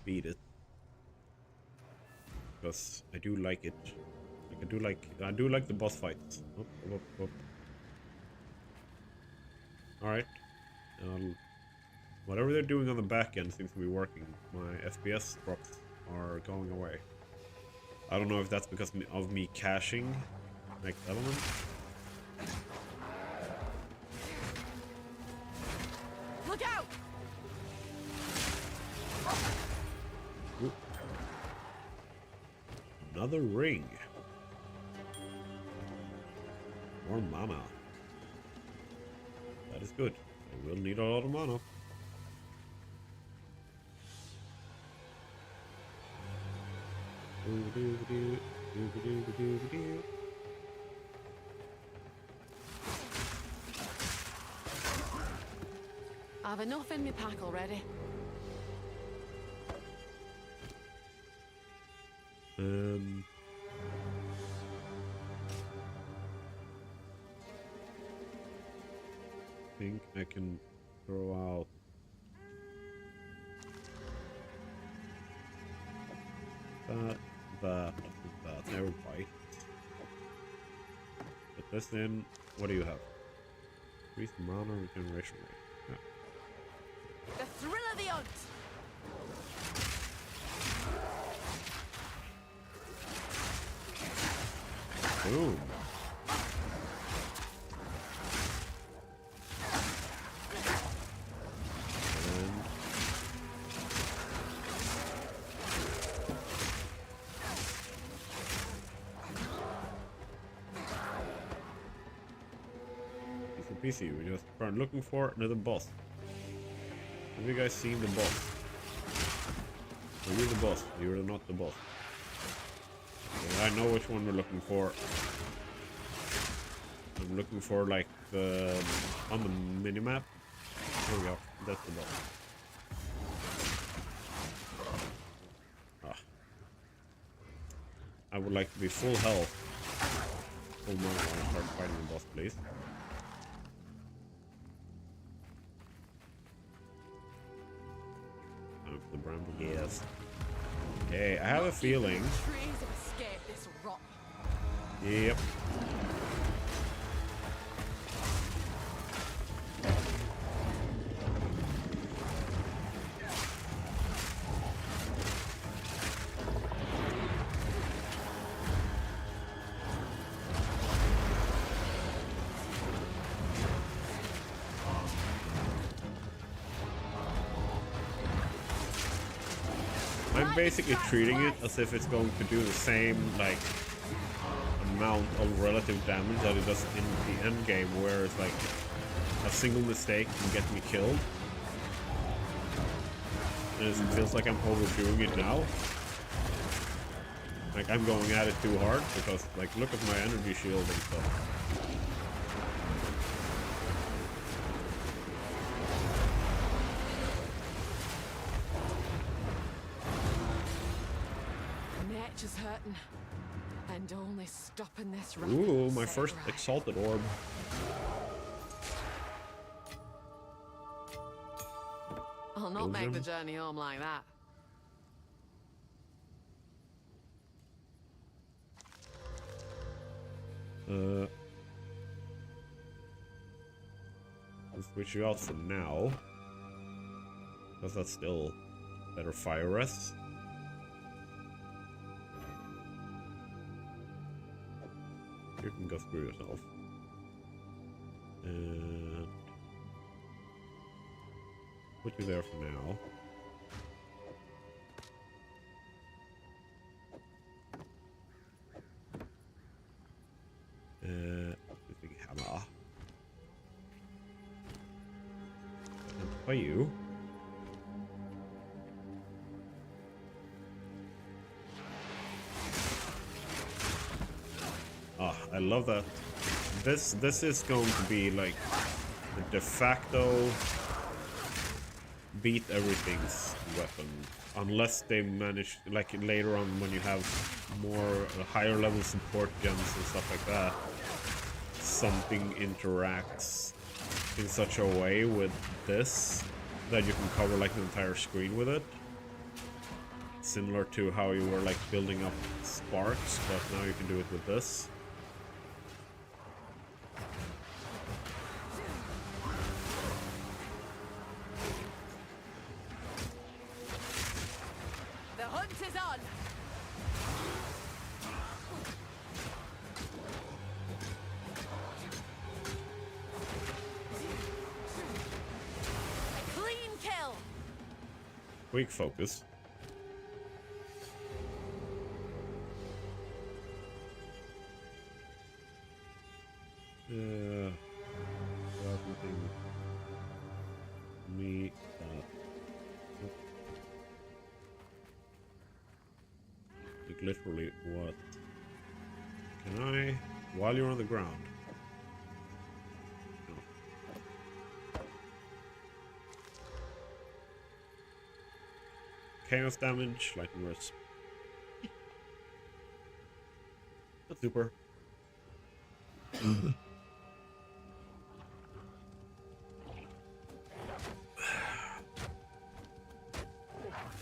beat it. Because I do like it. Like, I do like the boss fights. Up. Alright. Whatever they're doing on the back end seems to be working. My FPS drops are going away. I don't know if that's because of me caching next element. Look out! Ooh. Another ring. More mana. That is good. I will need a lot of mana. I've enough in my pack already. I think I can throw out that. Never bite. Put this in. What do you have? Increase mana regeneration rate. Yeah. The thrill of the hunt! Boom. PC, we just start looking for another boss. Have you guys seen the boss? Are you the boss? You're not the boss. Okay, I know which one we're looking for. I'm looking for like the on the minimap. There we go. That's the boss. Ah. I would like to be full health. Full mana when I start fighting the boss, please. The bramble gears. Okay, I have a feeling. Trees have escaped this rot. Yep. I'm basically treating it as if it's going to do the same, like, amount of relative damage that it does in the end game, where it's like a single mistake can get me killed. And it feels like I'm overdoing it now. Like, I'm going at it too hard, because, like, look at my energy shield and stuff. Nature's hurting. And only stopping this rot. Ooh, my first exalted orb. I'll not make the journey home like that. I'll switch you out for now. Because that's still better fire rest. You can go screw yourself. And put you there for now. The big hammer. And by you. Ah, I love that. This is going to be like the de facto beat everything's weapon, unless they manage, like later on when you have more higher level support gems and stuff like that, something interacts in such a way with this that you can cover like the entire screen with it. Similar to how you were like building up sparks, but now you can do it with this. The hunt is on! A clean kill! Quick focus. Me like literally what? Can I? While you're on the ground. No. Chaos damage, lightning burst. That's super.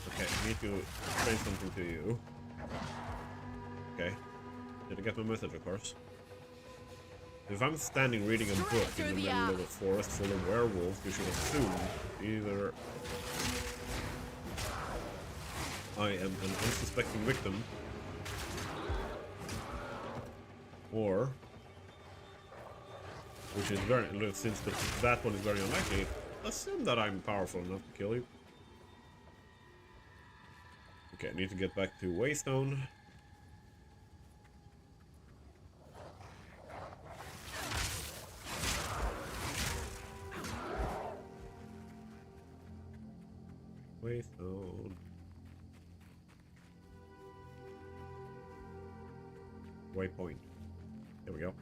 Okay, I need to say something to you. Okay. Did I get my message, of course? If I'm standing reading a book in the middle of a forest full of werewolves, you should assume either I am an unsuspecting victim, or, which is very, since that one is very unlikely, assume that I'm powerful enough to kill you. Okay, I need to get back to Waystone. Waystone. Waypoint. There we go.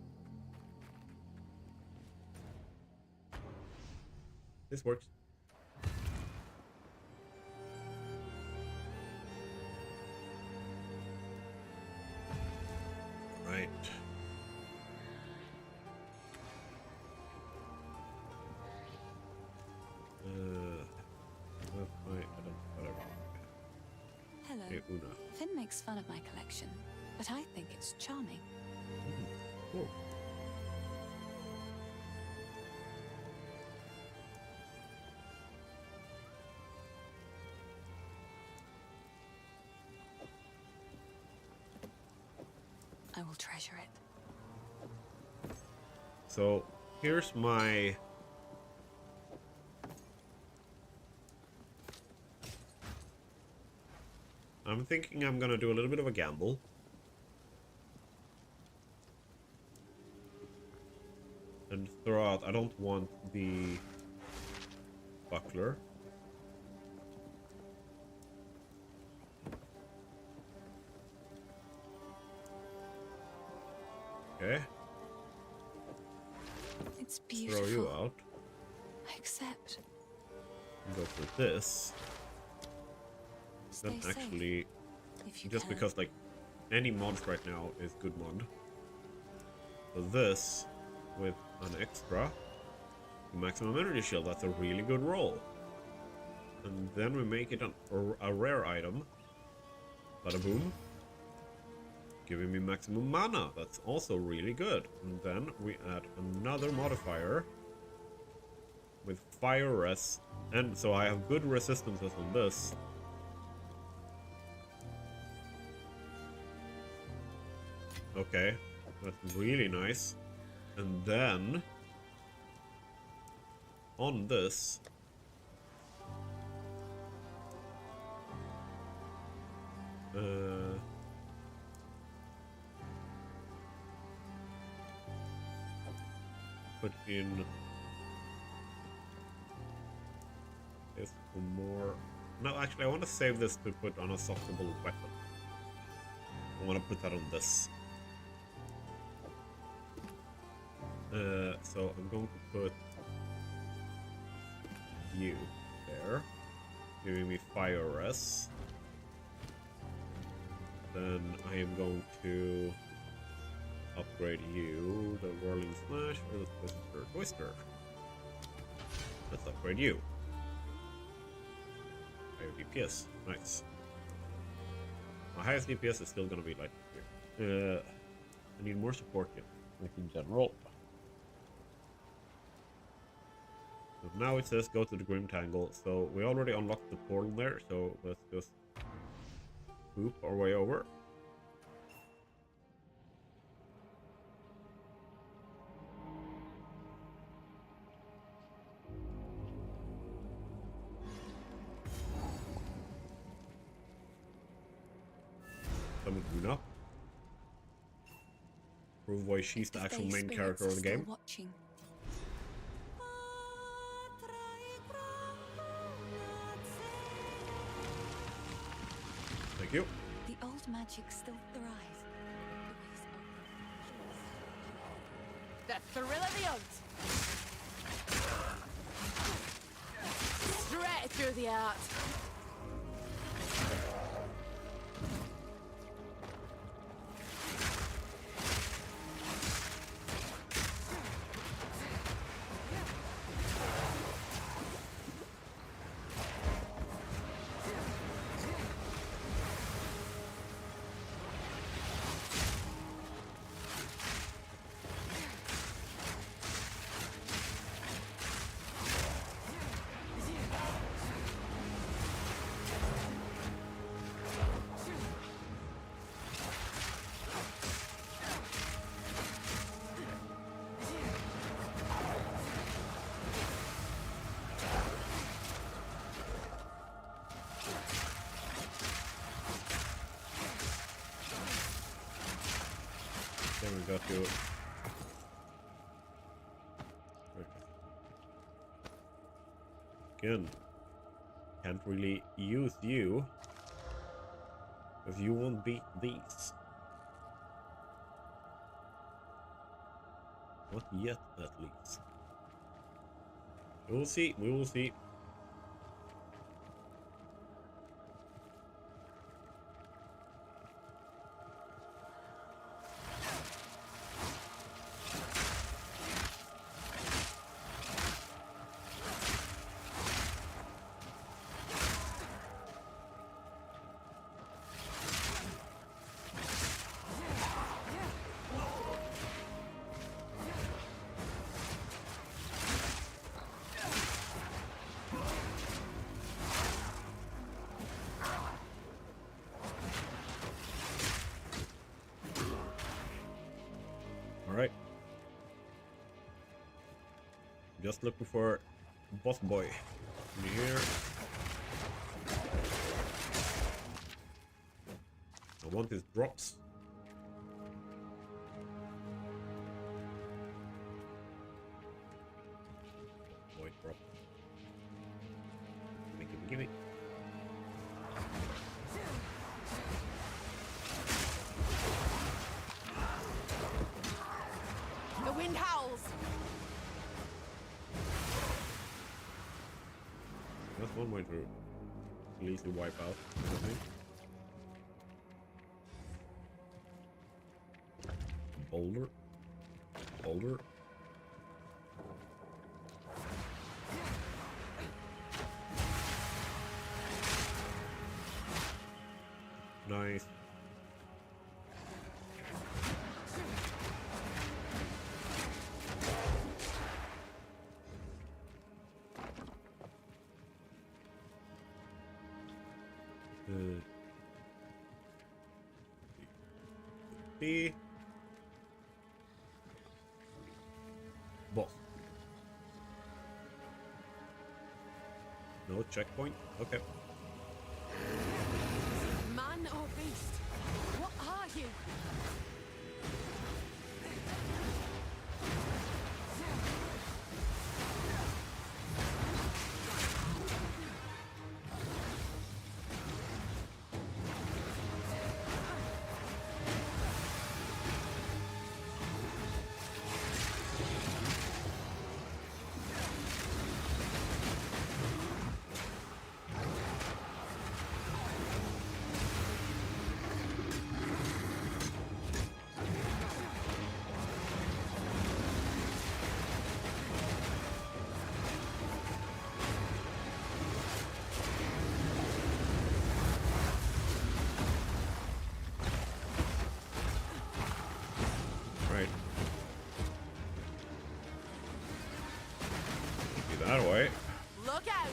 This works. Right. Hello. Hey, Una. Finn makes fun of my collection, but I think it's charming. Cool. I will treasure it. So here's my I'm thinking I'm gonna do a little bit of a gamble. And throw out, I don't want the buckler. Okay. It's beautiful. Throw you out. I accept. Go for this. Then Stay actually, safe, if you just can. because like any mod right now is good mod. So this with an extra maximum energy shield, that's a really good roll. And then we make it a rare item. Bada boom. giving me maximum mana. That's also really good. And then we add another modifier with fire res, and so I have good resistances on this. Okay, that's really nice. And then on this, put in this for more. No, actually, I want to save this to put on a softable weapon. I want to put that on this. So I'm going to put you there, giving me fire res. Then I am going to upgrade you, the whirling slash or the twister. Let's upgrade you. Higher DPS, nice. My highest DPS is still gonna be like here. I need more support here, like in general. So now it says go to the Grim Tangle, so we already unlocked the portal there, so let's just poop our way over. Summon Luna. Prove why she's the actual main character of the game. Watching. Thank you. The old magic still thrives. The thrill of the hunt. Straight through the heart. Then we got to again. Can't really use you because you won't beat these. Not yet, at least. We will see. We will see. Alright. Just looking for boss boy. In here. I want his drops. Boy drop. Give me. The wind howls. That's one way to easily wipe out everything. Boulder. Boulder. Nice. B. Boss. No checkpoint? Okay. Man or beast? What are you? Right. Be that way. Look out!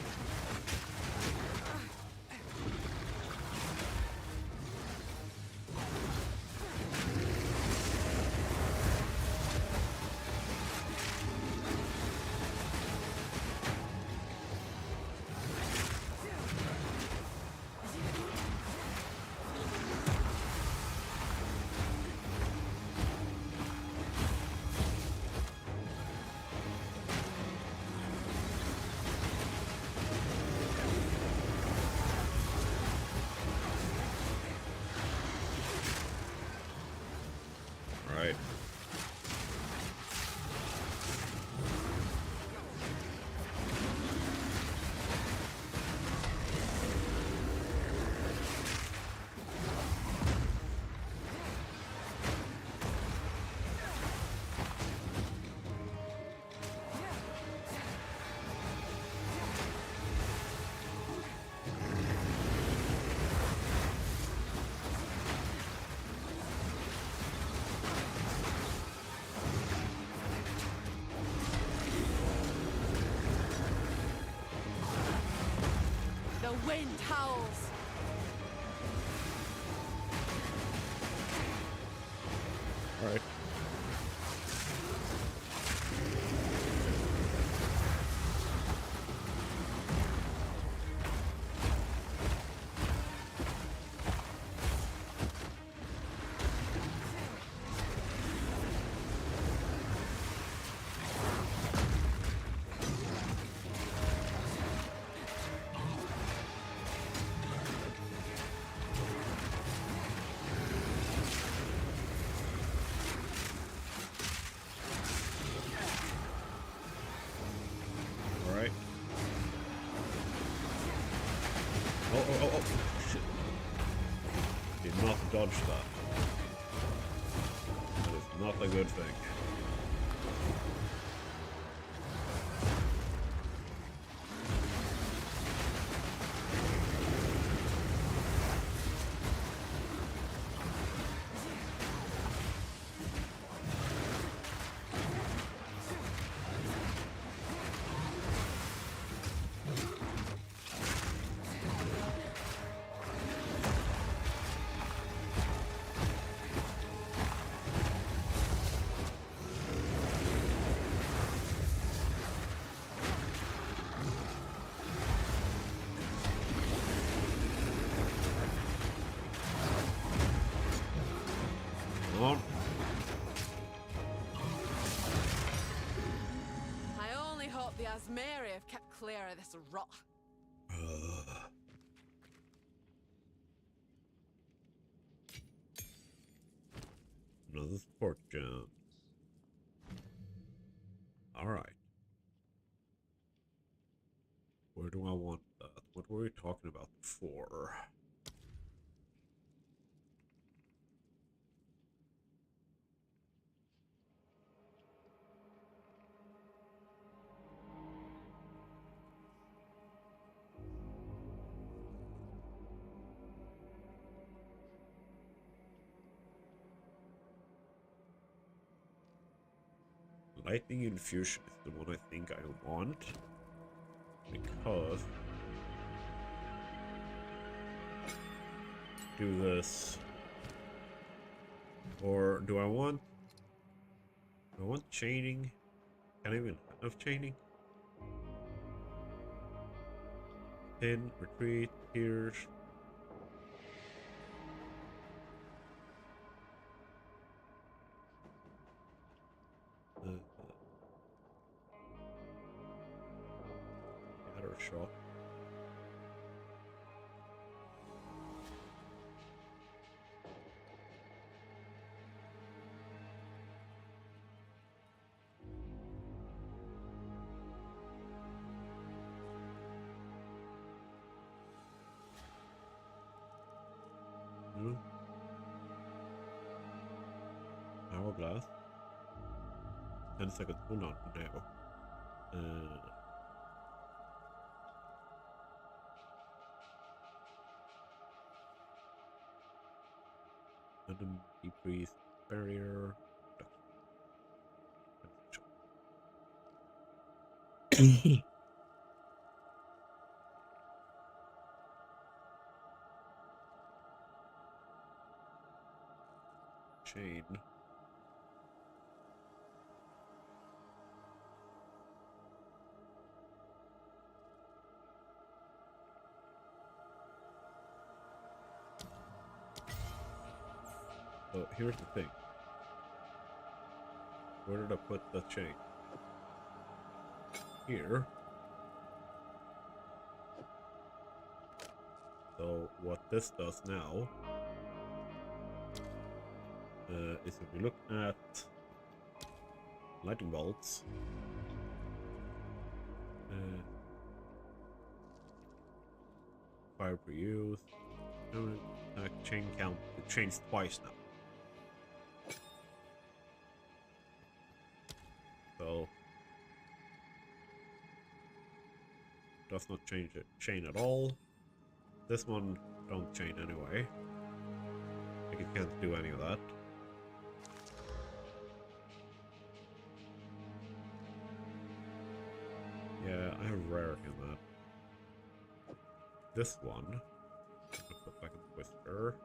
Right. The wind howls. All right. All right. Oh, shit. Did not dodge that. That is not a good thing. Come on. I only hope the Asmeri have kept clear of this rot. Another support jump. All right. Where do I want that? What were we talking about before? Lightning Infusion is the one I think I want, because do this. Or do I want chaining? Can I even have chaining? Pin, retreat, pierce. Gather shot. Hourglass. 10 seconds cooldown now. Random decrease barrier. Chain. So here's the thing. Where did I put the chain? Here. So what this does now is if we look at lightning bolts, fire per use, chain count, it changed twice now. So does not change it chain at all. This one don't chain anyway. Like it can't do any of that. Yeah, I have rare in that. This one, I'll put back in the Whisper.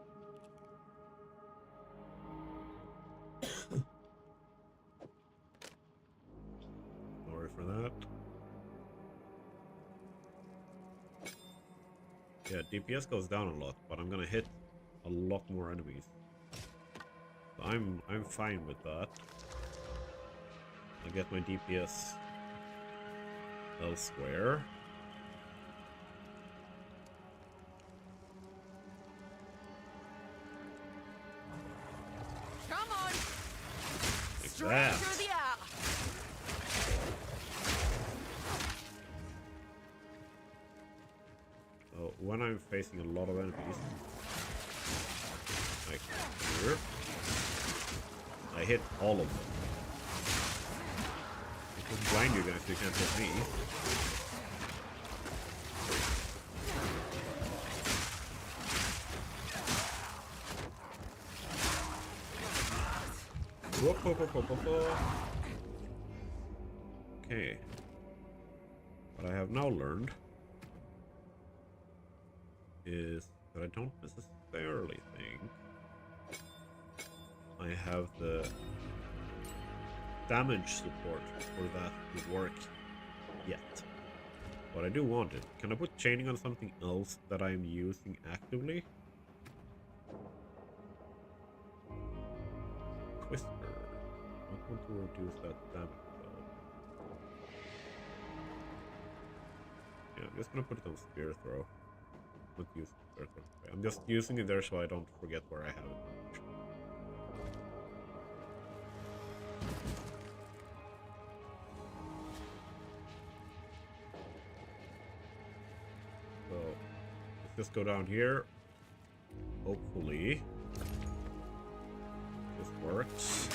Sorry for that. Yeah, DPS goes down a lot, but I'm gonna hit a lot more enemies. So I'm fine with that. I'll get my DPS elsewhere. Come on! Like Straight that. through the air! So when I'm facing a lot of enemies, like here, I hit all of them. I can blind you guys so you can't hit me. Whoop, whoop, whoop, whoop, whoop, whoop. Okay. What I have now learned is that I don't necessarily think I have the damage support for that to work yet. But I do want it. Can I put chaining on something else that I'm using actively? Twister. I want to reduce that damage though. Yeah, I'm just gonna put it on Spear Throw. Not use Spear Throw. I'm just using it there so I don't forget where I have it. So let's just go down here. Hopefully this works.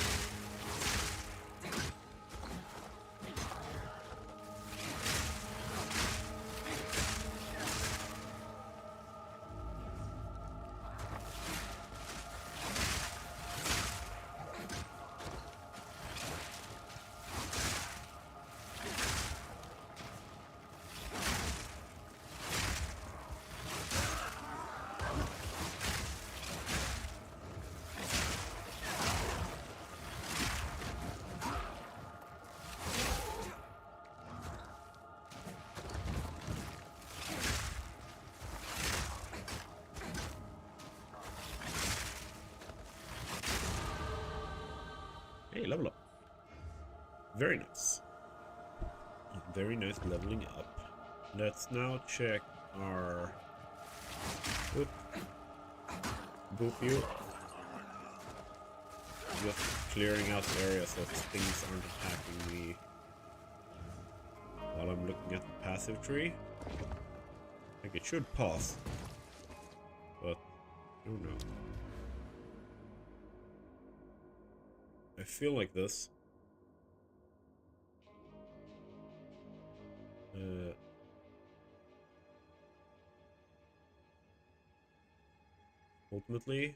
Hey, level up. Very nice. Very nice leveling up. Let's now check our... Oop. Boop you. Just clearing out the area so things aren't attacking me while I'm looking at the passive tree. I think it should pause, but I don't know. I feel like this. Ultimately,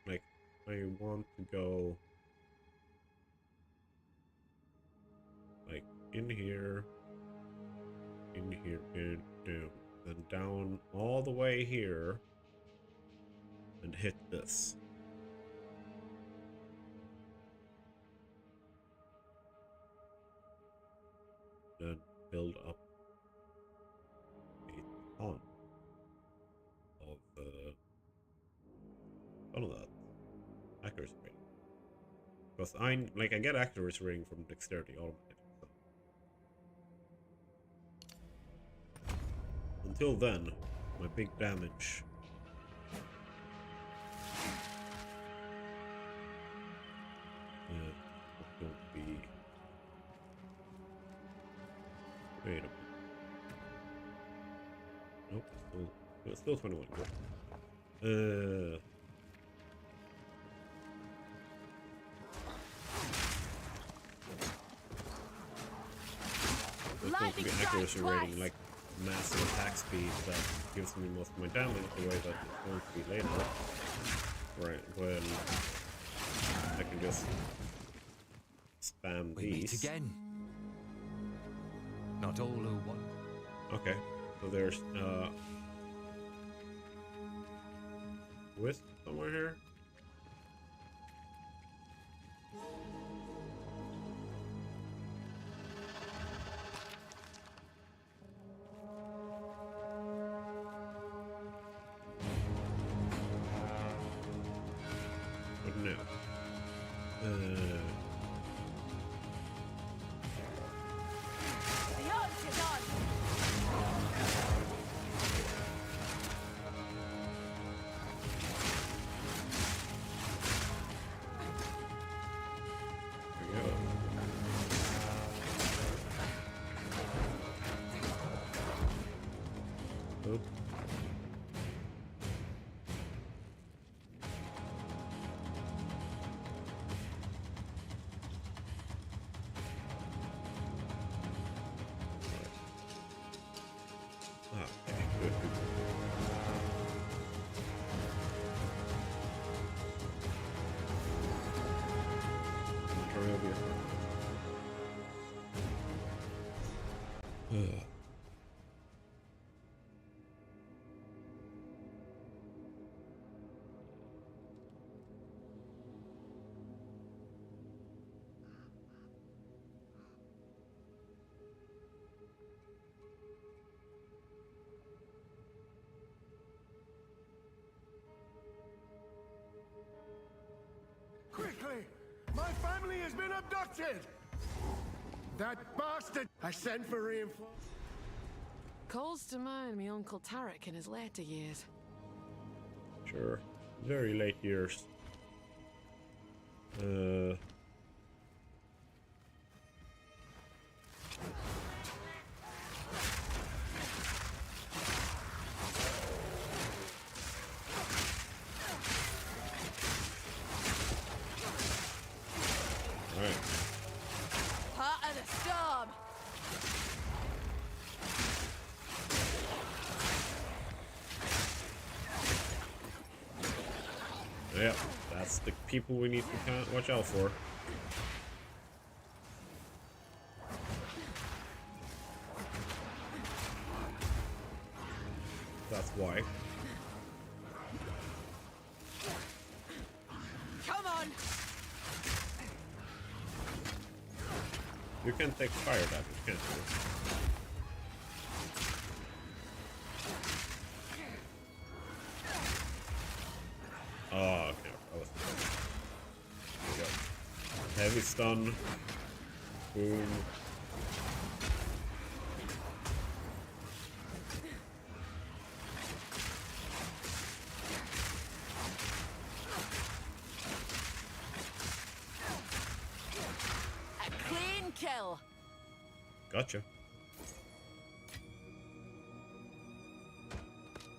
like, I want to go like in here, and down, then down all the way here and hit this. Then build up a ton of that accuracy rating. Because I get accuracy rating from dexterity automatically. So. Until then, my big damage is going to be... Wait a minute. Nope, it's still 21. It's going to be accuracy rating, like massive attack speed that gives me most of my damage the way that it's going to be later. Right, when I can just spam We meet these. again. Not all who want. Okay, so there's wisp somewhere here. But no. Oop. Okay, good. Hurry over here. Quickly! My family has been abducted! That bastard! I sent for reinforcements. Calls to mind me Uncle Tarek in his later years. Sure. Very late years. Alright. Part of the storm! Yeah, that's the people we need to watch out for. That's why. Come on! You can take fire damage, can't you? Oh, okay. There we go. Heavy stun. Boom. A clean kill. Gotcha.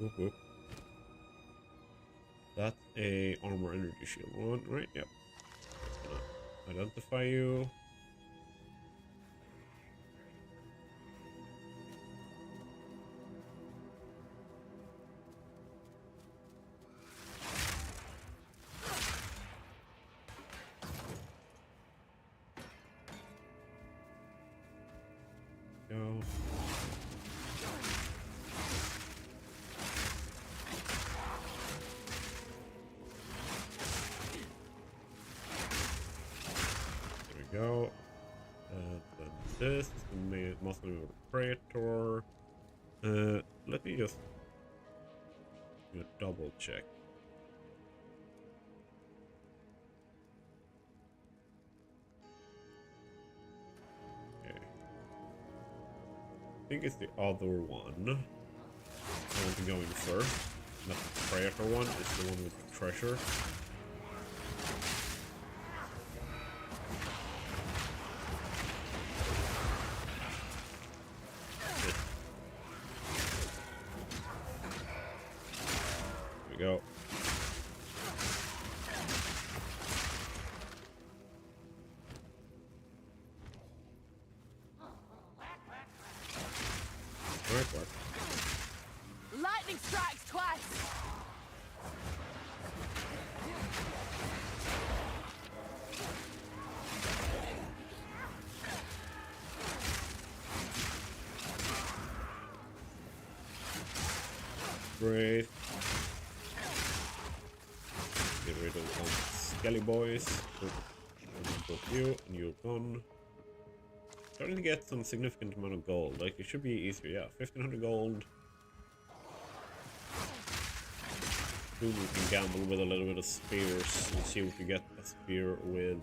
Whoop whoop. That's a armor energy shield one, right? Yep. Identify you. Go. Go. Then this is the muscle Praetor. Let me just do a double check. Okay. I think it's the other one. I want to go in first. Not the Praetor one, it's the one with the treasure. Go. What? Lightning strikes twice. Great. Get rid of all the skelly boys. Put you and you're gone. Starting to get some significant amount of gold. Like it should be easier. Yeah, 1500 gold. Soon we can gamble with a little bit of spears and see if we get a spear with.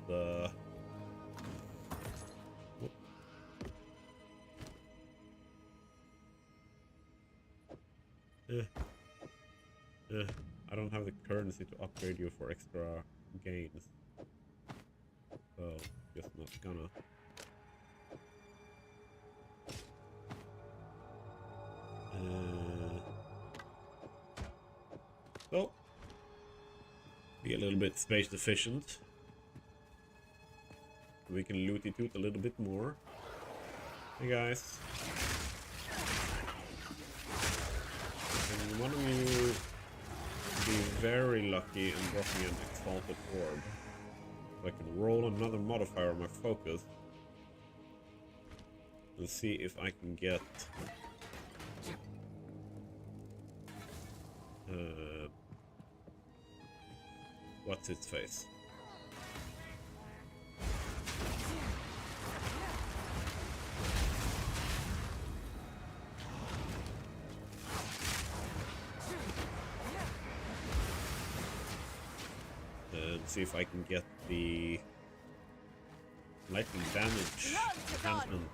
I don't have the currency to upgrade you for extra gains. So, just not gonna. So, be a little bit space efficient. We can looty toot a little bit more. Hey guys. Can one of you be very lucky and drop me an exalted orb? So I can roll another modifier on my focus. And see if I can get what's its face? And see if I can get the lightning damage enhancement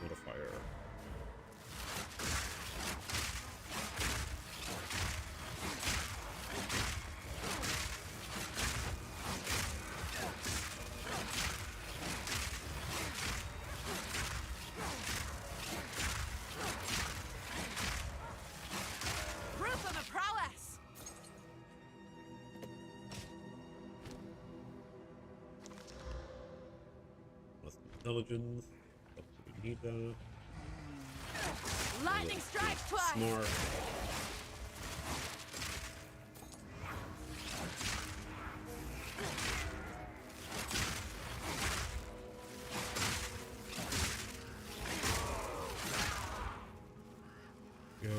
modifier. Intelligence. We need that. Lightning strikes twice. Smart. Go.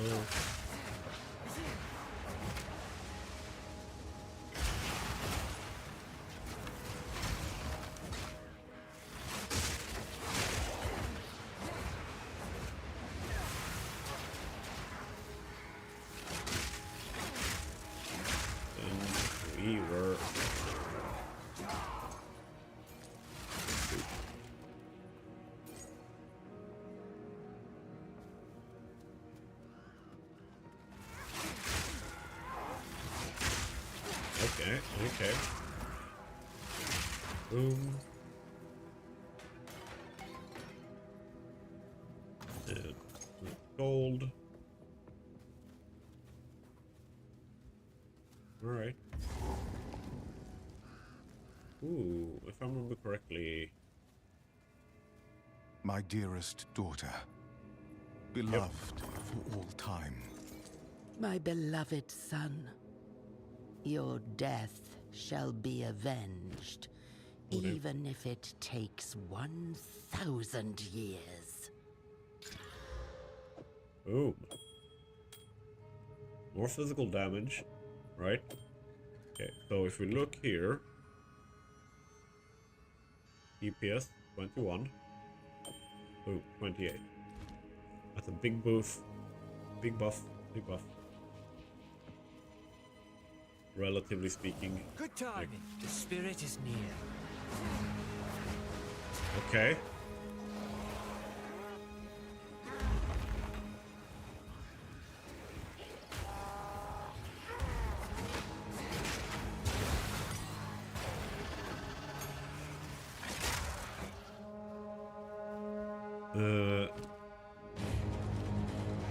Okay, okay. Boom. Gold. Alright. Ooh, if I remember correctly. My dearest daughter, beloved for all time. My beloved son, your death shall be avenged, even if it takes 1,000 years. Boom. More physical damage, right? Okay, so if we look here, DPS 21, boom, 28. That's a big buff, big buff, big buff. Relatively speaking. Good timing. The spirit is near. Okay.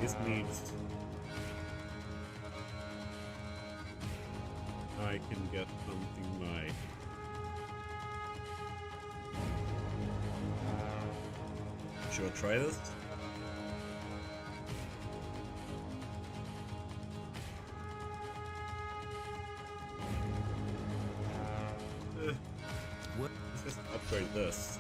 This means I can get something like should I try this? Let's just upgrade this.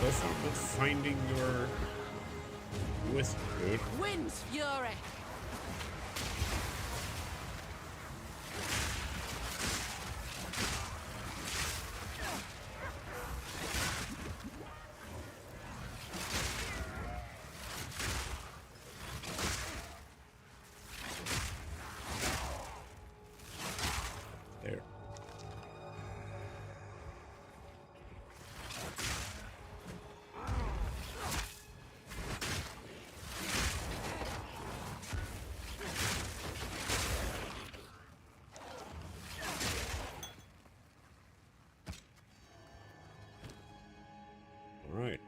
So far, but finding your wisp, dude. Wind's fury. There. All right.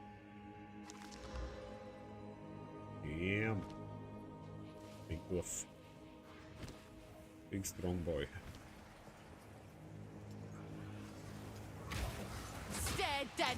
Damn. Big wolf. Big strong boy. Stay dead.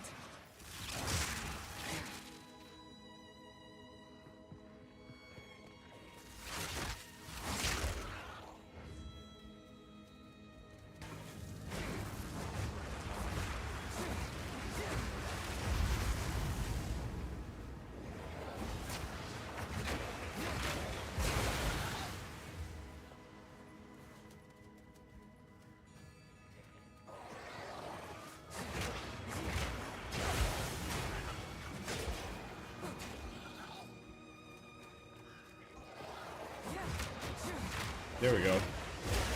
There we go.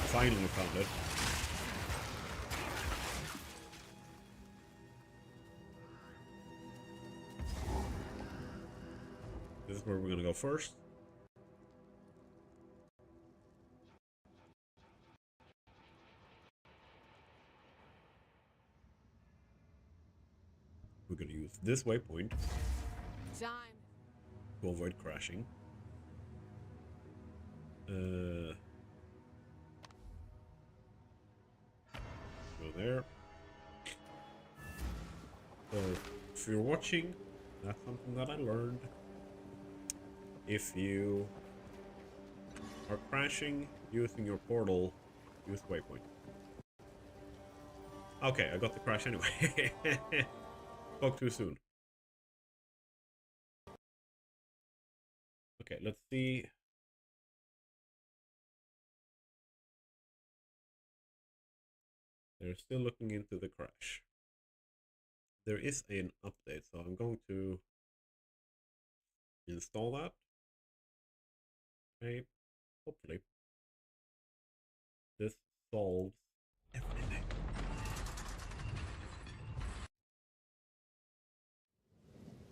Finally found it. This is where we're gonna go first. We're gonna use this waypoint Time. to avoid crashing. Go there. So, if you're watching, that's something that I learned. If you are crashing using your portal, use waypoint. Okay, I got the crash anyway. Spoke too soon. Okay, let's see. They're still looking into the crash. there is an update, so I'm going to install that. Okay, hopefully this solves everything.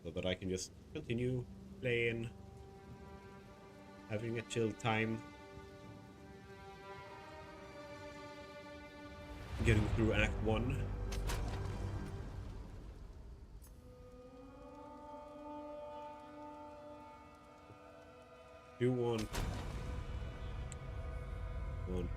So that I can just continue playing, having a chill time, getting through Act 1. Do one. One.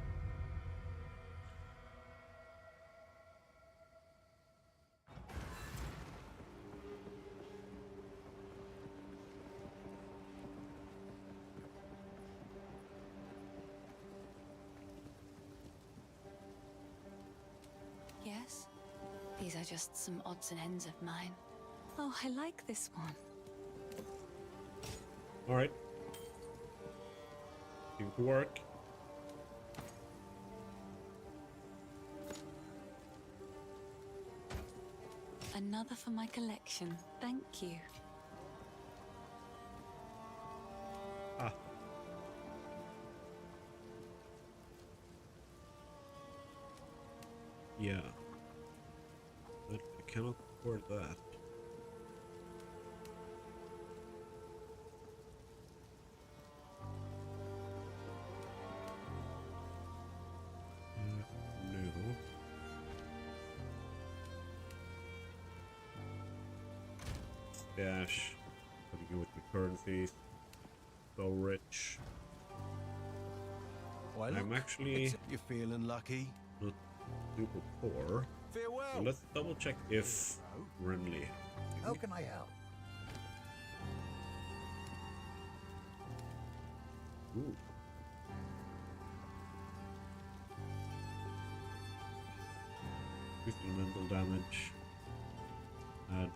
Yes? These are just some odds and ends of mine. Oh, I like this one. Alright. Seems to work. Another for my collection. Thank you. Ah. Yeah. But I cannot afford that. No. Dash. How do you go with the currencies? So rich. Well, I'm actually you're feeling lucky. not super poor. Farewell. So let's double check if Renly. How can I help? Ooh. Increase elemental damage. Add.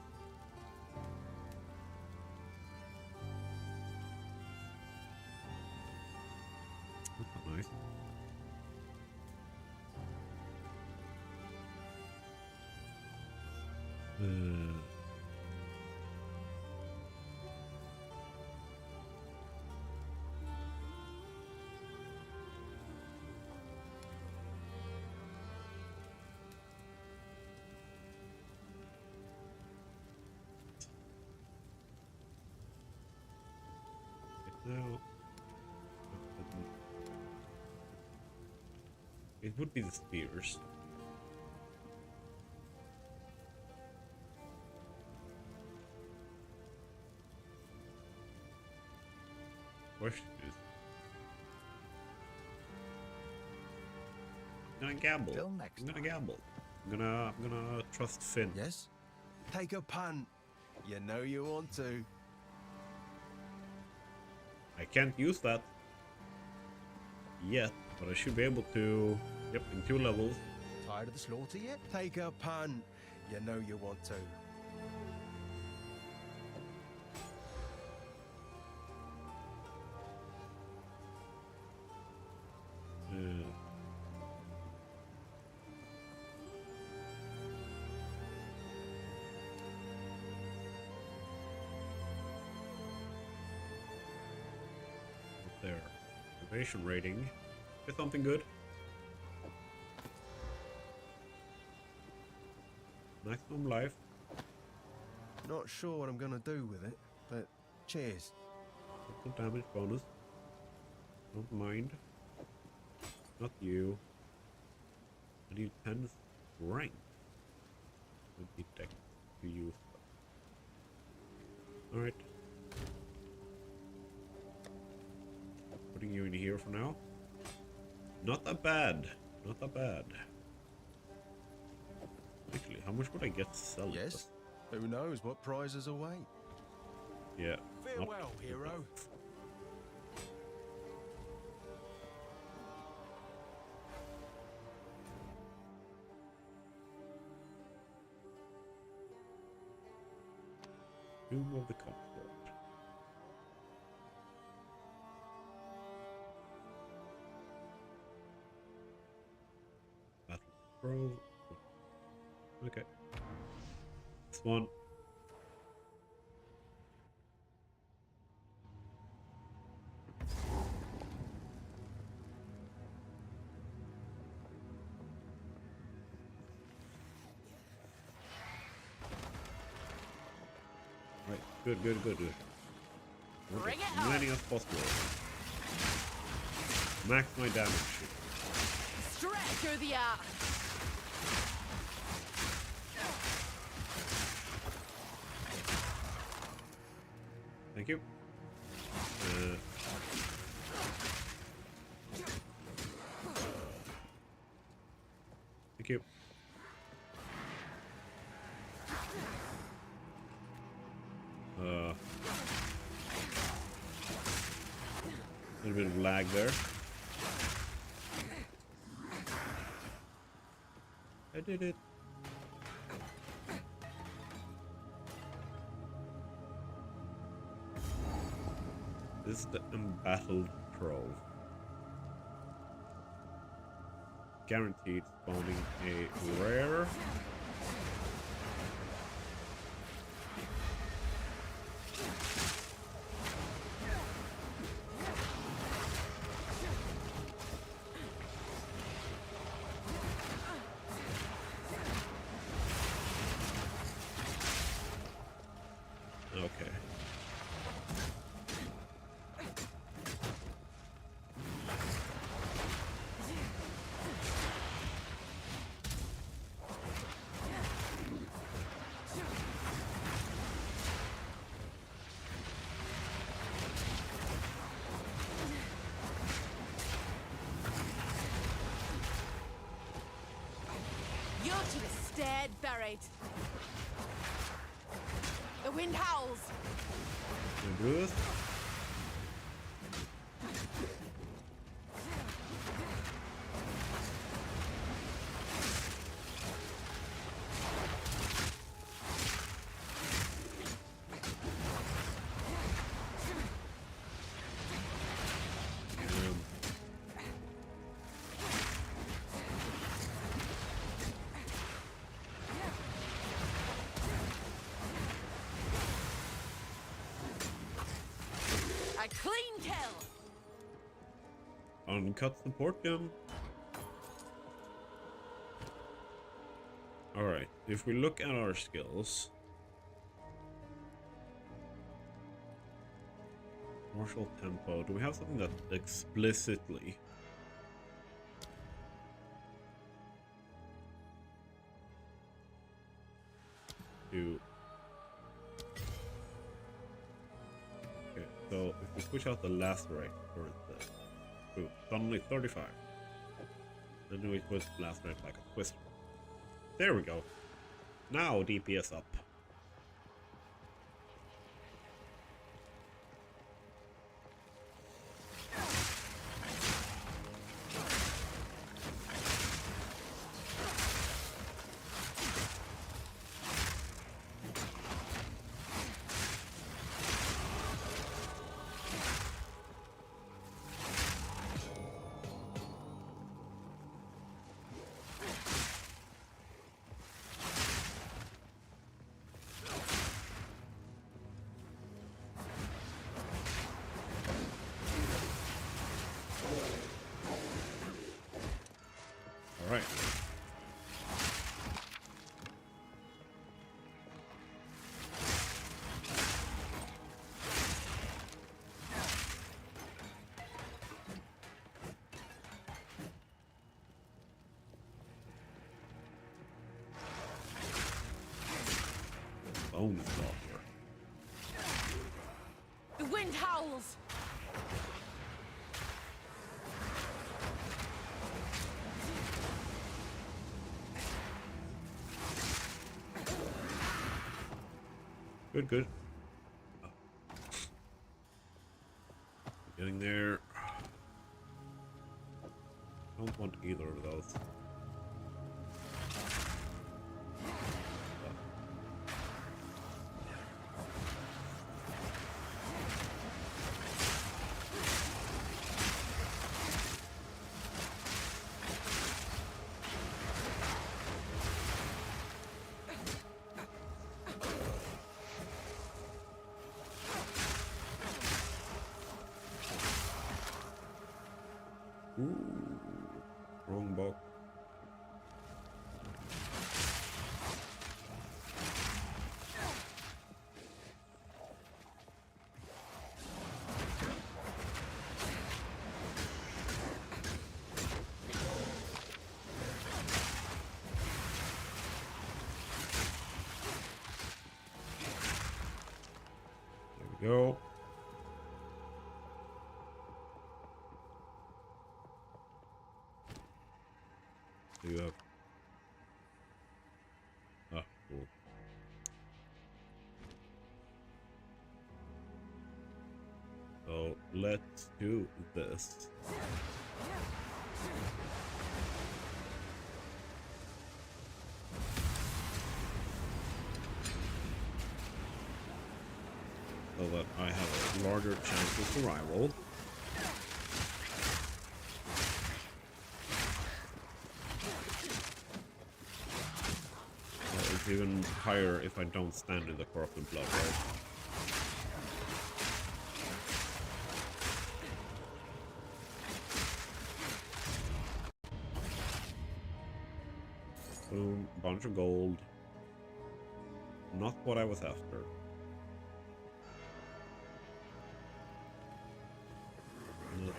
That's not nice. Now, it would be the spears. Question is, I'm gonna gamble. Till next I'm gonna time. gamble. I'm gonna trust Finn. Yes? Take a punt. You know you want to. I can't use that yet, but I should be able to. Yep, in 2 levels. Tired of the slaughter yet? Take a punt. You know you want to. There. Innovation rating. Is something good? Maximum life. Not sure what I'm gonna do with it, but cheers. Critical damage bonus. Don't mind. Not you. I need 10 strength. Would be tech to use. Alright. Putting you in here for now. Not that bad. Not that bad. Actually, how much would I get to sell Yes? this? Who knows what prizes await? Yeah. Farewell, hero. Tomb of the Comfort. Battle Grove. Okay. one. Right, good, good, good, good. Bring it As many as possible. Max my damage. Straight through the air. Thank you. Thank you. A little bit of lag there. I did it. This is the embattled troll. Guaranteed spawning a rare. Okay. You should have stayed buried. The wind howls. Can I do this? A clean kill. Uncut support gun. Alright, if we look at our skills. Martial tempo. Do we have something that explicitly do? Okay, so if we switch out the lacerate for the suddenly 35. Then we twist lacerate like a twister. There we go. Now DPS up. Alright. Bone Stalker. The wind howls. Good, good. Oh. Getting there. Don't want either of those. Ooh, wrong box. There we go. You have. Ah, cool. So let's do this. So that I have a larger chance of survival. It's even higher if I don't stand in the corrupted blood, right? Boom, bunch of gold. Not what I was after. Not,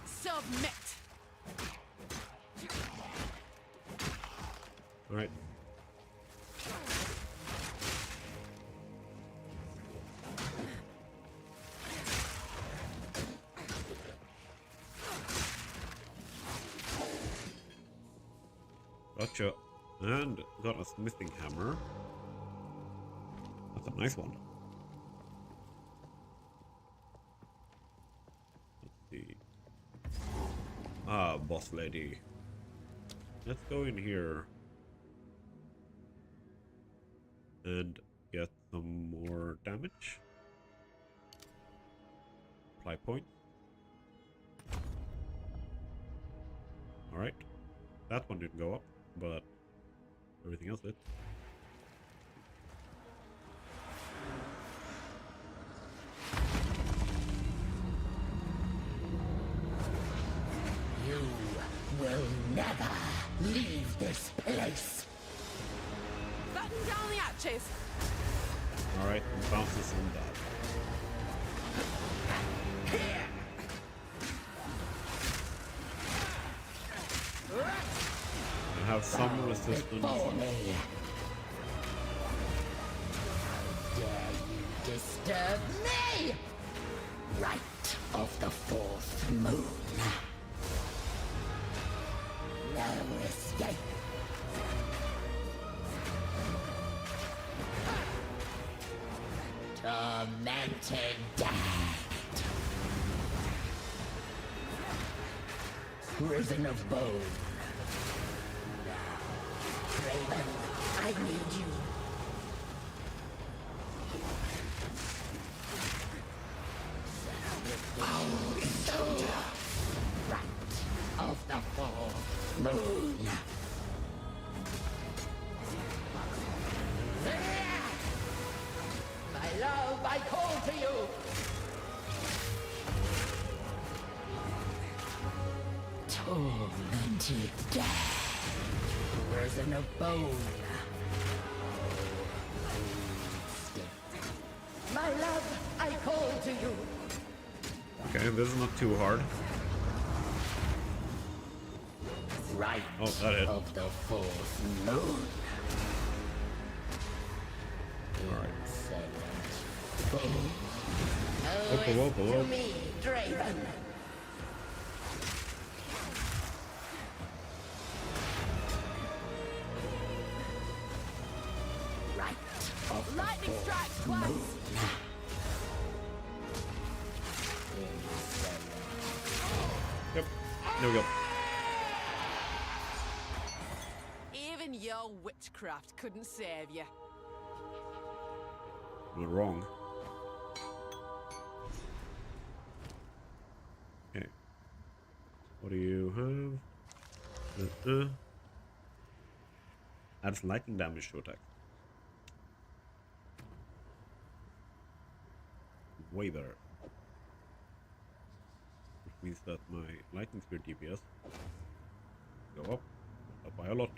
Submit. all right. Gotcha. And got a smithing hammer. That's a nice one. Let's see. Ah, boss lady. Let's go in here and get some more damage. Apply point. Alright. That one didn't go up, but everything else did. You will never leave this place. Batten down the hatches. Alright, bounces on that. I have some resistance. Before me. How dare you disturb me? Right of the fourth moon. No escape. Tormented dead. Prison of bone. Raven, I need you. Soldier. Right of the fourth moon. My love, I call to you. Tormented dead. Prison of bone. My love, I call to you. Okay, this is not too hard. Right oh, that hit. Of the fourth moon. Alright. To me, Draven. Right of Lightning strike twice. Yep. There we go. Even your witchcraft couldn't save you. Not wrong. What do you have? Adds lightning damage to attack. Way better. Which means that my lightning speed DPS go up by a lot.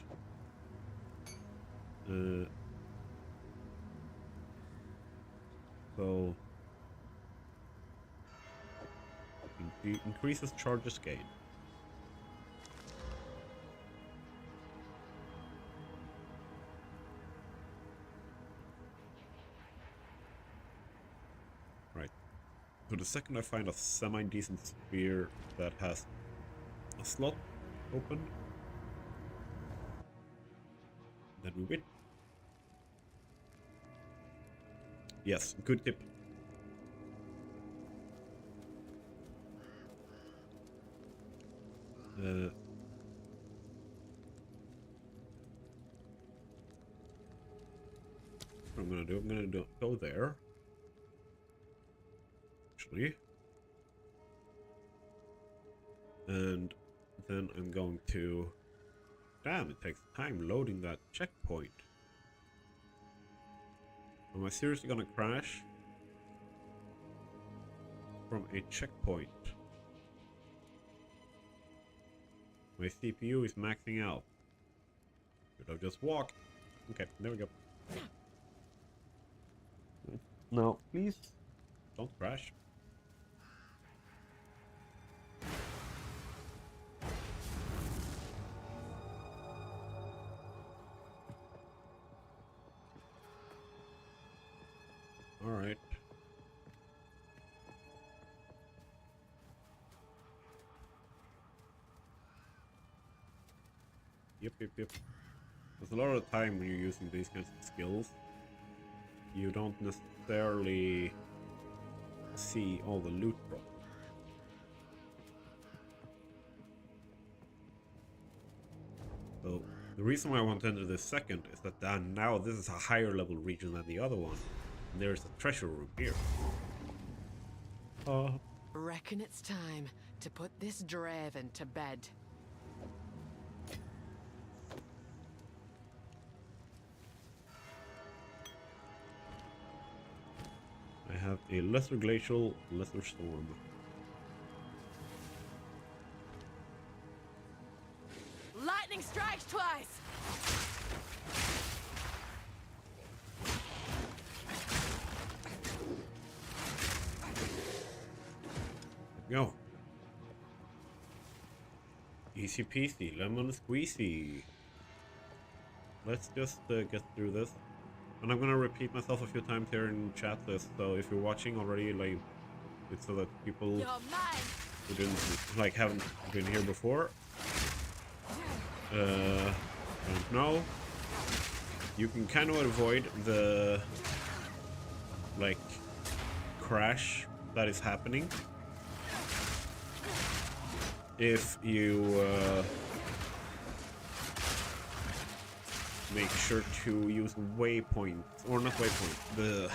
So increases charges gain. Right. So the second I find a semi-decent spear that has a slot open, then we win. Yes, good tip. What I'm gonna go there. Actually. And then I'm going to... Damn, it takes time loading that checkpoint. Am I seriously gonna crash from a checkpoint? My CPU is maxing out. Should I just walk? Okay, there we go. No, please don't crash. All right. Yep. There's a lot of time when you're using these kinds of skills. You don't necessarily see all the loot drop. So the reason why I want to enter this second is that now this is a higher level region than the other one. And there's a treasure room here. Reckon it's time to put this Draven to bed. I have a lesser glacial, lesser storm. Lightning strikes twice! Go. Easy peasy, lemon squeezy. Let's just get through this. And I'm gonna repeat myself a few times here in chat list, so if you're watching already, like, it's so that people who didn't, like, haven't been here before, don't know, you can kind of avoid the, like, crash that is happening if you make sure to use waypoints, or not waypoints, the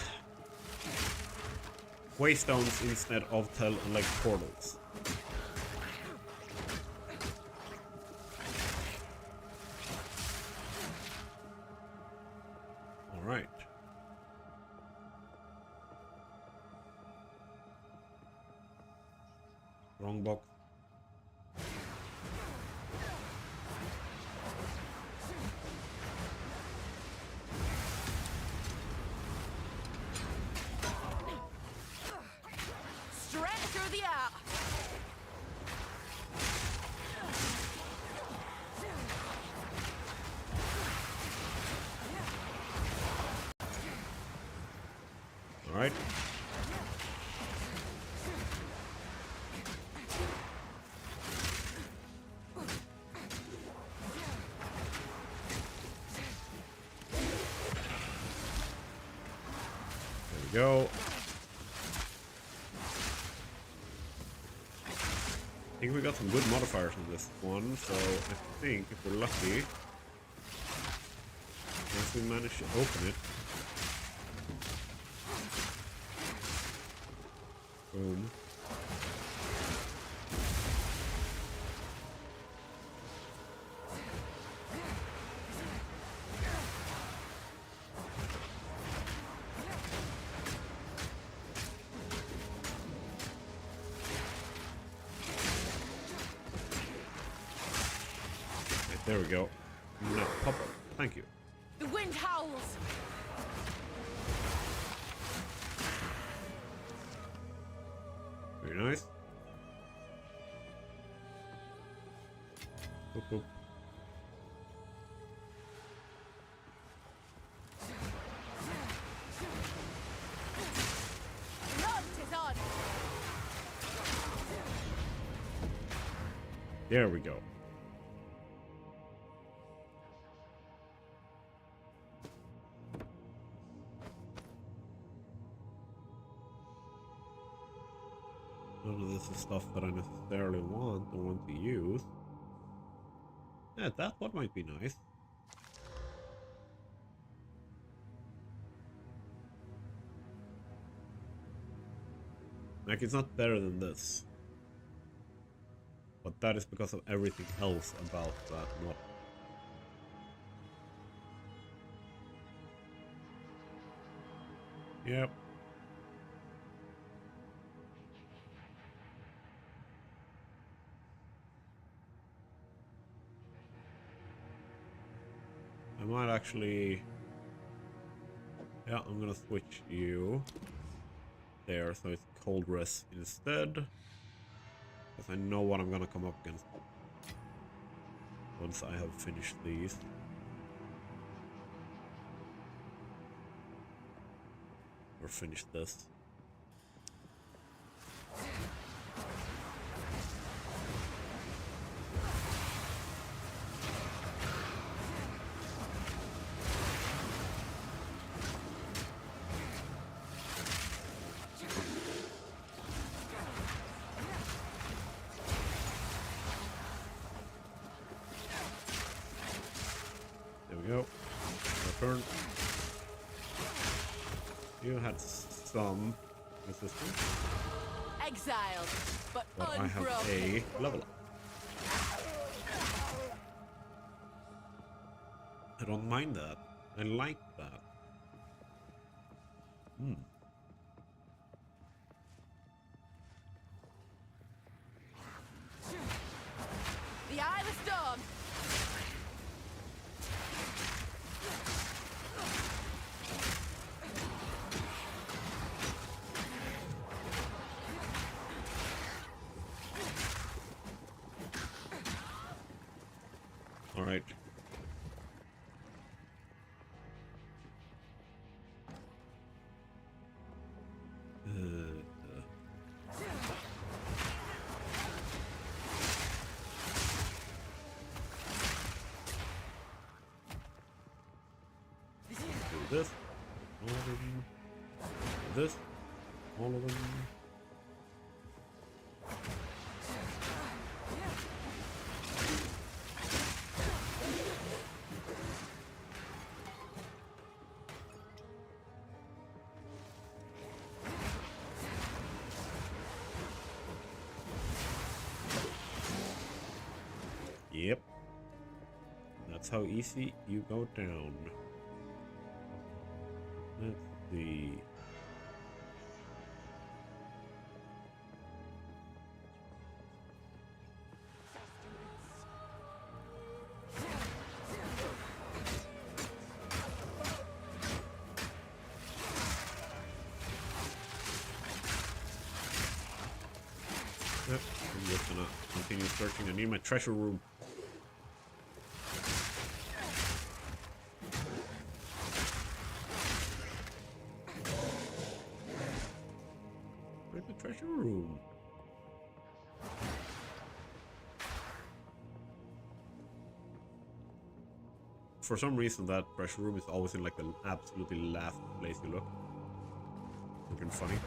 waystones instead of like portals. All right. Wrong box. Alright. There we go. I think we got some good modifiers on this one, so I think if we're lucky, once we manage to open it, boom. There we go. Now pop up. Thank you. The wind howls. Very nice. Boop, boop. There we go. None of this is stuff that I necessarily want or want to use. Yeah, that one might be nice. Like, it's not better than this. But that is because of everything else about that mod. Yep. I might actually... Yeah, I'm gonna switch you there, so it's cold res instead. Because I know what I'm gonna come up against once I have finished these. Or finished this. Go. Your turn. You had some resistance. Exiled, but I have a level up. I don't mind that. I like that. The Eye of the Storm. All right. Do this, all of them. Do this, all of them. Yep. That's how easy you go down. Let's see. Yep, I'm just gonna continue searching. I need my treasure room. Where's the treasure room? For some reason, that treasure room is always in like the absolutely last place you look. Looking funny.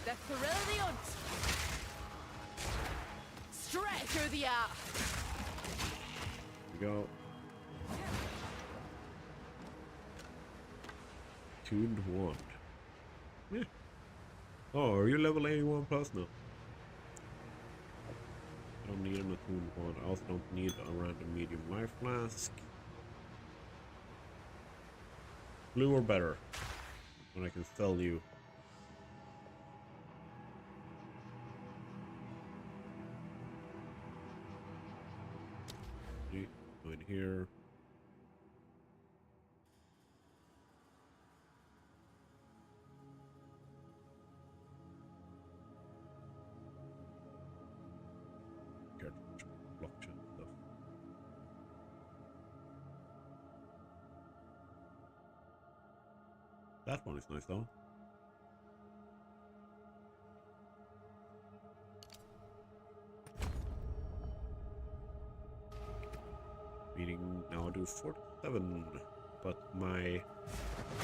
The thrill of the hunt. Straight through the art. Here we go. Tuned wand. Yeah. Oh, are you level 81 plus now? I Don't need an attuned one. I also don't need a random medium life flask. Blue or better when I can sell you. Go in here. Blockchain stuff. That one is nice though. Meaning now I do 47, but my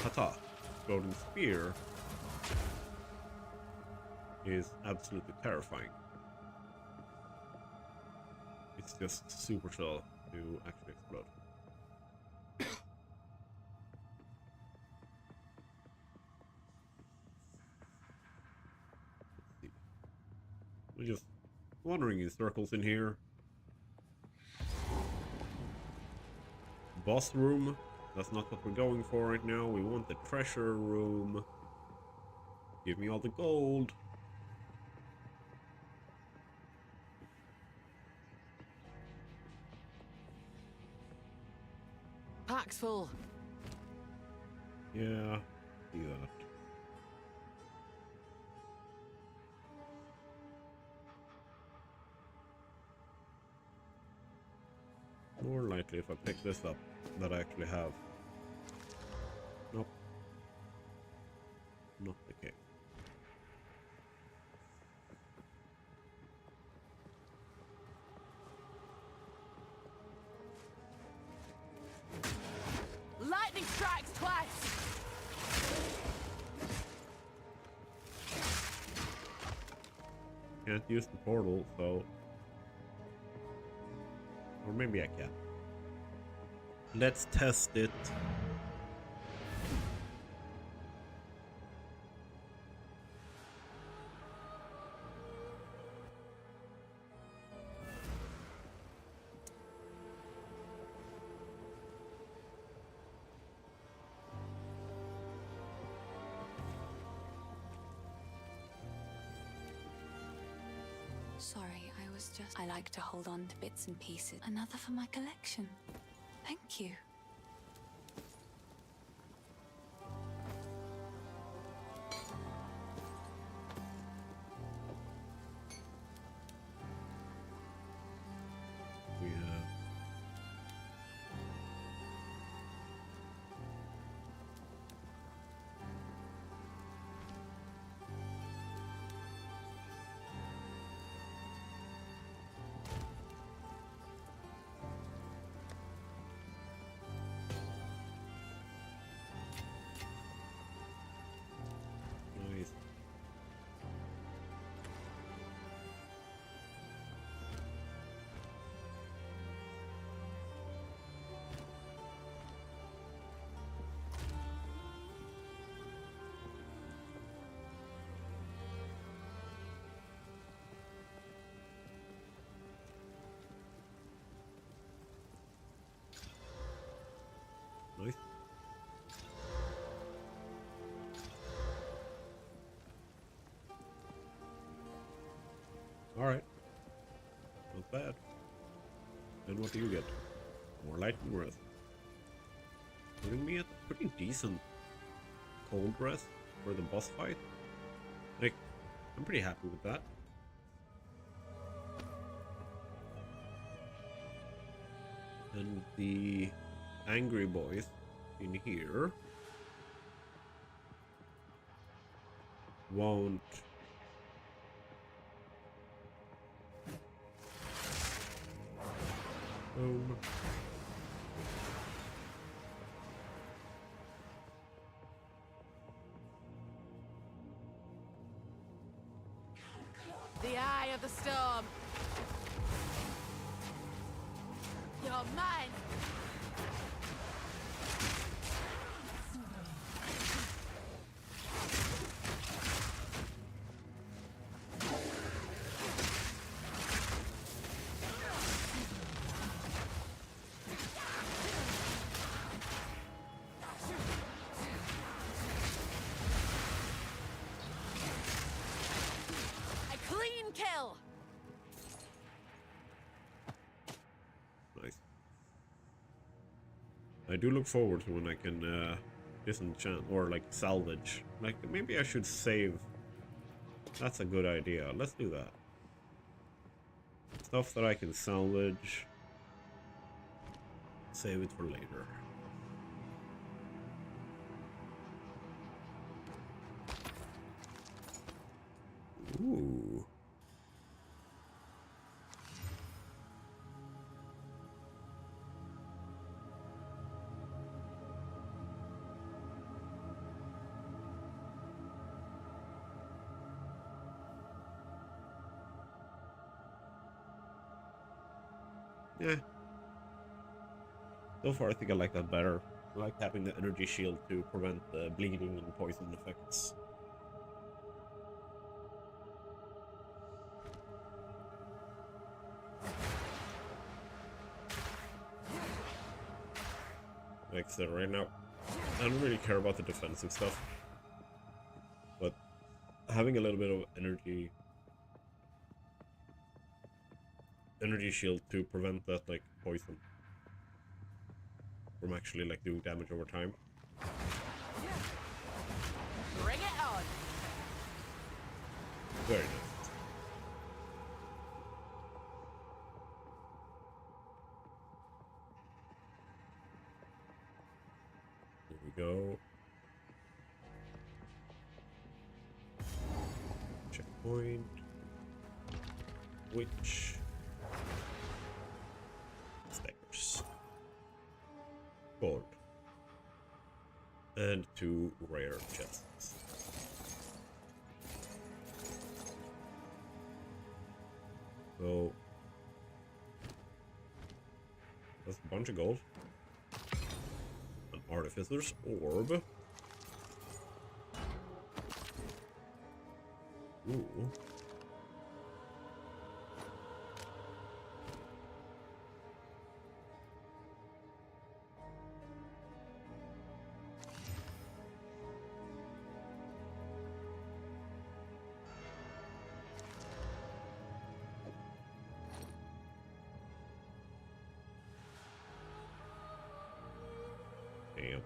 kata, golden spear, is absolutely terrifying. It's just super slow to actually explode. Let's see. We're just wandering in circles in here. Boss room. That's not what we're going for right now. We want the treasure room. Give me all the gold. Pack's full. Yeah, see that. More likely if I pick this up that I actually have. Nope. Not the case. Lightning strikes twice. Can't use the portal, so... Or maybe I can. Let's test it. Sorry, I like to hold on to bits and pieces. Another for my collection. Thank you. We have... Nice. Nice. Alright. Not bad. Then what do you get? More lightning breath. Putting me at a pretty decent cold breath for the boss fight. Like, I'm pretty happy with that. And the angry boys in here won't boom. The eye of the storm. You're mine. I do look forward to when I can disenchant or like salvage. Like maybe I should save. That's a good idea. Let's do that. Stuff that I can salvage. Save it for later. Ooh. Yeah. So far, I think I like that better. I like having the energy shield to prevent bleeding and poison effects. Like I said, right now, I don't really care about the defensive stuff. But having a little bit of energy shield to prevent that, like, poison from actually, like, doing damage over time. Bring it on. Very nice. Here we go. Checkpoint. Which staggers. Gold. And 2 rare chests. So that's a bunch of gold. An artificer's orb. Ooh. Damn.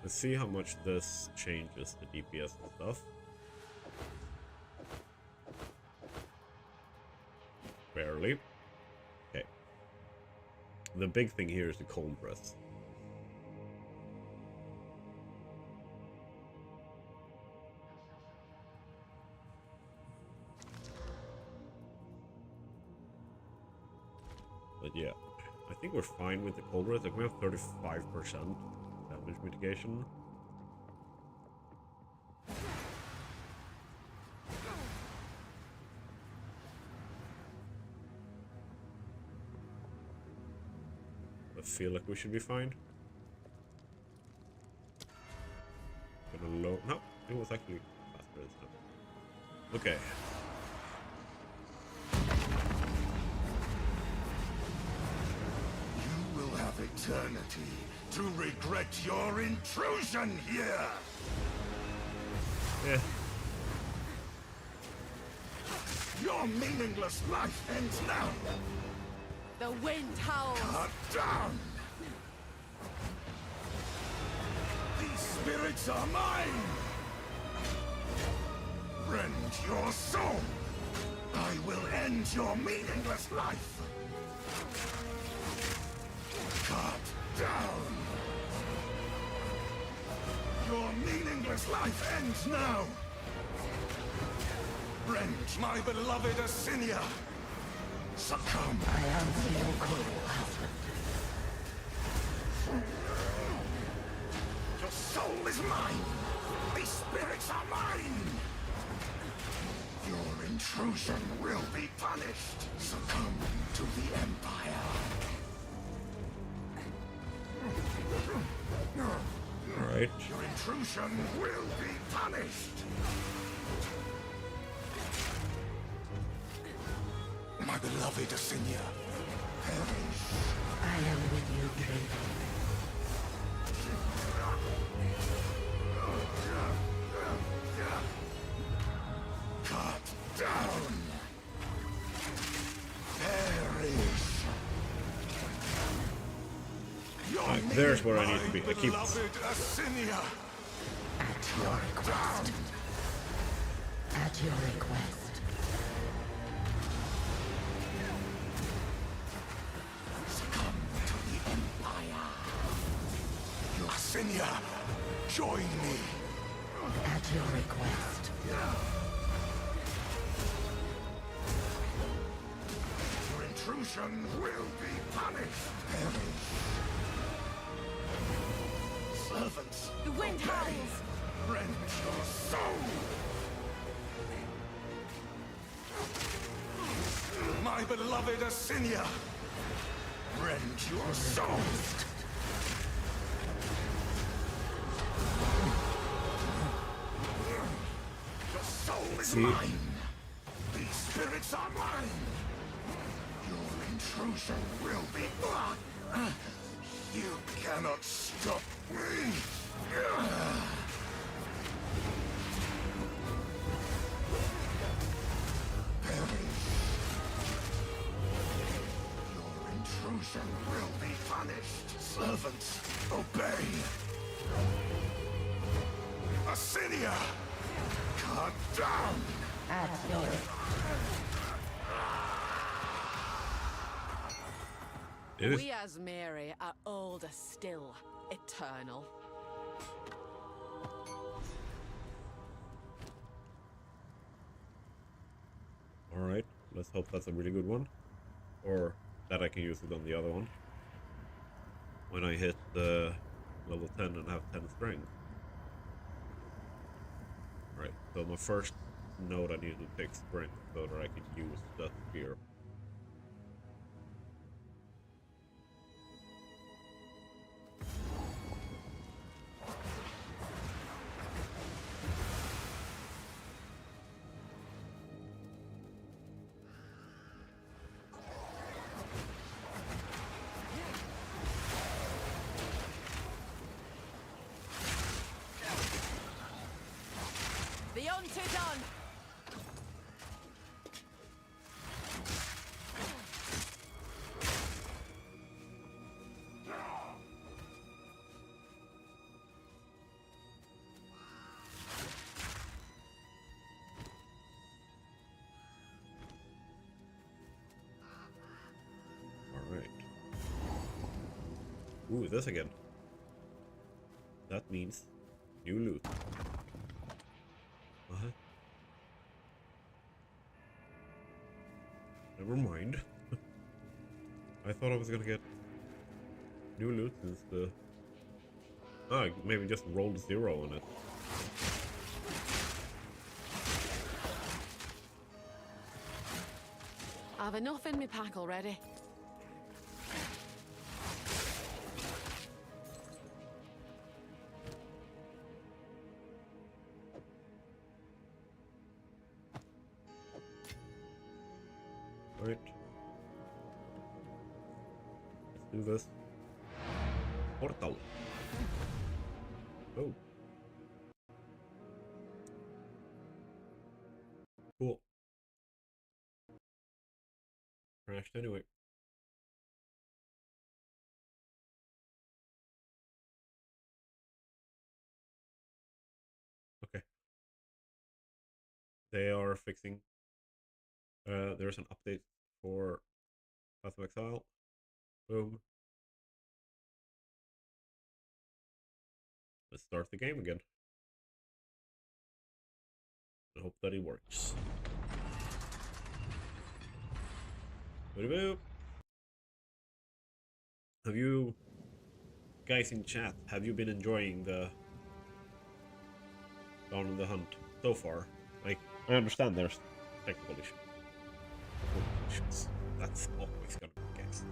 Let's see how much this changes the DPS and stuff. Barely. Okay. The big thing here is the cold breath. But yeah, I think we're fine with the cold breath. Like we have 35% damage mitigation. I feel like we should be fine. Gonna load. No, it was actually faster this time. Okay. Eternity to regret your intrusion here. Yeah. Your meaningless life ends now. The wind howls. Cut down. These spirits are mine. Rend your soul. I will end your meaningless life. Cut down! Your meaningless life ends now! Rend my beloved Asinia! Succumb! I answer your call, husband. Your soul is mine! These spirits are mine! Your intrusion will be punished! Succumb to the Empire! Alright. Your intrusion will be punished. My beloved Asinia, perish. I am with you, Draven. Cut down. There's where I need to be. I keep. At your request. At your request. Succumb to the Empire. Acinia, join me. At your request. Your intrusion will be punished. Servants. The wind howls. Rend your soul. My beloved Acinia, rend your soul. Your soul is mine. These spirits are mine. Your intrusion will be blood. You cannot stop me. Your intrusion will be punished. Servants, obey. Acinia, cut down. At your We as Mary are older still, eternal. Alright, let's hope that's a really good one. Or that I can use it on the other one. When I hit level 10 and have 10 strength. Alright, so my first note I need to take strength so that I can use that spear. The Untidone! Alright. Ooh, this again. That means new loot. Never mind. I thought I was gonna get new loot since the... Oh, maybe just rolled 0 on it. I've enough in my pack already. Alright. Let's do this. Portal. Oh. Cool. Crashed anyway. Okay. They are fixing. There's an update for Path of Exile. Boom. Let's start the game again. I hope that it works. Boop. Have you guys in chat, have you been enjoying the Dawn of the Hunt so far? Like, I understand there's technical issues. That's always gonna be the case.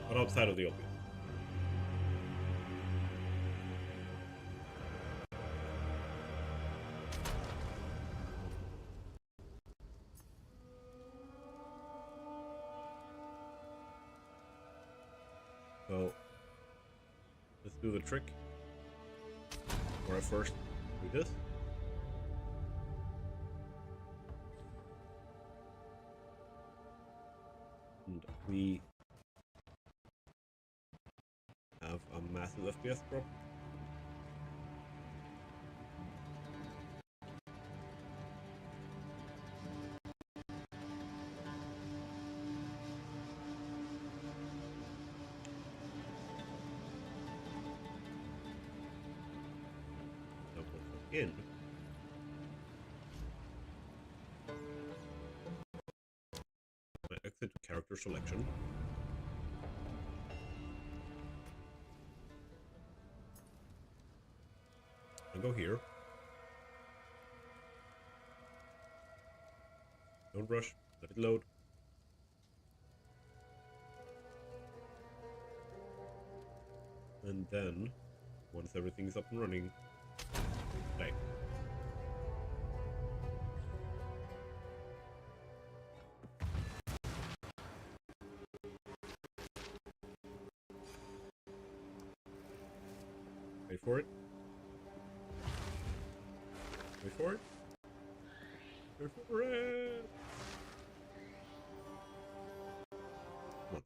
But outside of the obvious. So let's do the trick. Where I first do this. we have a massive FPS drop. In. I exit character selection. I go here. Don't rush, let it load. And then, once everything's up and running, play. Wait for it. Wait for it. Wait for it. Come on.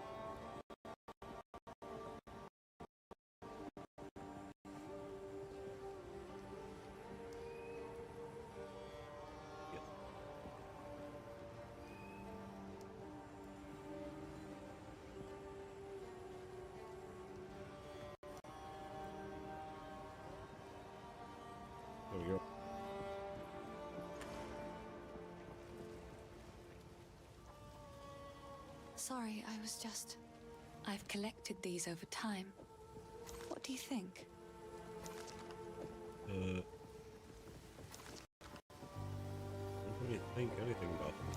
Yes. There we go. Sorry, I was just... I've collected these over time. What do you think? Don't really think anything about them.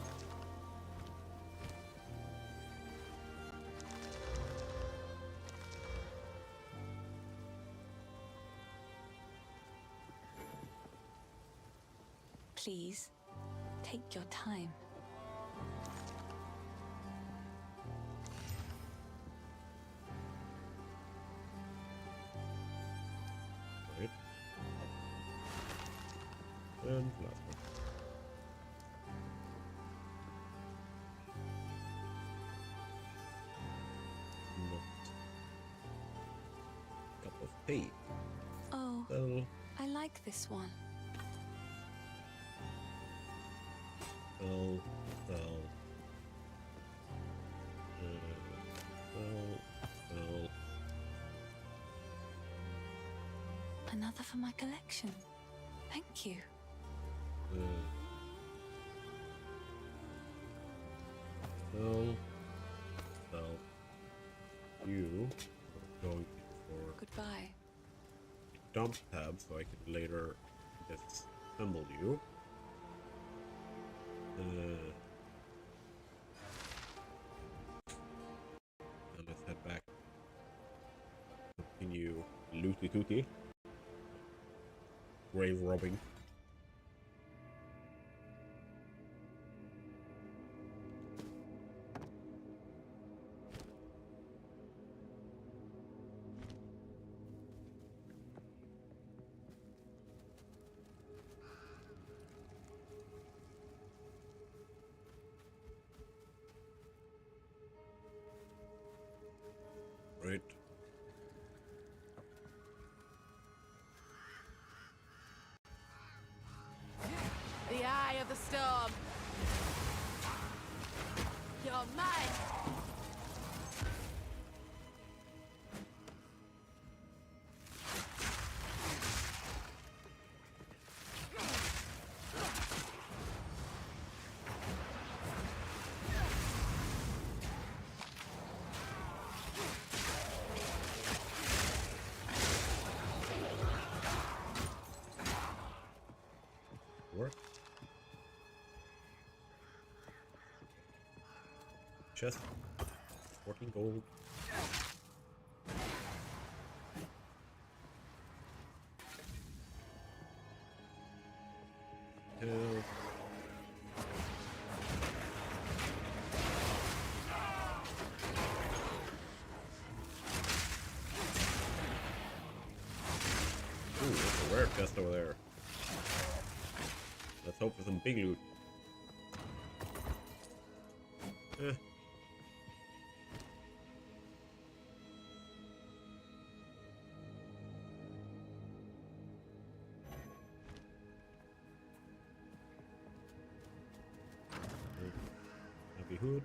Please, take your time. Right. And last one. Not. Cup of tea. Oh, Well, I like this one. well. Another for my collection. Thank you. You are going for Goodbye. dump tab so I can later disassemble you. And let's head back. Continue looty tooty. Grave robbing. Right. The eye of the storm. You're mine. Work. Chest. 14 gold. Hell. Ooh, there's a rare chest over there. Let's hope for some big loot. Livelihood.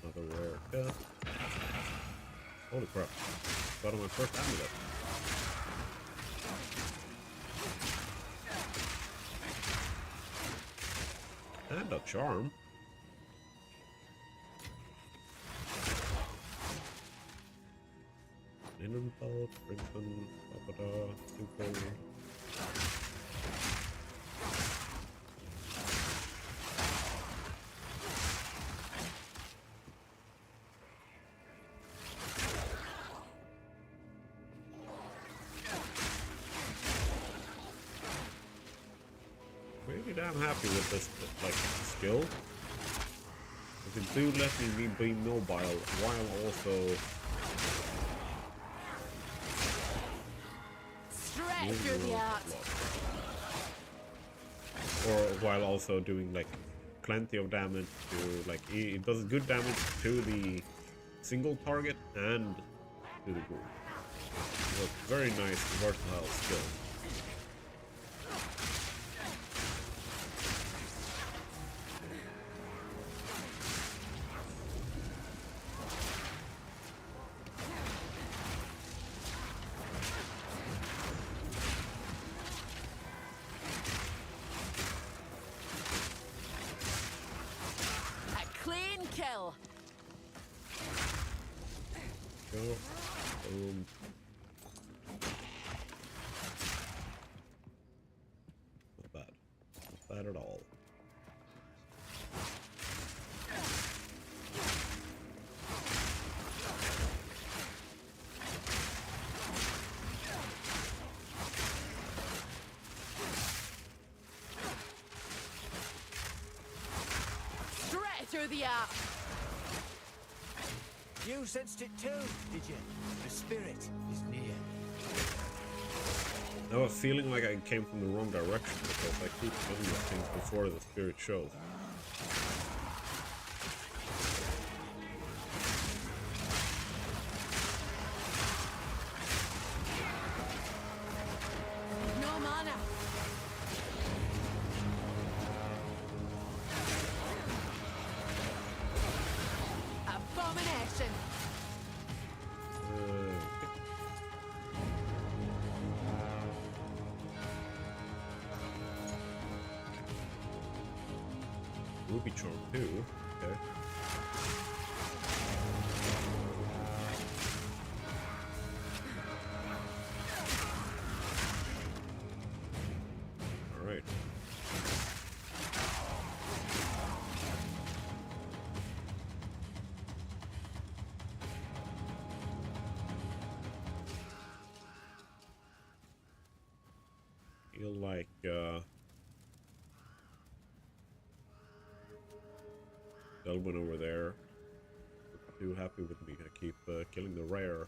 Another rare cut. Holy crap. Got on my first amulet. And a charm. Linen belt, Crimson, Papada, Super. Pretty damn happy with this like skill. It do let me be mobile while also Straight through the art. Or while also doing like plenty of damage to like it does good damage to the single target and to the group. So it's very nice versatile skill. Kill. Go. Boom. Not bad. Not bad at all. Straight through the art. You sensed it too, did you? The spirit is near. I was feeling like I came from the wrong direction because I keep doing these things before the spirit shows. No mana. Abomination. Ruby charm too. Okay. All right. Feel like Delwyn over there. Too happy with me. I keep killing the rare.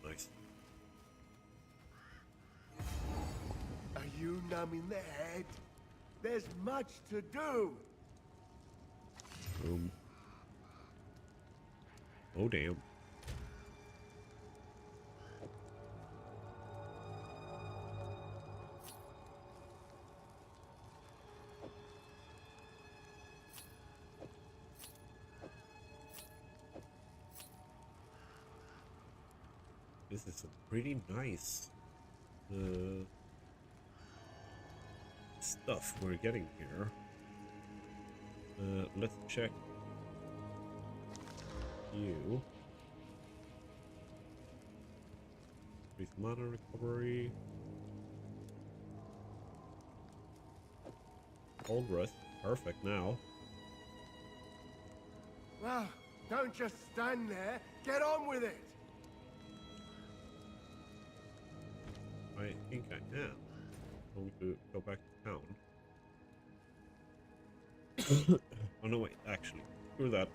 Nice. Are you numbing the head? There's much to do. Boom. Oh damn. This is a pretty nice stuff we're getting here. Let's check you. Increase mana recovery. Cold rest. Perfect now. Well, don't just stand there. Get on with it. I think I am going to go back to town. Oh no, wait, actually, screw that.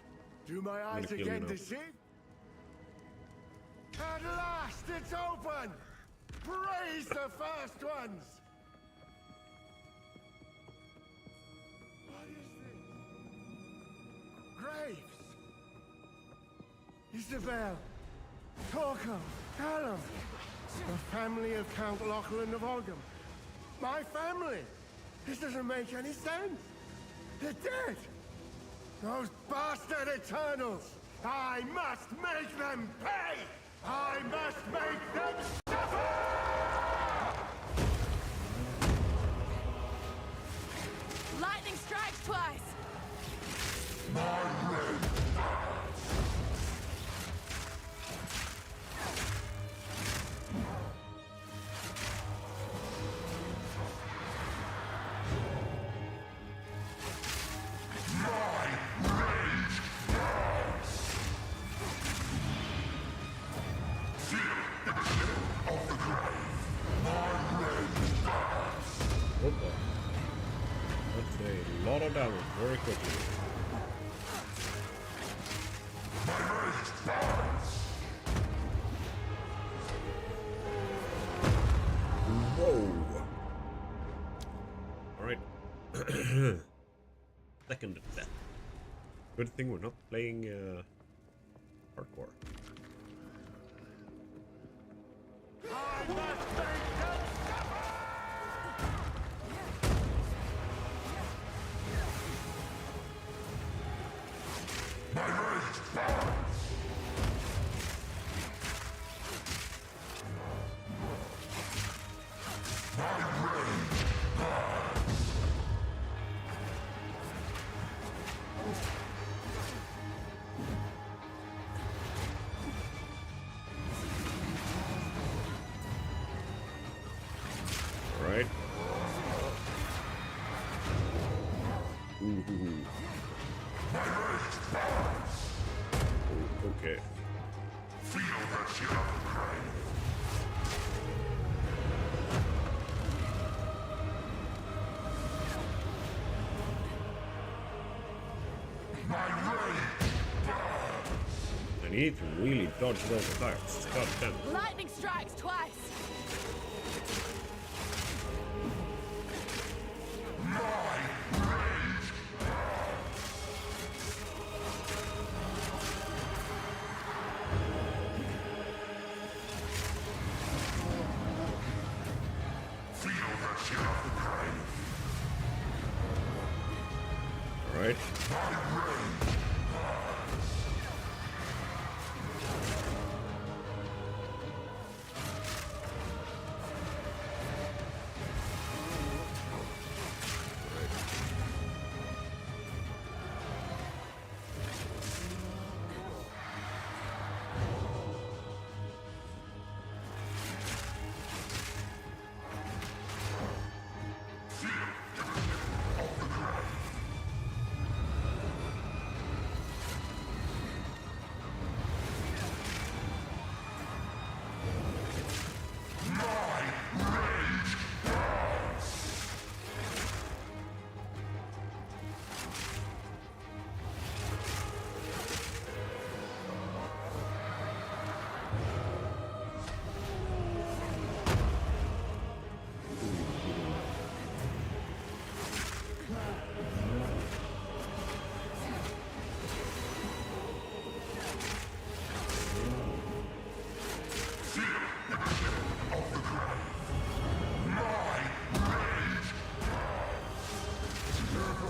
Do my I'm eyes gonna kill you again now. deceive? At last, it's open! Praise the first ones! What is this? Grey! Isabel, Torco, Callum, the family of Count Lachlan of Ogham. My family! This doesn't make any sense! They're dead! Those bastard Eternals! I must make them pay! I must make them suffer! Lightning strikes twice! My red lot of damage very quickly. Whoa! Alright. Second death. Good thing we're not playing hardcore. Alright. Ooh. Okay. Feel that you I need to really dodge those attacks. God damn. Lightning strikes twice! Alright.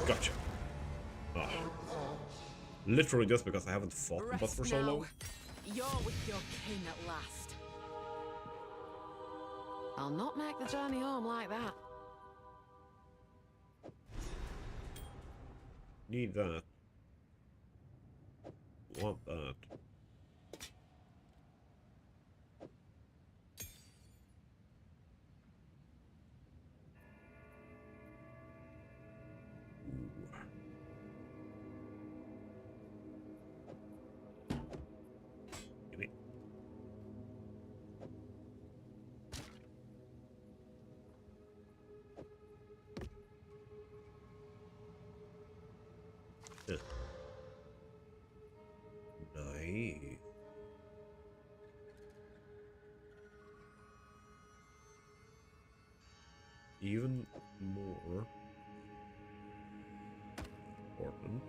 Gotcha. Oh. Literally just because I haven't fought the boss for so long. You're with your king at last. I'll not make the journey home like that. Need that. Want that. Nice. Even more important.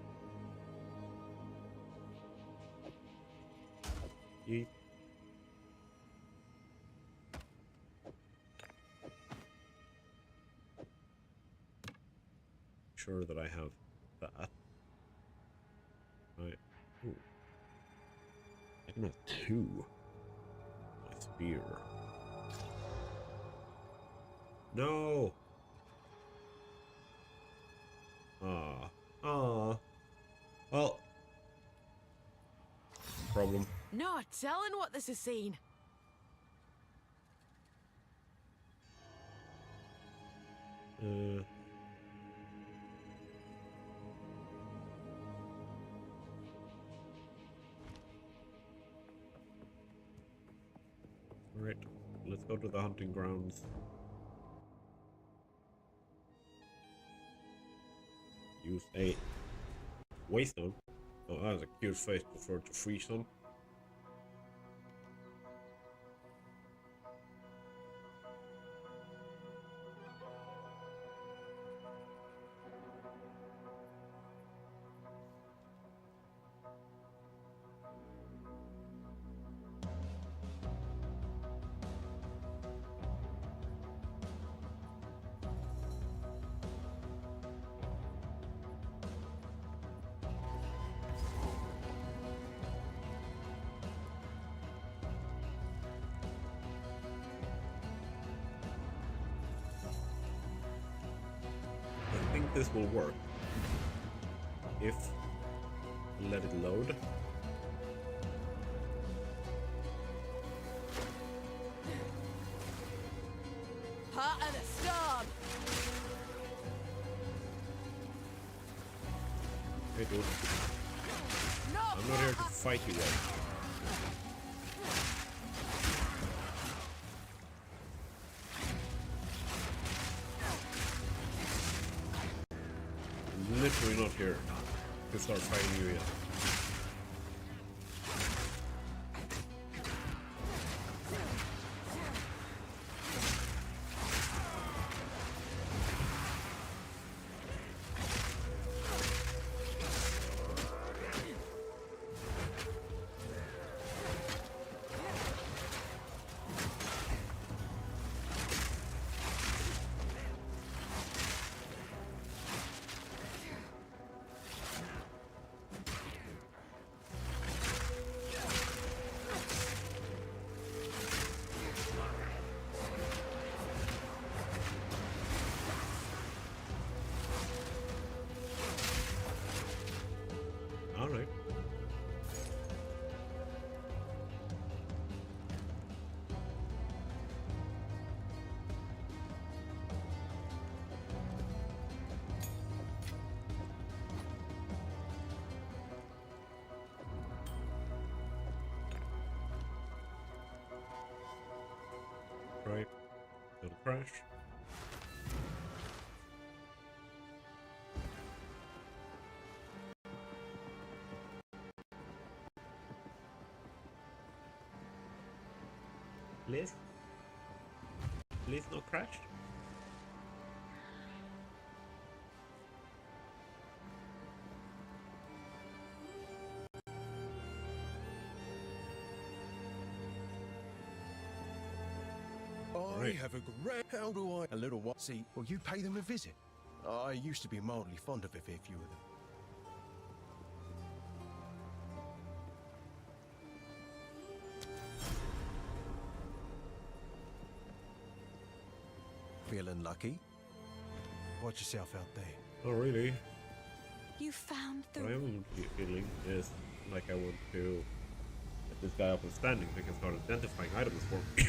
Eat. Sure that I have that. Right. Ooh. I can have 2. My spear. No. Well. Problem. No telling what this has seen. Alright, let's go to the hunting grounds. Use a waystone. Oh, that was a cute face before to freeze them. I think this will work if I let it load. Heart of the storm. Hey dude, I'm not here to fight you guys. I'm literally not here to start fighting you yet. Alright. Right. It'll crash. Please? Please no crash? I have a great... How do I... A little what? See, well, you pay them a visit. I used to be mildly fond of a fair few of them. Feeling lucky? Watch yourself out there. Oh, really? You found the... What I am feeling is like I want to get this guy up and standing so I can start identifying items for me.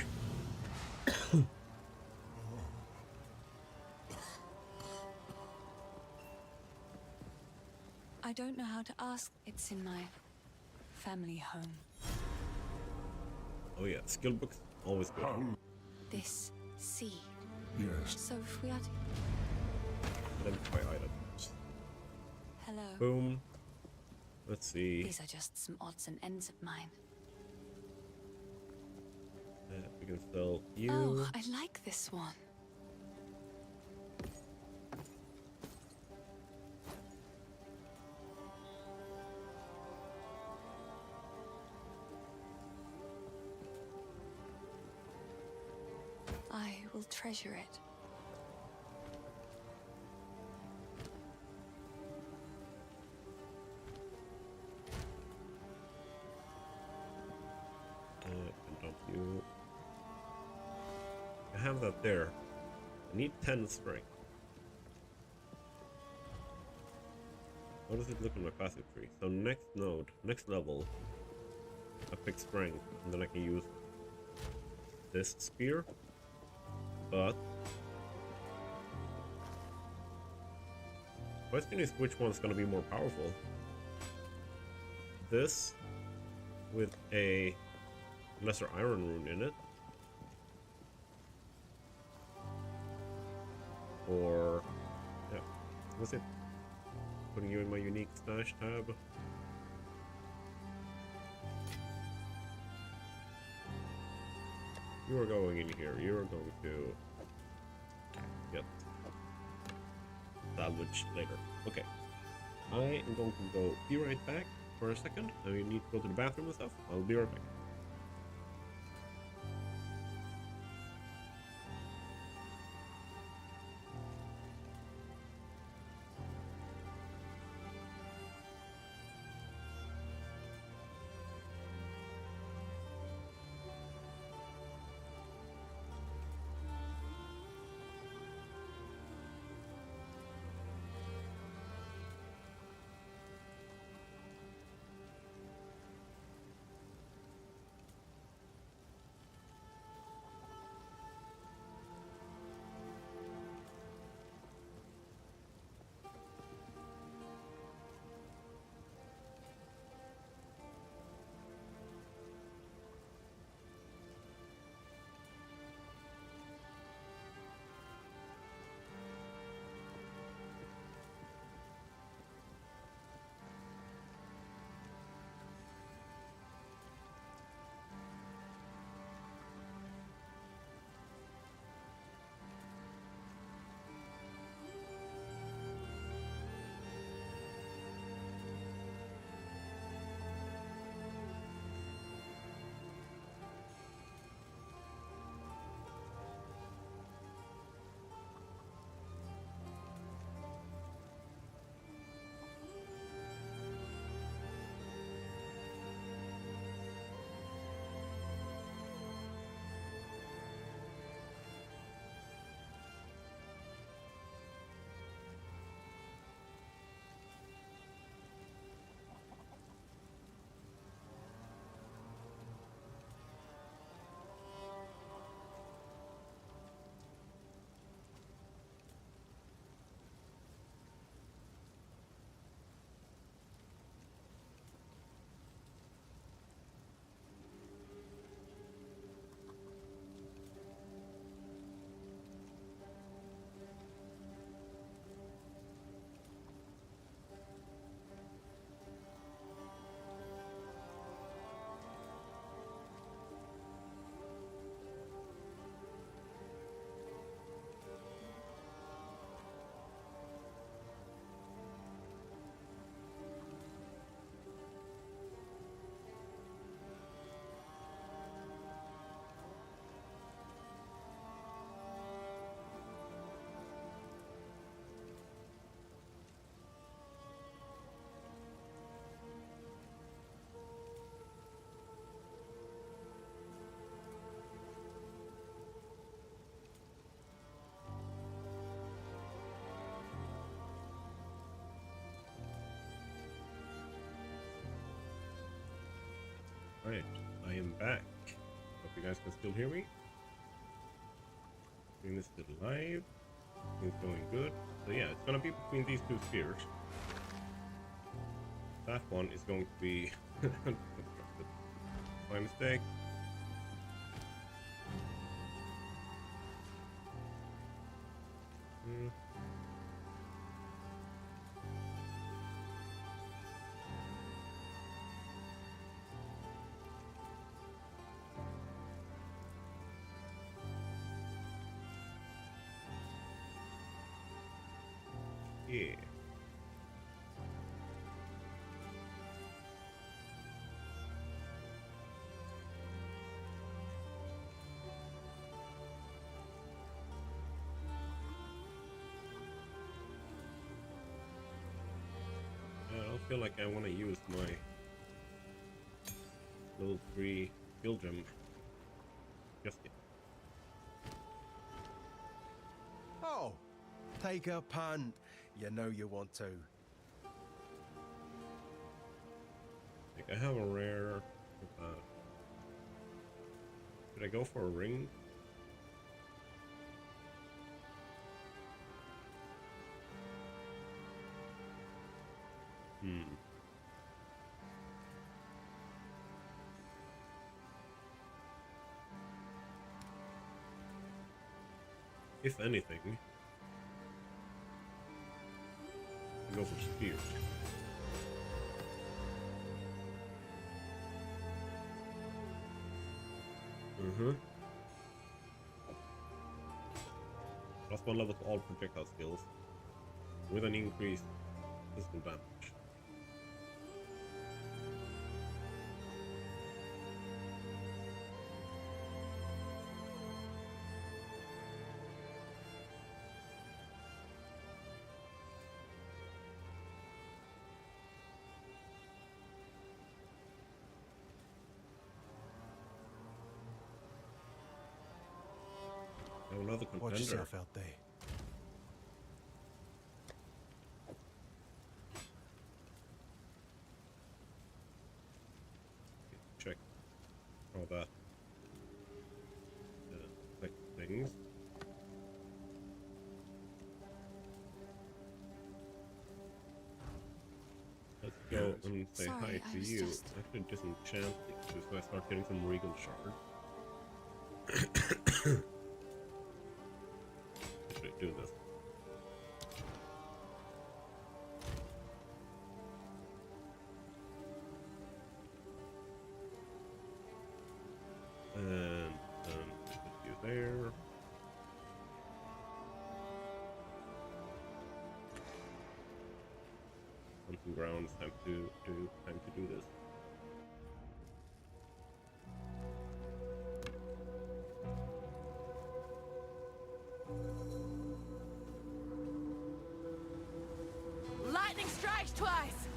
I don't know how to ask. It's in my family home. Oh yeah, skill books, always good. This seed. Yes. So if we are to... Identify items. Hello. Boom. Let's see. These are just some odds and ends of mine. We can sell you. Oh, I like this one. will treasure it. Don't you? I have that there. I need 10 strength. How does it look on my passive tree? So next node, next level, I pick strength, and then I can use this spear. But question is which one's gonna be more powerful. This with a lesser iron rune in it, or yeah, what's it? Putting you in my unique stash tab. You are going in here. You are going to get salvage later. Okay. I am going to go be right back for a second. I need to go to the bathroom and stuff. I'll be right back. Right, I am back. Hope you guys can still hear me. Doing this still live. Things going good. So yeah, it's gonna be between these two spheres. That one is going to be my mistake. Yeah. feel like I want to use my level 3 skill gem just yet. Oh, take a punt. You know you want to. Like I have a rare. Should I go for a ring? If anything, I'll go for spear. Plus 1 level to all projectile skills with an increased physical damage. Another contender. Watch yourself out there. Check all that like things. Let's go and say hi to you. I should disenchant these so I start getting some regal shard. Do this. And put you there. Hunting grounds. Time to do this. Lightning strikes twice!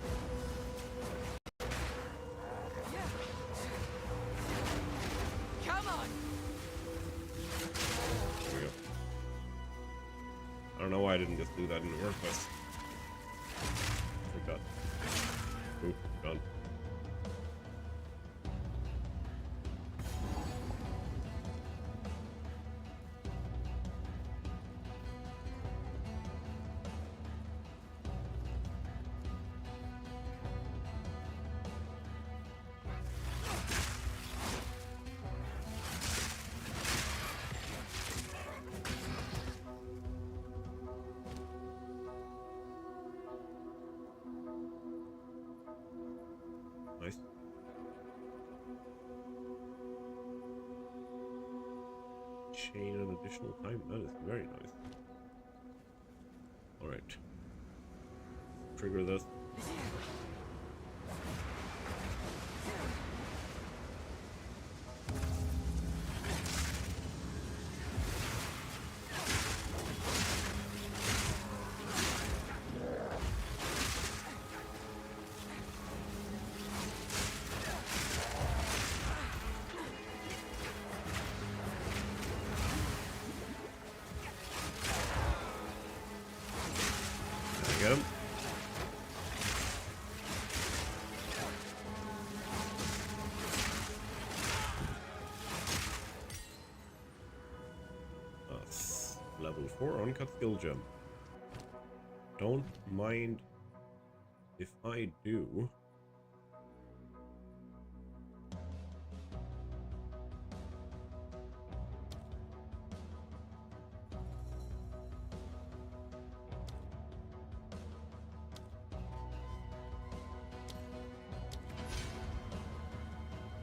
Come on! There we go. I don't know why I didn't just do that in the first place. Like that. Ooh, done. Nice. Chain an additional time. That is very nice. Alright. Trigger this. Get him. That's level 4 uncut skill gem. Don't mind if I do.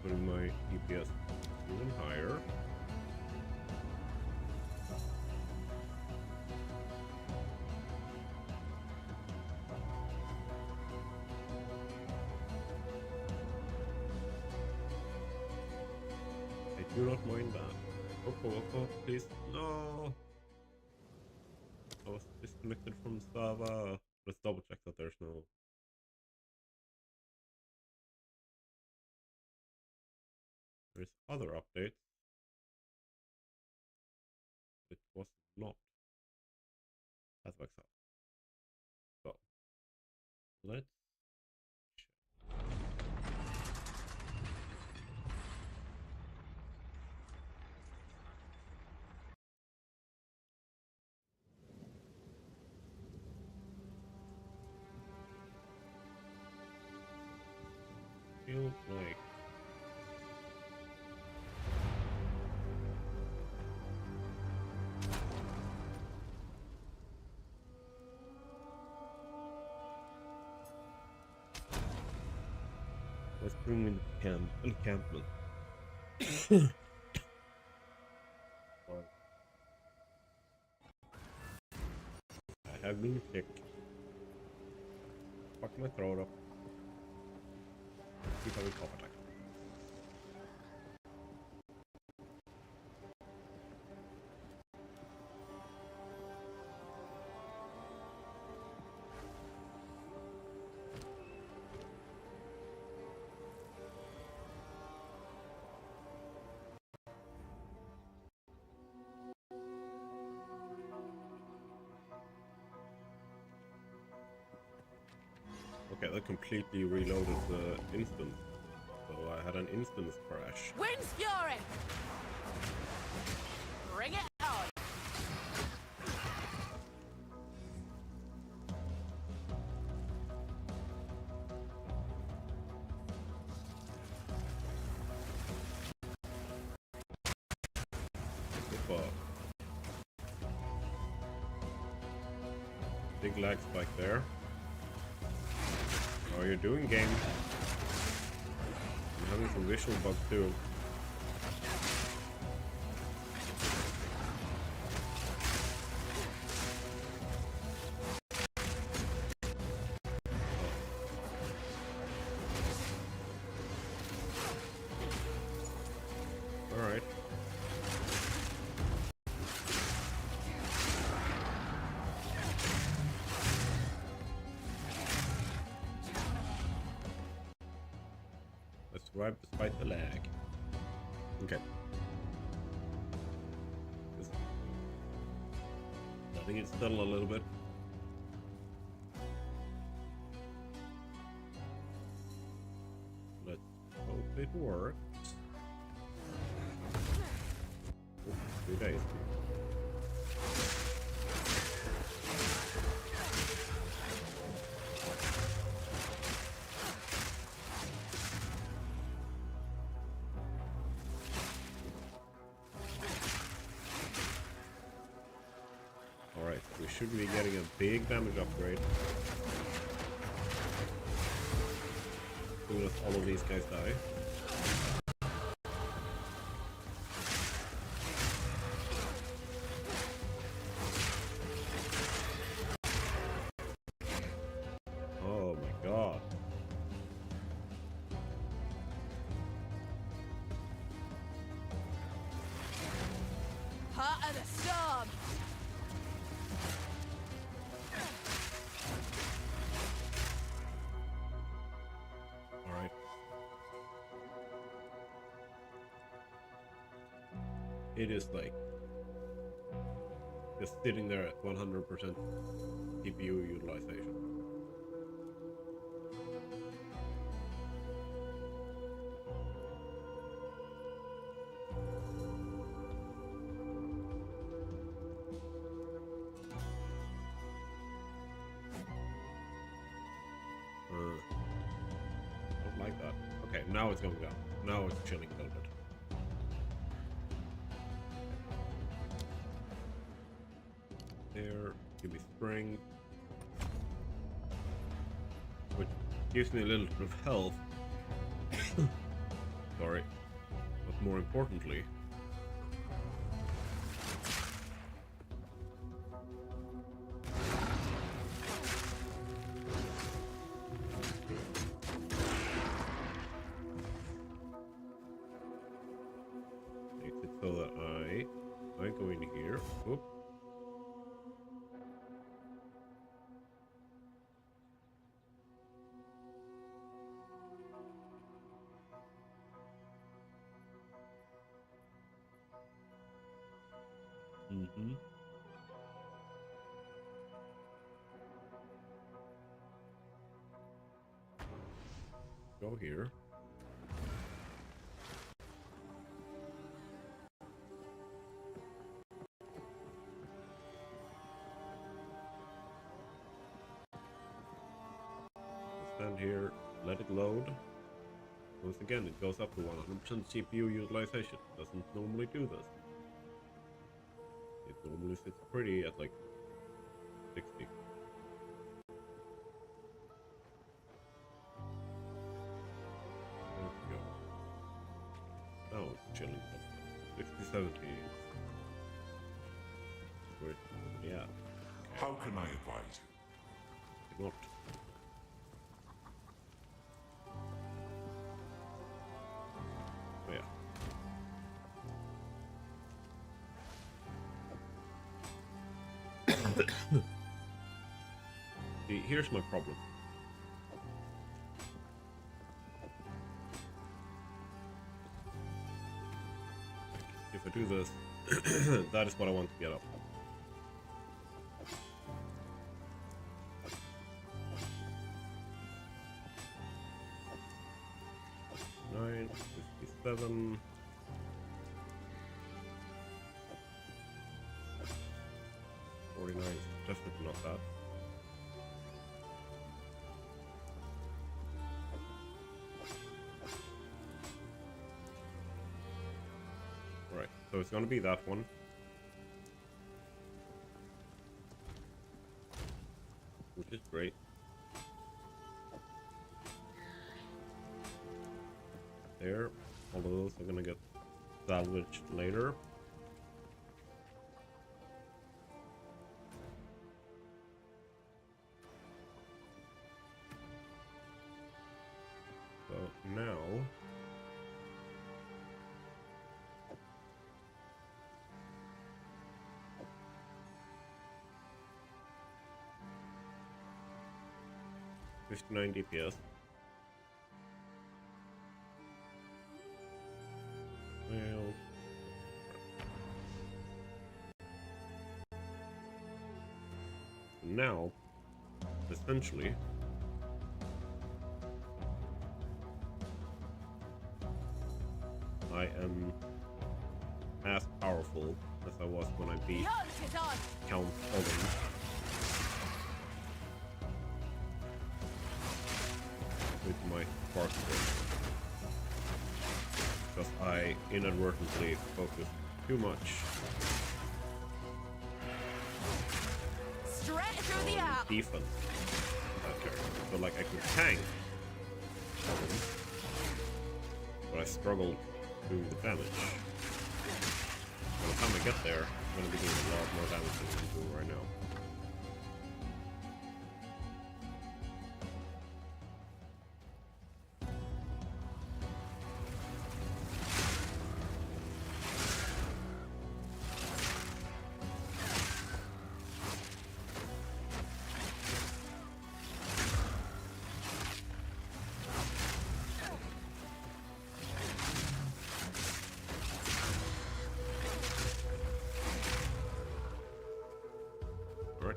Putting my DPS even higher. I do not mind that. Oh, please. No! I was disconnected from Sava. Let's double check that there's no There's other updates. It was not. That's Exile. So let's feel like let's bring in the encampment. I have been sick. Fuck my throat up. Keep having cough attack. Okay, that completely reloaded the instance. So I had an instance crash. Wind's fury! Bring it on! Big lag spike there. How are you doing, game? I'm having some visual bugs too. Alright. Let's survive despite the lag. Okay. Just letting it settle a little bit. Let's hope it works. Oh, 2 days. Alright, we should be getting a big damage upgrade. As soon as all of these guys die. Oh my god. Heart of the storm! Alright. It is like just sitting there at 100% CPU utilization. Don't like that. Okay, now it's going down. Now it's chilling a little bit. There, give me spring, which gives me a little bit of health. Sorry, but more importantly, makes it so that I go in here. Whoop. Go here. Stand here, let it load. Once again, it goes up to 100% CPU utilization. It doesn't normally do this. It normally sits pretty at like 60. There we go. Now it's chilling. 60, 70. Great. Yeah. Okay. How can I advise you? Not. Oh, yeah. See, here's my problem. If I do this, that is what I want to get up. Nine, 57. Definitely not that. Right, so it's gonna be that one. Which is great. There, all of those are gonna get salvaged later. So now $59 DPS. Well, now essentially I am as powerful as I was when I beat Count Olin. With my spark sword. Because I inadvertently focused too much on defense. Okay. So like I could tank Olin, but I struggled doing the damage. By the time I get there, I'm going to be doing a lot more damage than I'm doing right now. Alright.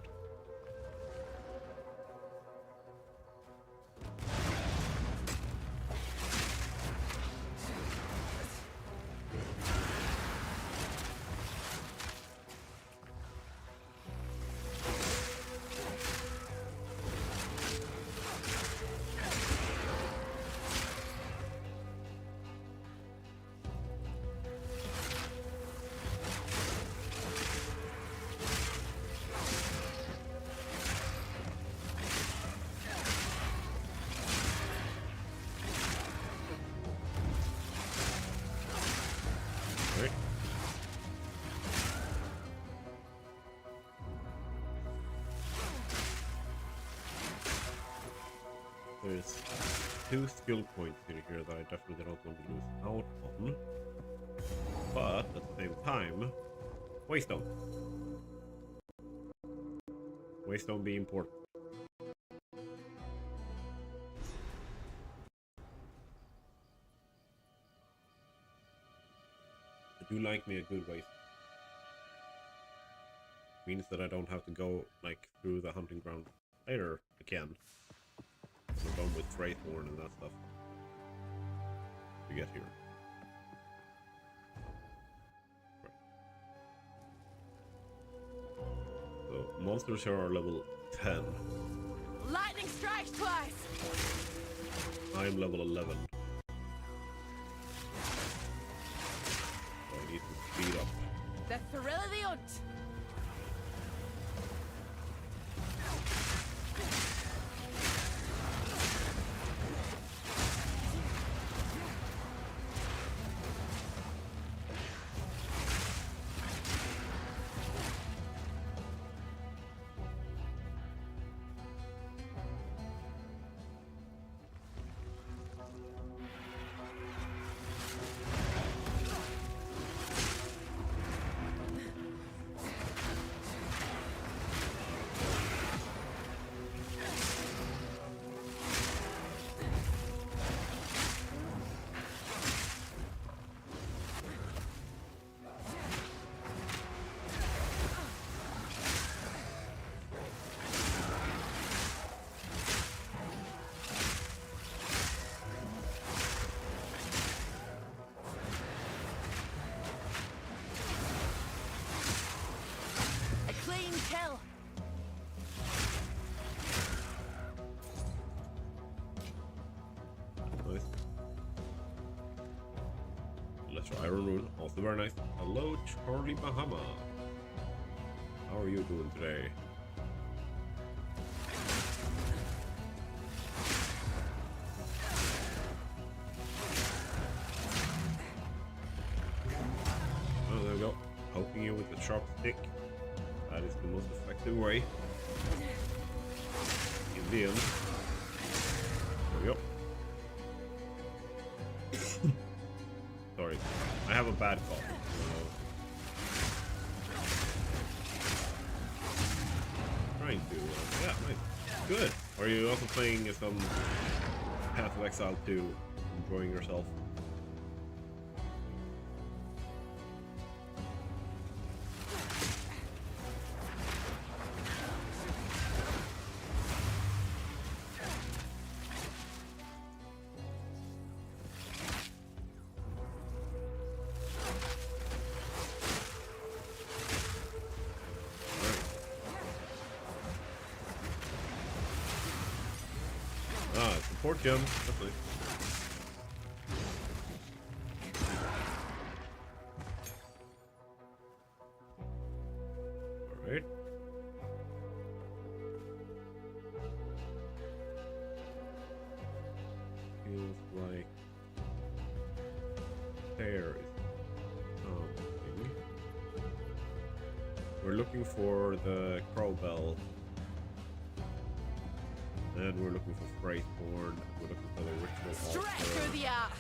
Alright. There's 2 skill points in here that I definitely don't want to lose out on. But at the same time, Waystone. Waystone be important. I do like me a good waste. Means that I don't have to go like through the hunting ground later again. I'm done with Wraithborn and that stuff. to get here. So monsters here are level 10. Lightning strikes twice. I'm level 11. So I need to speed up. The thrill of the hunt. Kill. Nice. Let's try Iron Rune. Also very nice. Hello, Charlie Bahama. How are you doing today? Oh, there we go. Poking you with the sharp stick. That is the most effective way. In the end. There we go. Sorry. I have a bad cough. Trying to, yeah, nice. Good. Are you also playing some Path of Exile 2? Enjoying yourself? Support gem, definitely. Alright. Feels like there is something. We're looking for the Crow Bell. And we're looking for Freightborn. We're looking for the ritual altar. Straight through the art.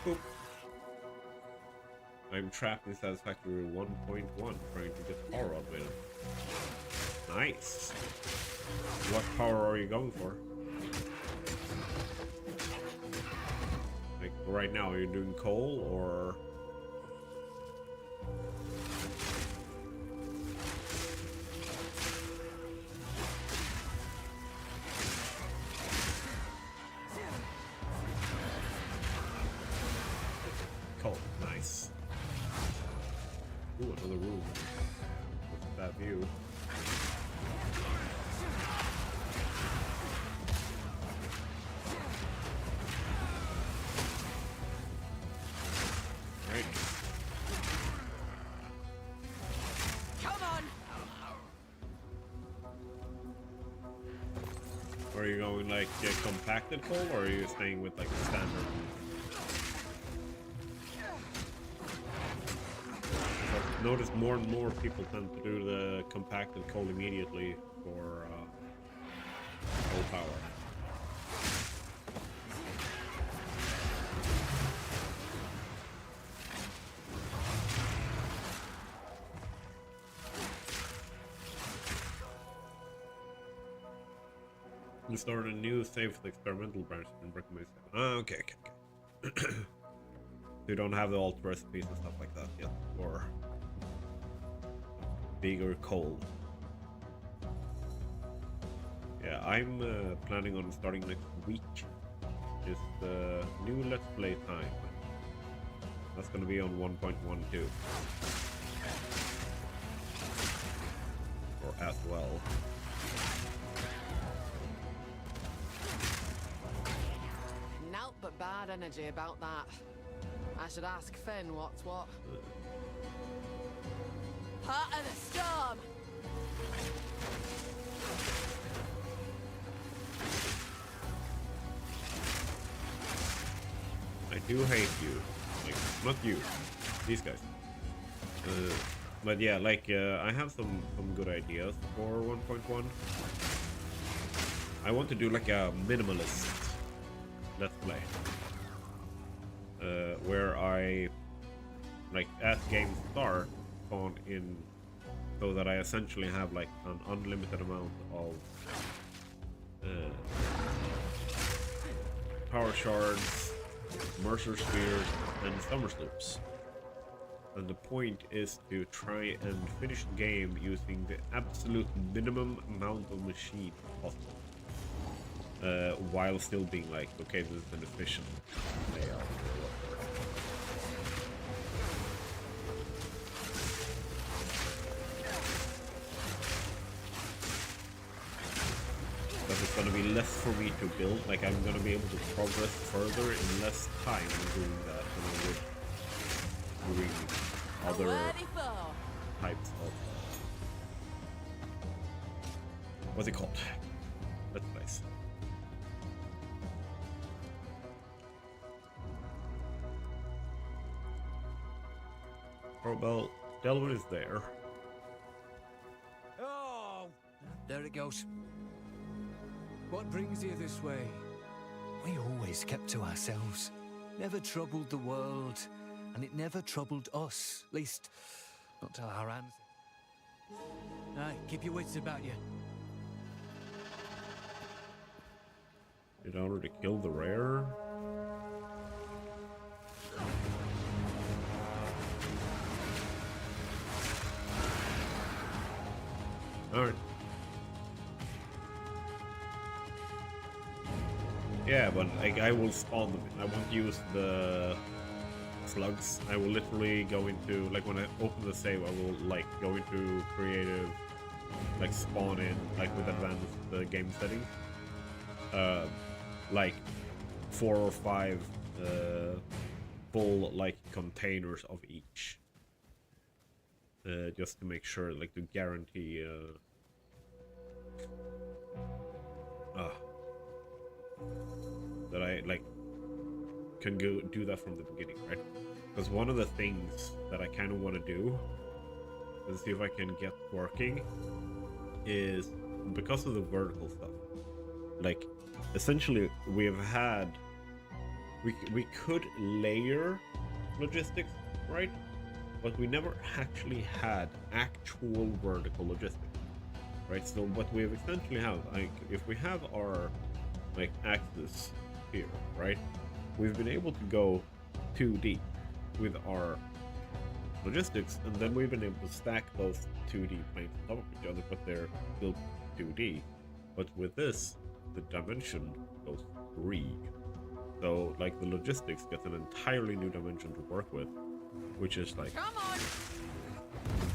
Boop. I'm trapped in Satisfactory 1.1, trying to get power up with it. Nice. What power are you going for? Like right now, are you doing coal or? Coal, nice. Ooh, another room. Look at that view. Are you going like compacted coal, or are you staying with like the standard? I've noticed more and more people tend to do the compacted coal immediately for coal power. We started a new save for the experimental branch and recommend. Okay. So you don't have the alt recipes and stuff like that yet, or bigger cold. Yeah, I'm planning on starting next week. Just new Let's Play time. That's gonna be on 1.12. Or as well. Nout but bad energy about that. I should ask Finn what's what. Heart of the storm! I do hate you. Like, not you. These guys. But yeah, like, I have some good ideas for 1.1. I want to do like a minimalist Let's Play. Where I, like, as games start, spawn in so that I essentially have like an unlimited amount of power shards, Mercer Spheres, and Summer Sloops. And the point is to try and finish the game using the absolute minimum amount of machine possible. While still being like, okay, this is an efficient layout. Because it's gonna be less for me to build, like I'm gonna be able to progress further in less time doing that than I would doing other types of what's it called? Let's place. Oh well, Delwyn is there. Oh, there it goes. What brings you this way? We always kept to ourselves. Never troubled the world, and it never troubled us. At least, not to our ancestors. Aye, keep your wits about you. Did I already kill the rare? Alright. Yeah, but like I will spawn them. I won't use the slugs. I will literally go into, like when I open the save, I will like go into creative, like spawn in, like with advanced game settings. Like 4 or 5 full like containers of each. Just to make sure, like to guarantee that I like can go do that from the beginning, right? Because one of the things that I kind of want to do and see if I can get working is because of the vertical stuff. Like essentially we could layer logistics, right? But we never actually had actual vertical logistics, right? So what we essentially have, like if we have our like axis here, right? We've been able to go 2D with our logistics, and then we've been able to stack those 2D planes on top of each other, but they're still 2D. But with this, the dimension goes 3. So like the logistics gets an entirely new dimension to work with, which is like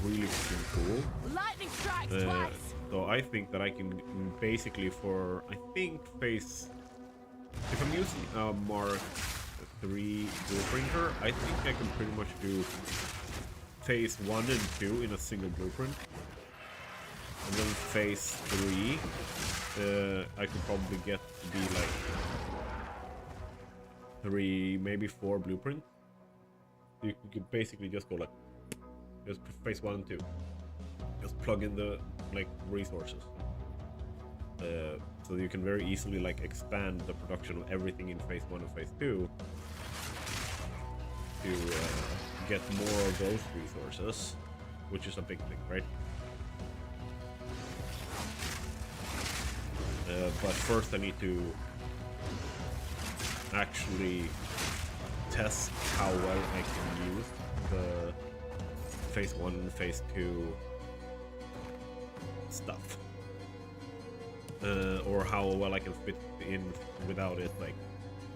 really cool. Lightning strikes twice. So I think that I can basically for if I'm using a Mark 3 blueprinter, I think I can pretty much do phase 1 and 2 in a single blueprint. And then phase 3, I could probably get to be like 3, maybe 4 blueprints. You could basically just go like, just phase 1 and 2. Just plug in the like resources. So you can very easily like expand the production of everything in phase 1 and phase 2 to get more of those resources, which is a big thing, right? But first I need to actually test how well I can use the phase 1 and phase 2 stuff. Or how well I can fit in without it like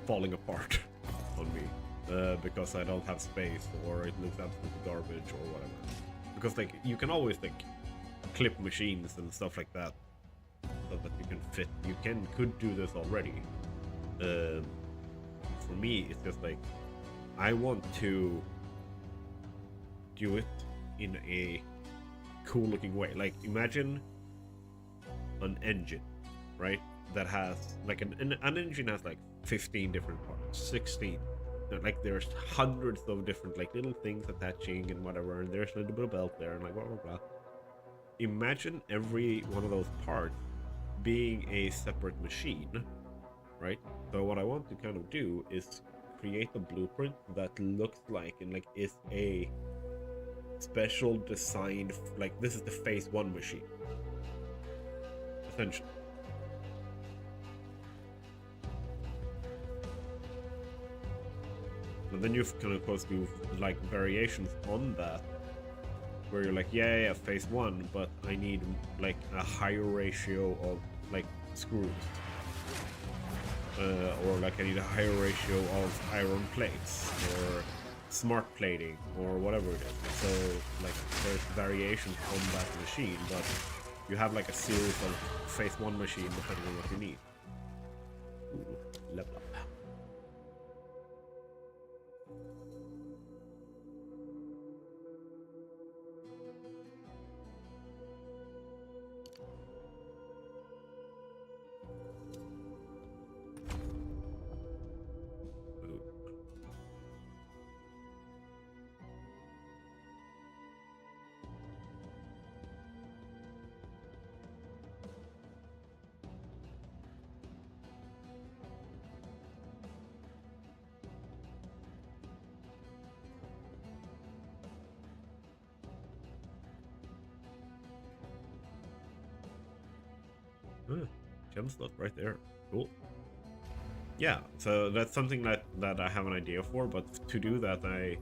falling apart on me. Because I don't have space, or it looks absolutely garbage, or whatever. Because like you can always like clip machines and stuff like that, so that you can fit. You could do this already. For me, it's just like I want to do it in a cool looking way. Like imagine an engine, right? That has like an engine has like 15 different parts, 16. Like there's hundreds of different like little things attaching and whatever, and there's a little bit of belt there and like blah blah blah. Imagine every one of those parts being a separate machine, right? So what I want to kind of do is create a blueprint that looks like and like is a special designed, like this is the phase 1 machine, essentially. And then you can of course do like variations on that, where you're like, yeah, phase 1, but I need like a higher ratio of like screws, or like I need a higher ratio of iron plates or smart plating or whatever it is. So like there's variations on that machine, but you have like a series of phase 1 machine depending on what you need. Ooh, level up. Gem slot right there. Cool. Yeah, so that's something that I have an idea for, but to do that I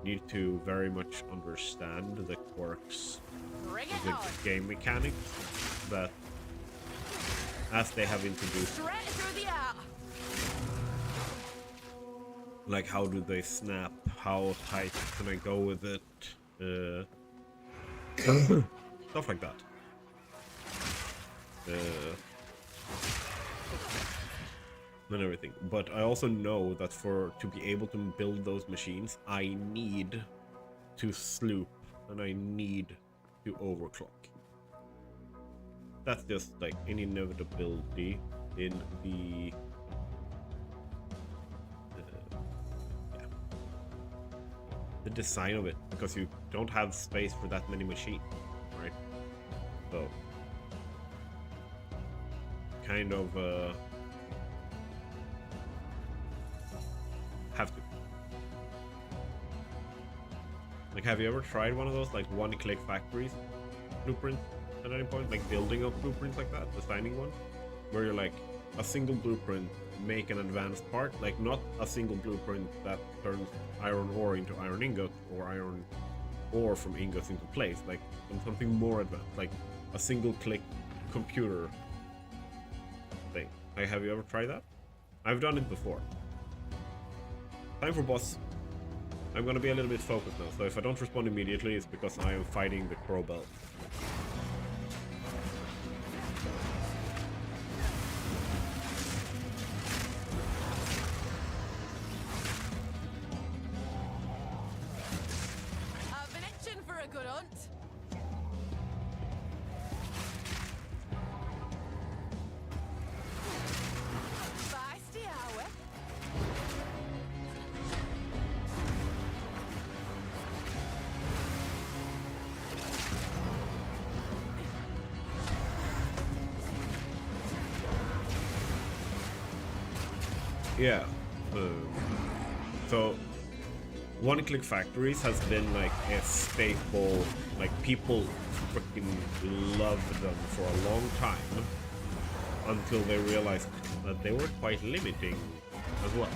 need to very much understand the quirks of the game mechanics that as they have introduced. Like how do they snap? How tight can I go with it? Stuff like that. And everything. But I also know that to be able to build those machines, I need to sloop and I need to overclock. That's just like an inevitability in the the design of it, because you don't have space for that many machines, right? So kind of have to. Like, have you ever tried one of those like one-click factories blueprints at any point, like building up blueprints like that, designing one, where you're like a single blueprint make an advanced part, like not a single blueprint that turns iron ore into iron ingot or iron ore from ingots into plates, like something more advanced, like a single click computer thing. Like, have you ever tried that? I've done it before. Time for boss. I'm gonna be a little bit focused now, so if I don't respond immediately, it's because I am fighting the Crow Belt. I've been itching for a good hunt. Feisty, are we? Yeah. So one-click factories has been like a staple, like people freaking loved them for a long time until they realized that they were quite limiting as well.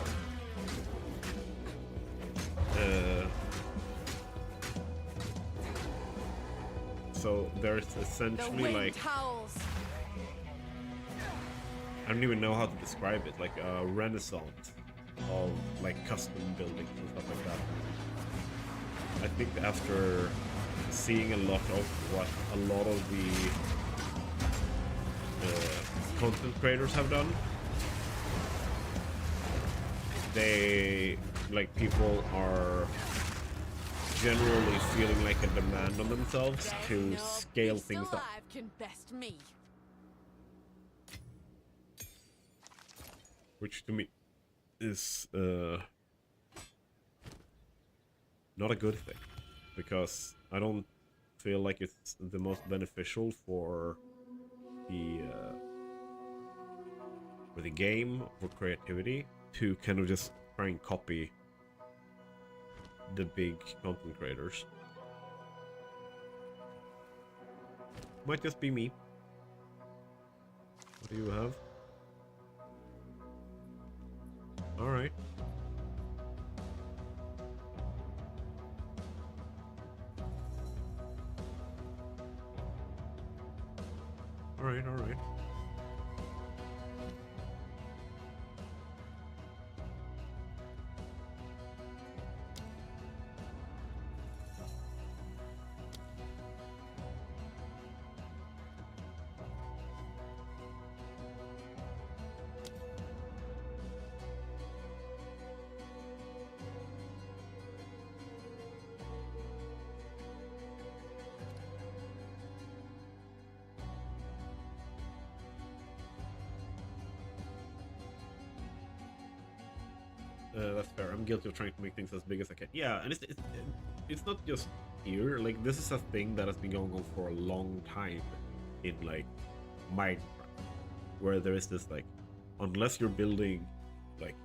so there's The essentially wind like, howls. I don't even know how to describe it, like a renaissance of like custom buildings and stuff like that. I think after seeing a lot of what a lot of the content creators have done, they, like, people are generally feeling like a demand on themselves to scale things up. Alive can best me. Which to me is not a good thing, because I don't feel like it's the most beneficial for the game, for creativity, to kind of just try and copy the big content creators. Might just be me. What do you have? Alright. Alright, alright. That's fair. I'm guilty of trying to make things as big as I can. Yeah, and it's not just here. Like, this is a thing that has been going on for a long time in, like, Minecraft, where there is this, like, unless you're building, like,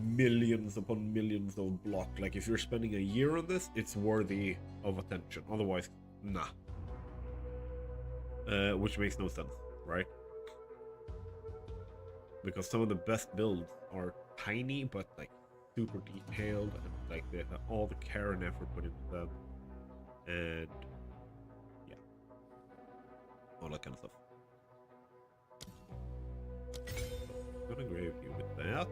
millions upon millions of blocks, like, if you're spending a year on this, it's worthy of attention. Otherwise, nah. Which makes no sense, right? Because some of the best builds are tiny, but like super detailed, and like they have all the care and effort put into them, and yeah, all that kind of stuff. I'm gonna grave you with that.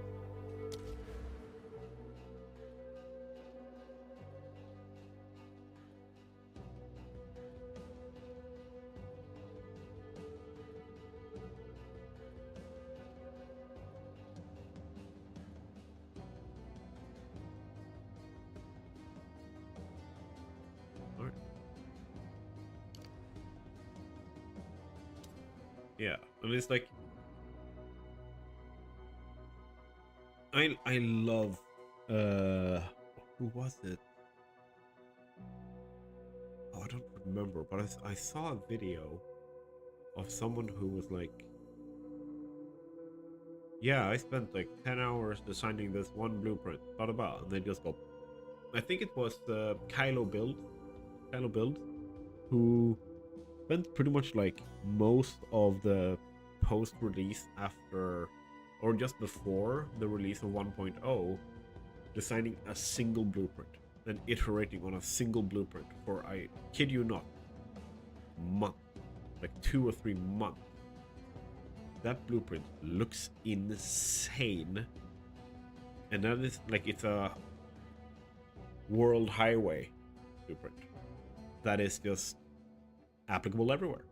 Yeah, and it's like I love who was it? Oh, I don't remember, but I saw a video of someone who was like, yeah, I spent like 10 hours designing this one blueprint, blah blah blah, and they just got, I think it was Kylo Build, who spent pretty much like most of the post-release after, or just before the release of 1.0, designing a single blueprint and iterating on a single blueprint for, I kid you not, month, like 2 or 3 months. That blueprint looks insane, and that is like, it's a world highway blueprint that is just applicable everywhere.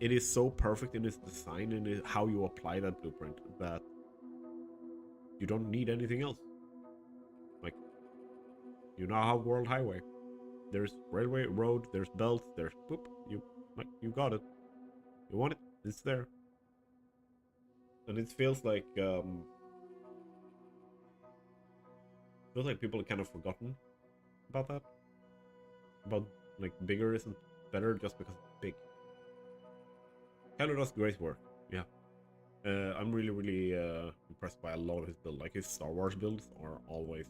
It is so perfect in its design and how you apply that blueprint that you don't need anything else. Like, you now have world highway. There's railway, road, there's belts, there's boop. You got it. You want it, it's there. And it feels like people are kind of forgotten about that. About like bigger isn't better just because it's big. Kylo does great work, yeah. I'm really impressed by a lot of his builds. Like, his Star Wars builds are always,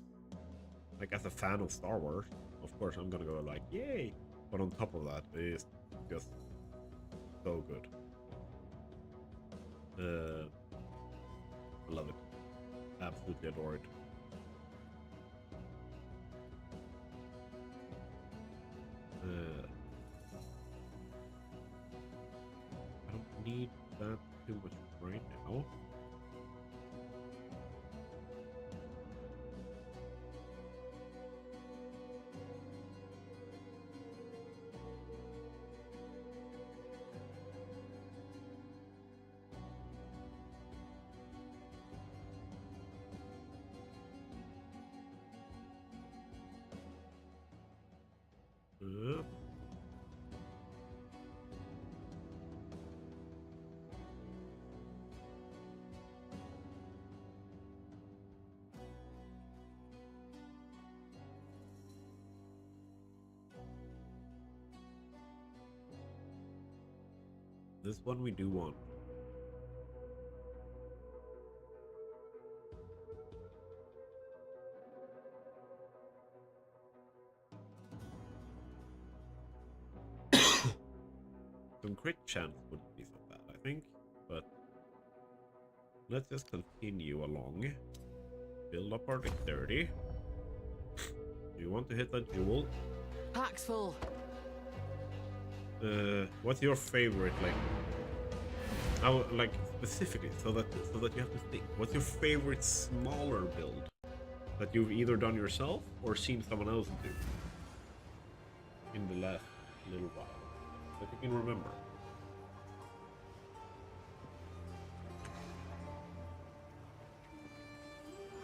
like, as a fan of Star Wars, of course I'm gonna go like, yay! But on top of that, it is just so good. I love it. Absolutely adore it. This one we do want. Some crit chance wouldn't be so bad, I think, but let's just continue along. Build up our dexterity. You want to hit that jewel? Pack's full. What's your favorite, like specifically, so that you have to think. What's your favorite smaller build that you've either done yourself or seen someone else do in the last little while that you can remember?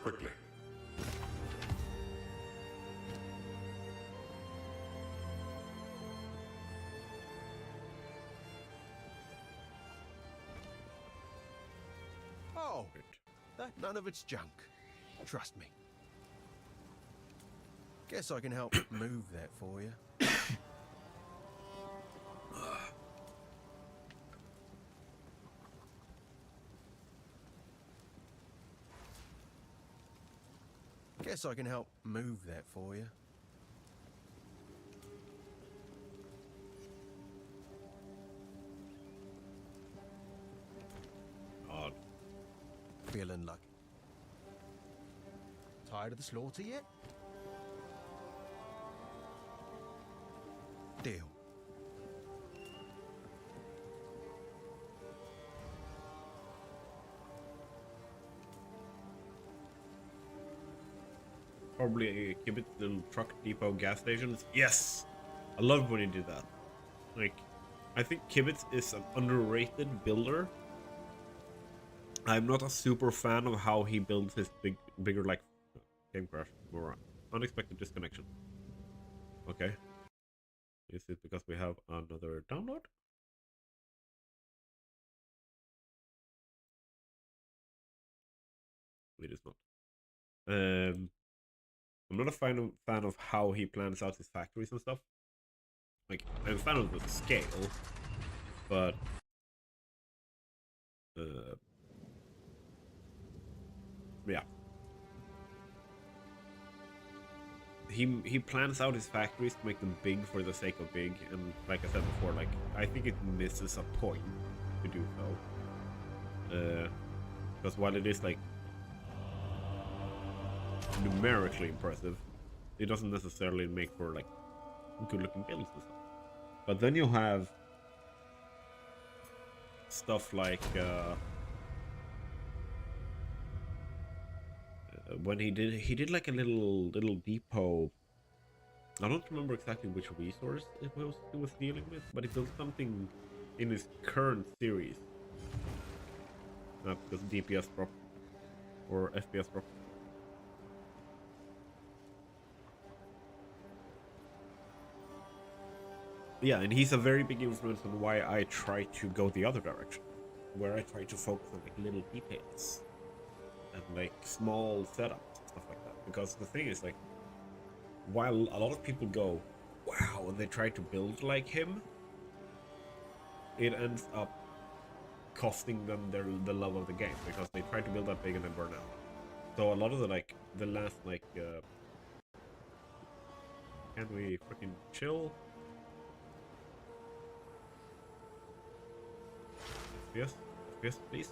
Quickly. Oh, none of it's junk. Trust me. Guess I can help move that for you. Guess I can help move that for you. Odd. Feeling lucky. Tired of the slaughter yet? Deal. Probably give it little truck depot gas stations. Yes! I love when he did that. Like, I think Kibitz is an underrated builder. I'm not a super fan of how he builds his bigger, like, game crash, or unexpected disconnection. Okay. Is it because we have another download? It is not. I'm not a fan of how he plans out his factories and stuff. Like, I'm a fan of the scale, but yeah. He plans out his factories to make them big for the sake of big, and like I said before, like, I think it misses a point to do so. Because while it is like numerically impressive, it doesn't necessarily make for like good looking builds and stuff. But then you have stuff like when he did like a little depot. I don't remember exactly which resource he was dealing with, but he built something in his current series. Not because DPS drop or FPS drop. Yeah, and he's a very big influence on why I try to go the other direction, where I try to focus on like little details and like small setups and stuff like that. Because the thing is, like, while a lot of people go, wow, and they try to build like him, it ends up costing them the love of the game, because they try to build that big and then burn out. So a lot of the like the last like can we freaking chill? Yes, yes, please.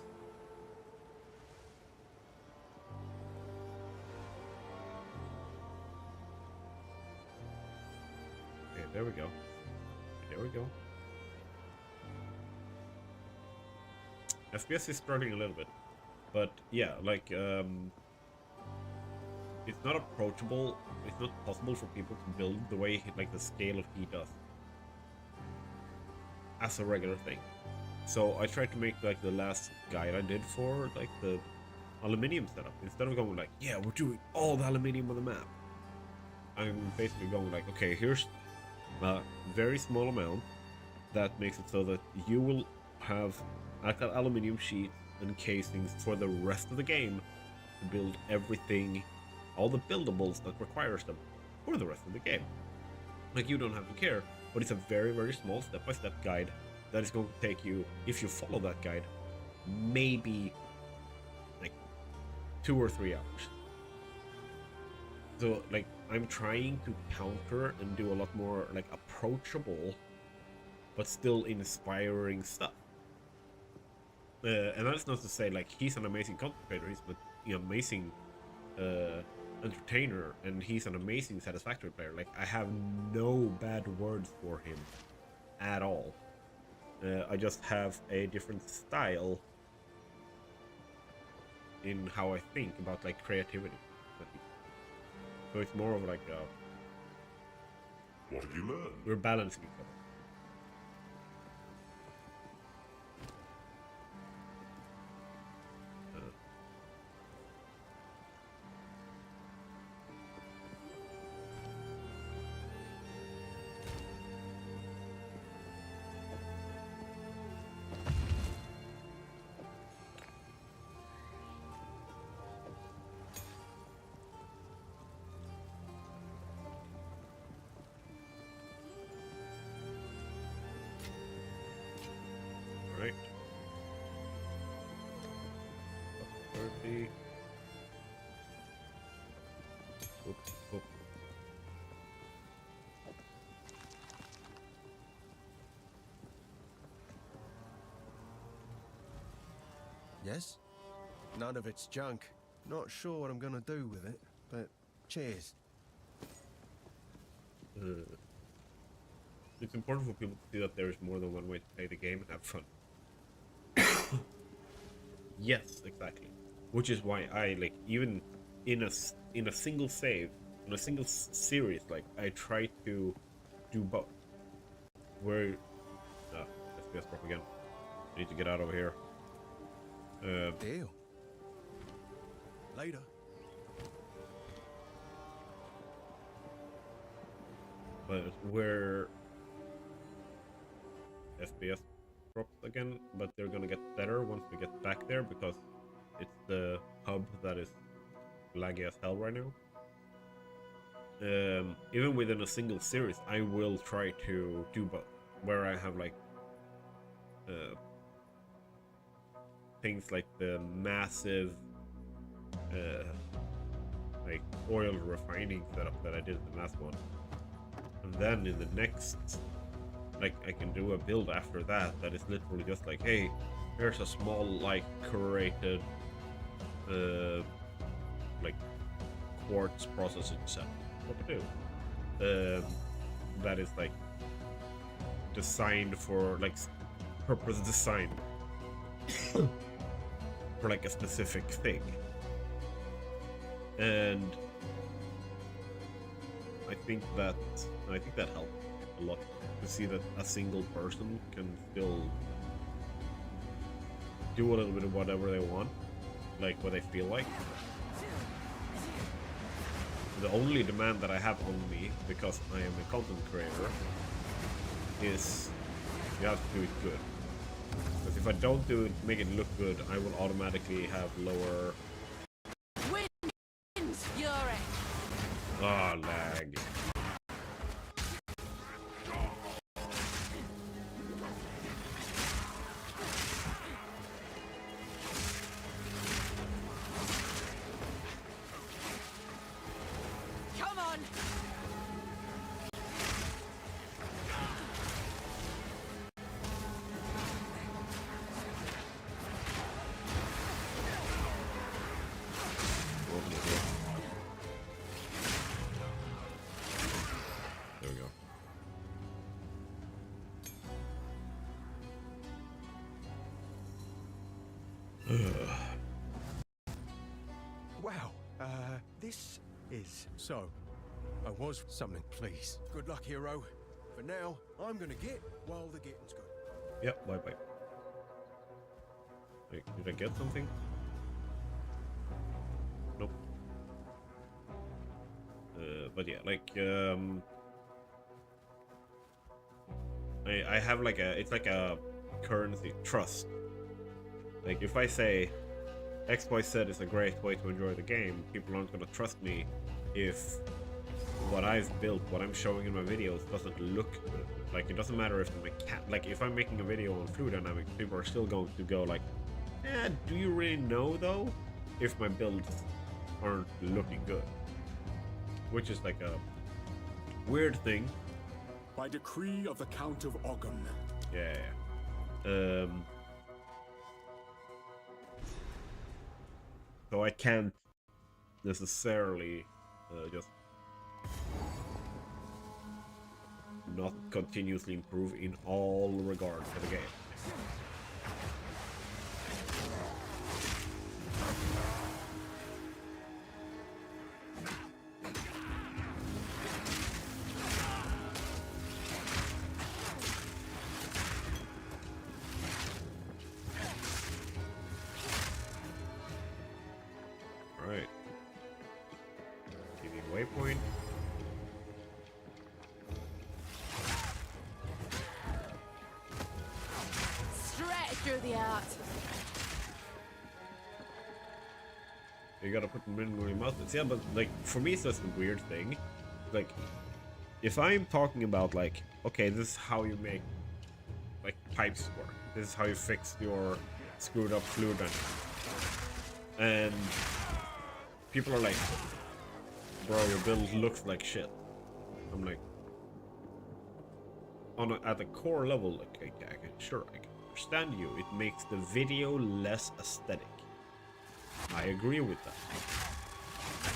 Okay, there we go. There we go. FPS is struggling a little bit, but yeah, like it's not approachable. It's not possible for people to build the way like the scale of he does as a regular thing. So I tried to make like the last guide I did for like the aluminium setup. Instead of going like, yeah, we're doing all the aluminium on the map, I'm basically going like, okay, here's a very small amount that makes it so that you will have aluminium sheets and casings for the rest of the game to build everything, all the buildables that requires them for the rest of the game. Like, you don't have to care, but it's a very, very small step-by-step guide that is going to take you, if you follow that guide, maybe like 2 or 3 hours. So, like, I'm trying to counter and do a lot more, like, approachable but still inspiring stuff. And that's not to say, like, he's an amazing content creator, he's an amazing entertainer, and he's an amazing Satisfactory player. Like, I have no bad words for him at all. I just have a different style in how I think about, like, creativity. So it's more of like a... What did you learn? We're balancing each other. Right. 30. Oops, oops. Yes? None of it's junk. Not sure what I'm gonna do with it, but cheers. It's important for people to see that there is more than one way to play the game and have fun. Yes, exactly. Which is why I, like, even in a single save, in a single series, like, I try to do both. Where FPS drop again. I need to get out of here. Deal. Later. But where FPS drops again, but they're gonna get better once we get back there, because it's the hub that is laggy as hell right now. Even within a single series, I will try to do both, where I have, like, things like the massive like oil refining setup that I did in the last one, and then in the next, like, I can do a build after that that is literally just like, hey, here's a small, like, curated like quartz processing set. What to do? That is, like, designed for, like, purpose designed for, like, a specific thing. And I think that helped a lot, to see that a single person can still do a little bit of whatever they want, like what they feel like. The only demand that I have on me, because I am a content creator, is you have to do it good. Because if I don't do it, make it look good, I will automatically have lower... Winds fury. Ah, lag. Come on. There we go. Wow, this is so. I was something, please. Good luck, hero. For now, I'm gonna get while the getting's good. Yep, bye. Wait, did I get something? Nope. But yeah, like, I have like it's like a currency, trust. Like if I say XYZ is a great way to enjoy the game, people aren't gonna trust me if what I've built, what I'm showing in my videos doesn't look good. Like it doesn't matter if if I'm making a video on fluid dynamics, people are still going to go like, do you really know though? If my builds aren't looking good. Which is like a weird thing. By decree of the Count of Ogham. Yeah. So I can't necessarily just not continuously improve in all regards for the game. Right. TV waypoint. Straight through the art. You gotta put them in where your mouth is. Yeah, but like for me it's just a weird thing. Like if I'm talking about like, okay, this is how you make like pipes work. This is how you fix your screwed up fluid dynamics. And people are like, bro, your build looks like shit. I'm like, at the core level, like, I can understand you. It makes the video less aesthetic. I agree with that.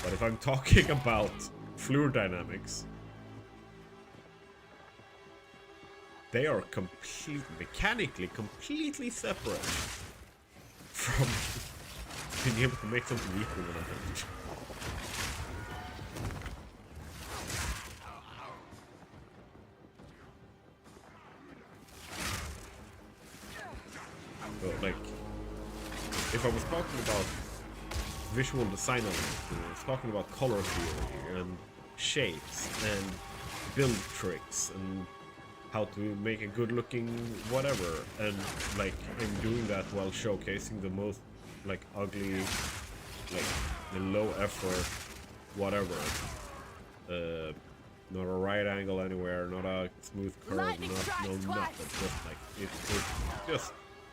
But if I'm talking about fluid dynamics, they are mechanically completely separate from being able to make something equal with it. So, like, if I was talking about visual design elements, I was talking about color theory and shapes and build tricks and how to make a good looking whatever, and like I'm doing that while showcasing the most like ugly, like the low effort whatever, not a right angle anywhere, not a smooth curve, no nothing, just like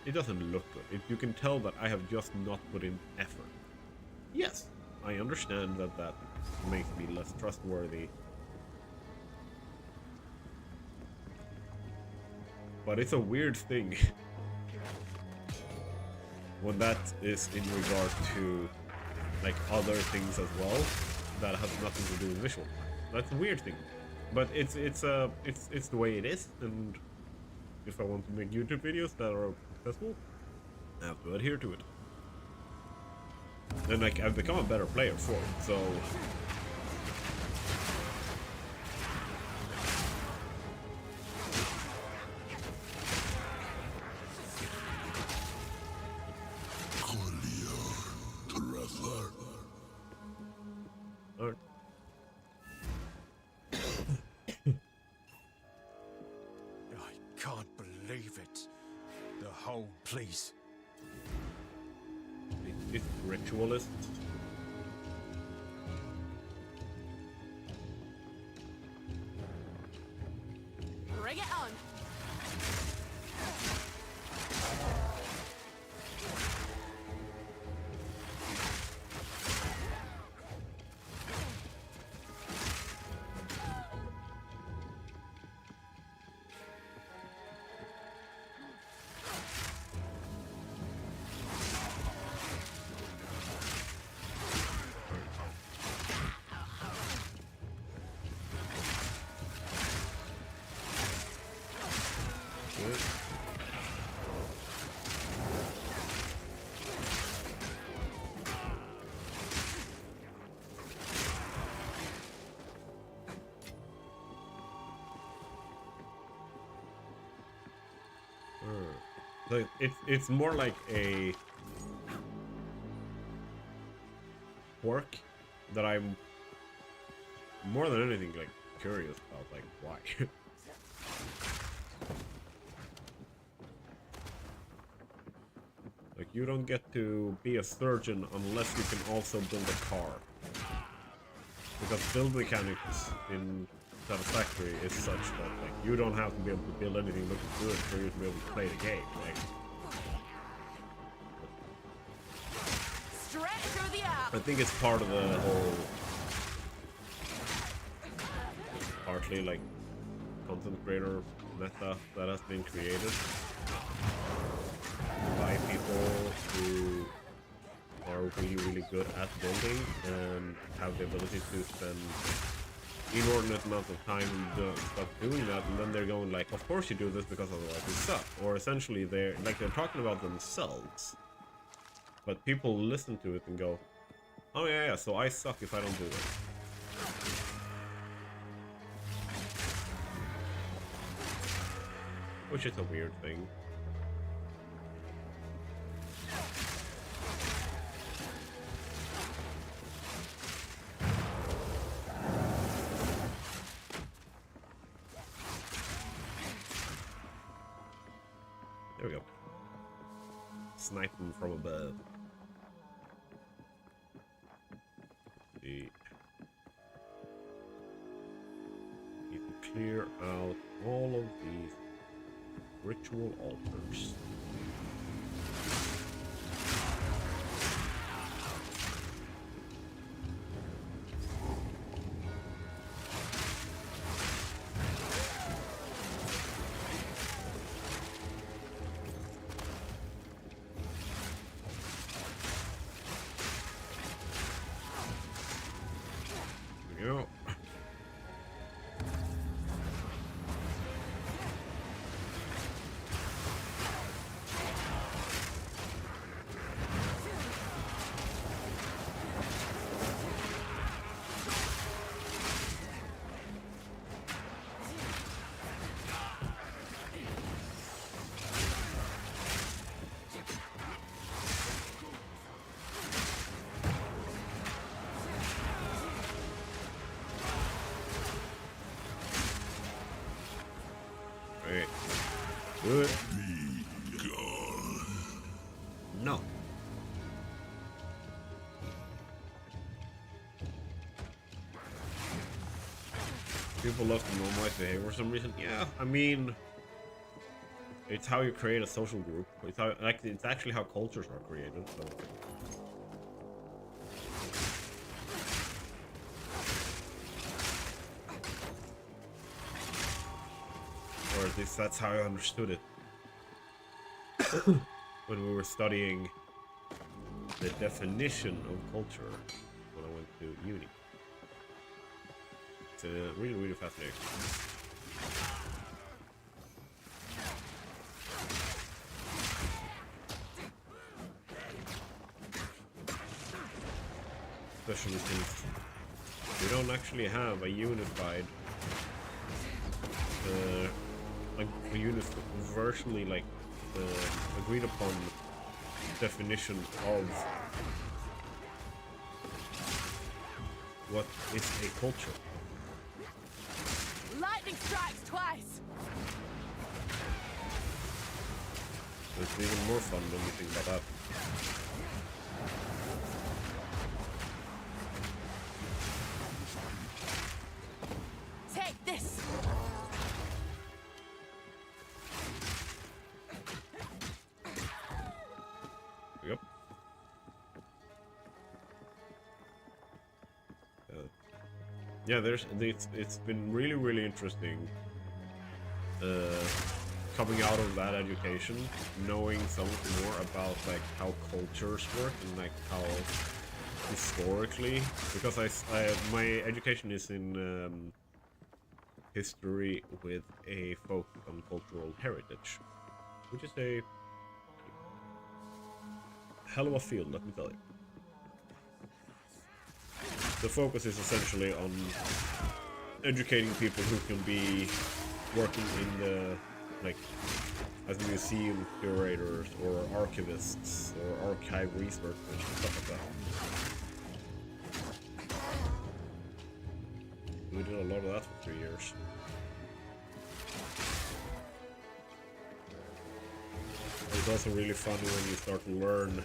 it doesn't look good. You can tell that I have just not put in effort. Yes, I understand that makes me less trustworthy. But it's a weird thing when that is in regard to like other things as well that have nothing to do with visual. That's a weird thing. But it's the way it is, and if I want to make YouTube videos that are successful, I have to adhere to it. And like I've become a better player for it, so I can't believe it. The whole place. It's ritualist. Bring it on. So it's more like a quirk that I'm more than anything like curious about, like why. you don't get to be a surgeon unless you can also build a car. Because build mechanics in Satisfactory is such that like you don't have to be able to build anything looking good for you to be able to play the game. Like, Straight through the air. I think it's part of the whole, partly like content creator meta that has been created by people who are really good at building and have the ability to spend inordinate amounts of time stuff doing that, and then they're going like, of course you do this because otherwise you suck. Or essentially they're talking about themselves, but people listen to it and go, oh yeah, so I suck if I don't do this. Which is a weird thing. There we go. Snipe them from above. See. You can clear out all of these ritual altars. There we go. Right. Good. No. People love to normalize behavior for some reason. Yeah, I mean, it's how you create a social group. It's how, like, it's actually how cultures are created. So. Or at least that's how I understood it when we were studying the definition of culture when I went to uni. It's really fascinating. Especially since we don't actually have a unified a universally like agreed upon definition of what is a culture. Lightning strikes twice. It's even more fun when you think about that. Take this. Yep. Yeah, it's been really interesting coming out of that education, knowing something more about like how cultures work and like how historically, because my education is in history with a focus on cultural heritage, which is a hell of a field, let me tell you. The focus is essentially on educating people who can be working in the, like, as museum curators or archivists or archive researchers and stuff like that. We did a lot of that for 3 years. it's also really funny when you start to learn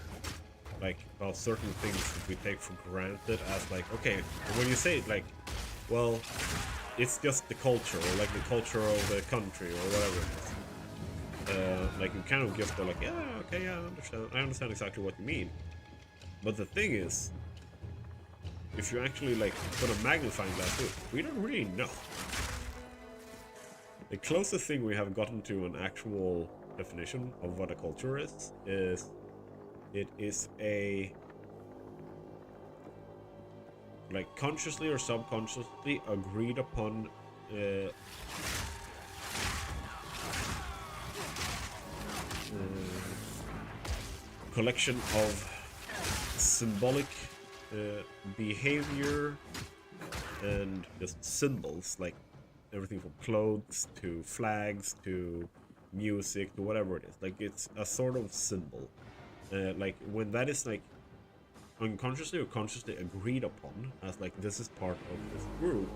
like about certain things that we take for granted as like, okay, when you say it like, well, it's just the culture, or like the culture of the country, or whatever it is. Like you kind of just go like, yeah, okay, yeah, I understand exactly what you mean. But the thing is, if you actually like put a magnifying glass to it, we don't really know. The closest thing we have gotten to an actual definition of what a culture is it is a like consciously or subconsciously agreed upon collection of symbolic behavior and just symbols, like everything from clothes to flags to music to whatever it is. Like it's a sort of symbol. Like when that is like unconsciously or consciously agreed upon as like this is part of this group,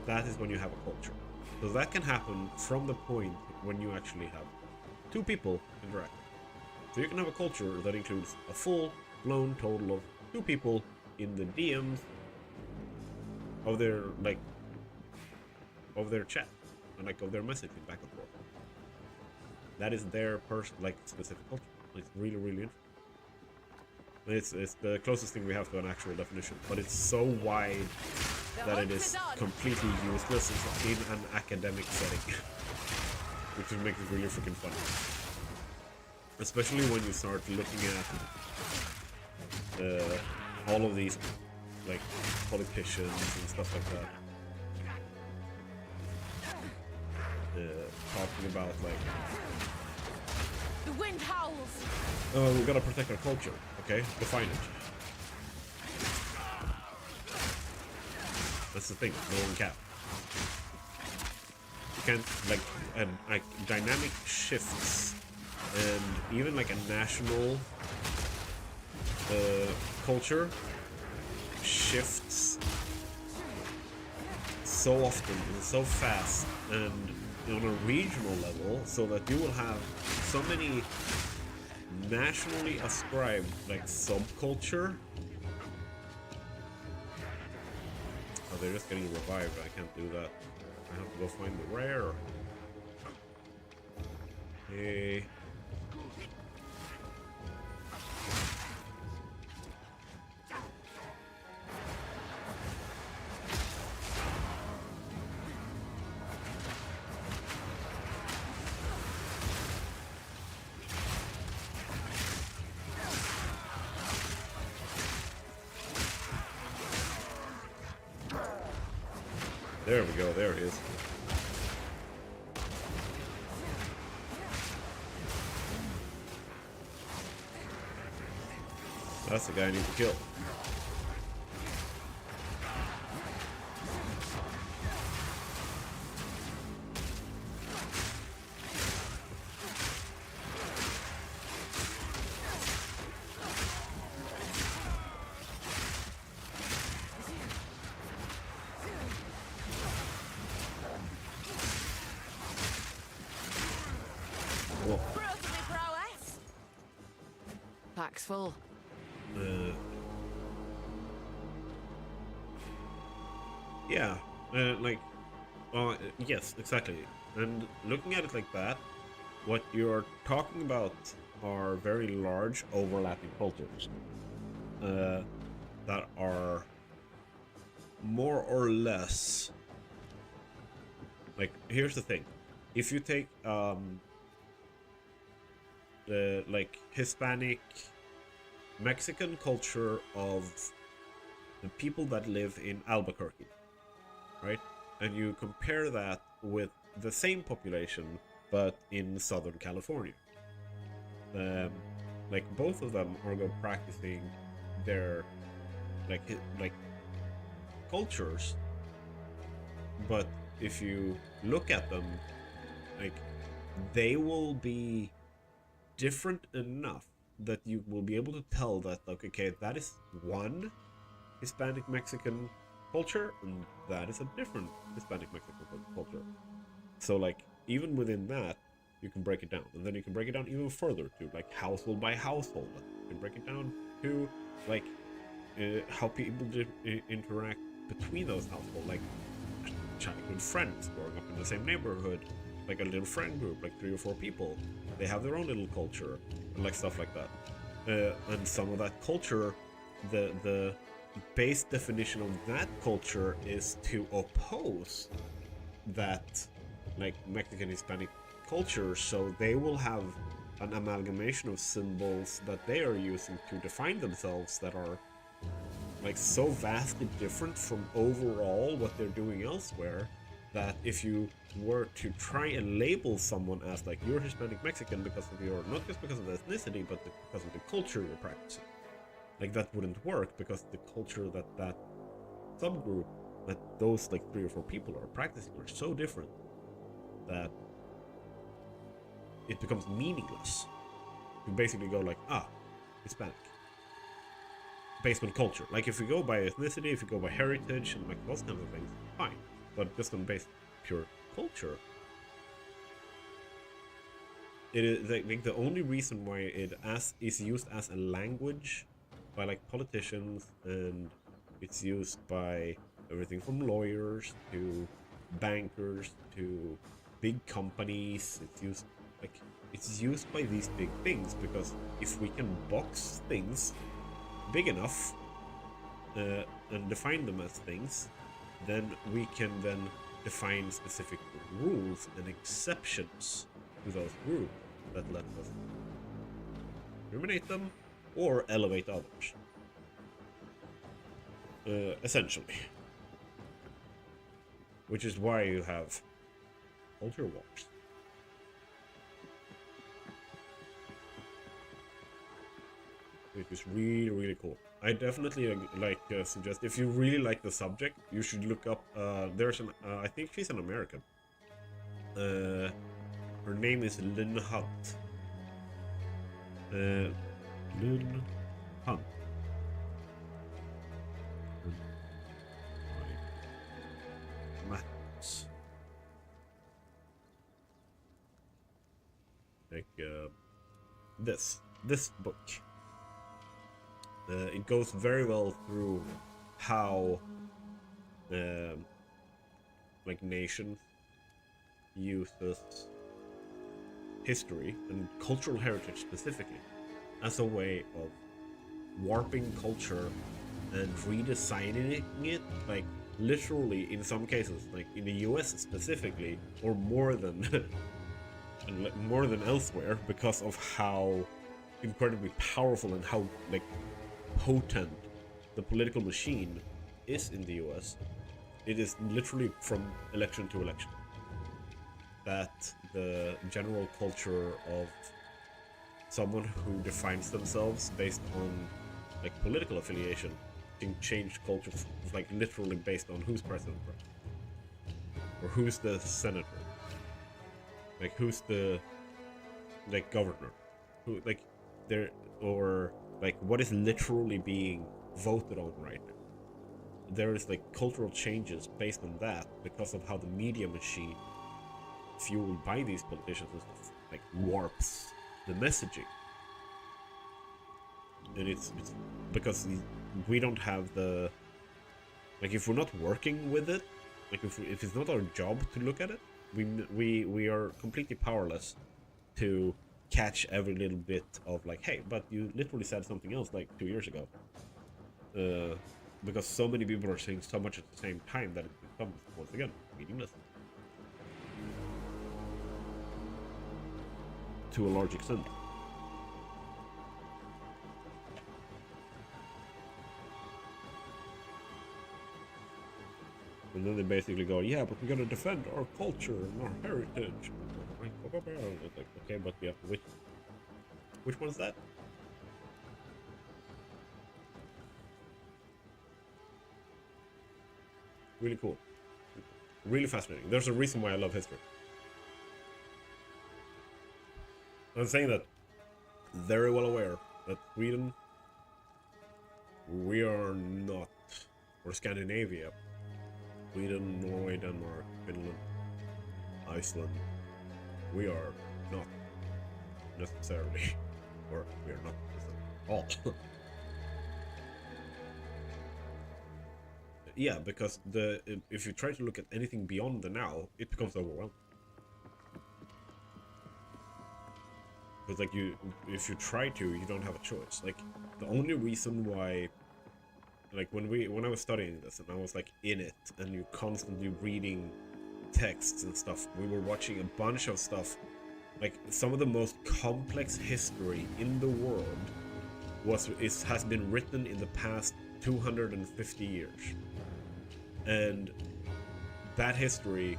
that is when you have a culture. So that can happen from the point when you actually have two people interact. So you can have a culture that includes a full-blown total of two people in the DMs of their like of their chat and like of their messaging back and forth. That is their like specific culture. It's really, really interesting. It's the closest thing we have to an actual definition, but it's so wide that it is completely useless in an academic setting, which would make it really freaking funny. Especially when you start looking at all of these like politicians and stuff like that, talking about like, the wind howls. oh, we gotta protect our culture. Okay, define it. That's the thing. No one can. You can't like dynamic shifts and even like a national culture shifts so often and so fast and on a regional level, so that you will have so many nationally ascribed like subculture. Oh, they're just getting revived. I can't do that. I have to go find the rare. Hey. There we go, there he is. That's the guy I need to kill. Pack's full. Yeah, like, yes, exactly. And looking at it like that, what you're talking about are very large overlapping cultures that are more or less like, here's the thing. If you take the like Hispanic Mexican culture of the people that live in Albuquerque, right? And you compare that with the same population but in Southern California. Like both of them are practicing their like cultures, but if you look at them, like they will be different enough that you will be able to tell that, like, okay, that is one Hispanic Mexican culture and that is a different Hispanic Mexican culture. So like even within that, you can break it down. And then you can break it down even further to like household by household. You can break it down to like how people interact between those households, like childhood friends growing up in the same neighborhood, like a little friend group, like 3 or 4 people. They have their own little culture, and like stuff like that. And some of that culture, the base definition of that culture is to oppose that like Mexican Hispanic culture, so they will have an amalgamation of symbols that they are using to define themselves that are like so vastly different from overall what they're doing elsewhere, that if you were to try and label someone as like you're Hispanic Mexican because of your, not just because of the ethnicity, but because of the culture you're practicing, like that wouldn't work, because the culture that subgroup, that those like 3 or 4 people are practicing are so different that it becomes meaningless. You basically go like, Hispanic, based on culture. Like if you go by ethnicity, if you go by heritage and like those kinds of things, fine. But just on base pure culture, it is like the only reason why it is used as a language by like politicians, and it's used by everything from lawyers to bankers to big companies. It's used by these big things, because if we can box things big enough and define them as things, then we can then define specific rules and exceptions to those rules that let us eliminate them or elevate others. Essentially. Which is why you have culture wars. Which is really, really cool. I definitely suggest, if you really like the subject, you should look up, there's an, I think she's an American. Her name is Lynn Hunt. Lynn Hunt. Max. Like, this book. It goes very well through how like nations uses history and cultural heritage specifically as a way of warping culture and redesigning it, like literally in some cases, like in the US specifically, or more than more than elsewhere, because of how incredibly powerful and how like potent the political machine is in the US. It is literally from election to election that the general culture of someone who defines themselves based on like political affiliation can change culture, like literally based on who's president or who's the senator, like who's the like governor, who like there, or like what is literally being voted on right now. There is like cultural changes based on that because of how the media machine, fueled by these politicians, like warps the messaging. And it's because we don't have the, like if we're not working with it, like if it's not our job to look at it, we are completely powerless to catch every little bit of like, hey, but you literally said something else like 2 years ago. Because so many people are saying so much at the same time that it becomes, once again, meaningless. To a large extent. And then they basically go, yeah, but we gotta defend our culture and our heritage. It's like, okay, but yeah, which one's that? Really cool. Really fascinating. There's a reason why I love history. I'm saying that very well aware that Sweden, we are not, or Scandinavia, Sweden, Norway, Denmark, Finland, Iceland, we are not necessarily, or we're not necessarily all. Yeah, because if you try to look at anything beyond the now, it becomes overwhelming. But like if you try to, you don't have a choice. Like the only reason why, like when I was studying this and I was like in it, and you're constantly reading texts and stuff, we were watching a bunch of stuff. Like some of the most complex history in the world has been written in the past 250 years. And that history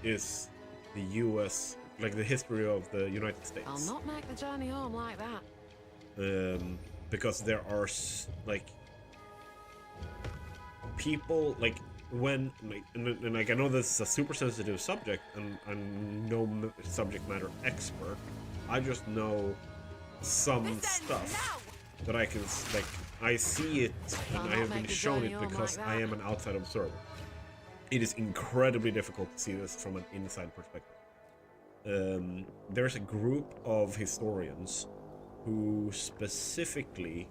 is the US, like the history of the United States. I'll not make the journey home like that. Because there are like people like when like, and like I know this is a super sensitive subject, and I'm no subject matter expert. I just know some stuff that I can like. I see it, and I have been shown it because I am an outside observer. It is incredibly difficult to see this from an inside perspective. There's a group of historians who specifically,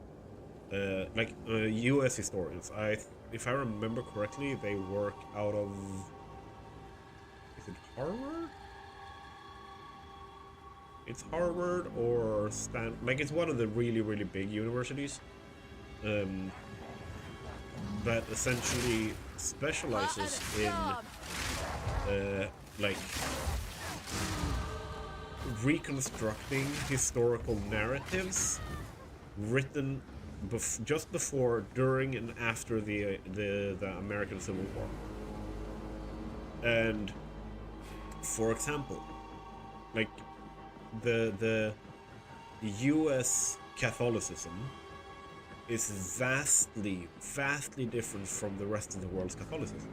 like U.S. historians. If I remember correctly, they work out of, is it Harvard? It's Harvard or like it's one of the really, really big universities. That essentially specializes in like reconstructing historical narratives written just before, during, and after the American Civil War. And for example, like the US Catholicism is vastly different from the rest of the world's Catholicism.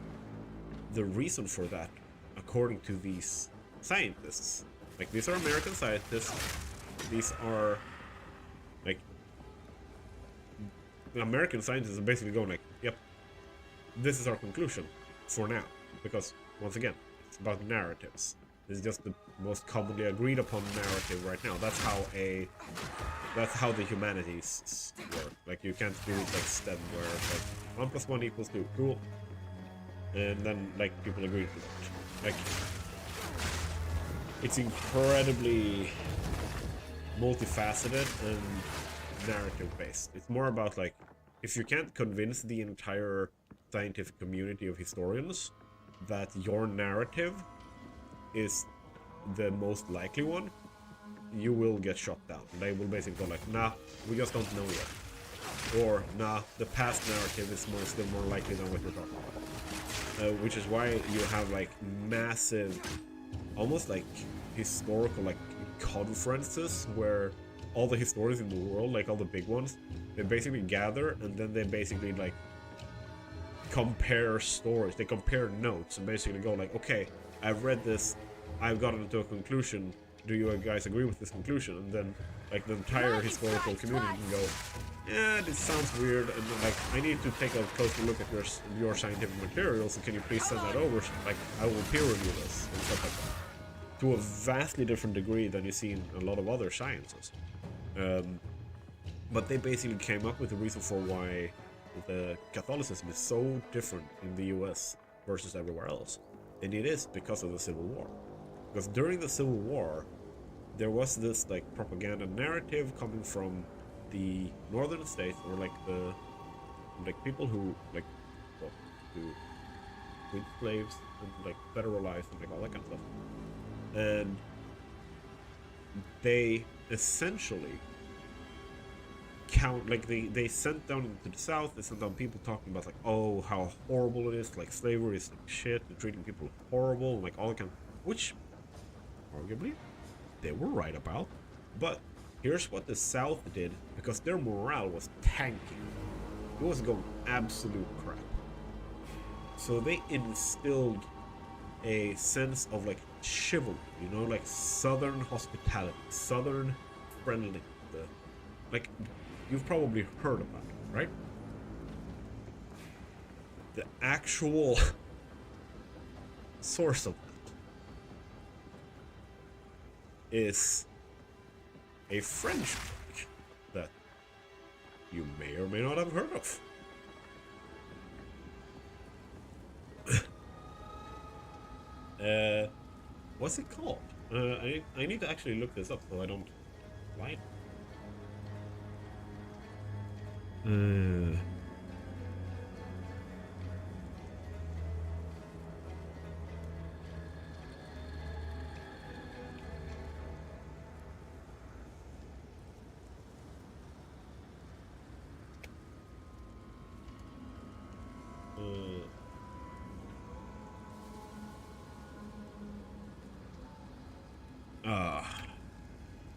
The reason for that, according to these scientists, like these are American scientists, these are like American scientists are basically going like, yep, this is our conclusion for now, because once again, it's about narratives. This is just the most commonly agreed upon narrative right now. That's how the humanities work. Like you can't do it like STEM, where it's like 1 + 1 = 2, cool, and then like people agree to that. Like it's incredibly multifaceted and narrative based. It's more about like, if you can't convince the entire scientific community of historians that your narrative is the most likely one, you will get shot down. They will basically go like, nah, we just don't know yet. Or, nah, the past narrative is still more likely than what you're talking about. Which is why you have like massive, almost like historical like conferences where all the historians in the world, like all the big ones, they basically gather and then they basically like compare stories. They compare notes and basically go like, okay, I've read this, I've gotten to a conclusion. Do you guys agree with this conclusion? And then like the entire historical community can go, yeah, this sounds weird, and then, like I need to take a closer look at your scientific materials. So can you please send that over? Like I will peer review this and stuff like that. To a vastly different degree than you see in a lot of other sciences. But they basically came up with a reason for why the Catholicism is so different in the US versus everywhere else. And it is because of the Civil War. Because during the Civil War, there was this like propaganda narrative coming from the northern states, or like the people who like, well, who freed slaves and like federalized and like all that kind of stuff. And they essentially they sent down into the south, they sent down people talking about like, oh, how horrible it is, like slavery is like shit, they're treating people horrible, like all that kind of, which arguably they were right about. But here's what the South did, because their morale was tanking. It was going absolute crap. So they instilled a sense of like chivalry, you know, like Southern hospitality, Southern friendliness. Like, you've probably heard about it, right? The actual source of that is a French book that you may or may not have heard of. What's it called? I need to actually look this up so I don't lie.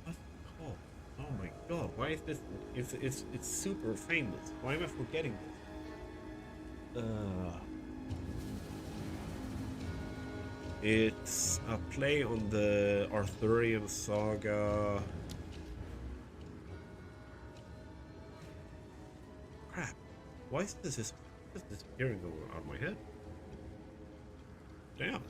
What's it called? Oh my god, why is this? It's super famous. Why am I forgetting this? It's a play on the Arthurian saga. Crap. Why is this just disappearing out of my head? Damn.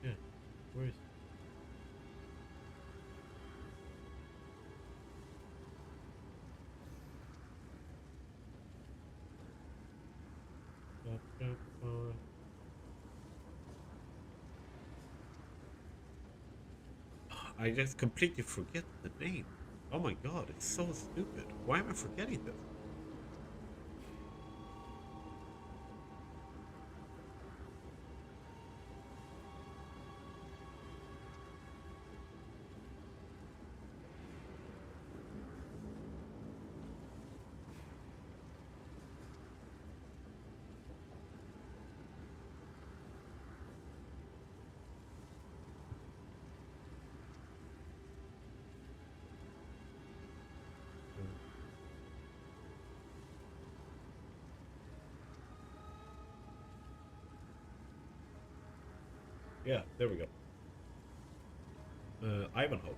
Yeah, where is it? I just completely forget the name. Oh my god, it's so stupid. Why am I forgetting this? Yeah, there we go. Ivanhoe.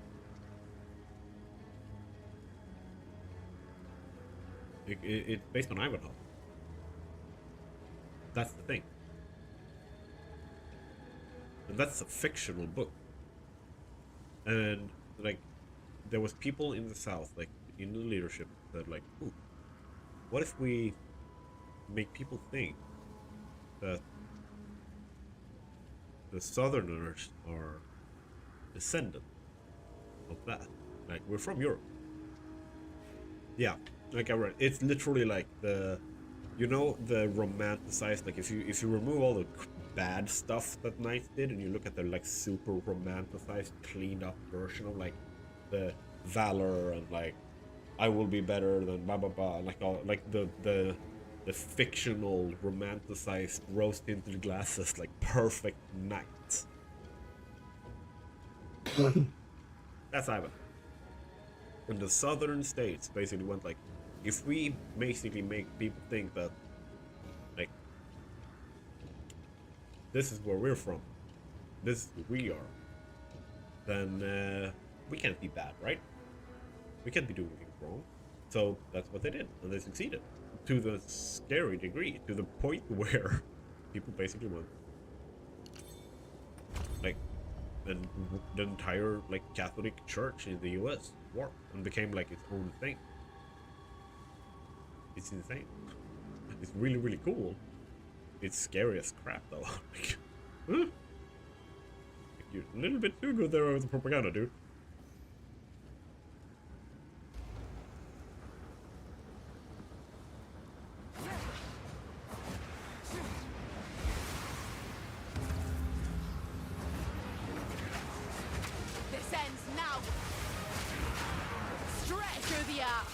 It's based on Ivanhoe. That's the thing. And that's a fictional book. And, like, there was people in the South, like, in the leadership, that, like, ooh, what if we make people think that the Southerners are descendant of that? Like, we're from Europe. Yeah, like I read, it's literally like the, you know, the romanticized, like if you remove all the bad stuff that Knights did and you look at the like super romanticized, cleaned up version of like the valor and like I will be better than blah blah blah, like all like the fictional romanticized rose tinted glasses, like perfect knights. That's Ivan. And the southern states basically went like, if we basically make people think that like this is where we're from, this is who we are, then we can't be bad, right? We can't be doing anything wrong. So that's what they did, and they succeeded to the scary degree, to the point where people basically went like, and the entire like Catholic Church in the US warped and became like its own thing. It's insane. It's really, really cool. It's scary as crap though. Like, huh? You're a little bit too good there with the propaganda, dude. This ends now. caveat.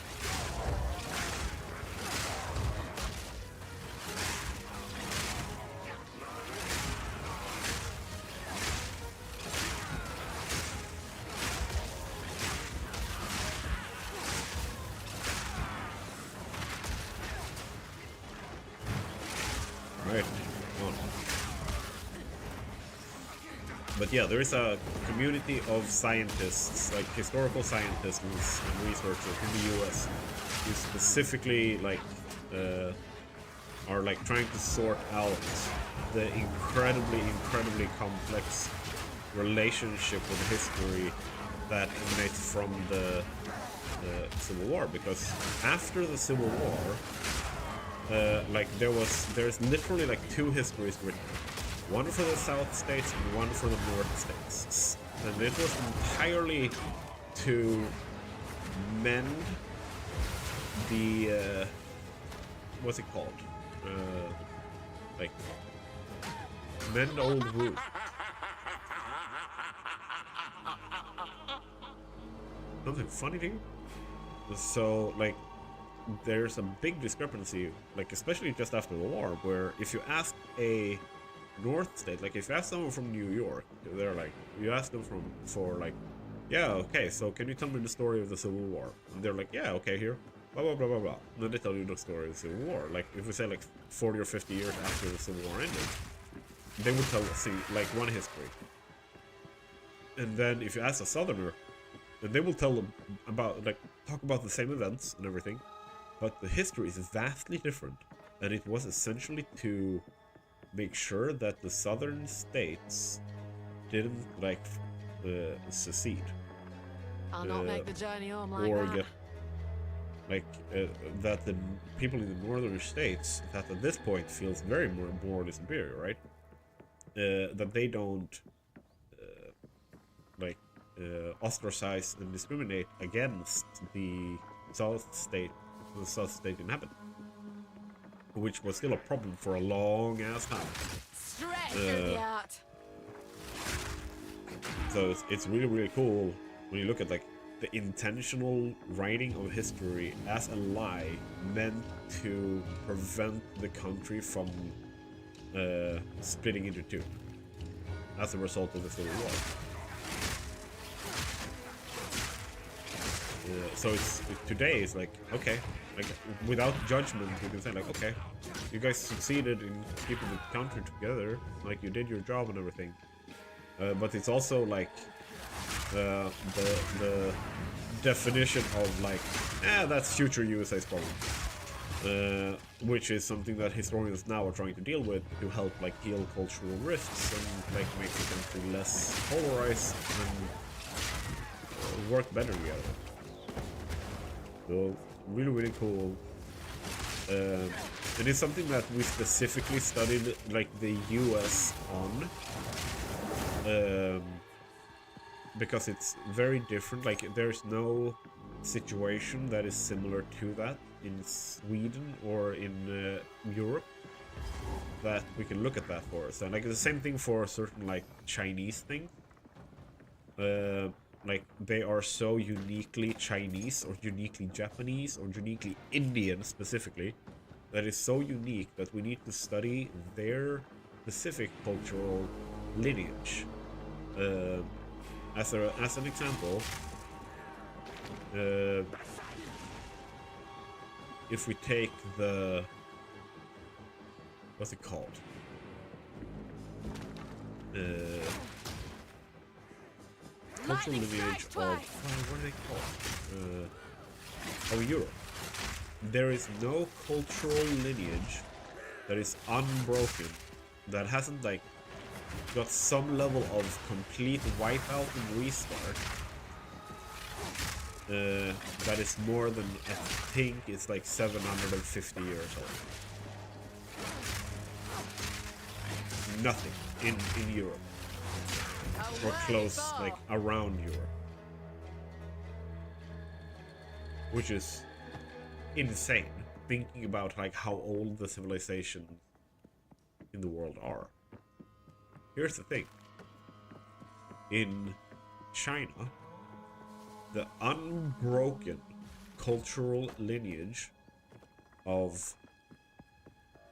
Right. On. But yeah, there is a community of scientists, like historical scientists and researchers in the US who specifically like are like trying to sort out the incredibly complex relationship with history that emanates from the Civil War, because after the Civil War, like there's literally like two histories written, one for the South states and one for the North states, and it was entirely to mend the what's it called, like mend old wounds. Something funny to you? So like there's a big discrepancy, like especially just after the war, where if you ask a North state, like if you ask someone from New York, they're like, you ask them for like, yeah, okay, so can you tell me the story of the Civil War? And they're like, yeah, okay, here, blah blah blah blah blah. And then they tell you the story of the Civil War. Like if we say like 40 or 50 years after the Civil War ended, they would tell us like one history. And then if you ask a Southerner, then they will tell them about, like, talk about the same events and everything, but the history is vastly different, and it was essentially to make sure that the southern states didn't like secede I'll not make the journey home like or that. get like that the people in the northern states that at this point feels very morally superior, right? That they don't like ostracize and discriminate against the South state inhabitants, which was still a problem for a long ass time. So it's really cool when you look at like the intentional writing of history as a lie meant to prevent the country from splitting into two as a result of the Civil War. So today it's like, okay, like without judgment you can say like, okay, you guys succeeded in keeping the country together, like you did your job and everything, but it's also like the definition of like, that's future USA's problem, which is something that historians now are trying to deal with to help like heal cultural rifts and like make the country less polarized and work better together. So really cool, and it's something that we specifically studied like the US on, because it's very different. Like there's no situation that is similar to that in Sweden or in Europe that we can look at that for us. And like the same thing for certain like Chinese things. Like they are so uniquely Chinese or uniquely Japanese or uniquely Indian specifically, that is so unique that we need to study their specific cultural lineage. As an example, if we take the, what's it called? Cultural lineage of, what are they called? Of Europe. There is no cultural lineage that is unbroken, that hasn't like got some level of complete wipeout and restart, that is more than, I think it's like 750 years old. Nothing in Europe. Or close, like around Europe. Which is insane, thinking about like how old the civilizations in the world are. Here's the thing. In China, the unbroken cultural lineage of,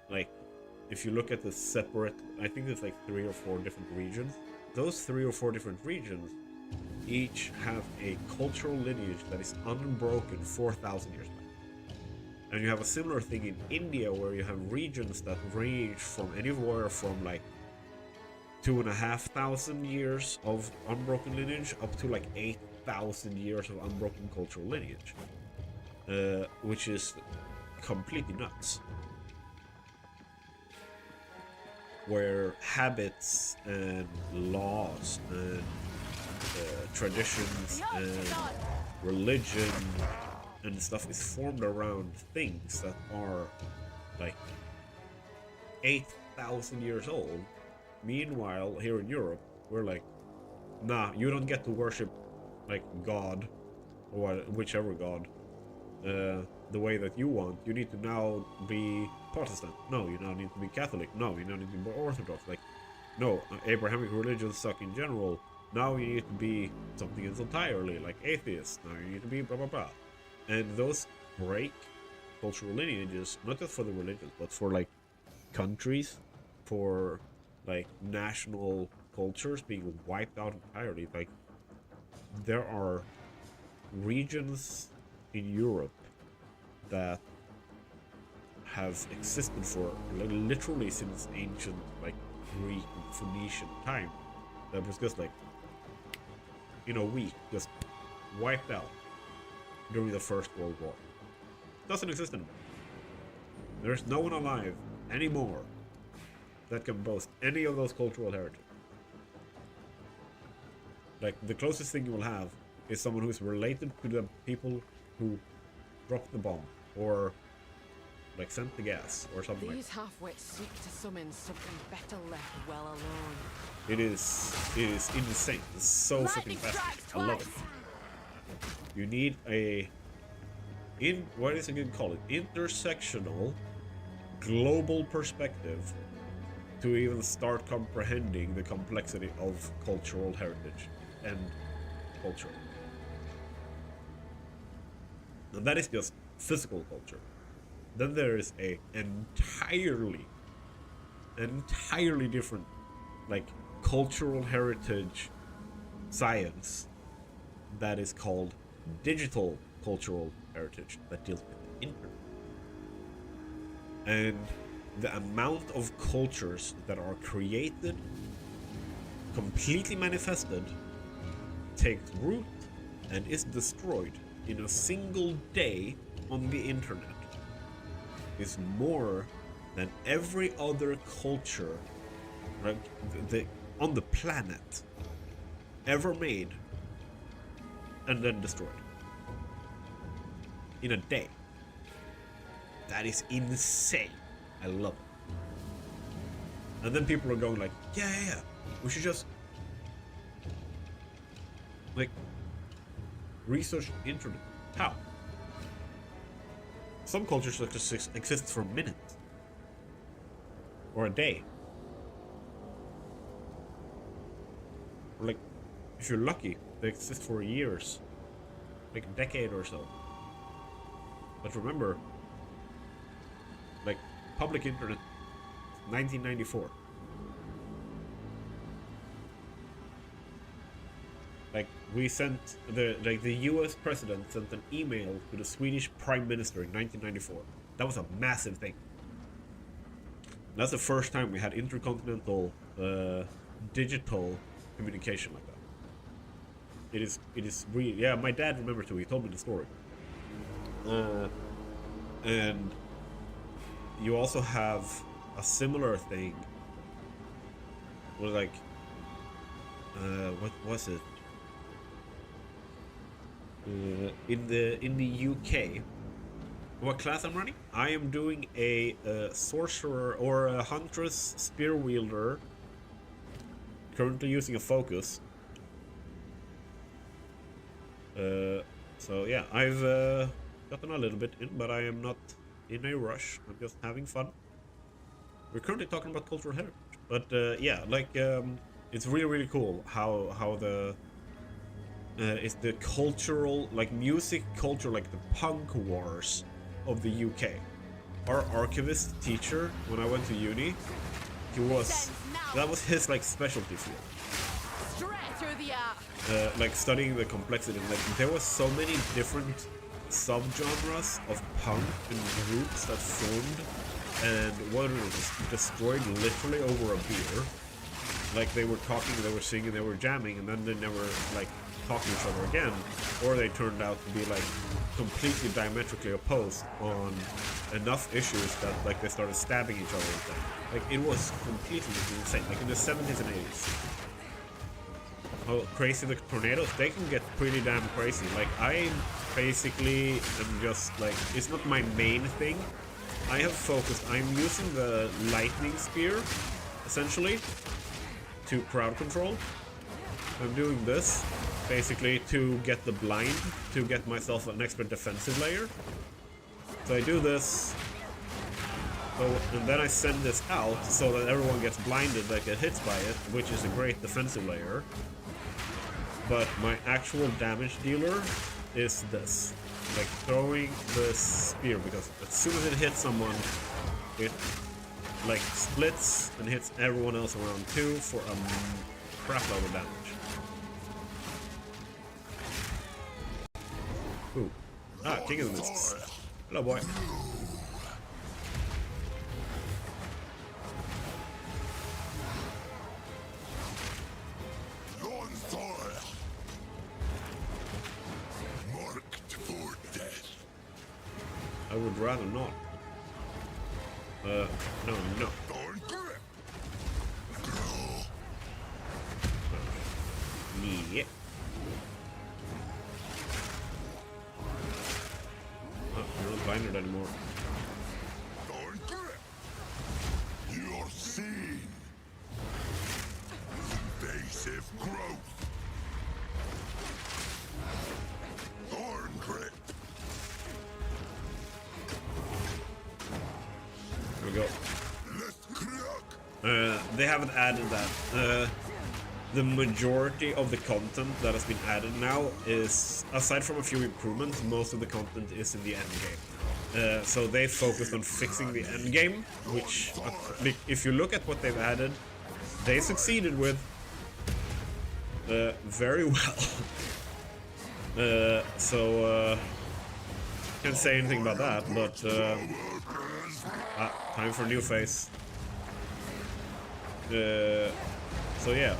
like, if you look at the separate, I think there's like 3 or 4 different regions. Those 3 or 4 different regions each have a cultural lineage that is unbroken 4,000 years back. And you have a similar thing in India, where you have regions that range from anywhere from like 2,500 years of unbroken lineage up to like 8,000 years of unbroken cultural lineage, which is completely nuts. Where habits and laws and traditions and religion and stuff is formed around things that are like 8,000 years old. Meanwhile, here in Europe, we're like, nah, you don't get to worship like God or whichever God the way that you want. You need to now be Protestant. No, you now need to be Catholic. No, you now need to be Orthodox. Like, no, Abrahamic religions suck in general. Now you need to be something else entirely, like atheist. Now you need to be blah blah blah. And those break cultural lineages, not just for the religions, but for like countries, for like national cultures being wiped out entirely. Like, there are regions in Europe that have existed for literally since ancient like Greek and Phoenician time, that was just like in a week just wiped out during the First World War. Doesn't exist anymore. There's no one alive anymore that can boast any of those cultural heritage. Like, the closest thing you will have is someone who's related to the people who dropped the bomb, or like sent the gas, or something like that. These half-wits seek to summon something better left well alone. It is insane. It's so fucking fascinating. I love it. You need a what is it good to call it? Intersectional global perspective to even start comprehending the complexity of cultural heritage and culture. And that is just physical culture. Then there is a entirely different, like, cultural heritage science that is called digital cultural heritage, that deals with the internet. And the amount of cultures that are created, completely manifested, takes root, and is destroyed in a single day on the internet is more than every other culture, like, on the planet ever made and then destroyed in a day. That is insane. I love it. And then people are going like, yeah, we should just like research the internet. How? Some cultures just exist for minutes or a day, or like, if you're lucky, they exist for years, like a decade or so. But remember, like, public internet, 1994. Like, we sent the US president sent an email to the Swedish Prime Minister in 1994. That was a massive thing. That's the first time we had intercontinental digital communication like that. It is really, yeah, my dad remembered too, he told me the story. And you also have a similar thing with, like, what was it? In the UK, what class I'm running? I am doing a sorcerer or a huntress spear wielder, currently using a focus. So yeah, I've gotten a little bit in, but I am not in a rush. I'm just having fun. We're currently talking about cultural heritage, but yeah, like, it's really cool how is the cultural, like music culture, like the punk wars of the UK. Our archivist teacher, when I went to uni, that was his like specialty field. Straight through the art. Like studying the complexity. Like there were so many different subgenres of punk and groups that formed, and one was destroyed literally over a beer. Like they were talking, they were singing, they were jamming, and then they never like talked to each other again, or they turned out to be like completely diametrically opposed on enough issues that like they started stabbing each other and stuff. Like it was completely insane. Like in the 70s and 80s. How crazy the tornadoes, they can get pretty damn crazy. Like I basically am just like, it's not my main thing. I have focused, I'm using the lightning spear essentially to crowd control. I'm doing this basically to get the blind, to get myself an extra defensive layer. So I do this, and then I send this out so that everyone gets blinded, that get hit by it, which is a great defensive layer. But my actual damage dealer is this, like throwing the spear, because as soon as it hits someone, it like splits and hits everyone else around too for a crap load of damage. Ooh. Ah, King of the Mists. Hello, boy. I would rather not. No. Yeah. Oh, you're not blinded anymore. You're seeing invasive growth. Thorn grip. There we go. They haven't added that. The majority of the content that has been added now is, aside from a few improvements, most of the content is in the end game. So they focused on fixing the end game, which, if you look at what they've added, they succeeded with very well. Can't say anything about that, but time for a new phase. So yeah.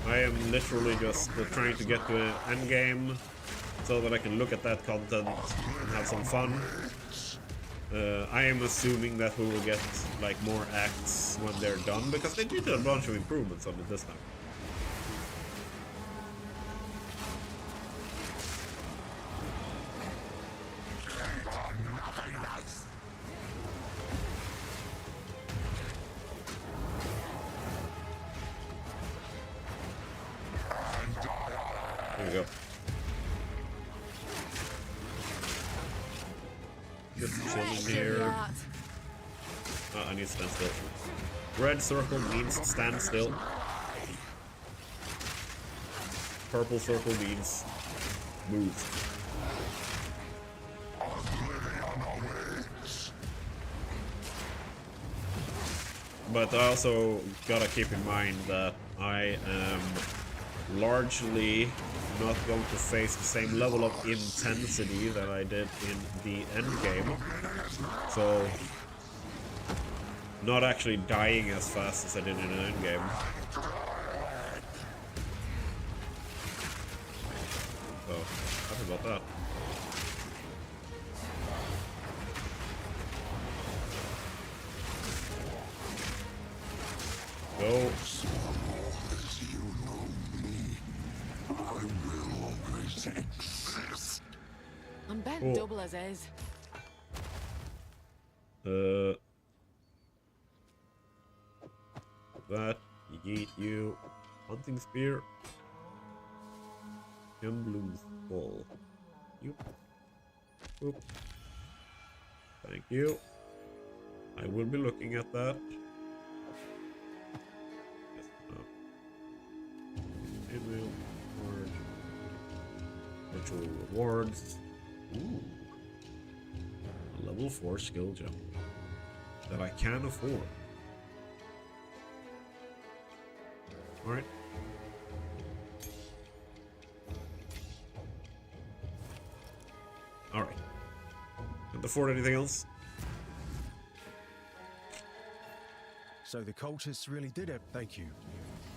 I am literally just trying to get to an end game so that I can look at that content and have some fun. I am assuming that we will get like more acts when they're done, because they did a bunch of improvements on it this time. There we go. Just chilling here. Oh, I need to stand still. Red circle means stand still. Purple circle means move. But I also gotta keep in mind that I am largely not going to face the same level of intensity that I did in the end game. So, not actually dying as fast as I did in an end game. So, happy about that. Go. I'm bent double as is. That, yeet you. Hunting spear. Bloom's ball. You. Oop. Thank you. I will be looking at that. Yes, no. It will. Or Virtual rewards. Ooh. A level 4 skill gem that I can afford. Alright. Alright. Can't afford anything else. So the cultists really did it. Thank you.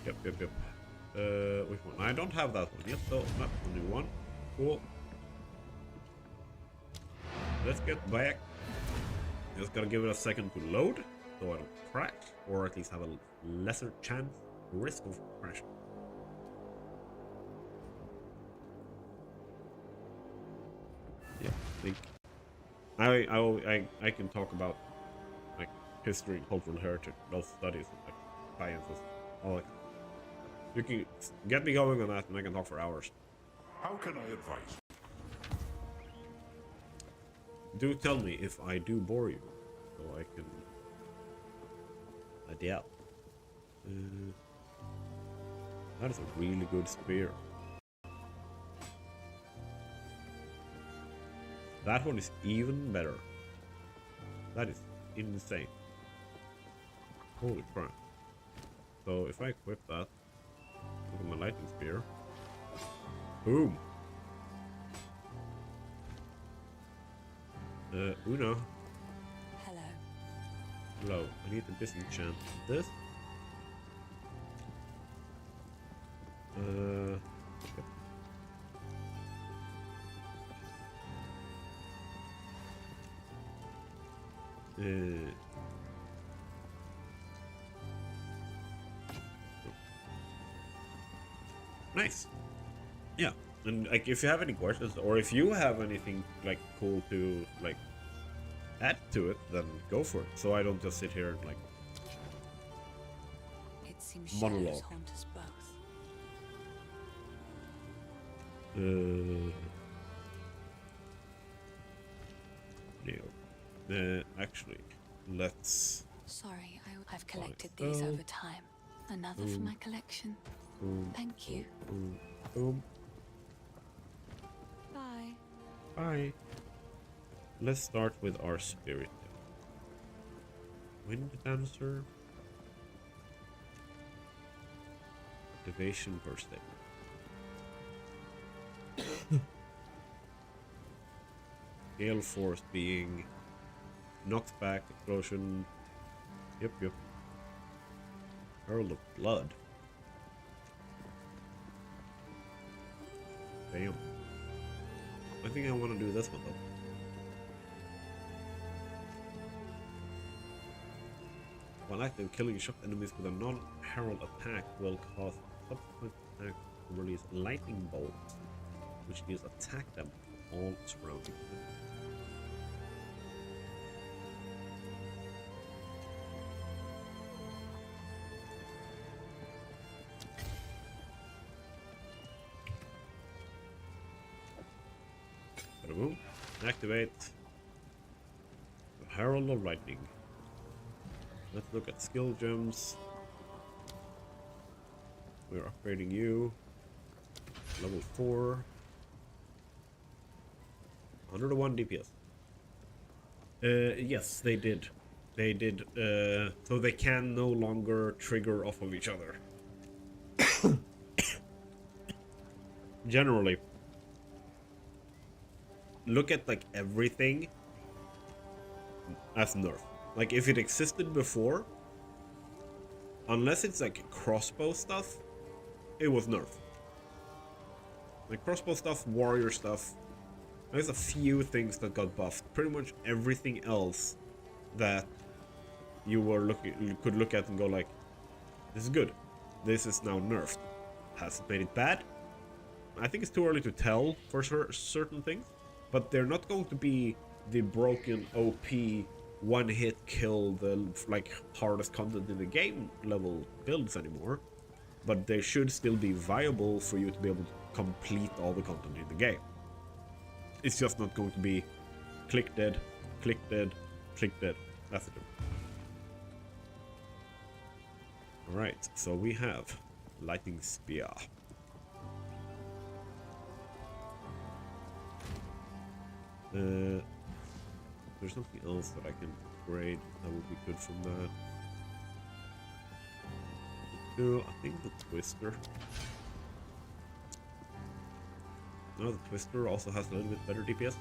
Yep. Which one? I don't have that one yet, though. Not the new one. Cool. Let's get back. Just gotta give it a second to load, so I don't crash, or at least have a lesser chance, risk of crashing. Yeah, I can talk about like history, cultural heritage, those studies, like sciences, all that. You can get me going on that, and I can talk for hours. How can I advise? Do tell me if I do bore you, so I can. Yeah. That is a really good spear. That one is even better. That is insane. Holy crap. So if I equip that, look at my lightning spear. Boom. Uno. Hello. Hello. I need to disenchant this. Yep. Nice. Yeah. And like, if you have any questions, or if you have anything like cool to like add to it, then go for it. So I don't just sit here and like It seems monologue. shadows haunt us both. No. Actually, let's. Sorry, I've collected these over time. Another for my collection. Thank you. Boom. Bye. Bye. Let's start with our spirit. Wind dancer. Activation per step. Gale force being knocked back, explosion. Yep. Herald of blood. Damn. I think I want to do this one though. While active, killing shock enemies with a non-herald attack will cause subsequent attack to release lightning bolts, which gives attack damage to all surrounding enemies. Boom. Activate the Herald of Lightning. Let's look at skill gems. We're upgrading you. Level 4. 101 DPS. Yes, they did. They did. So they can no longer trigger off of each other. Generally. Look at like everything as nerf. Like if it existed before, unless it's like crossbow stuff, it was nerf. Like crossbow stuff, warrior stuff, there's a few things that got buffed. Pretty much everything else that you could look at and go like, this is good. This is now nerfed. Has it made it bad? I think it's too early to tell for certain things. But they're not going to be the broken OP one-hit kill, the like hardest content in the game level builds anymore. But they should still be viable for you to be able to complete all the content in the game. It's just not going to be click dead, click dead, click dead. That's it. Alright, so we have Lightning Spear. There's something else that I can upgrade that would be good from that. I think the Twister. No, the Twister also has a little bit better DPS.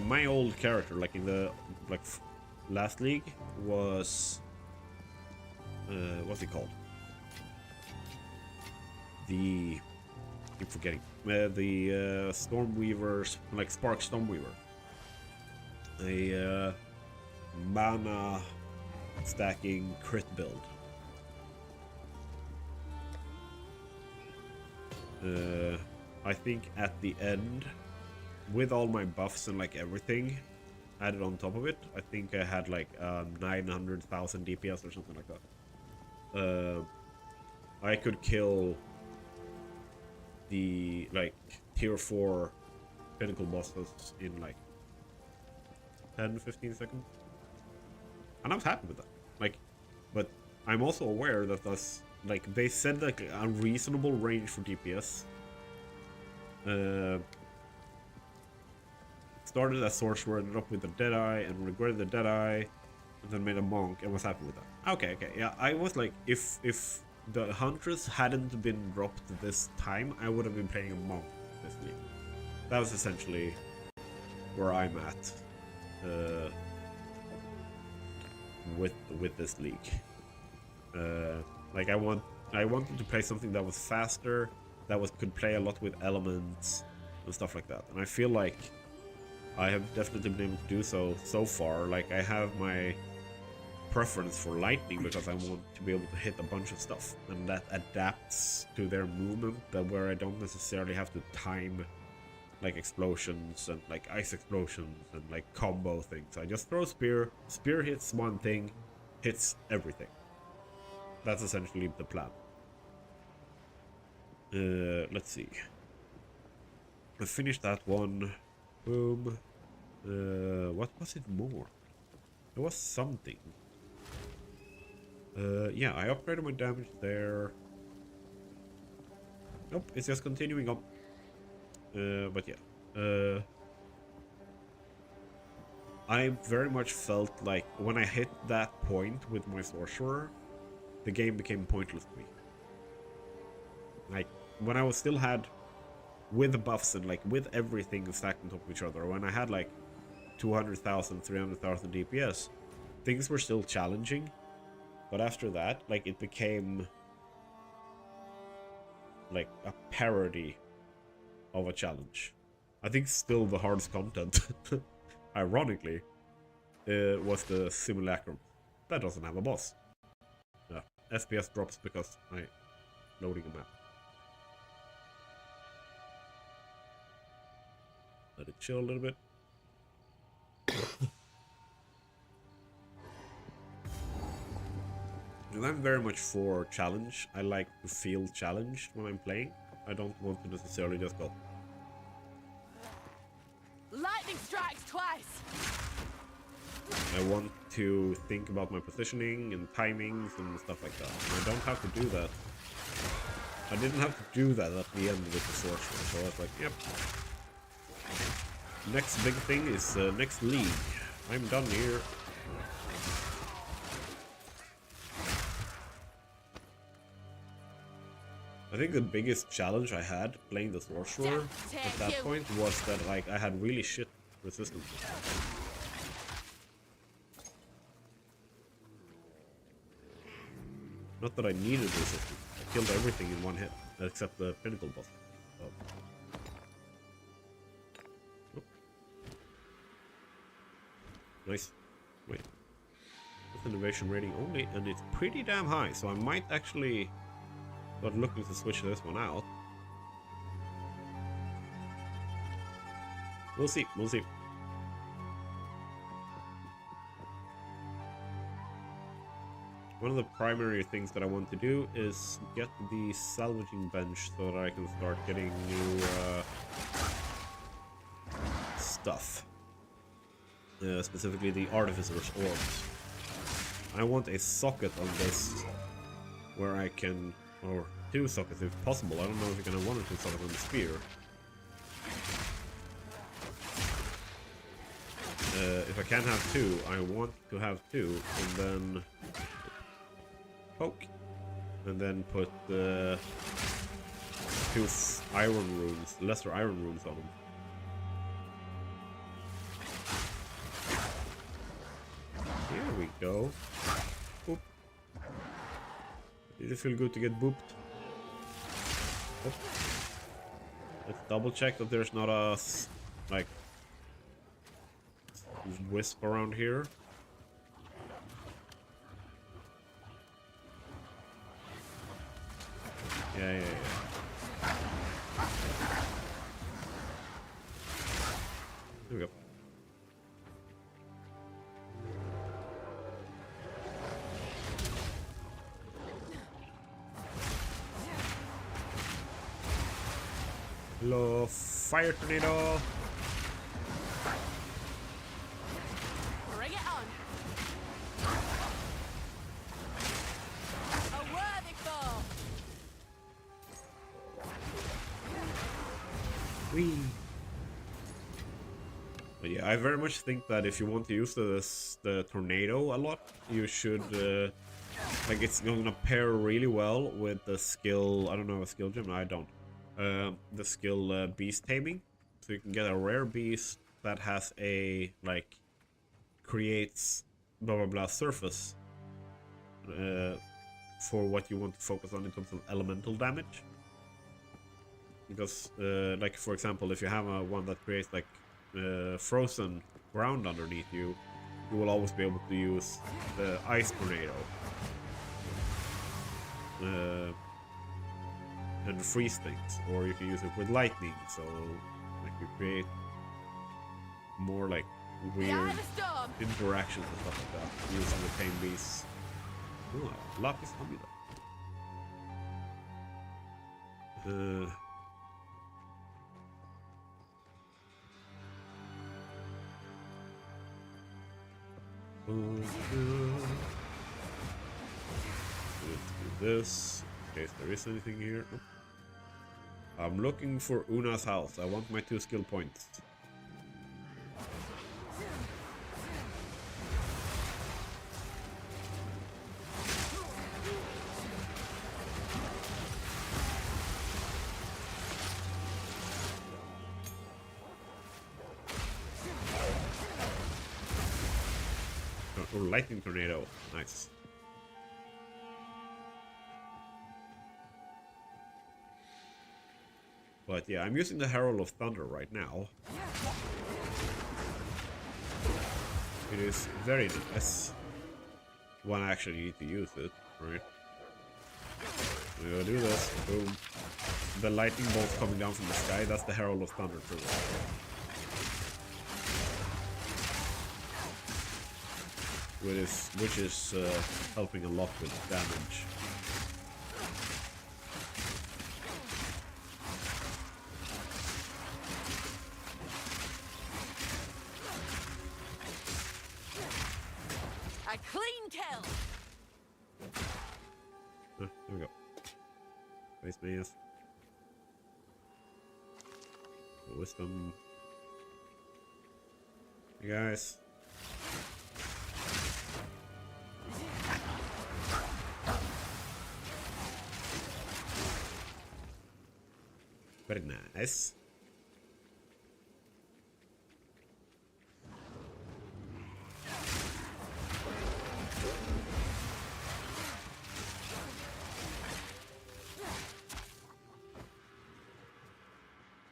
My old character, like in the last league, was what's he called? I keep forgetting. The Stormweavers, like Spark Stormweaver. A mana stacking crit build. I think at the end, with all my buffs and like everything added on top of it, I think I had like 900,000 DPS or something like that. I could kill the like tier 4 pinnacle bosses in like 10-15 seconds, and I was happy with that. Like, but I'm also aware that that's like they said like a reasonable range for DPS. Started as sorcerer, ended up with a Deadeye, and regretted the Deadeye, and then made a monk and was happy with that. Okay, yeah, I was like, if the Huntress hadn't been dropped this time, I would have been playing a monk this league. That was essentially where I'm at with this league. Like I wanted to play something that was faster, that could play a lot with elements and stuff like that. And I feel like I have definitely been able to do so far. Like I have my preference for lightning because I want to be able to hit a bunch of stuff, and that adapts to their movement, that where I don't necessarily have to time like explosions and like ice explosions and like combo things. I just throw spear hits one thing, hits everything. That's essentially the plan. Let's see. I finished that one. Boom. What was it more? There was something. Yeah, I upgraded my damage there. Nope, it's just continuing up. But yeah. I very much felt like when I hit that point with my sorcerer, the game became pointless to me. Like, when I was still had, with the buffs and like with everything stacked on top of each other, when I had like 200,000, 300,000 DPS, things were still challenging. But after that, like, it became like a parody of a challenge. I think still the hardest content, ironically, was the Simulacrum. That doesn't have a boss. Yeah, FPS drops because I'm loading a map. Let it chill a little bit. And I'm very much for challenge. I like to feel challenged when I'm playing. I don't want to necessarily just go. Lightning strikes twice. I want to think about my positioning and timings and stuff like that. And I don't have to do that. I didn't have to do that at the end with the sorcerer, so I was like, yep. Next big thing is next league. I'm done here. I think the biggest challenge I had playing the sorcerer at that point was that like I had really shit resistance. Not that I needed resistance. I killed everything in one hit, except the pinnacle boss. So. Oh. Nice. Wait. With innovation rating only, and it's pretty damn high, so I might actually start looking to switch this one out. We'll see, we'll see. One of the primary things that I want to do is get the salvaging bench so that I can start getting new stuff. Specifically the Artificer's Orbs. I want a socket on this where I can, or 2 sockets if possible. I don't know if you're gonna want a 2 socket on the spear. if I can't have two, I want to have two, and then poke, and then put two iron runes, lesser iron runes on them. Here we go. Boop. Did it feel good to get booped? Oop. Let's double check that there's not a like wisp around here. Yeah. There we go. Hello, fire tornado. Bring it on. A worthy foe. Whee. But yeah, I very much think that if you want to use the tornado a lot, you should like it's gonna pair really well with the skill. I don't know a skill gem. I don't. The skill beast taming, so you can get a rare beast that has a like creates blah blah blah surface for what you want to focus on in terms of elemental damage. Because like for example, if you have one that creates like frozen ground underneath you, you will always be able to use the ice tornado and freeze things, or you can use it with lightning, so like you create more like weird interactions and stuff like that using the tame beasts. Ooh, lapis amulet. Let's do this in case there is anything here. Oh. I'm looking for Una's house. I want my 2 skill points. Oh, lightning tornado. Nice. But yeah, I'm using the Herald of Thunder right now. It is very nice when I actually need to use it, right? We're gonna do this. Boom. The lightning bolts coming down from the sky, that's the Herald of Thunder too. Which is helping a lot with damage. A clean kill. There we go. Face maze. Wisdom. Hey guys. Very nice.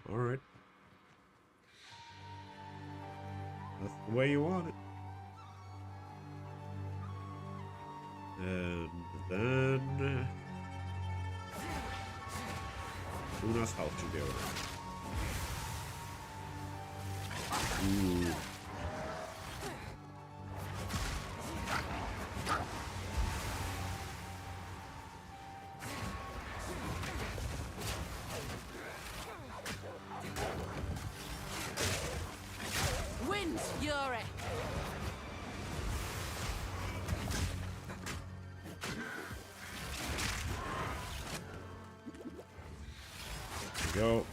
All right. That's the way you want it. And then Una's house should be over there. Ooh. Wind fury. Go.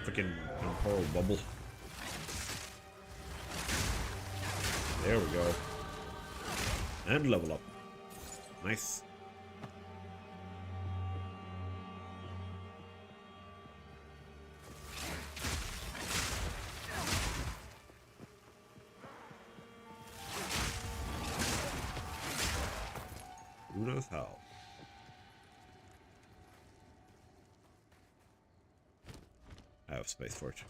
Freaking temporal bubble. There we go. And level up. Nice. Who knows how? I have space for it.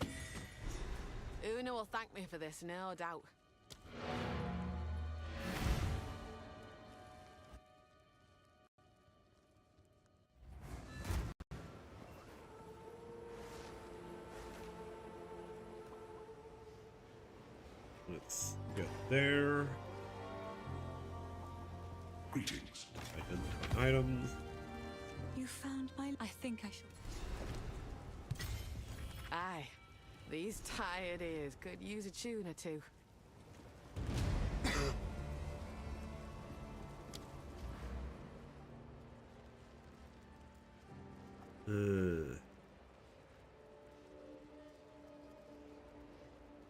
Una will thank me for this, no doubt. Let's get there. Greetings. Identify items. You found my... I think I shall... Aye. These tired ears could use a tune or two.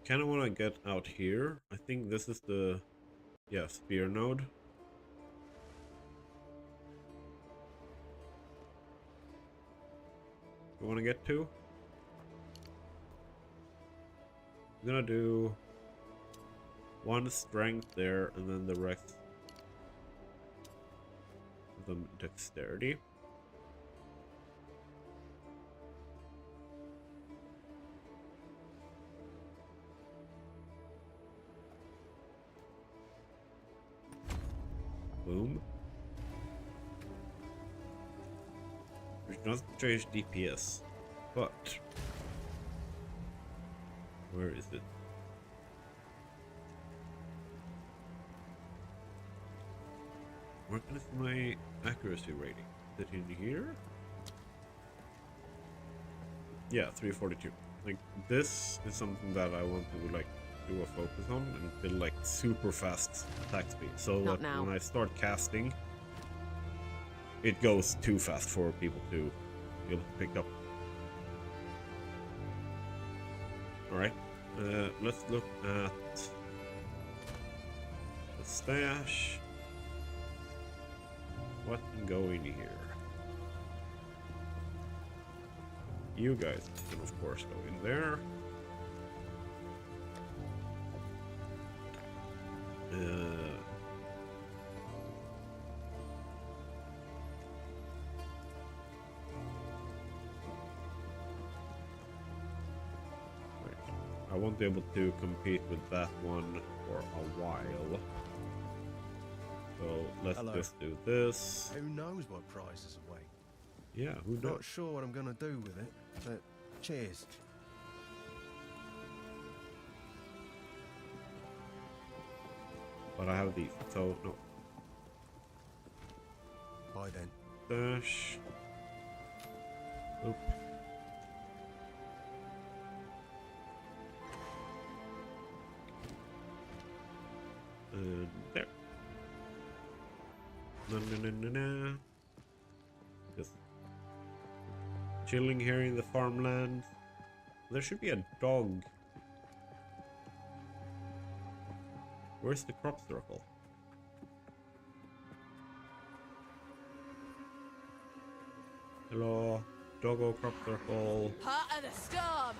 Kind of want to get out here. I think this is the, yeah, spear node. You want to get to? I'm gonna do one strength there, and then the rest of them dexterity. Boom. We should not change DPS, but where is it? Where can I see my accuracy rating? Is it in here? Yeah, 342. Like, this is something that I want to like do a focus on and build like super fast attack speed, so Not that now. when I start casting, it goes too fast for people to be able to pick up. Alright, let's look at the stash. What can go in here? You guys can of course go in there. I won't be able to compete with that one for a while. So let's Hello. just do this. Who knows what prizes await? Yeah, who knows? Not sure what I'm gonna do with it, but cheers. But I have these, so no. Bye then. Dash. Oop. And there. No. Just chilling here in the farmland. There should be a dog. Where's the crop circle? Hello, doggo crop circle. Part of the storm!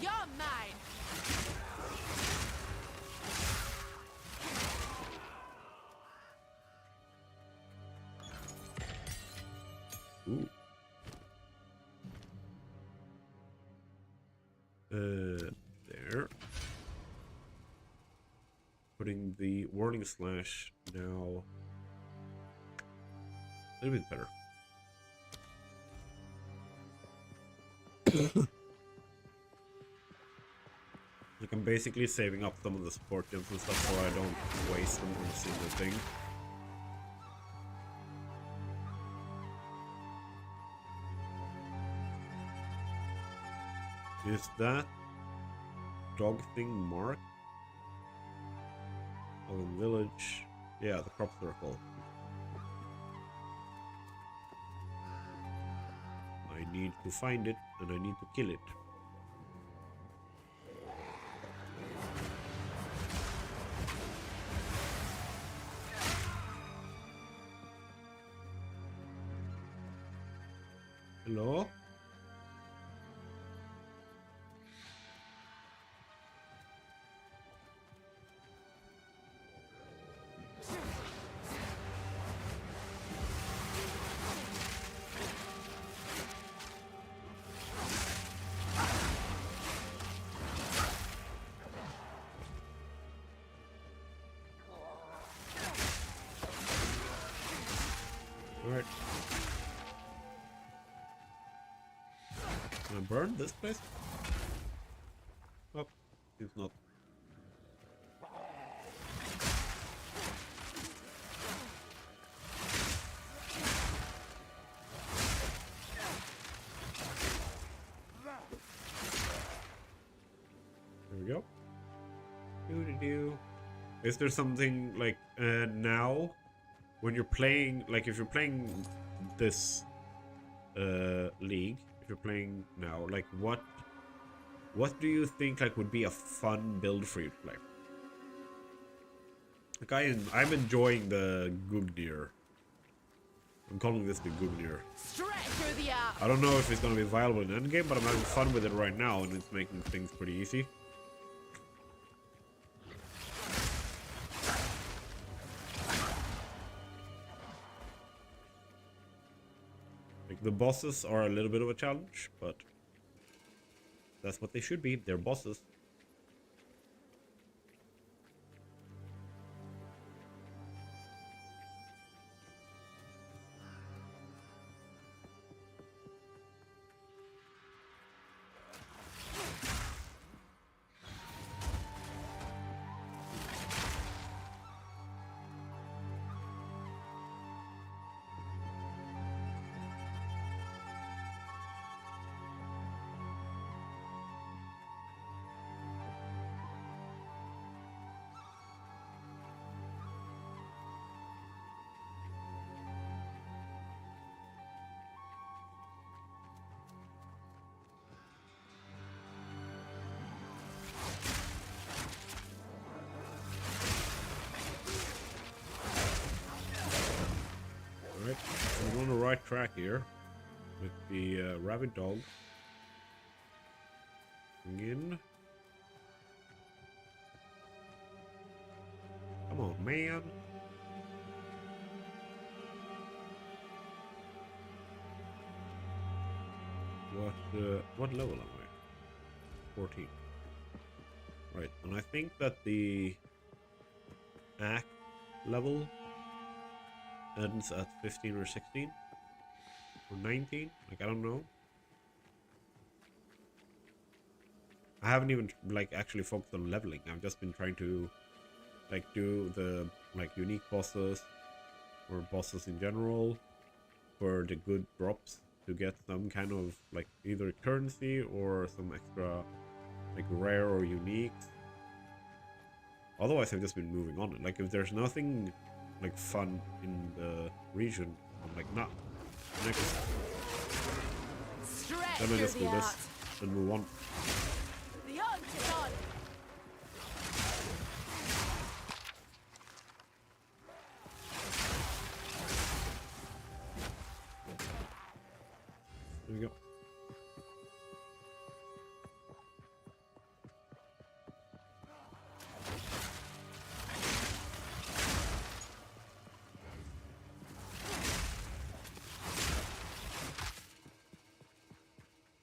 You're mine! Ooh. There. Putting the warning slash now a little bit better. Like I'm basically saving up some of the support gems and stuff so I don't waste them on a single thing. Is that dog thing marked? Oh, in village. Yeah, the crop circle. I need to find it and I need to kill it. Hello? Alright. Can I burn this place? Oh, it's not. There we go. Doo-doo-doo. Is there something like now when you're playing, like if you're playing this league, if you're playing now, like what do you think like would be a fun build for you to play? Like I'm enjoying the Gungnir. I'm calling this the Gungnir. I don't know if it's gonna be viable in endgame, but I'm having fun with it right now and it's making things pretty easy. Like the bosses are a little bit of a challenge, but that's what they should be. They're bosses. Alright, I'm on the right track here with the rabbit dog. In. Come on, man. What level am I? 14. Right, and I think that the act level ends at 15 or 16 or 19. Like, I don't know. I haven't even like actually focused on leveling. I've just been trying to like do the like unique bosses or bosses in general for the good drops to get some kind of like either currency or some extra like rare or unique. Otherwise I've just been moving on. Like if there's nothing like fun in the region, I'm like nah. Next. Then I just do this and move on. The hunt is on. There we go.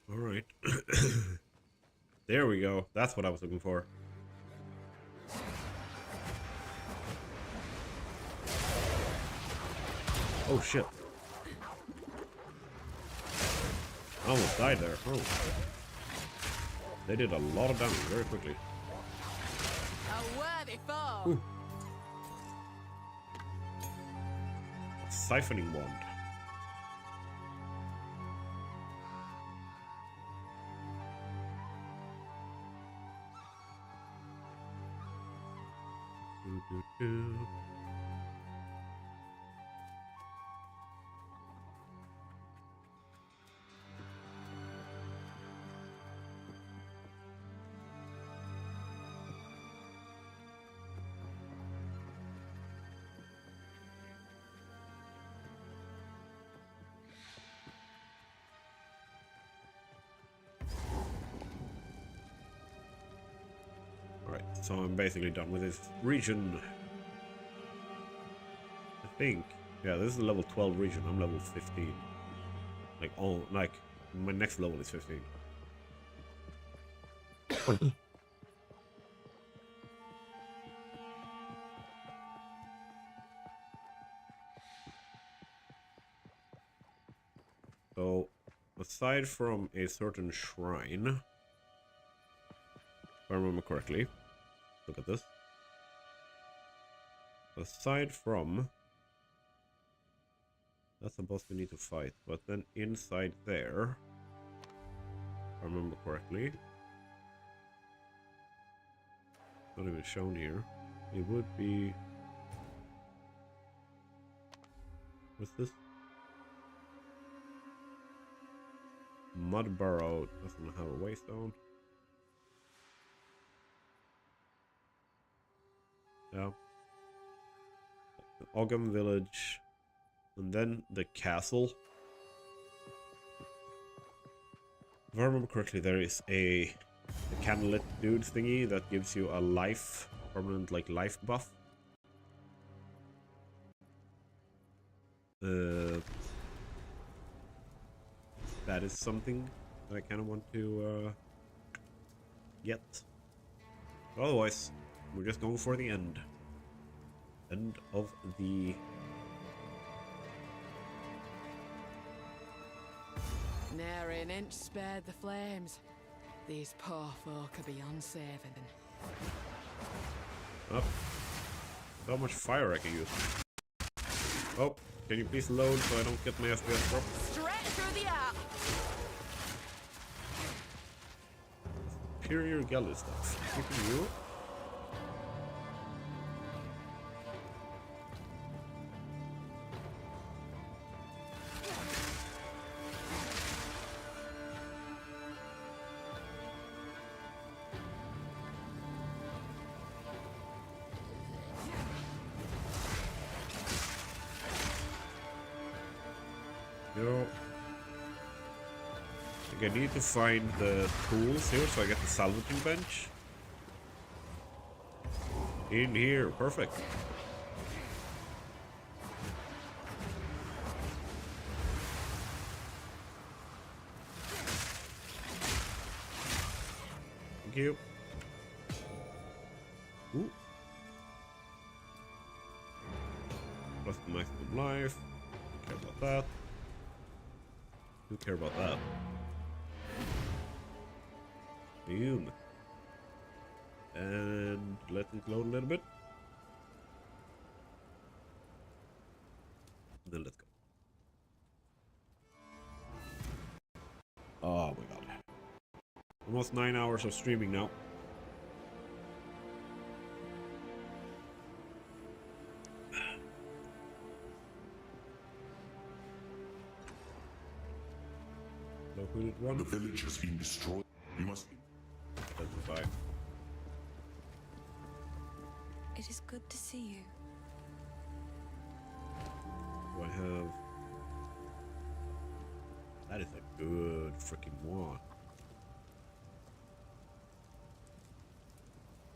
All right. There we go. That's what I was looking for. Oh shit. I almost died there. Oh. They did a lot of damage very quickly. A worthy foe. Ooh. Siphoning wand. So I'm basically done with this region. I think. Yeah, this is a level 12 region. I'm level 15. Like, oh, like, my next level is 15. So, aside from a certain shrine, if I remember correctly, look at this. Aside from... That's a boss we need to fight, but then inside there, if I remember correctly, not even shown here, it would be... What's this? Mud Burrow doesn't have a waystone. Yeah. The Ogam village. And then the castle. If I remember correctly, there is a candlelit dude thingy that gives you a life, permanent like life buff. That is something that I kind of want to get. But otherwise, we're just going for the end. End of the... Ne'er an inch spared the flames. These poor folk are beyond saving. Oh. So much fire I can use. Oh, can you please load so I don't get my FPS drop? Straight through the air. Superior galley stuff. Keeping you. Yo. I think I need to find the tools here so I get the salvaging bench. In here, perfect. Thank you. Ooh. Plus the maximum life. Don't care about that. Who care about that? Boom. And let it load a little bit. Then let's go. Oh my god. Almost 9 hours of streaming now. So who did one? The village has been destroyed. You must... That's fine. It is good to see you. Do I have... That is a good freaking wand.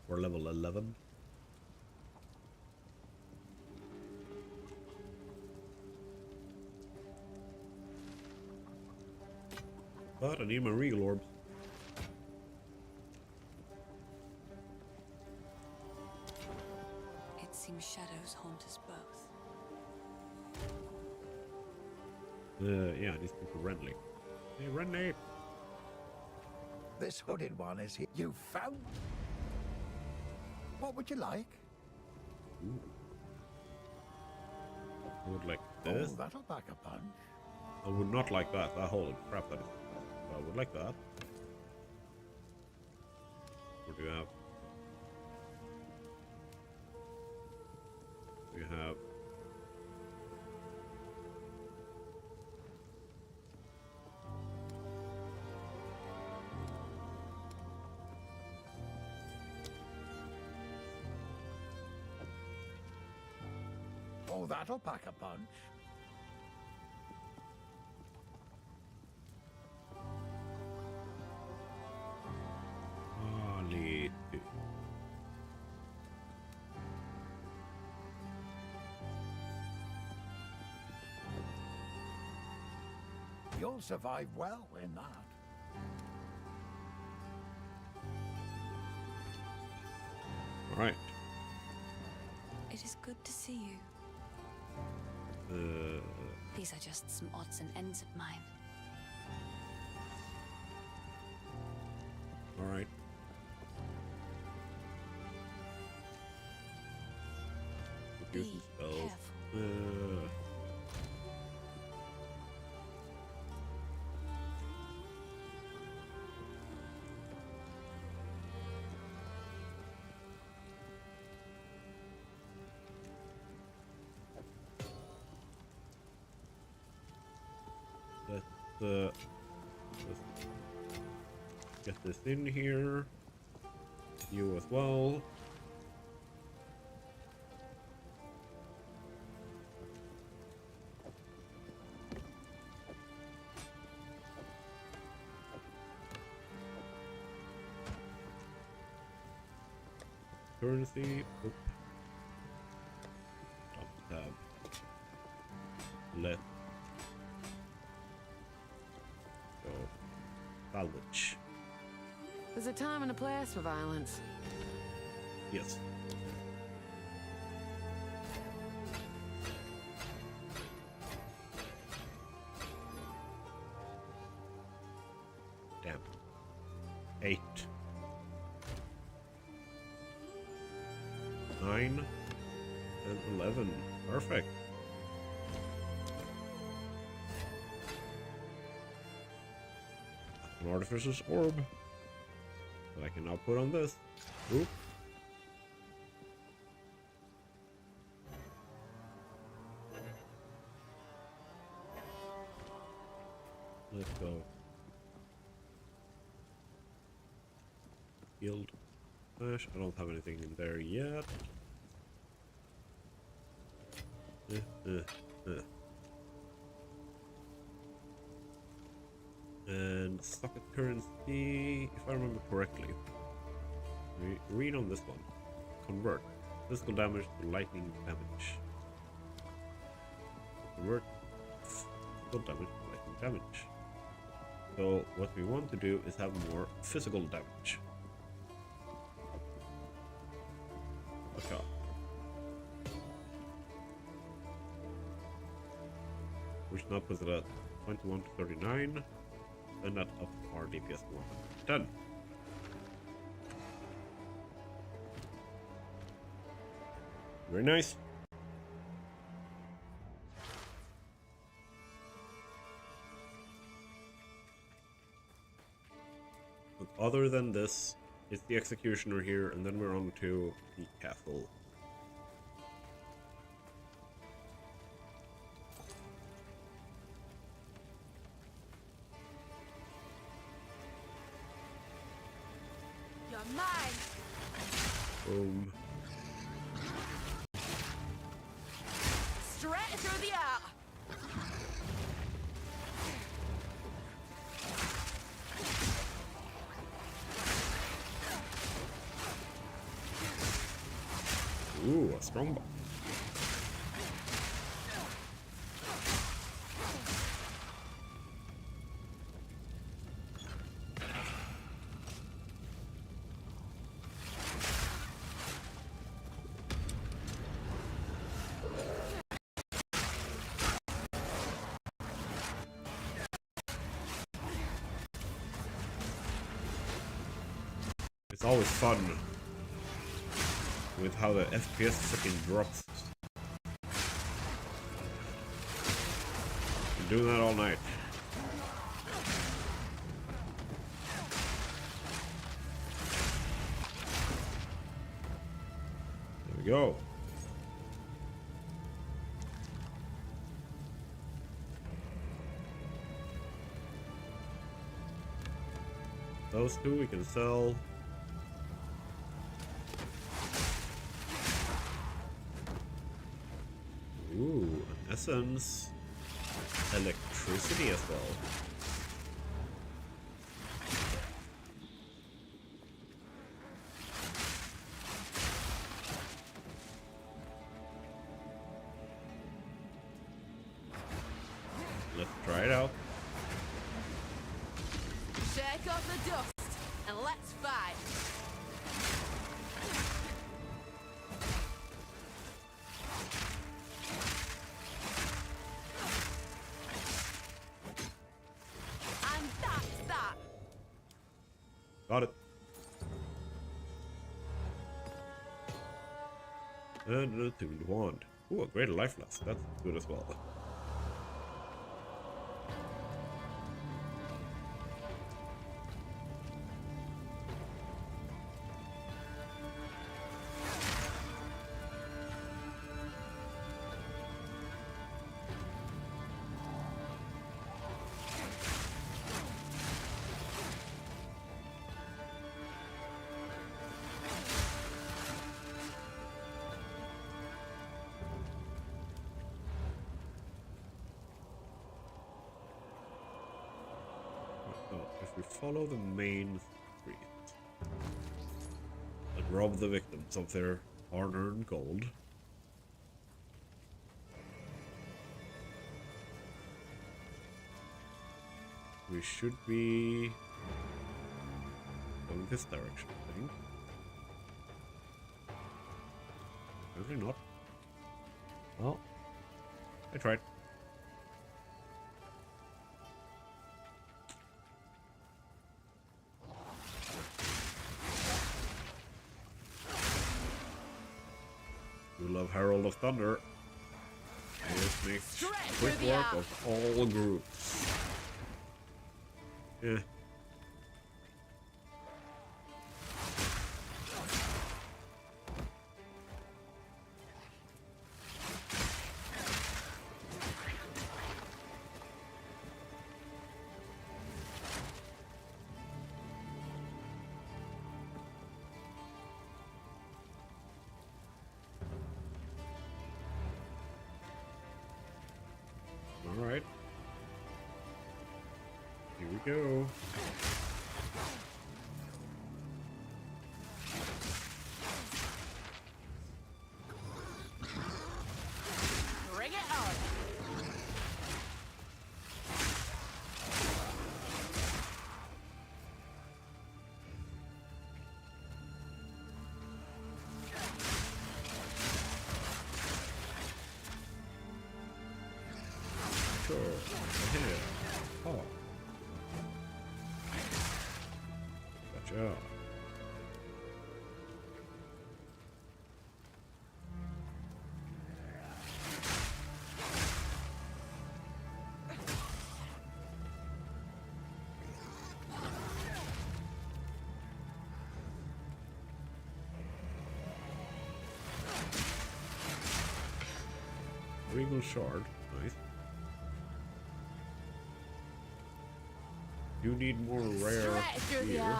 We're level 11. But I need my regal orbs. It seems shadows haunt us both. Yeah, I need to speak to Renly. Hey, Renly! This hooded one is here. You found... What would you like? Ooh. I would like this. Oh, that'll back a punch. I would not like that. Holy crap, that is... I would like that. What do you have? We have... Oh, that'll pack a punch. You'll survive well in that. All right. It is good to see you. These are just some odds and ends of mine. All right. Be spells. careful. Let's get this in here. You as well. Currency. Oop. Top tab. Let go. Salvage. There's a time and a place for violence. Yes. Damn. 8. 9 and 11. Perfect. An artificer's orb that I can now put on this. Oop. Let's go. Guild. I don't have anything in there yet. And socket currency, if I remember correctly. Read on this one. Convert physical damage to lightning damage. Convert physical damage to lightning damage. So what we want to do is have more physical damage. Okay. Which now puts it at 21 to 39, and that up our DPS 110. Very nice. But other than this, it's the executioner here, and then we're on to the castle. You're mine. Boom. Straight through the heart. Ooh, a strong bomb. It's always fun with how the FPS freaking drops. Been doing that all night. There we go. Those two we can sell. Ooh, an essence. Electricity as well. Let's try it out. let's fight. And that's that. Got it. And a tuned wand. Ooh, a greater life loss. That's good as well. If we follow the main street and rob the victims of their hard-earned gold, we should be going this direction, I think. Apparently not. Well, I tried. We love Herald of Thunder. This makes quick work of all groups. Yeah. Alright. Here we go. Bring it on. Sure. Here. Oh. Gotcha. Regal shard. Nice. You need more rare here.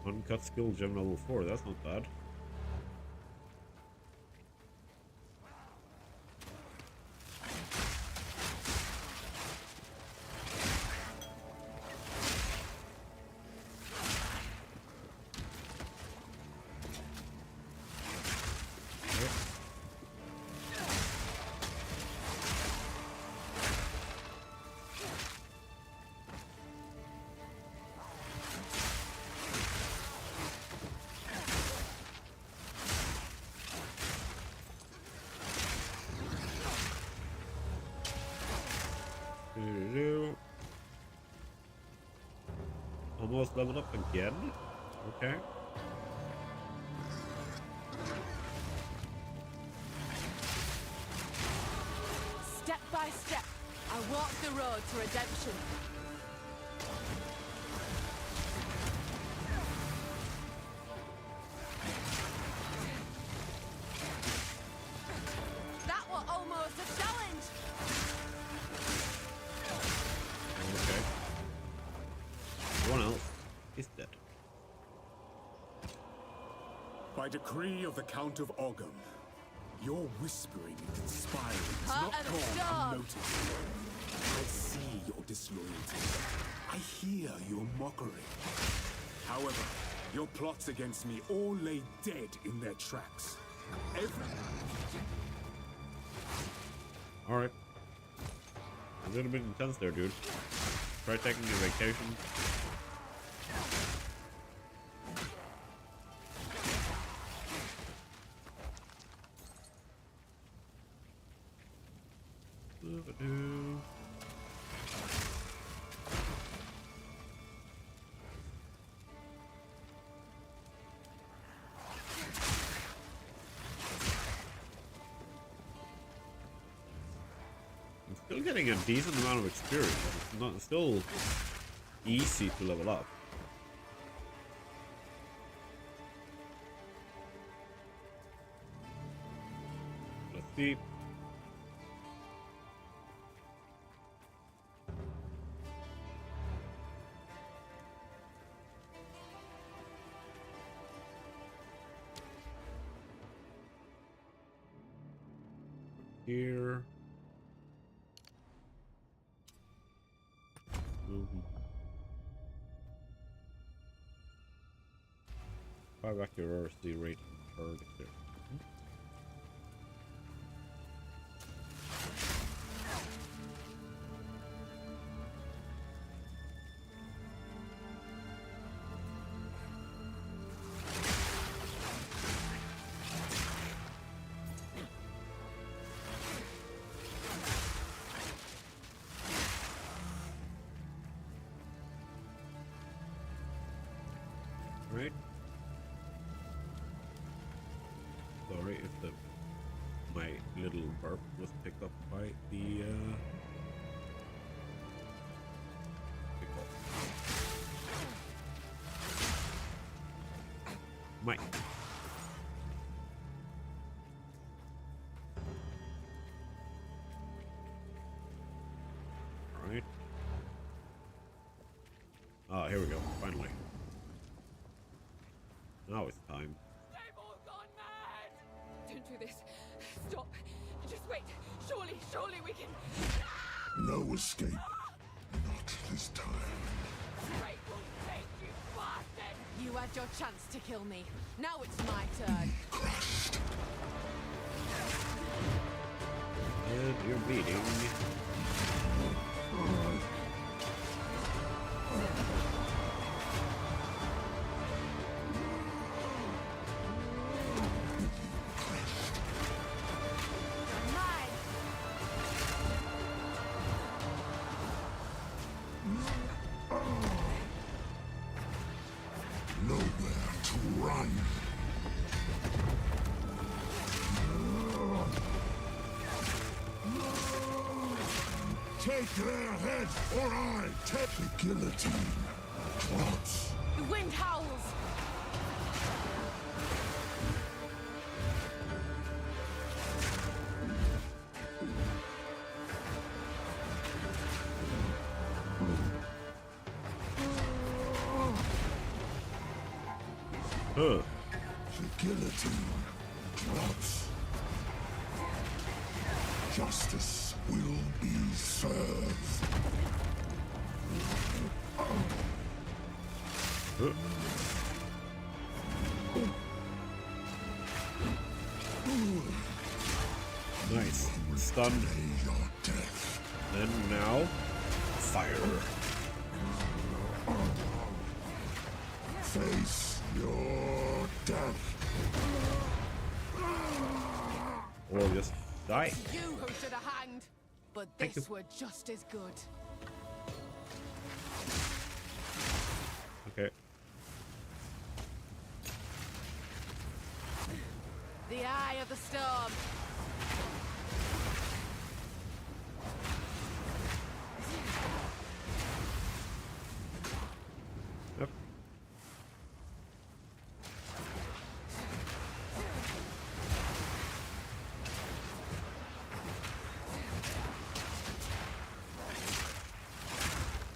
Uncut skill gem level 4, that's not bad. Almost leveled up again? Okay. Step by step, I walk the road to redemption. That was almost a challenge. Okay. Everyone else is dead. By decree of the Count of Ogham, your whispering and conspiring is Heart not of the gone storm. unnoticed. I see your disloyalty. I hear your mockery. However, your plots against me all lay dead in their tracks. Alright. A little bit intense there, dude. Try taking a vacation. Doo-ba-doo. I'm still getting a decent amount of experience. It's not still easy to level up. Let's see. Here. Five accuracy rate on target there. Right. Sorry if my little burp was picked up by the mic. All right. Ah, here we go. Finally. Now it's time. They've all gone mad! Don't do this. Stop. Just wait. Surely we can... No escape. Not this time. Great will take you, bastard! You had your chance to kill me. Now it's my turn. Crushed. And you're bleeding. Nowhere to run. Take their head, or I take the guillotine. Clots. The wind howls! Huh. The guillotine drops. Justice will be served. Nice. Stunned. Then now, fire. Face your death. Or just die. You who should have hanged, but this were just as good. Okay. The eye of the storm. Yep.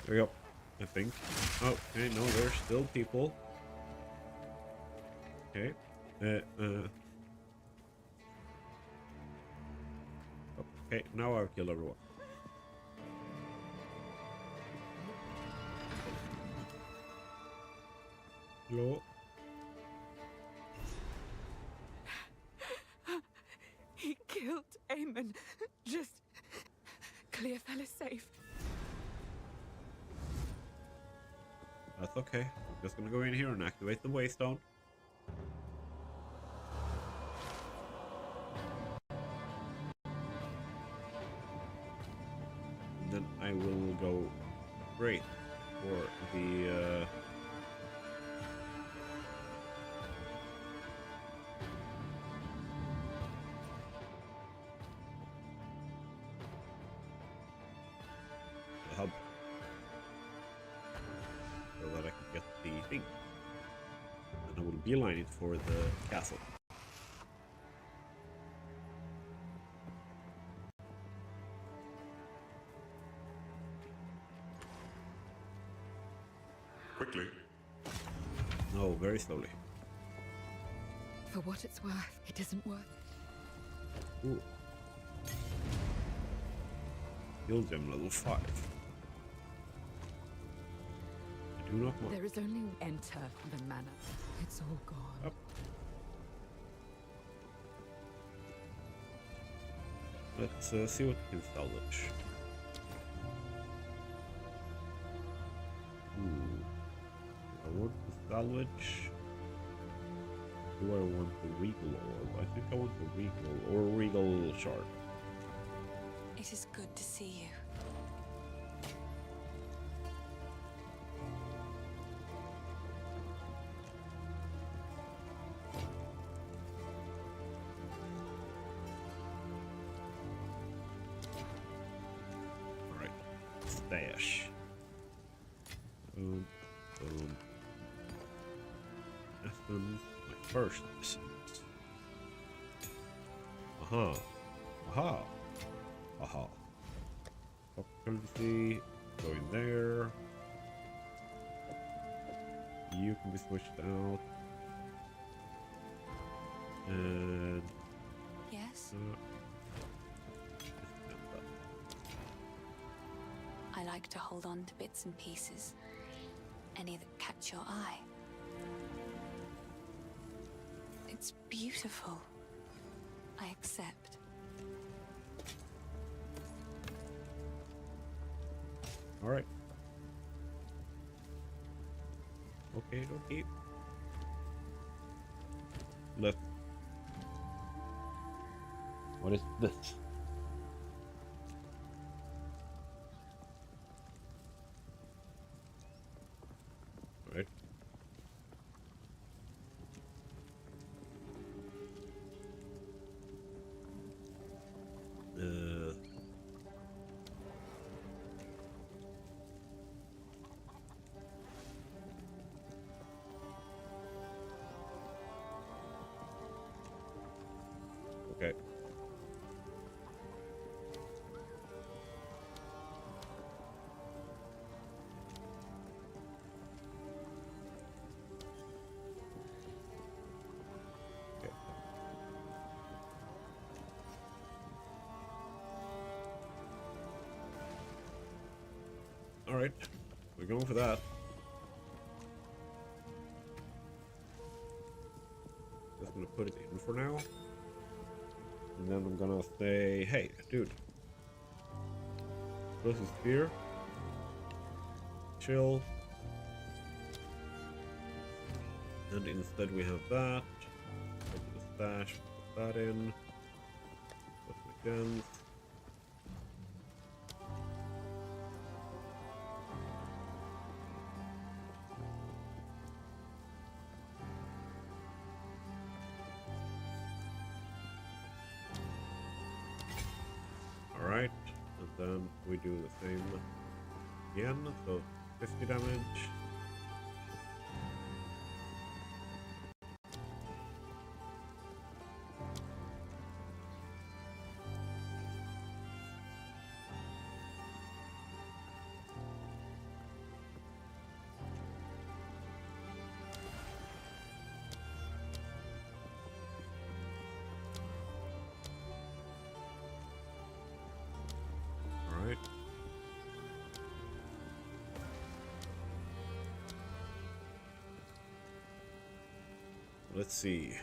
There we go. I think. Oh, okay, no, there's still people. Okay. Okay, now I've killed everyone. Hello? He killed Eamon. Just clear fella safe. That's okay. I'm just gonna go in here and activate the waystone. And then I will go straight for the hub, so that I can get the thing. And I will beeline it for the castle. Quickly. No, very slowly. For what it's worth, it isn't worth. Ooh. Heal gem level 5. I do not mind. There is only enter the manor. It's all gone. Up. Let's see what we can salvage. I want to salvage. Do I want the regal orb? I think I want the regal or regal shard. It is good to see you. Alright. Stash. Boom. Boom. Essence. My first essence. Aha. Aha. Aha. Opportunity. Go in there. You can be switched out. And Yes? I like to hold on to bits and pieces. Any that catch your eye. It's beautiful. I accept. all right. Okay, okay. Let's. What is this? Right. Okay. Okay. All right, we're going for that. Just gonna put it in for now. And then I'm gonna say, hey, dude. Close the spear. Chill. And instead we have that. Go to the stash, put that in. Put the guns. Alright, and then we do the same again, so 50 damage. Alright. Let's see.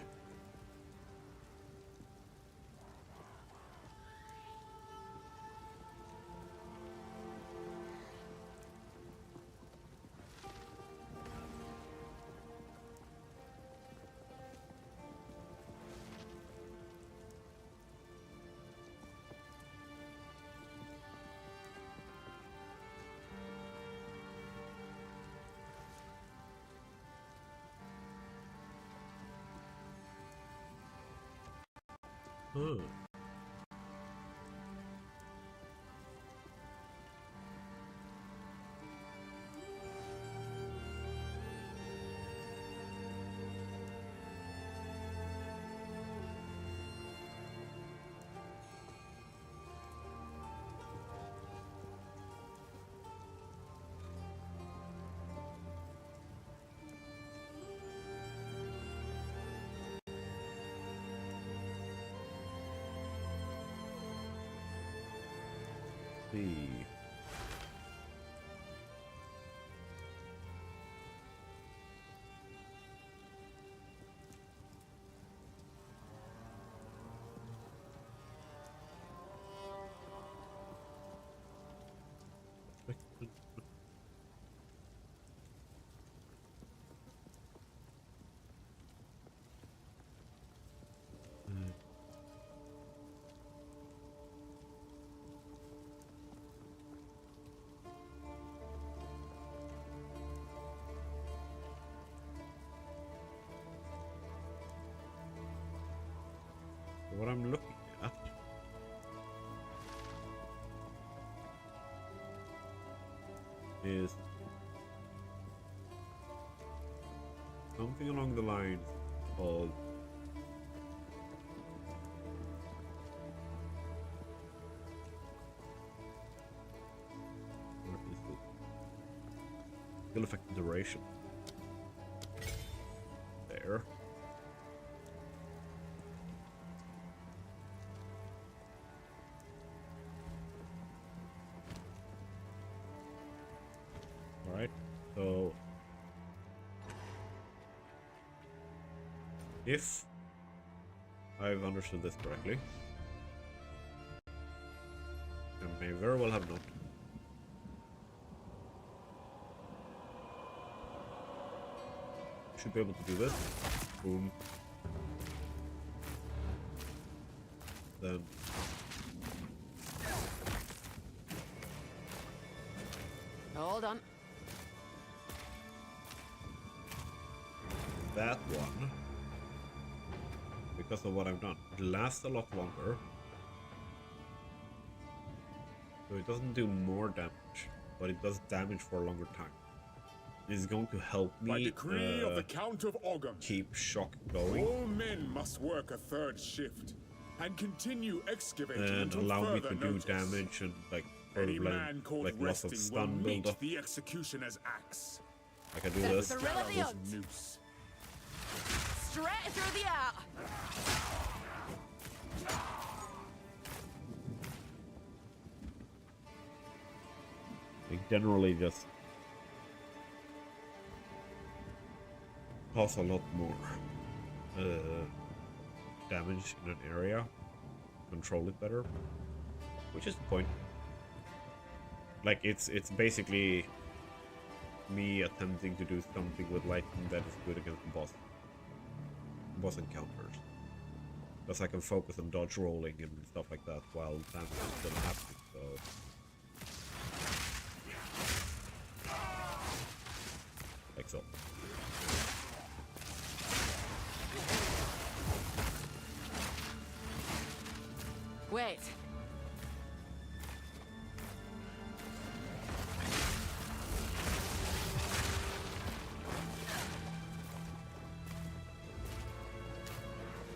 Oh. See. What I'm looking at is something along the lines of what is it? Skill effect duration. There. Alright, so if I've understood this correctly, I may very well have not. Should be able to do this. Boom. Then Hold on. that one, because of what I've done, it lasts a lot longer, so it doesn't do more damage, but it does damage for a longer time. It's going to help me By decree of the Count of Ogham, keep shock going all men must work a third shift and continue excavating and until allow me further to do notice. damage and like Any problem, man caught like loss of resting will stun meet buildup. the executioner's axe. I can do this. Gallows noose. Straight through the heart. They generally just cause a lot more damage in an area, control it better, which is the point. Like it's basically me attempting to do something with lightning that is good against the boss encounters, because I can focus on dodge rolling and stuff like that while damage is still happening. So like so. Wait.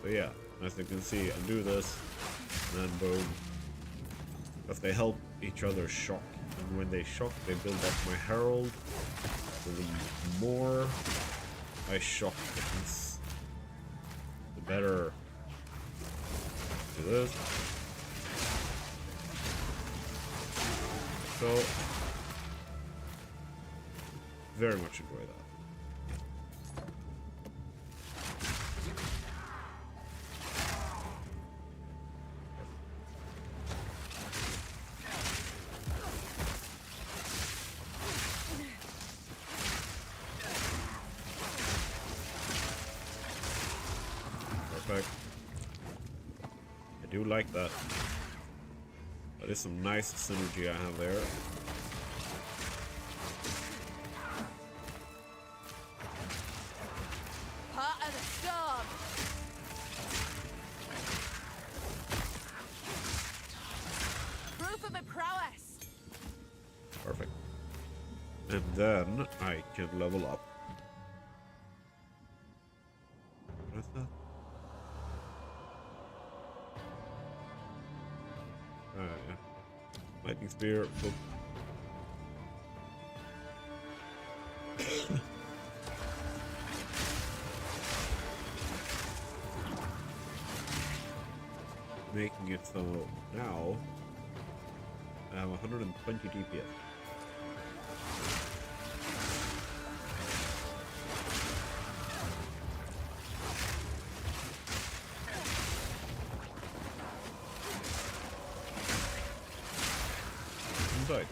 So yeah, as you can see, I do this, and then boom. Because they help each other shock, and when they shock, they build up my herald. So the more I shock things, the better. Do this. So very much enjoy that. Perfect. I do like that. That is some nice synergy I have there. Part of the storm. And then I can level up. What is that? Yeah. Lightning spear. Boop. Making it so now I have 120 DPS. Inside.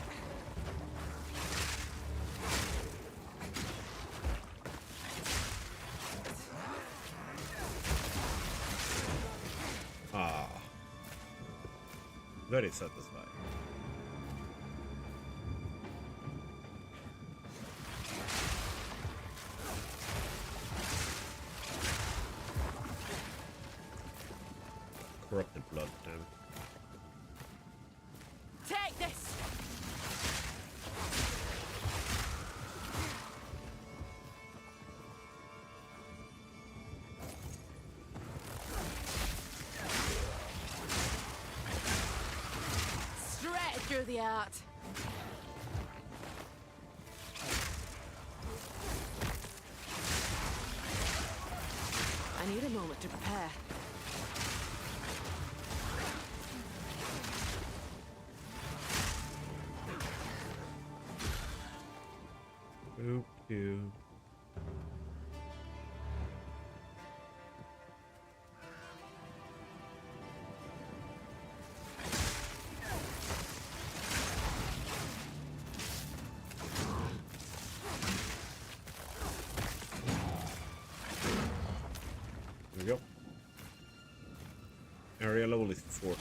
Very satisfying. Corrupted blood, damn it. Take this! Straight through the art. I need a moment to prepare. Boop, you. There we go. Area level is 14.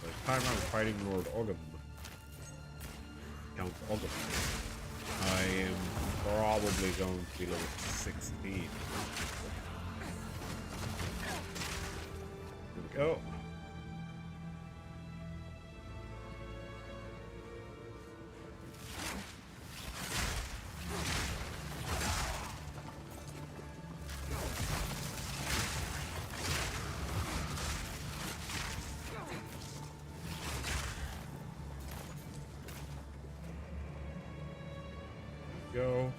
By the time I'm fighting Lord Ogum, Count Ogum, I am probably going to be level 16. There we go. Go.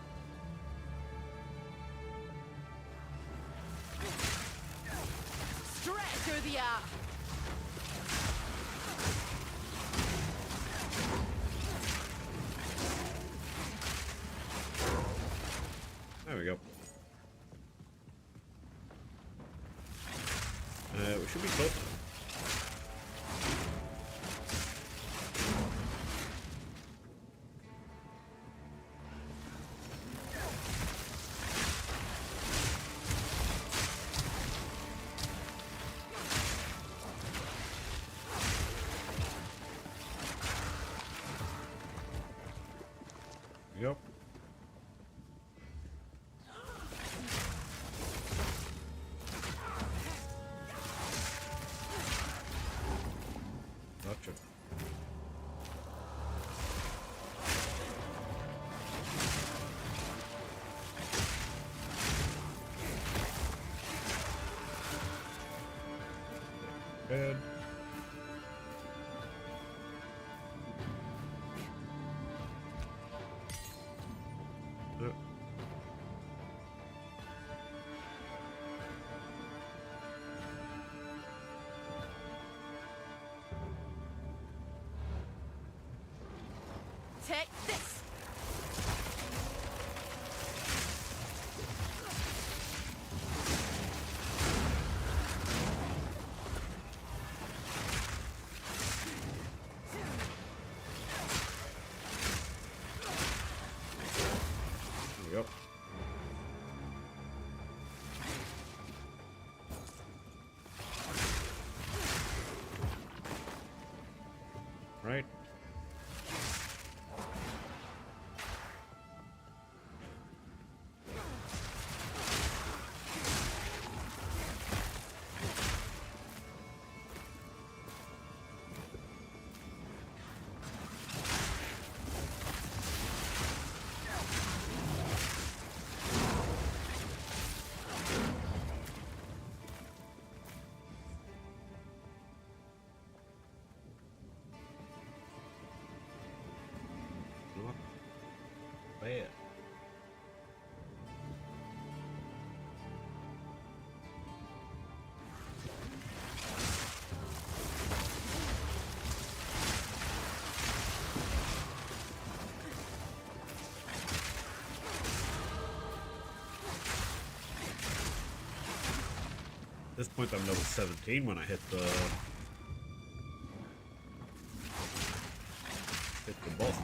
Straight through the art. There we go. We should be close. Yep. Gotcha. Good. Take this! Yep. Right. this point I'm level 17 when I hit the boss.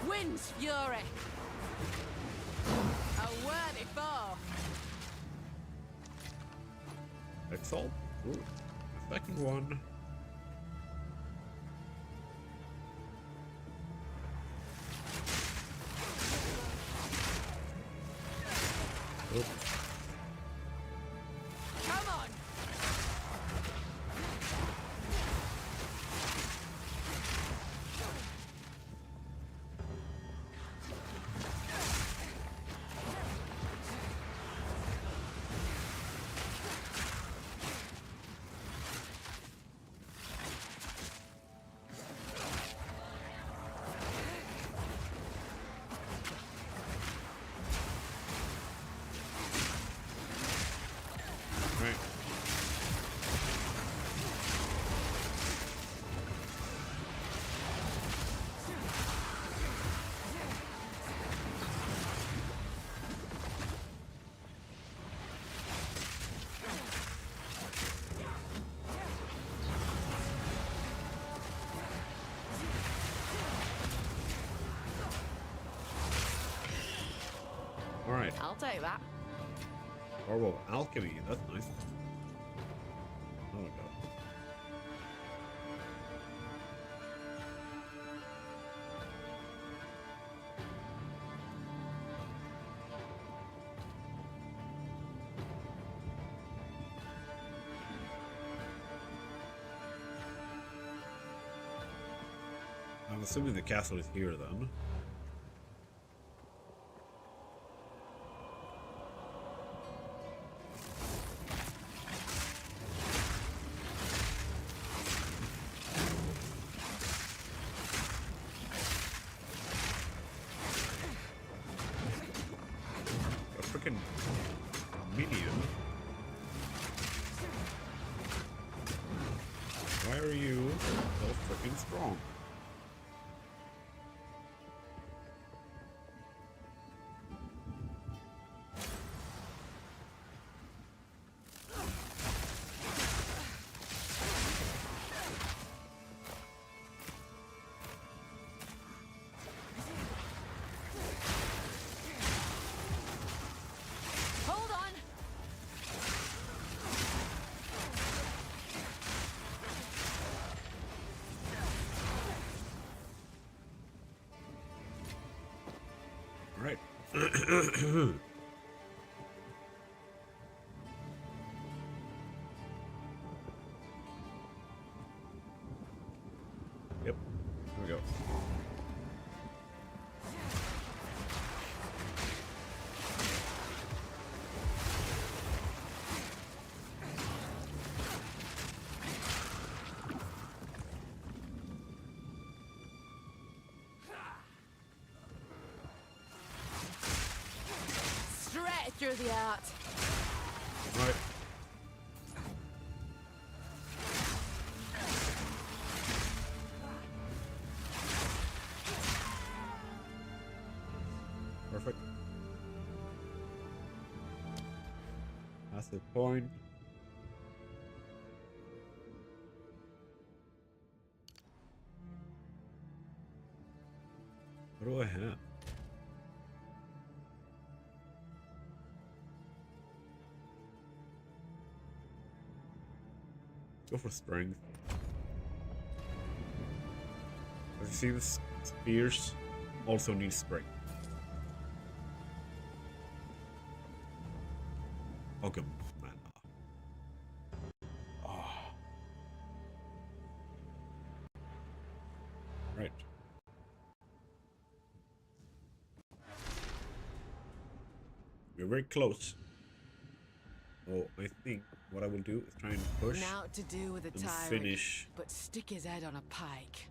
Wind's fury. A worthy foe. Exile. Ooh, second one. Oop. Come on. Right. All right. I'll take that. Orb of Alchemy. That's nice. Oh my god. I'm assuming the castle is here then. A freaking minion. Why are you so freaking strong? Hold on. All right. Yep. Here we go. Straight through the art. All right. Perfect. That's the point. What do I have? Go for strength. As you see, the spears also need strength. Okay, man. Right. We're very close. So I think what I will do is try and push Now to do with a and tyrant, finish but stick his head on a pike.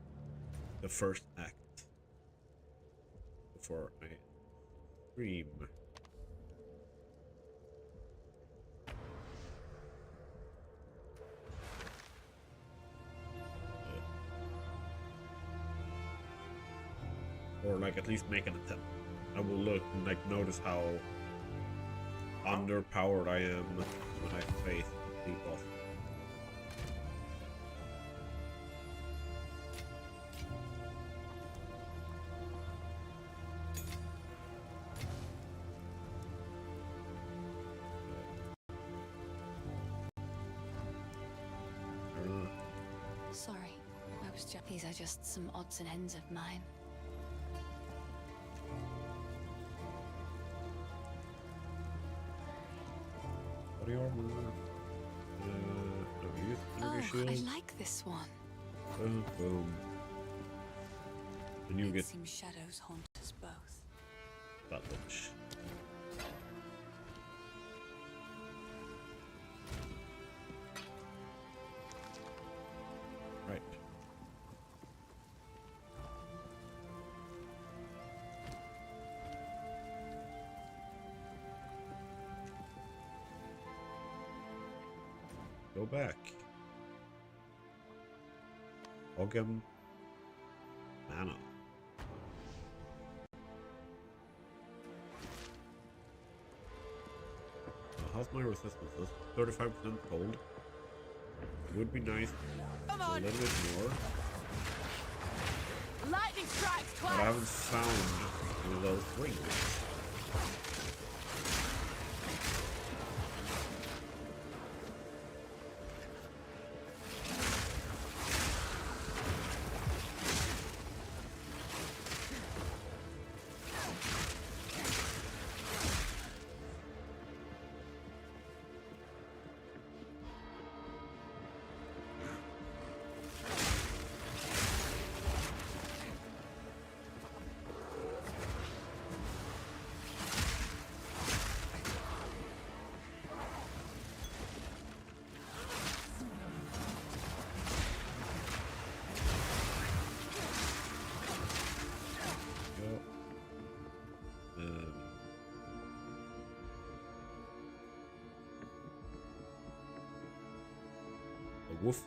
the first act before I Stream. Or like at least make an attempt. I will look and like notice how underpowered I am when I face the boss. Sorry, I was just. These are just some odds and ends of mine. Body armor. No use. Energy shield. I like this one. Boom, boom. And you It get seems shadows haunt us both. that much. Right. Go back. Ogum Mana. How's my resistance? 35% cold. Would be nice Come a on. little bit more. Lightning strikes But I twice. haven't found one of those rings. Woof.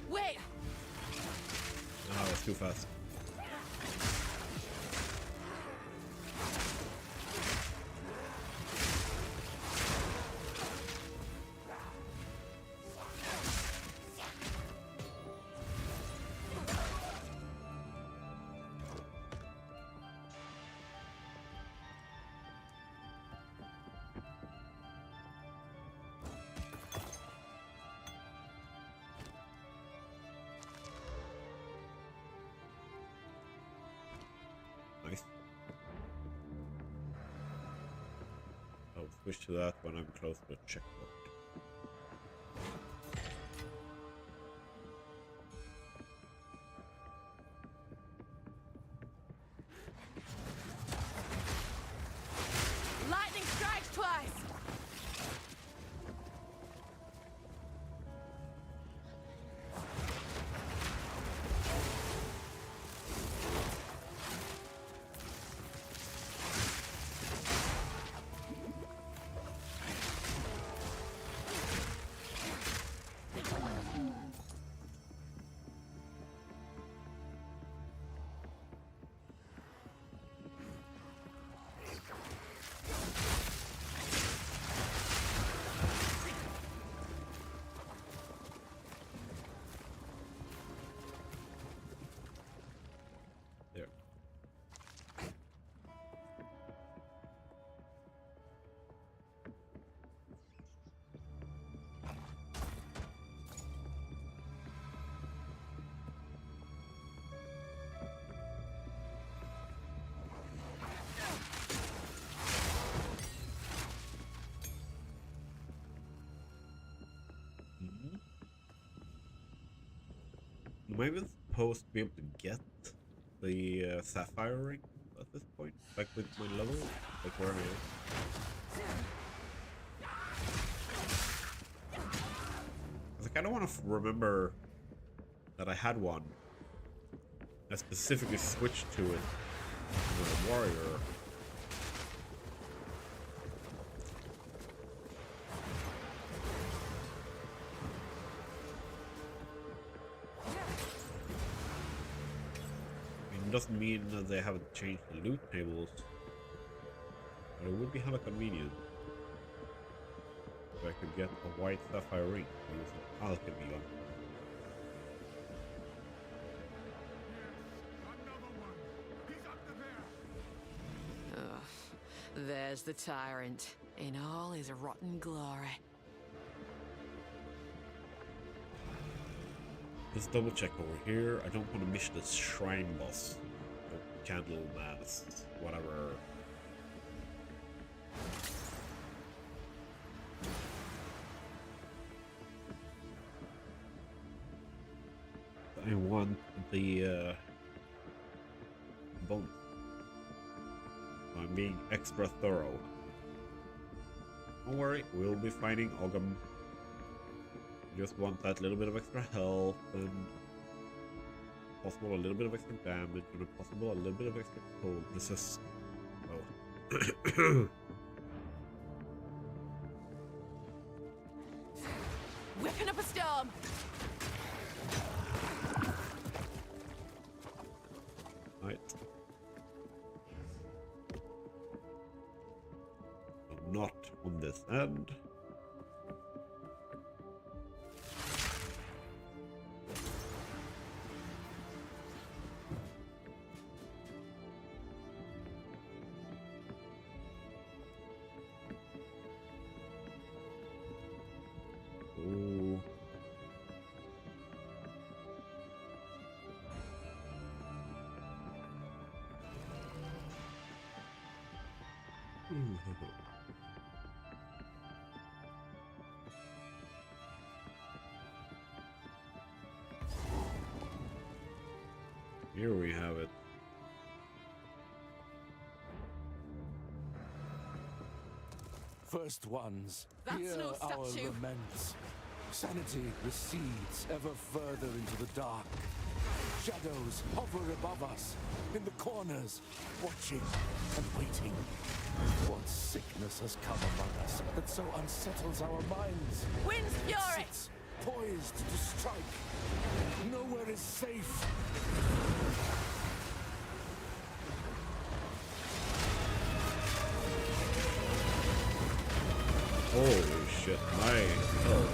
Wait. Oh, it's too fast. Nice. I'll switch to that when I'm close to the checkpoint. Lightning strikes twice. am I even supposed to be able to get the sapphire ring at this point? Like with my level? Like where am I? I kind of want to remember that I had one. I specifically switched to it with a warrior. It doesn't mean that they haven't changed the loot tables, but it would be hella convenient if I could get a white sapphire ring to use an alchemy on. There's the tyrant in all his rotten glory. Let's double check over here. I don't want to miss this shrine boss. The candle mass, whatever. I want the bone. I'm being extra thorough. Don't worry, we'll be finding Ogham. Just want that little bit of extra health and possible a little bit of extra damage and if possible a little bit of extra cold resist. Oh. Whipping up a storm! Right. Not on this end. Ooh. Here we have it. First ones, That's hear no our statue. laments. Sanity recedes ever further into the dark. Shadows hover above us, in the corners, watching and waiting. What sickness has come among us that so unsettles our minds? Wind's It fury! sits poised to strike. Nowhere is safe. Holy shit, my health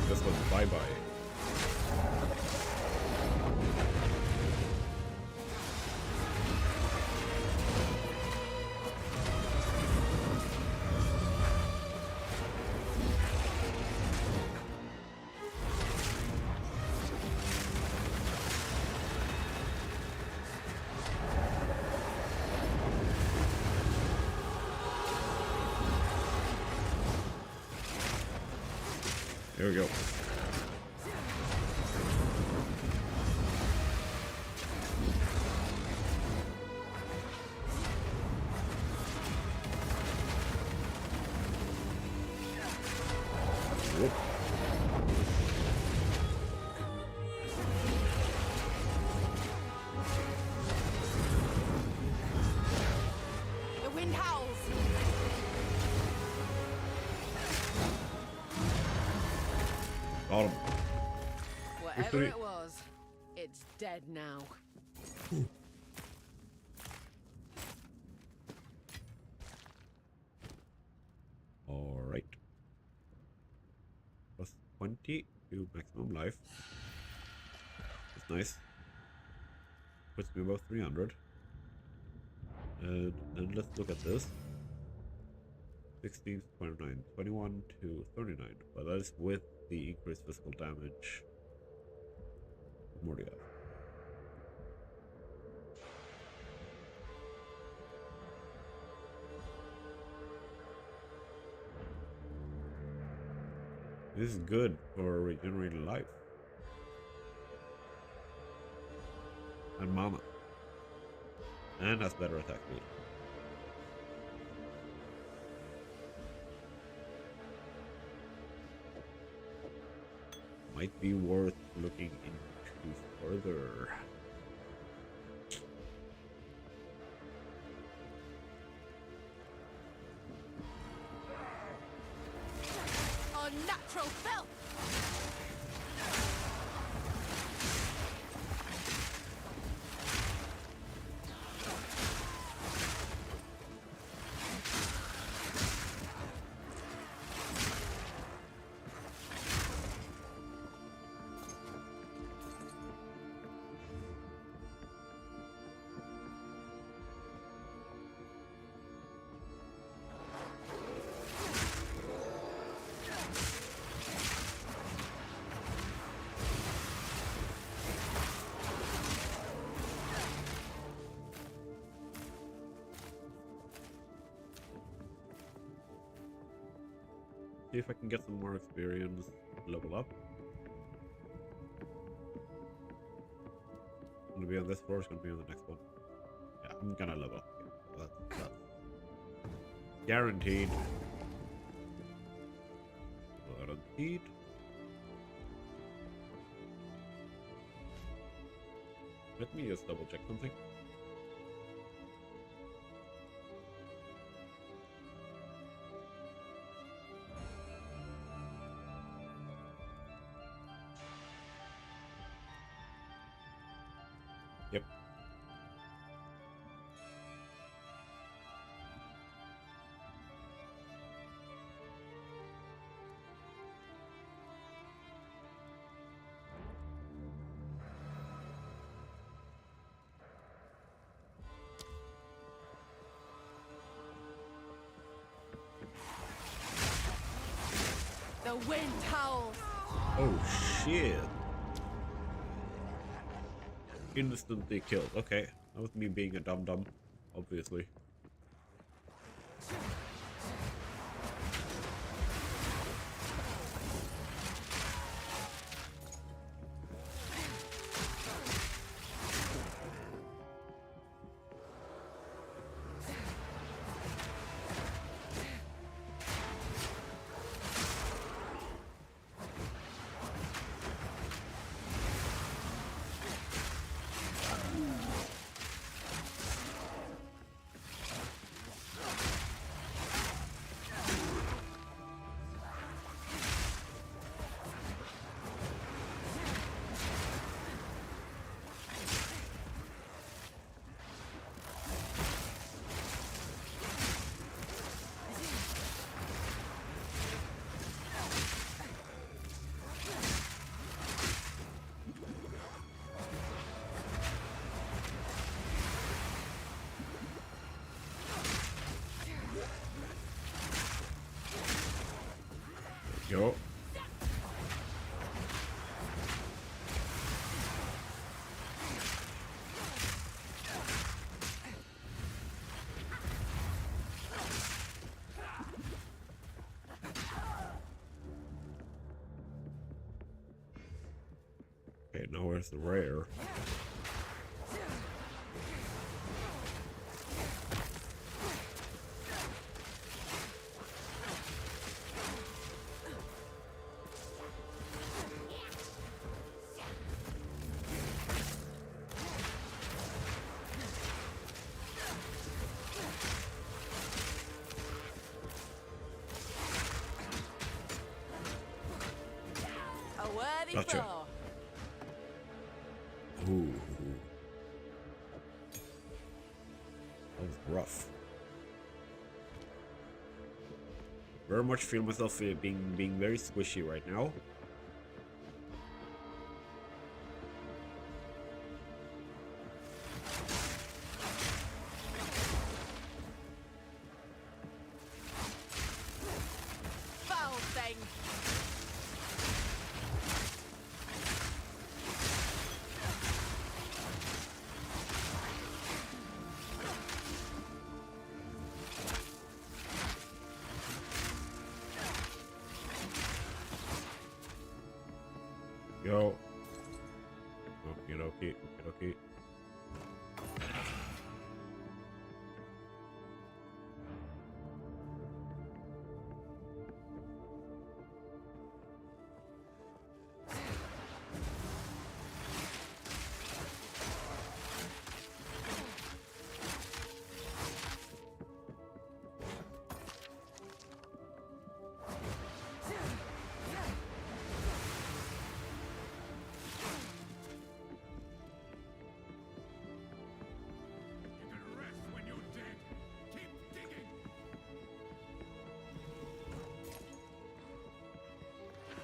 just went bye-bye. There we go. Whoop. The wind howls! Got him. Whatever Victory. it was, it's dead now. Alright. Plus 20 to maximum life. That's nice. Puts me above 300. And then let's look at this. 16 to 29, 21 to 39. But that is with the increased physical damage. More to go. This is good for regenerating life. and mana. And has better attack speed. Might be worth looking into further. Unnatural filth! See if I can get some more experience, level up. It's gonna be on this floor, it's gonna be on the next one. Yeah, I'm gonna level up. Okay, that's guaranteed. Guaranteed. Let me just double check something. Yep. The wind howls. Oh shit. Instantly killed. Okay, that was me being a dum-dum, obviously. Yo. Okay, now where's the rare? A worthy Gotcha. foe. Ooh. That was rough. Very much feel myself being very squishy right now. Foul thing. Yo. Okie dokie, okie dokie.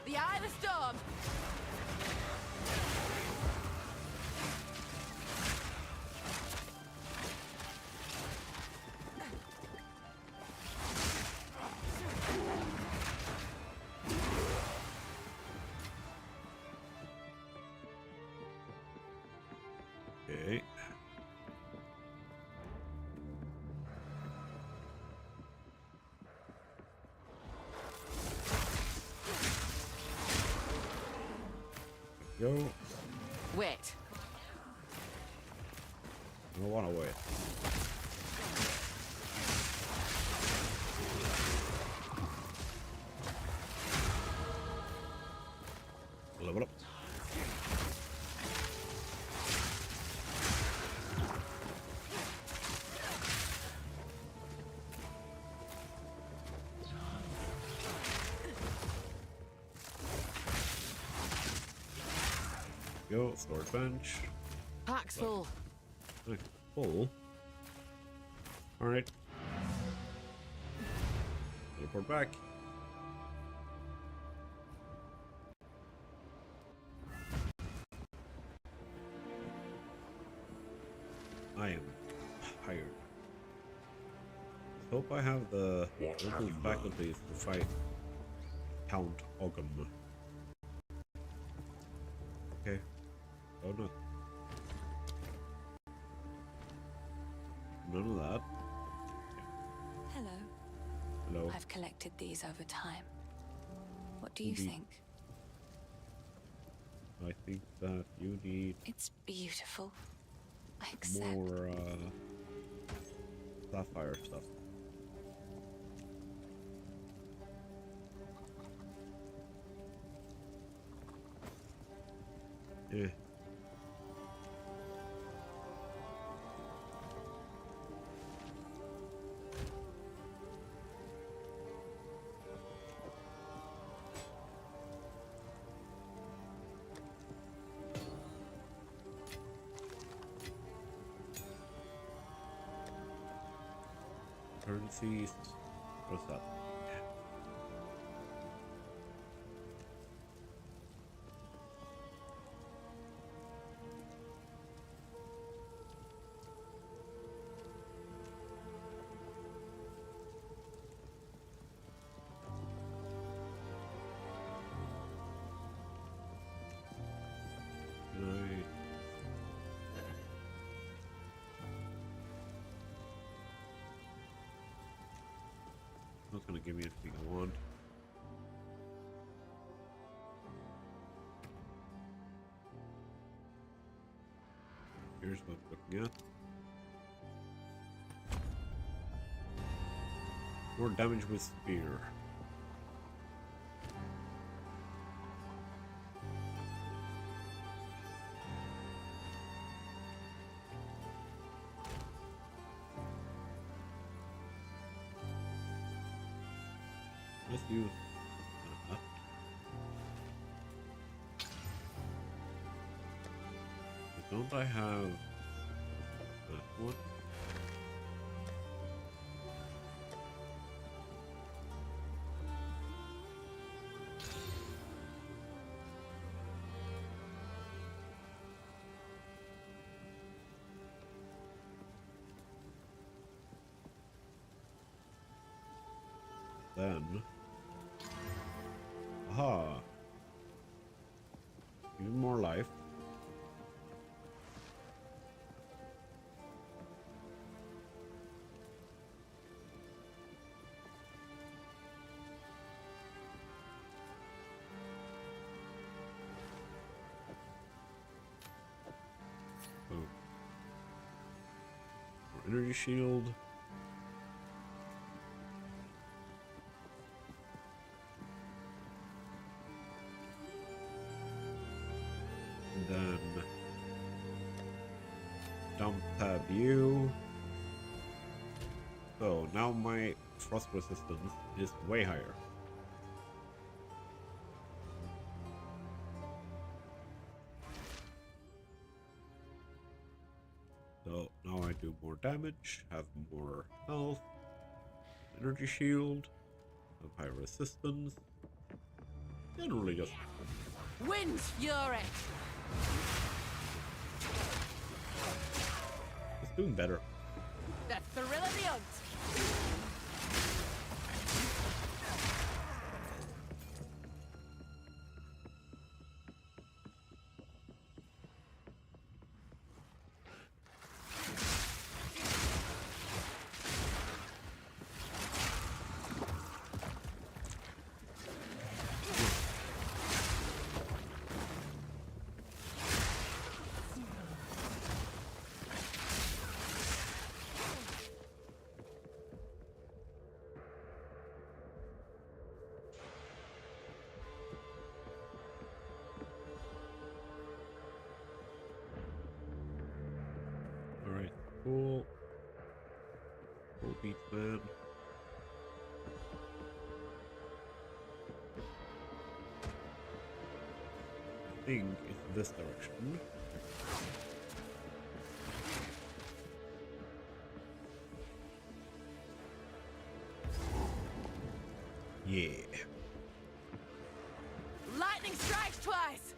the eye of the storm. Okay. Go. Wait. I don't want to wait. Level up. Go, storage bench. Pack's full. Okay, full. Alright. Teleport back. I am tired. I hope I have the mental faculties to fight Count Ogum. Okay. Oh no. None of that. Hello. Hello. I've collected these over time. What do you Indeed. think? I think that you need It's beautiful. I accept. more sapphire stuff. Yeah. Currencies. What's that? Right. That's gonna give me anything I want. Here's what I'm looking at. More damage with spear. Let's use that. But don't I have that one? Then, aha, even more life. Oh. More energy shield. Then dump tab you. So now my frost resistance is way higher. So now I do more damage, have more health, energy shield, have high resistance. Generally just... Wind fury. It's doing better. The thrill of the hunt. Alright, cool. Cool beats, man. I think it's this direction. Yeah. Lightning strikes twice.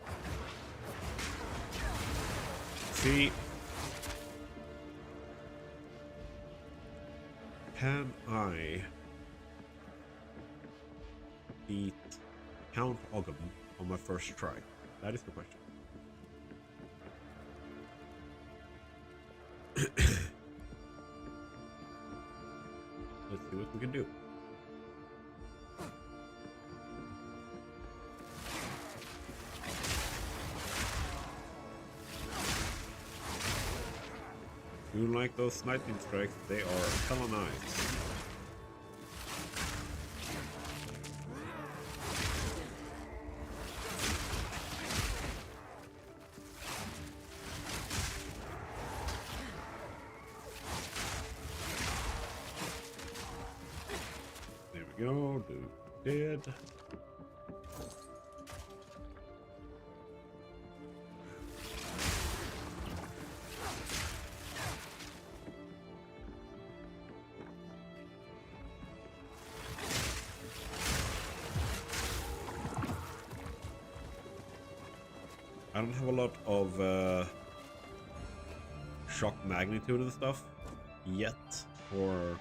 See? Can I beat Count Ogham on my first try? That is the question. Let's see what we can do. You like those sniping strikes? They are hella nice. There we go, dude dead. I don't have a lot of shock magnitude and stuff yet, or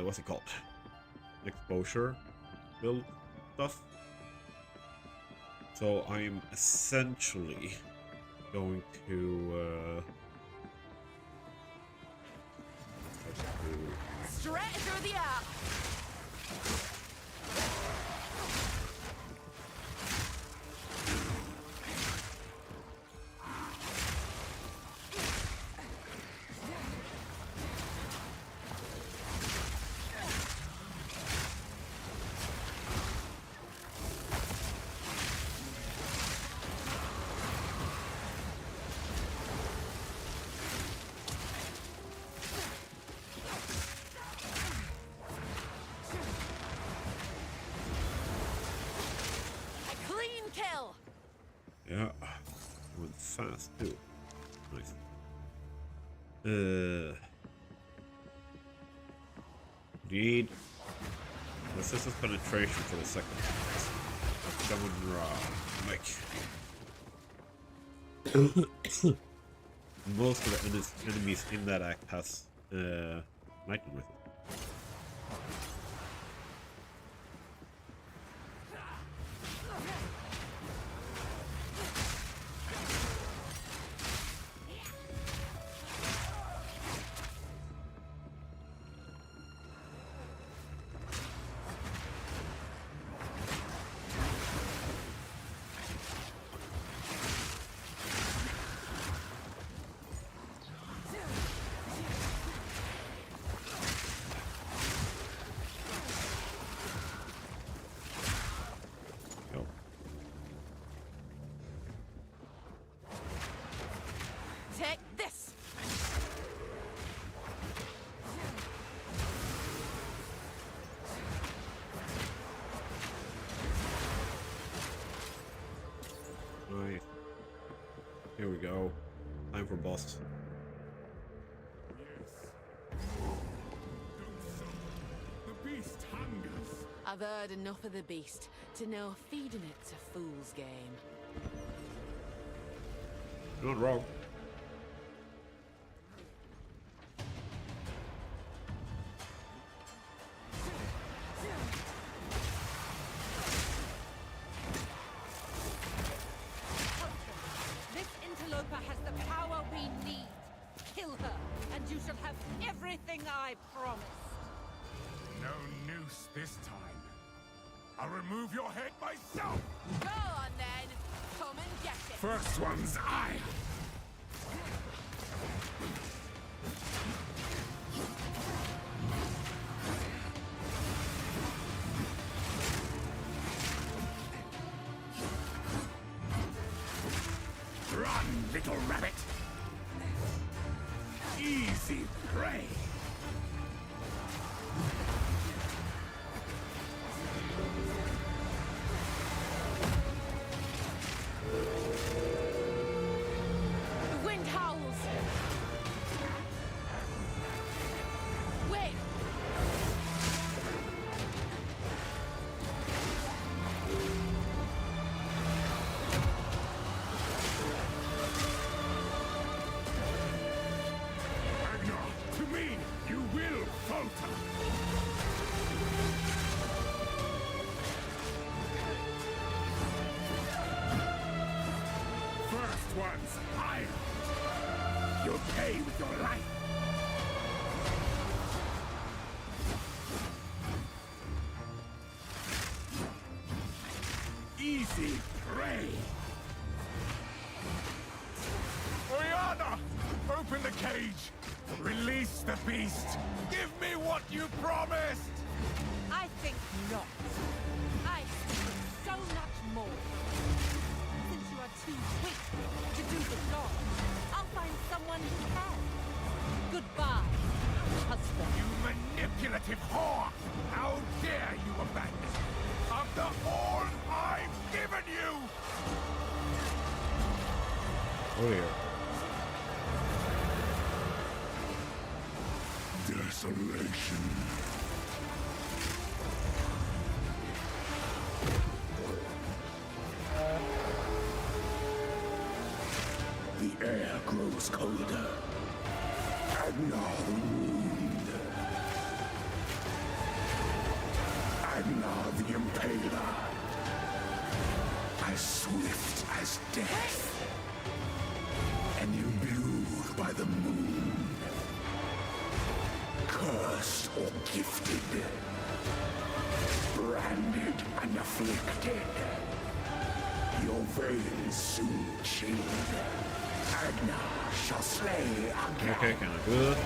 what's it called? Exposure build stuff. So I'm essentially going to Straight through the air. Kill. Yeah, went fast too. Nice. Indeed. This is penetration for the second. Someone like most of the enemies in that act has lightning with it. Take this. Right. Here we go. Time for boss. Yes. Don't suffer. The beast hungers. I've heard enough of the beast to know feeding it's a fool's game. You're not wrong. This interloper has the power we need. Kill her, and you shall have everything I promised. No noose this time. I'll remove your head myself! Go on then. Come and get it. First one's I. Run, little rabbit! Easy prey! The wind howls. Wait. Ragnar, to me, you will falter! First one's higher! You'll pay with your life! Easy prey! Oriana! Open the cage! Release the beast! Give me what you promised! I think not. I expected so much more. Since you are too weak to do the job, I'll find someone who can. Goodbye, husband. You manipulative whore! How dare you abandon me after all I've given you! Oh yeah. Desolation. The air grows colder. Agnar the wound. Agnar the impaler. As swift as death. And imbued by the moon. Cursed or gifted. Branded and afflicted. Your veins soon chilled. Agnar shall slay again. Okay, kind of good.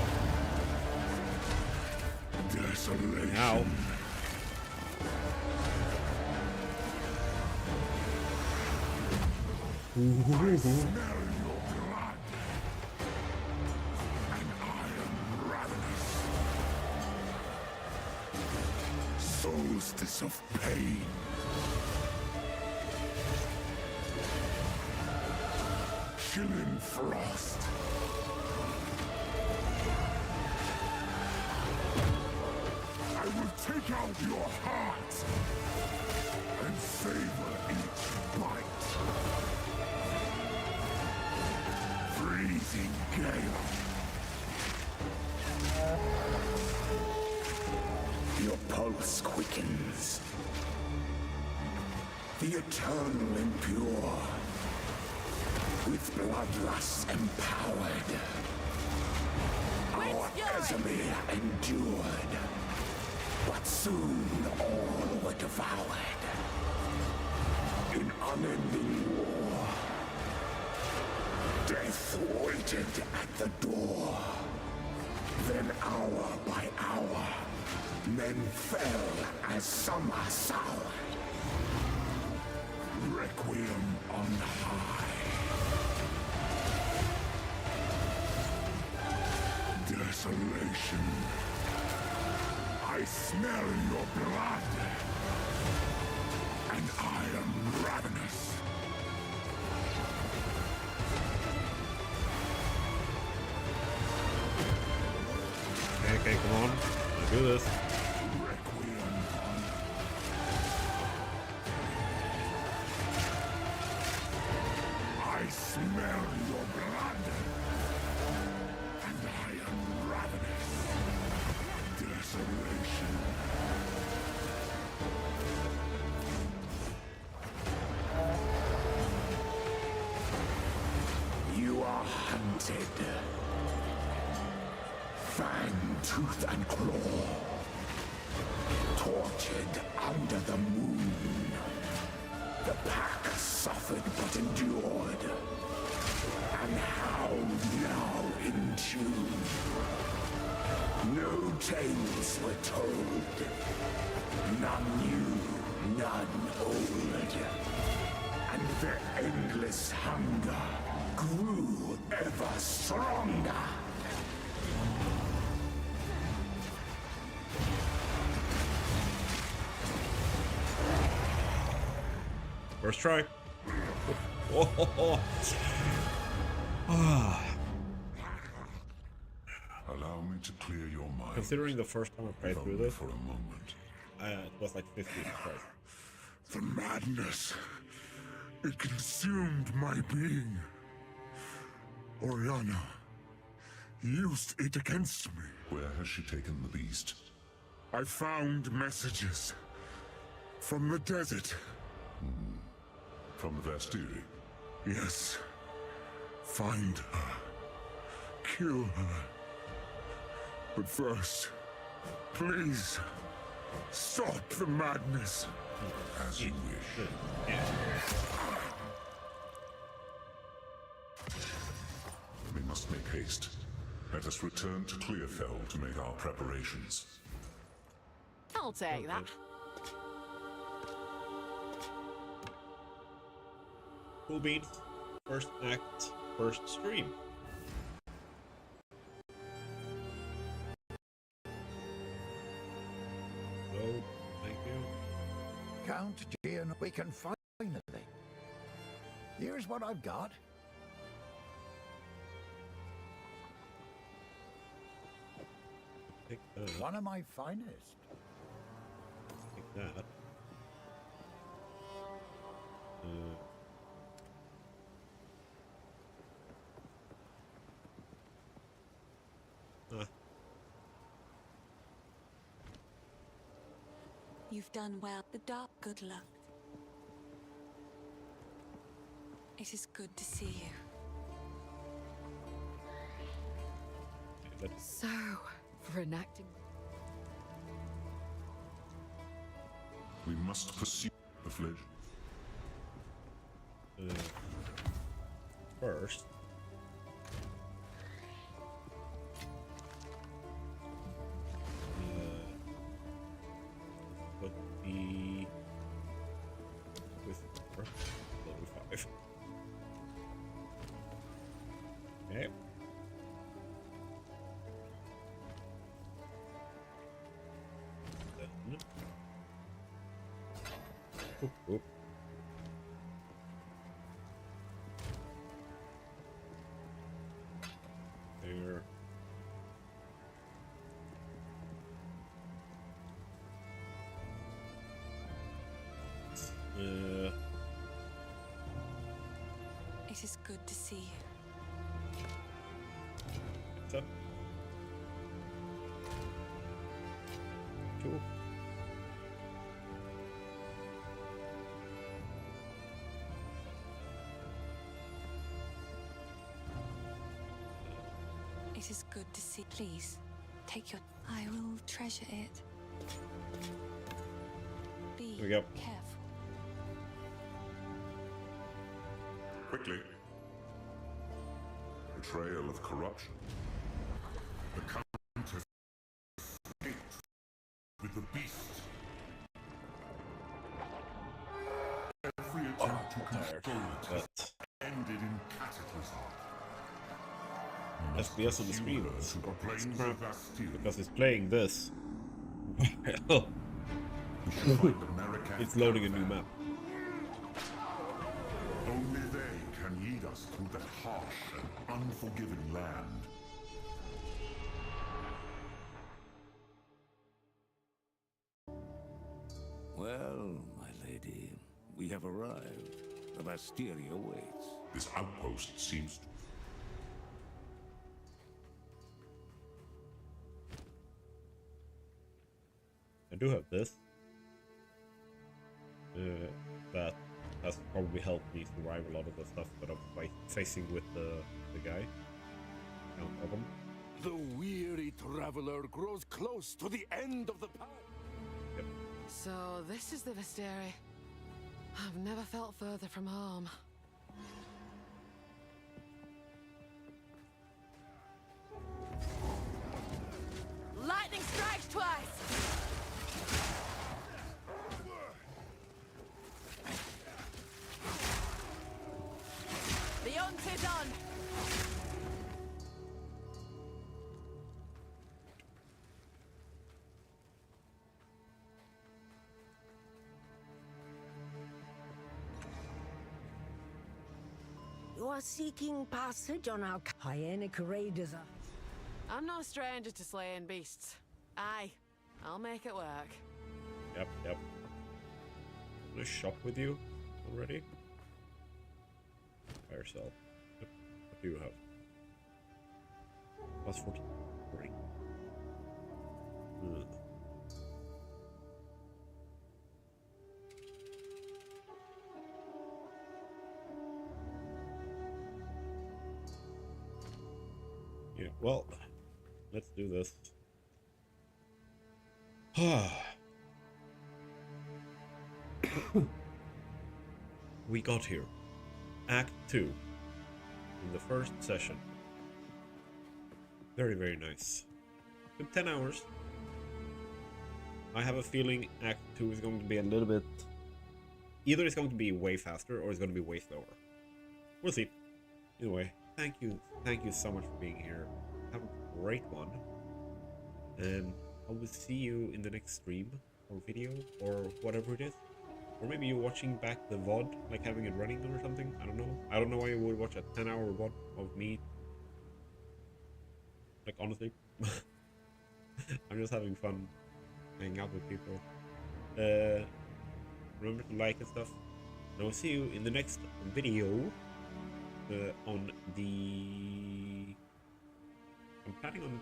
Desolation. Now. I smell your blood. And I am ravenous. Solstice of pain. Chilling frost. I will take out your heart and savor each bite. Freezing gale. Your pulse quickens. The eternal impure. With bloodlust empowered. Our Esme endured. But soon all were devoured. In unending war. Death waited at the door. Then hour by hour, men fell as summer soured. Requiem on high. Desolation. I smell your blood. And I am ravenous. Okay, come on. Let's do this. Requiem on hunted. Fang, tooth, and claw. Tortured under the moon. The pack suffered but endured. And hound now in tune. No tales were told. None new, none old. And their endless hunger grew ever stronger. First try. Allow me to clear your mind. Considering the first time I played through this, for a moment. It was like 50 tries. The madness. It consumed my being. Oriana used it against me. Where has she taken the beast? I found messages from the desert. From the Vastiri? Yes. Find her. Kill her. But first, please, stop the madness. As you wish. We must make haste. Let us return to Clearfell to make our preparations. I'll take that. Cool beans. First act, first stream. Oh, thank you. Count Gian, we can finally. Here's what I've got. Take that. One of my finest. Take that. You've done well. The dark, good luck. It is good to see you. So, for enacting... We must pursue the fledge. First. Put the with level 5. Okay. Then. Oop, oop. There. It is good to see you. What's up? Cool. It is good to see. Please, take your... I will treasure it. Be Here we go. careful. Quickly. Betrayal of corruption. The Countess escaped with the beast. Every attempt to control it ended in cataclysm. SBS on the screen To the plains of Bastille. because it's playing this. It's loading a new map. Only they can lead us through that harsh and unforgiving land. Well, my lady, we have arrived. The Bastiria waits. This outpost seems to... I do have this. That. has probably helped me survive a lot of the stuff that I'm facing with the guy. Count Ogham. The weary traveler grows close to the end of the path. Yep. So this is the Visteri. I've never felt further from home. Lightning strikes twice! The hunt is on! You are seeking passage on our hyenic raiders. I'm no stranger to slaying beasts. Aye, I'll make it work. Yep, yep. I'm gonna shop with you already. By yourself. Yep. What do you have? Plus 43. Yeah, well, let's do this. We got here. Act 2. In the first session. Very, very nice. Took 10 hours. I have a feeling Act 2 is going to be a little bit... Either it's going to be way faster or it's going to be way slower. We'll see. Either way, thank you so much for being here. Have a great one. And I will see you in the next stream or video or whatever it is. Or maybe you're watching back the VOD, like having it running or something. I don't know. I don't know why you would watch a 10-hour VOD of me. Like, honestly. I'm just having fun hanging out with people. Remember to like and stuff. And I'll see you in the next video on the... I'm planning on...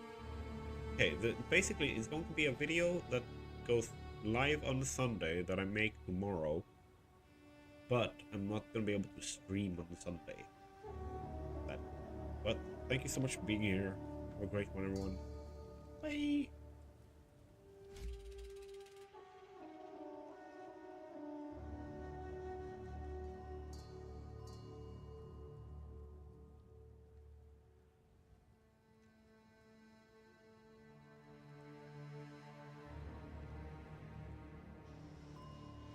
Okay, basically it's going to be a video that goes live on Sunday that I make tomorrow, but I'm not gonna be able to stream on Sunday. But thank you so much for being here. Have a great one, everyone. Bye.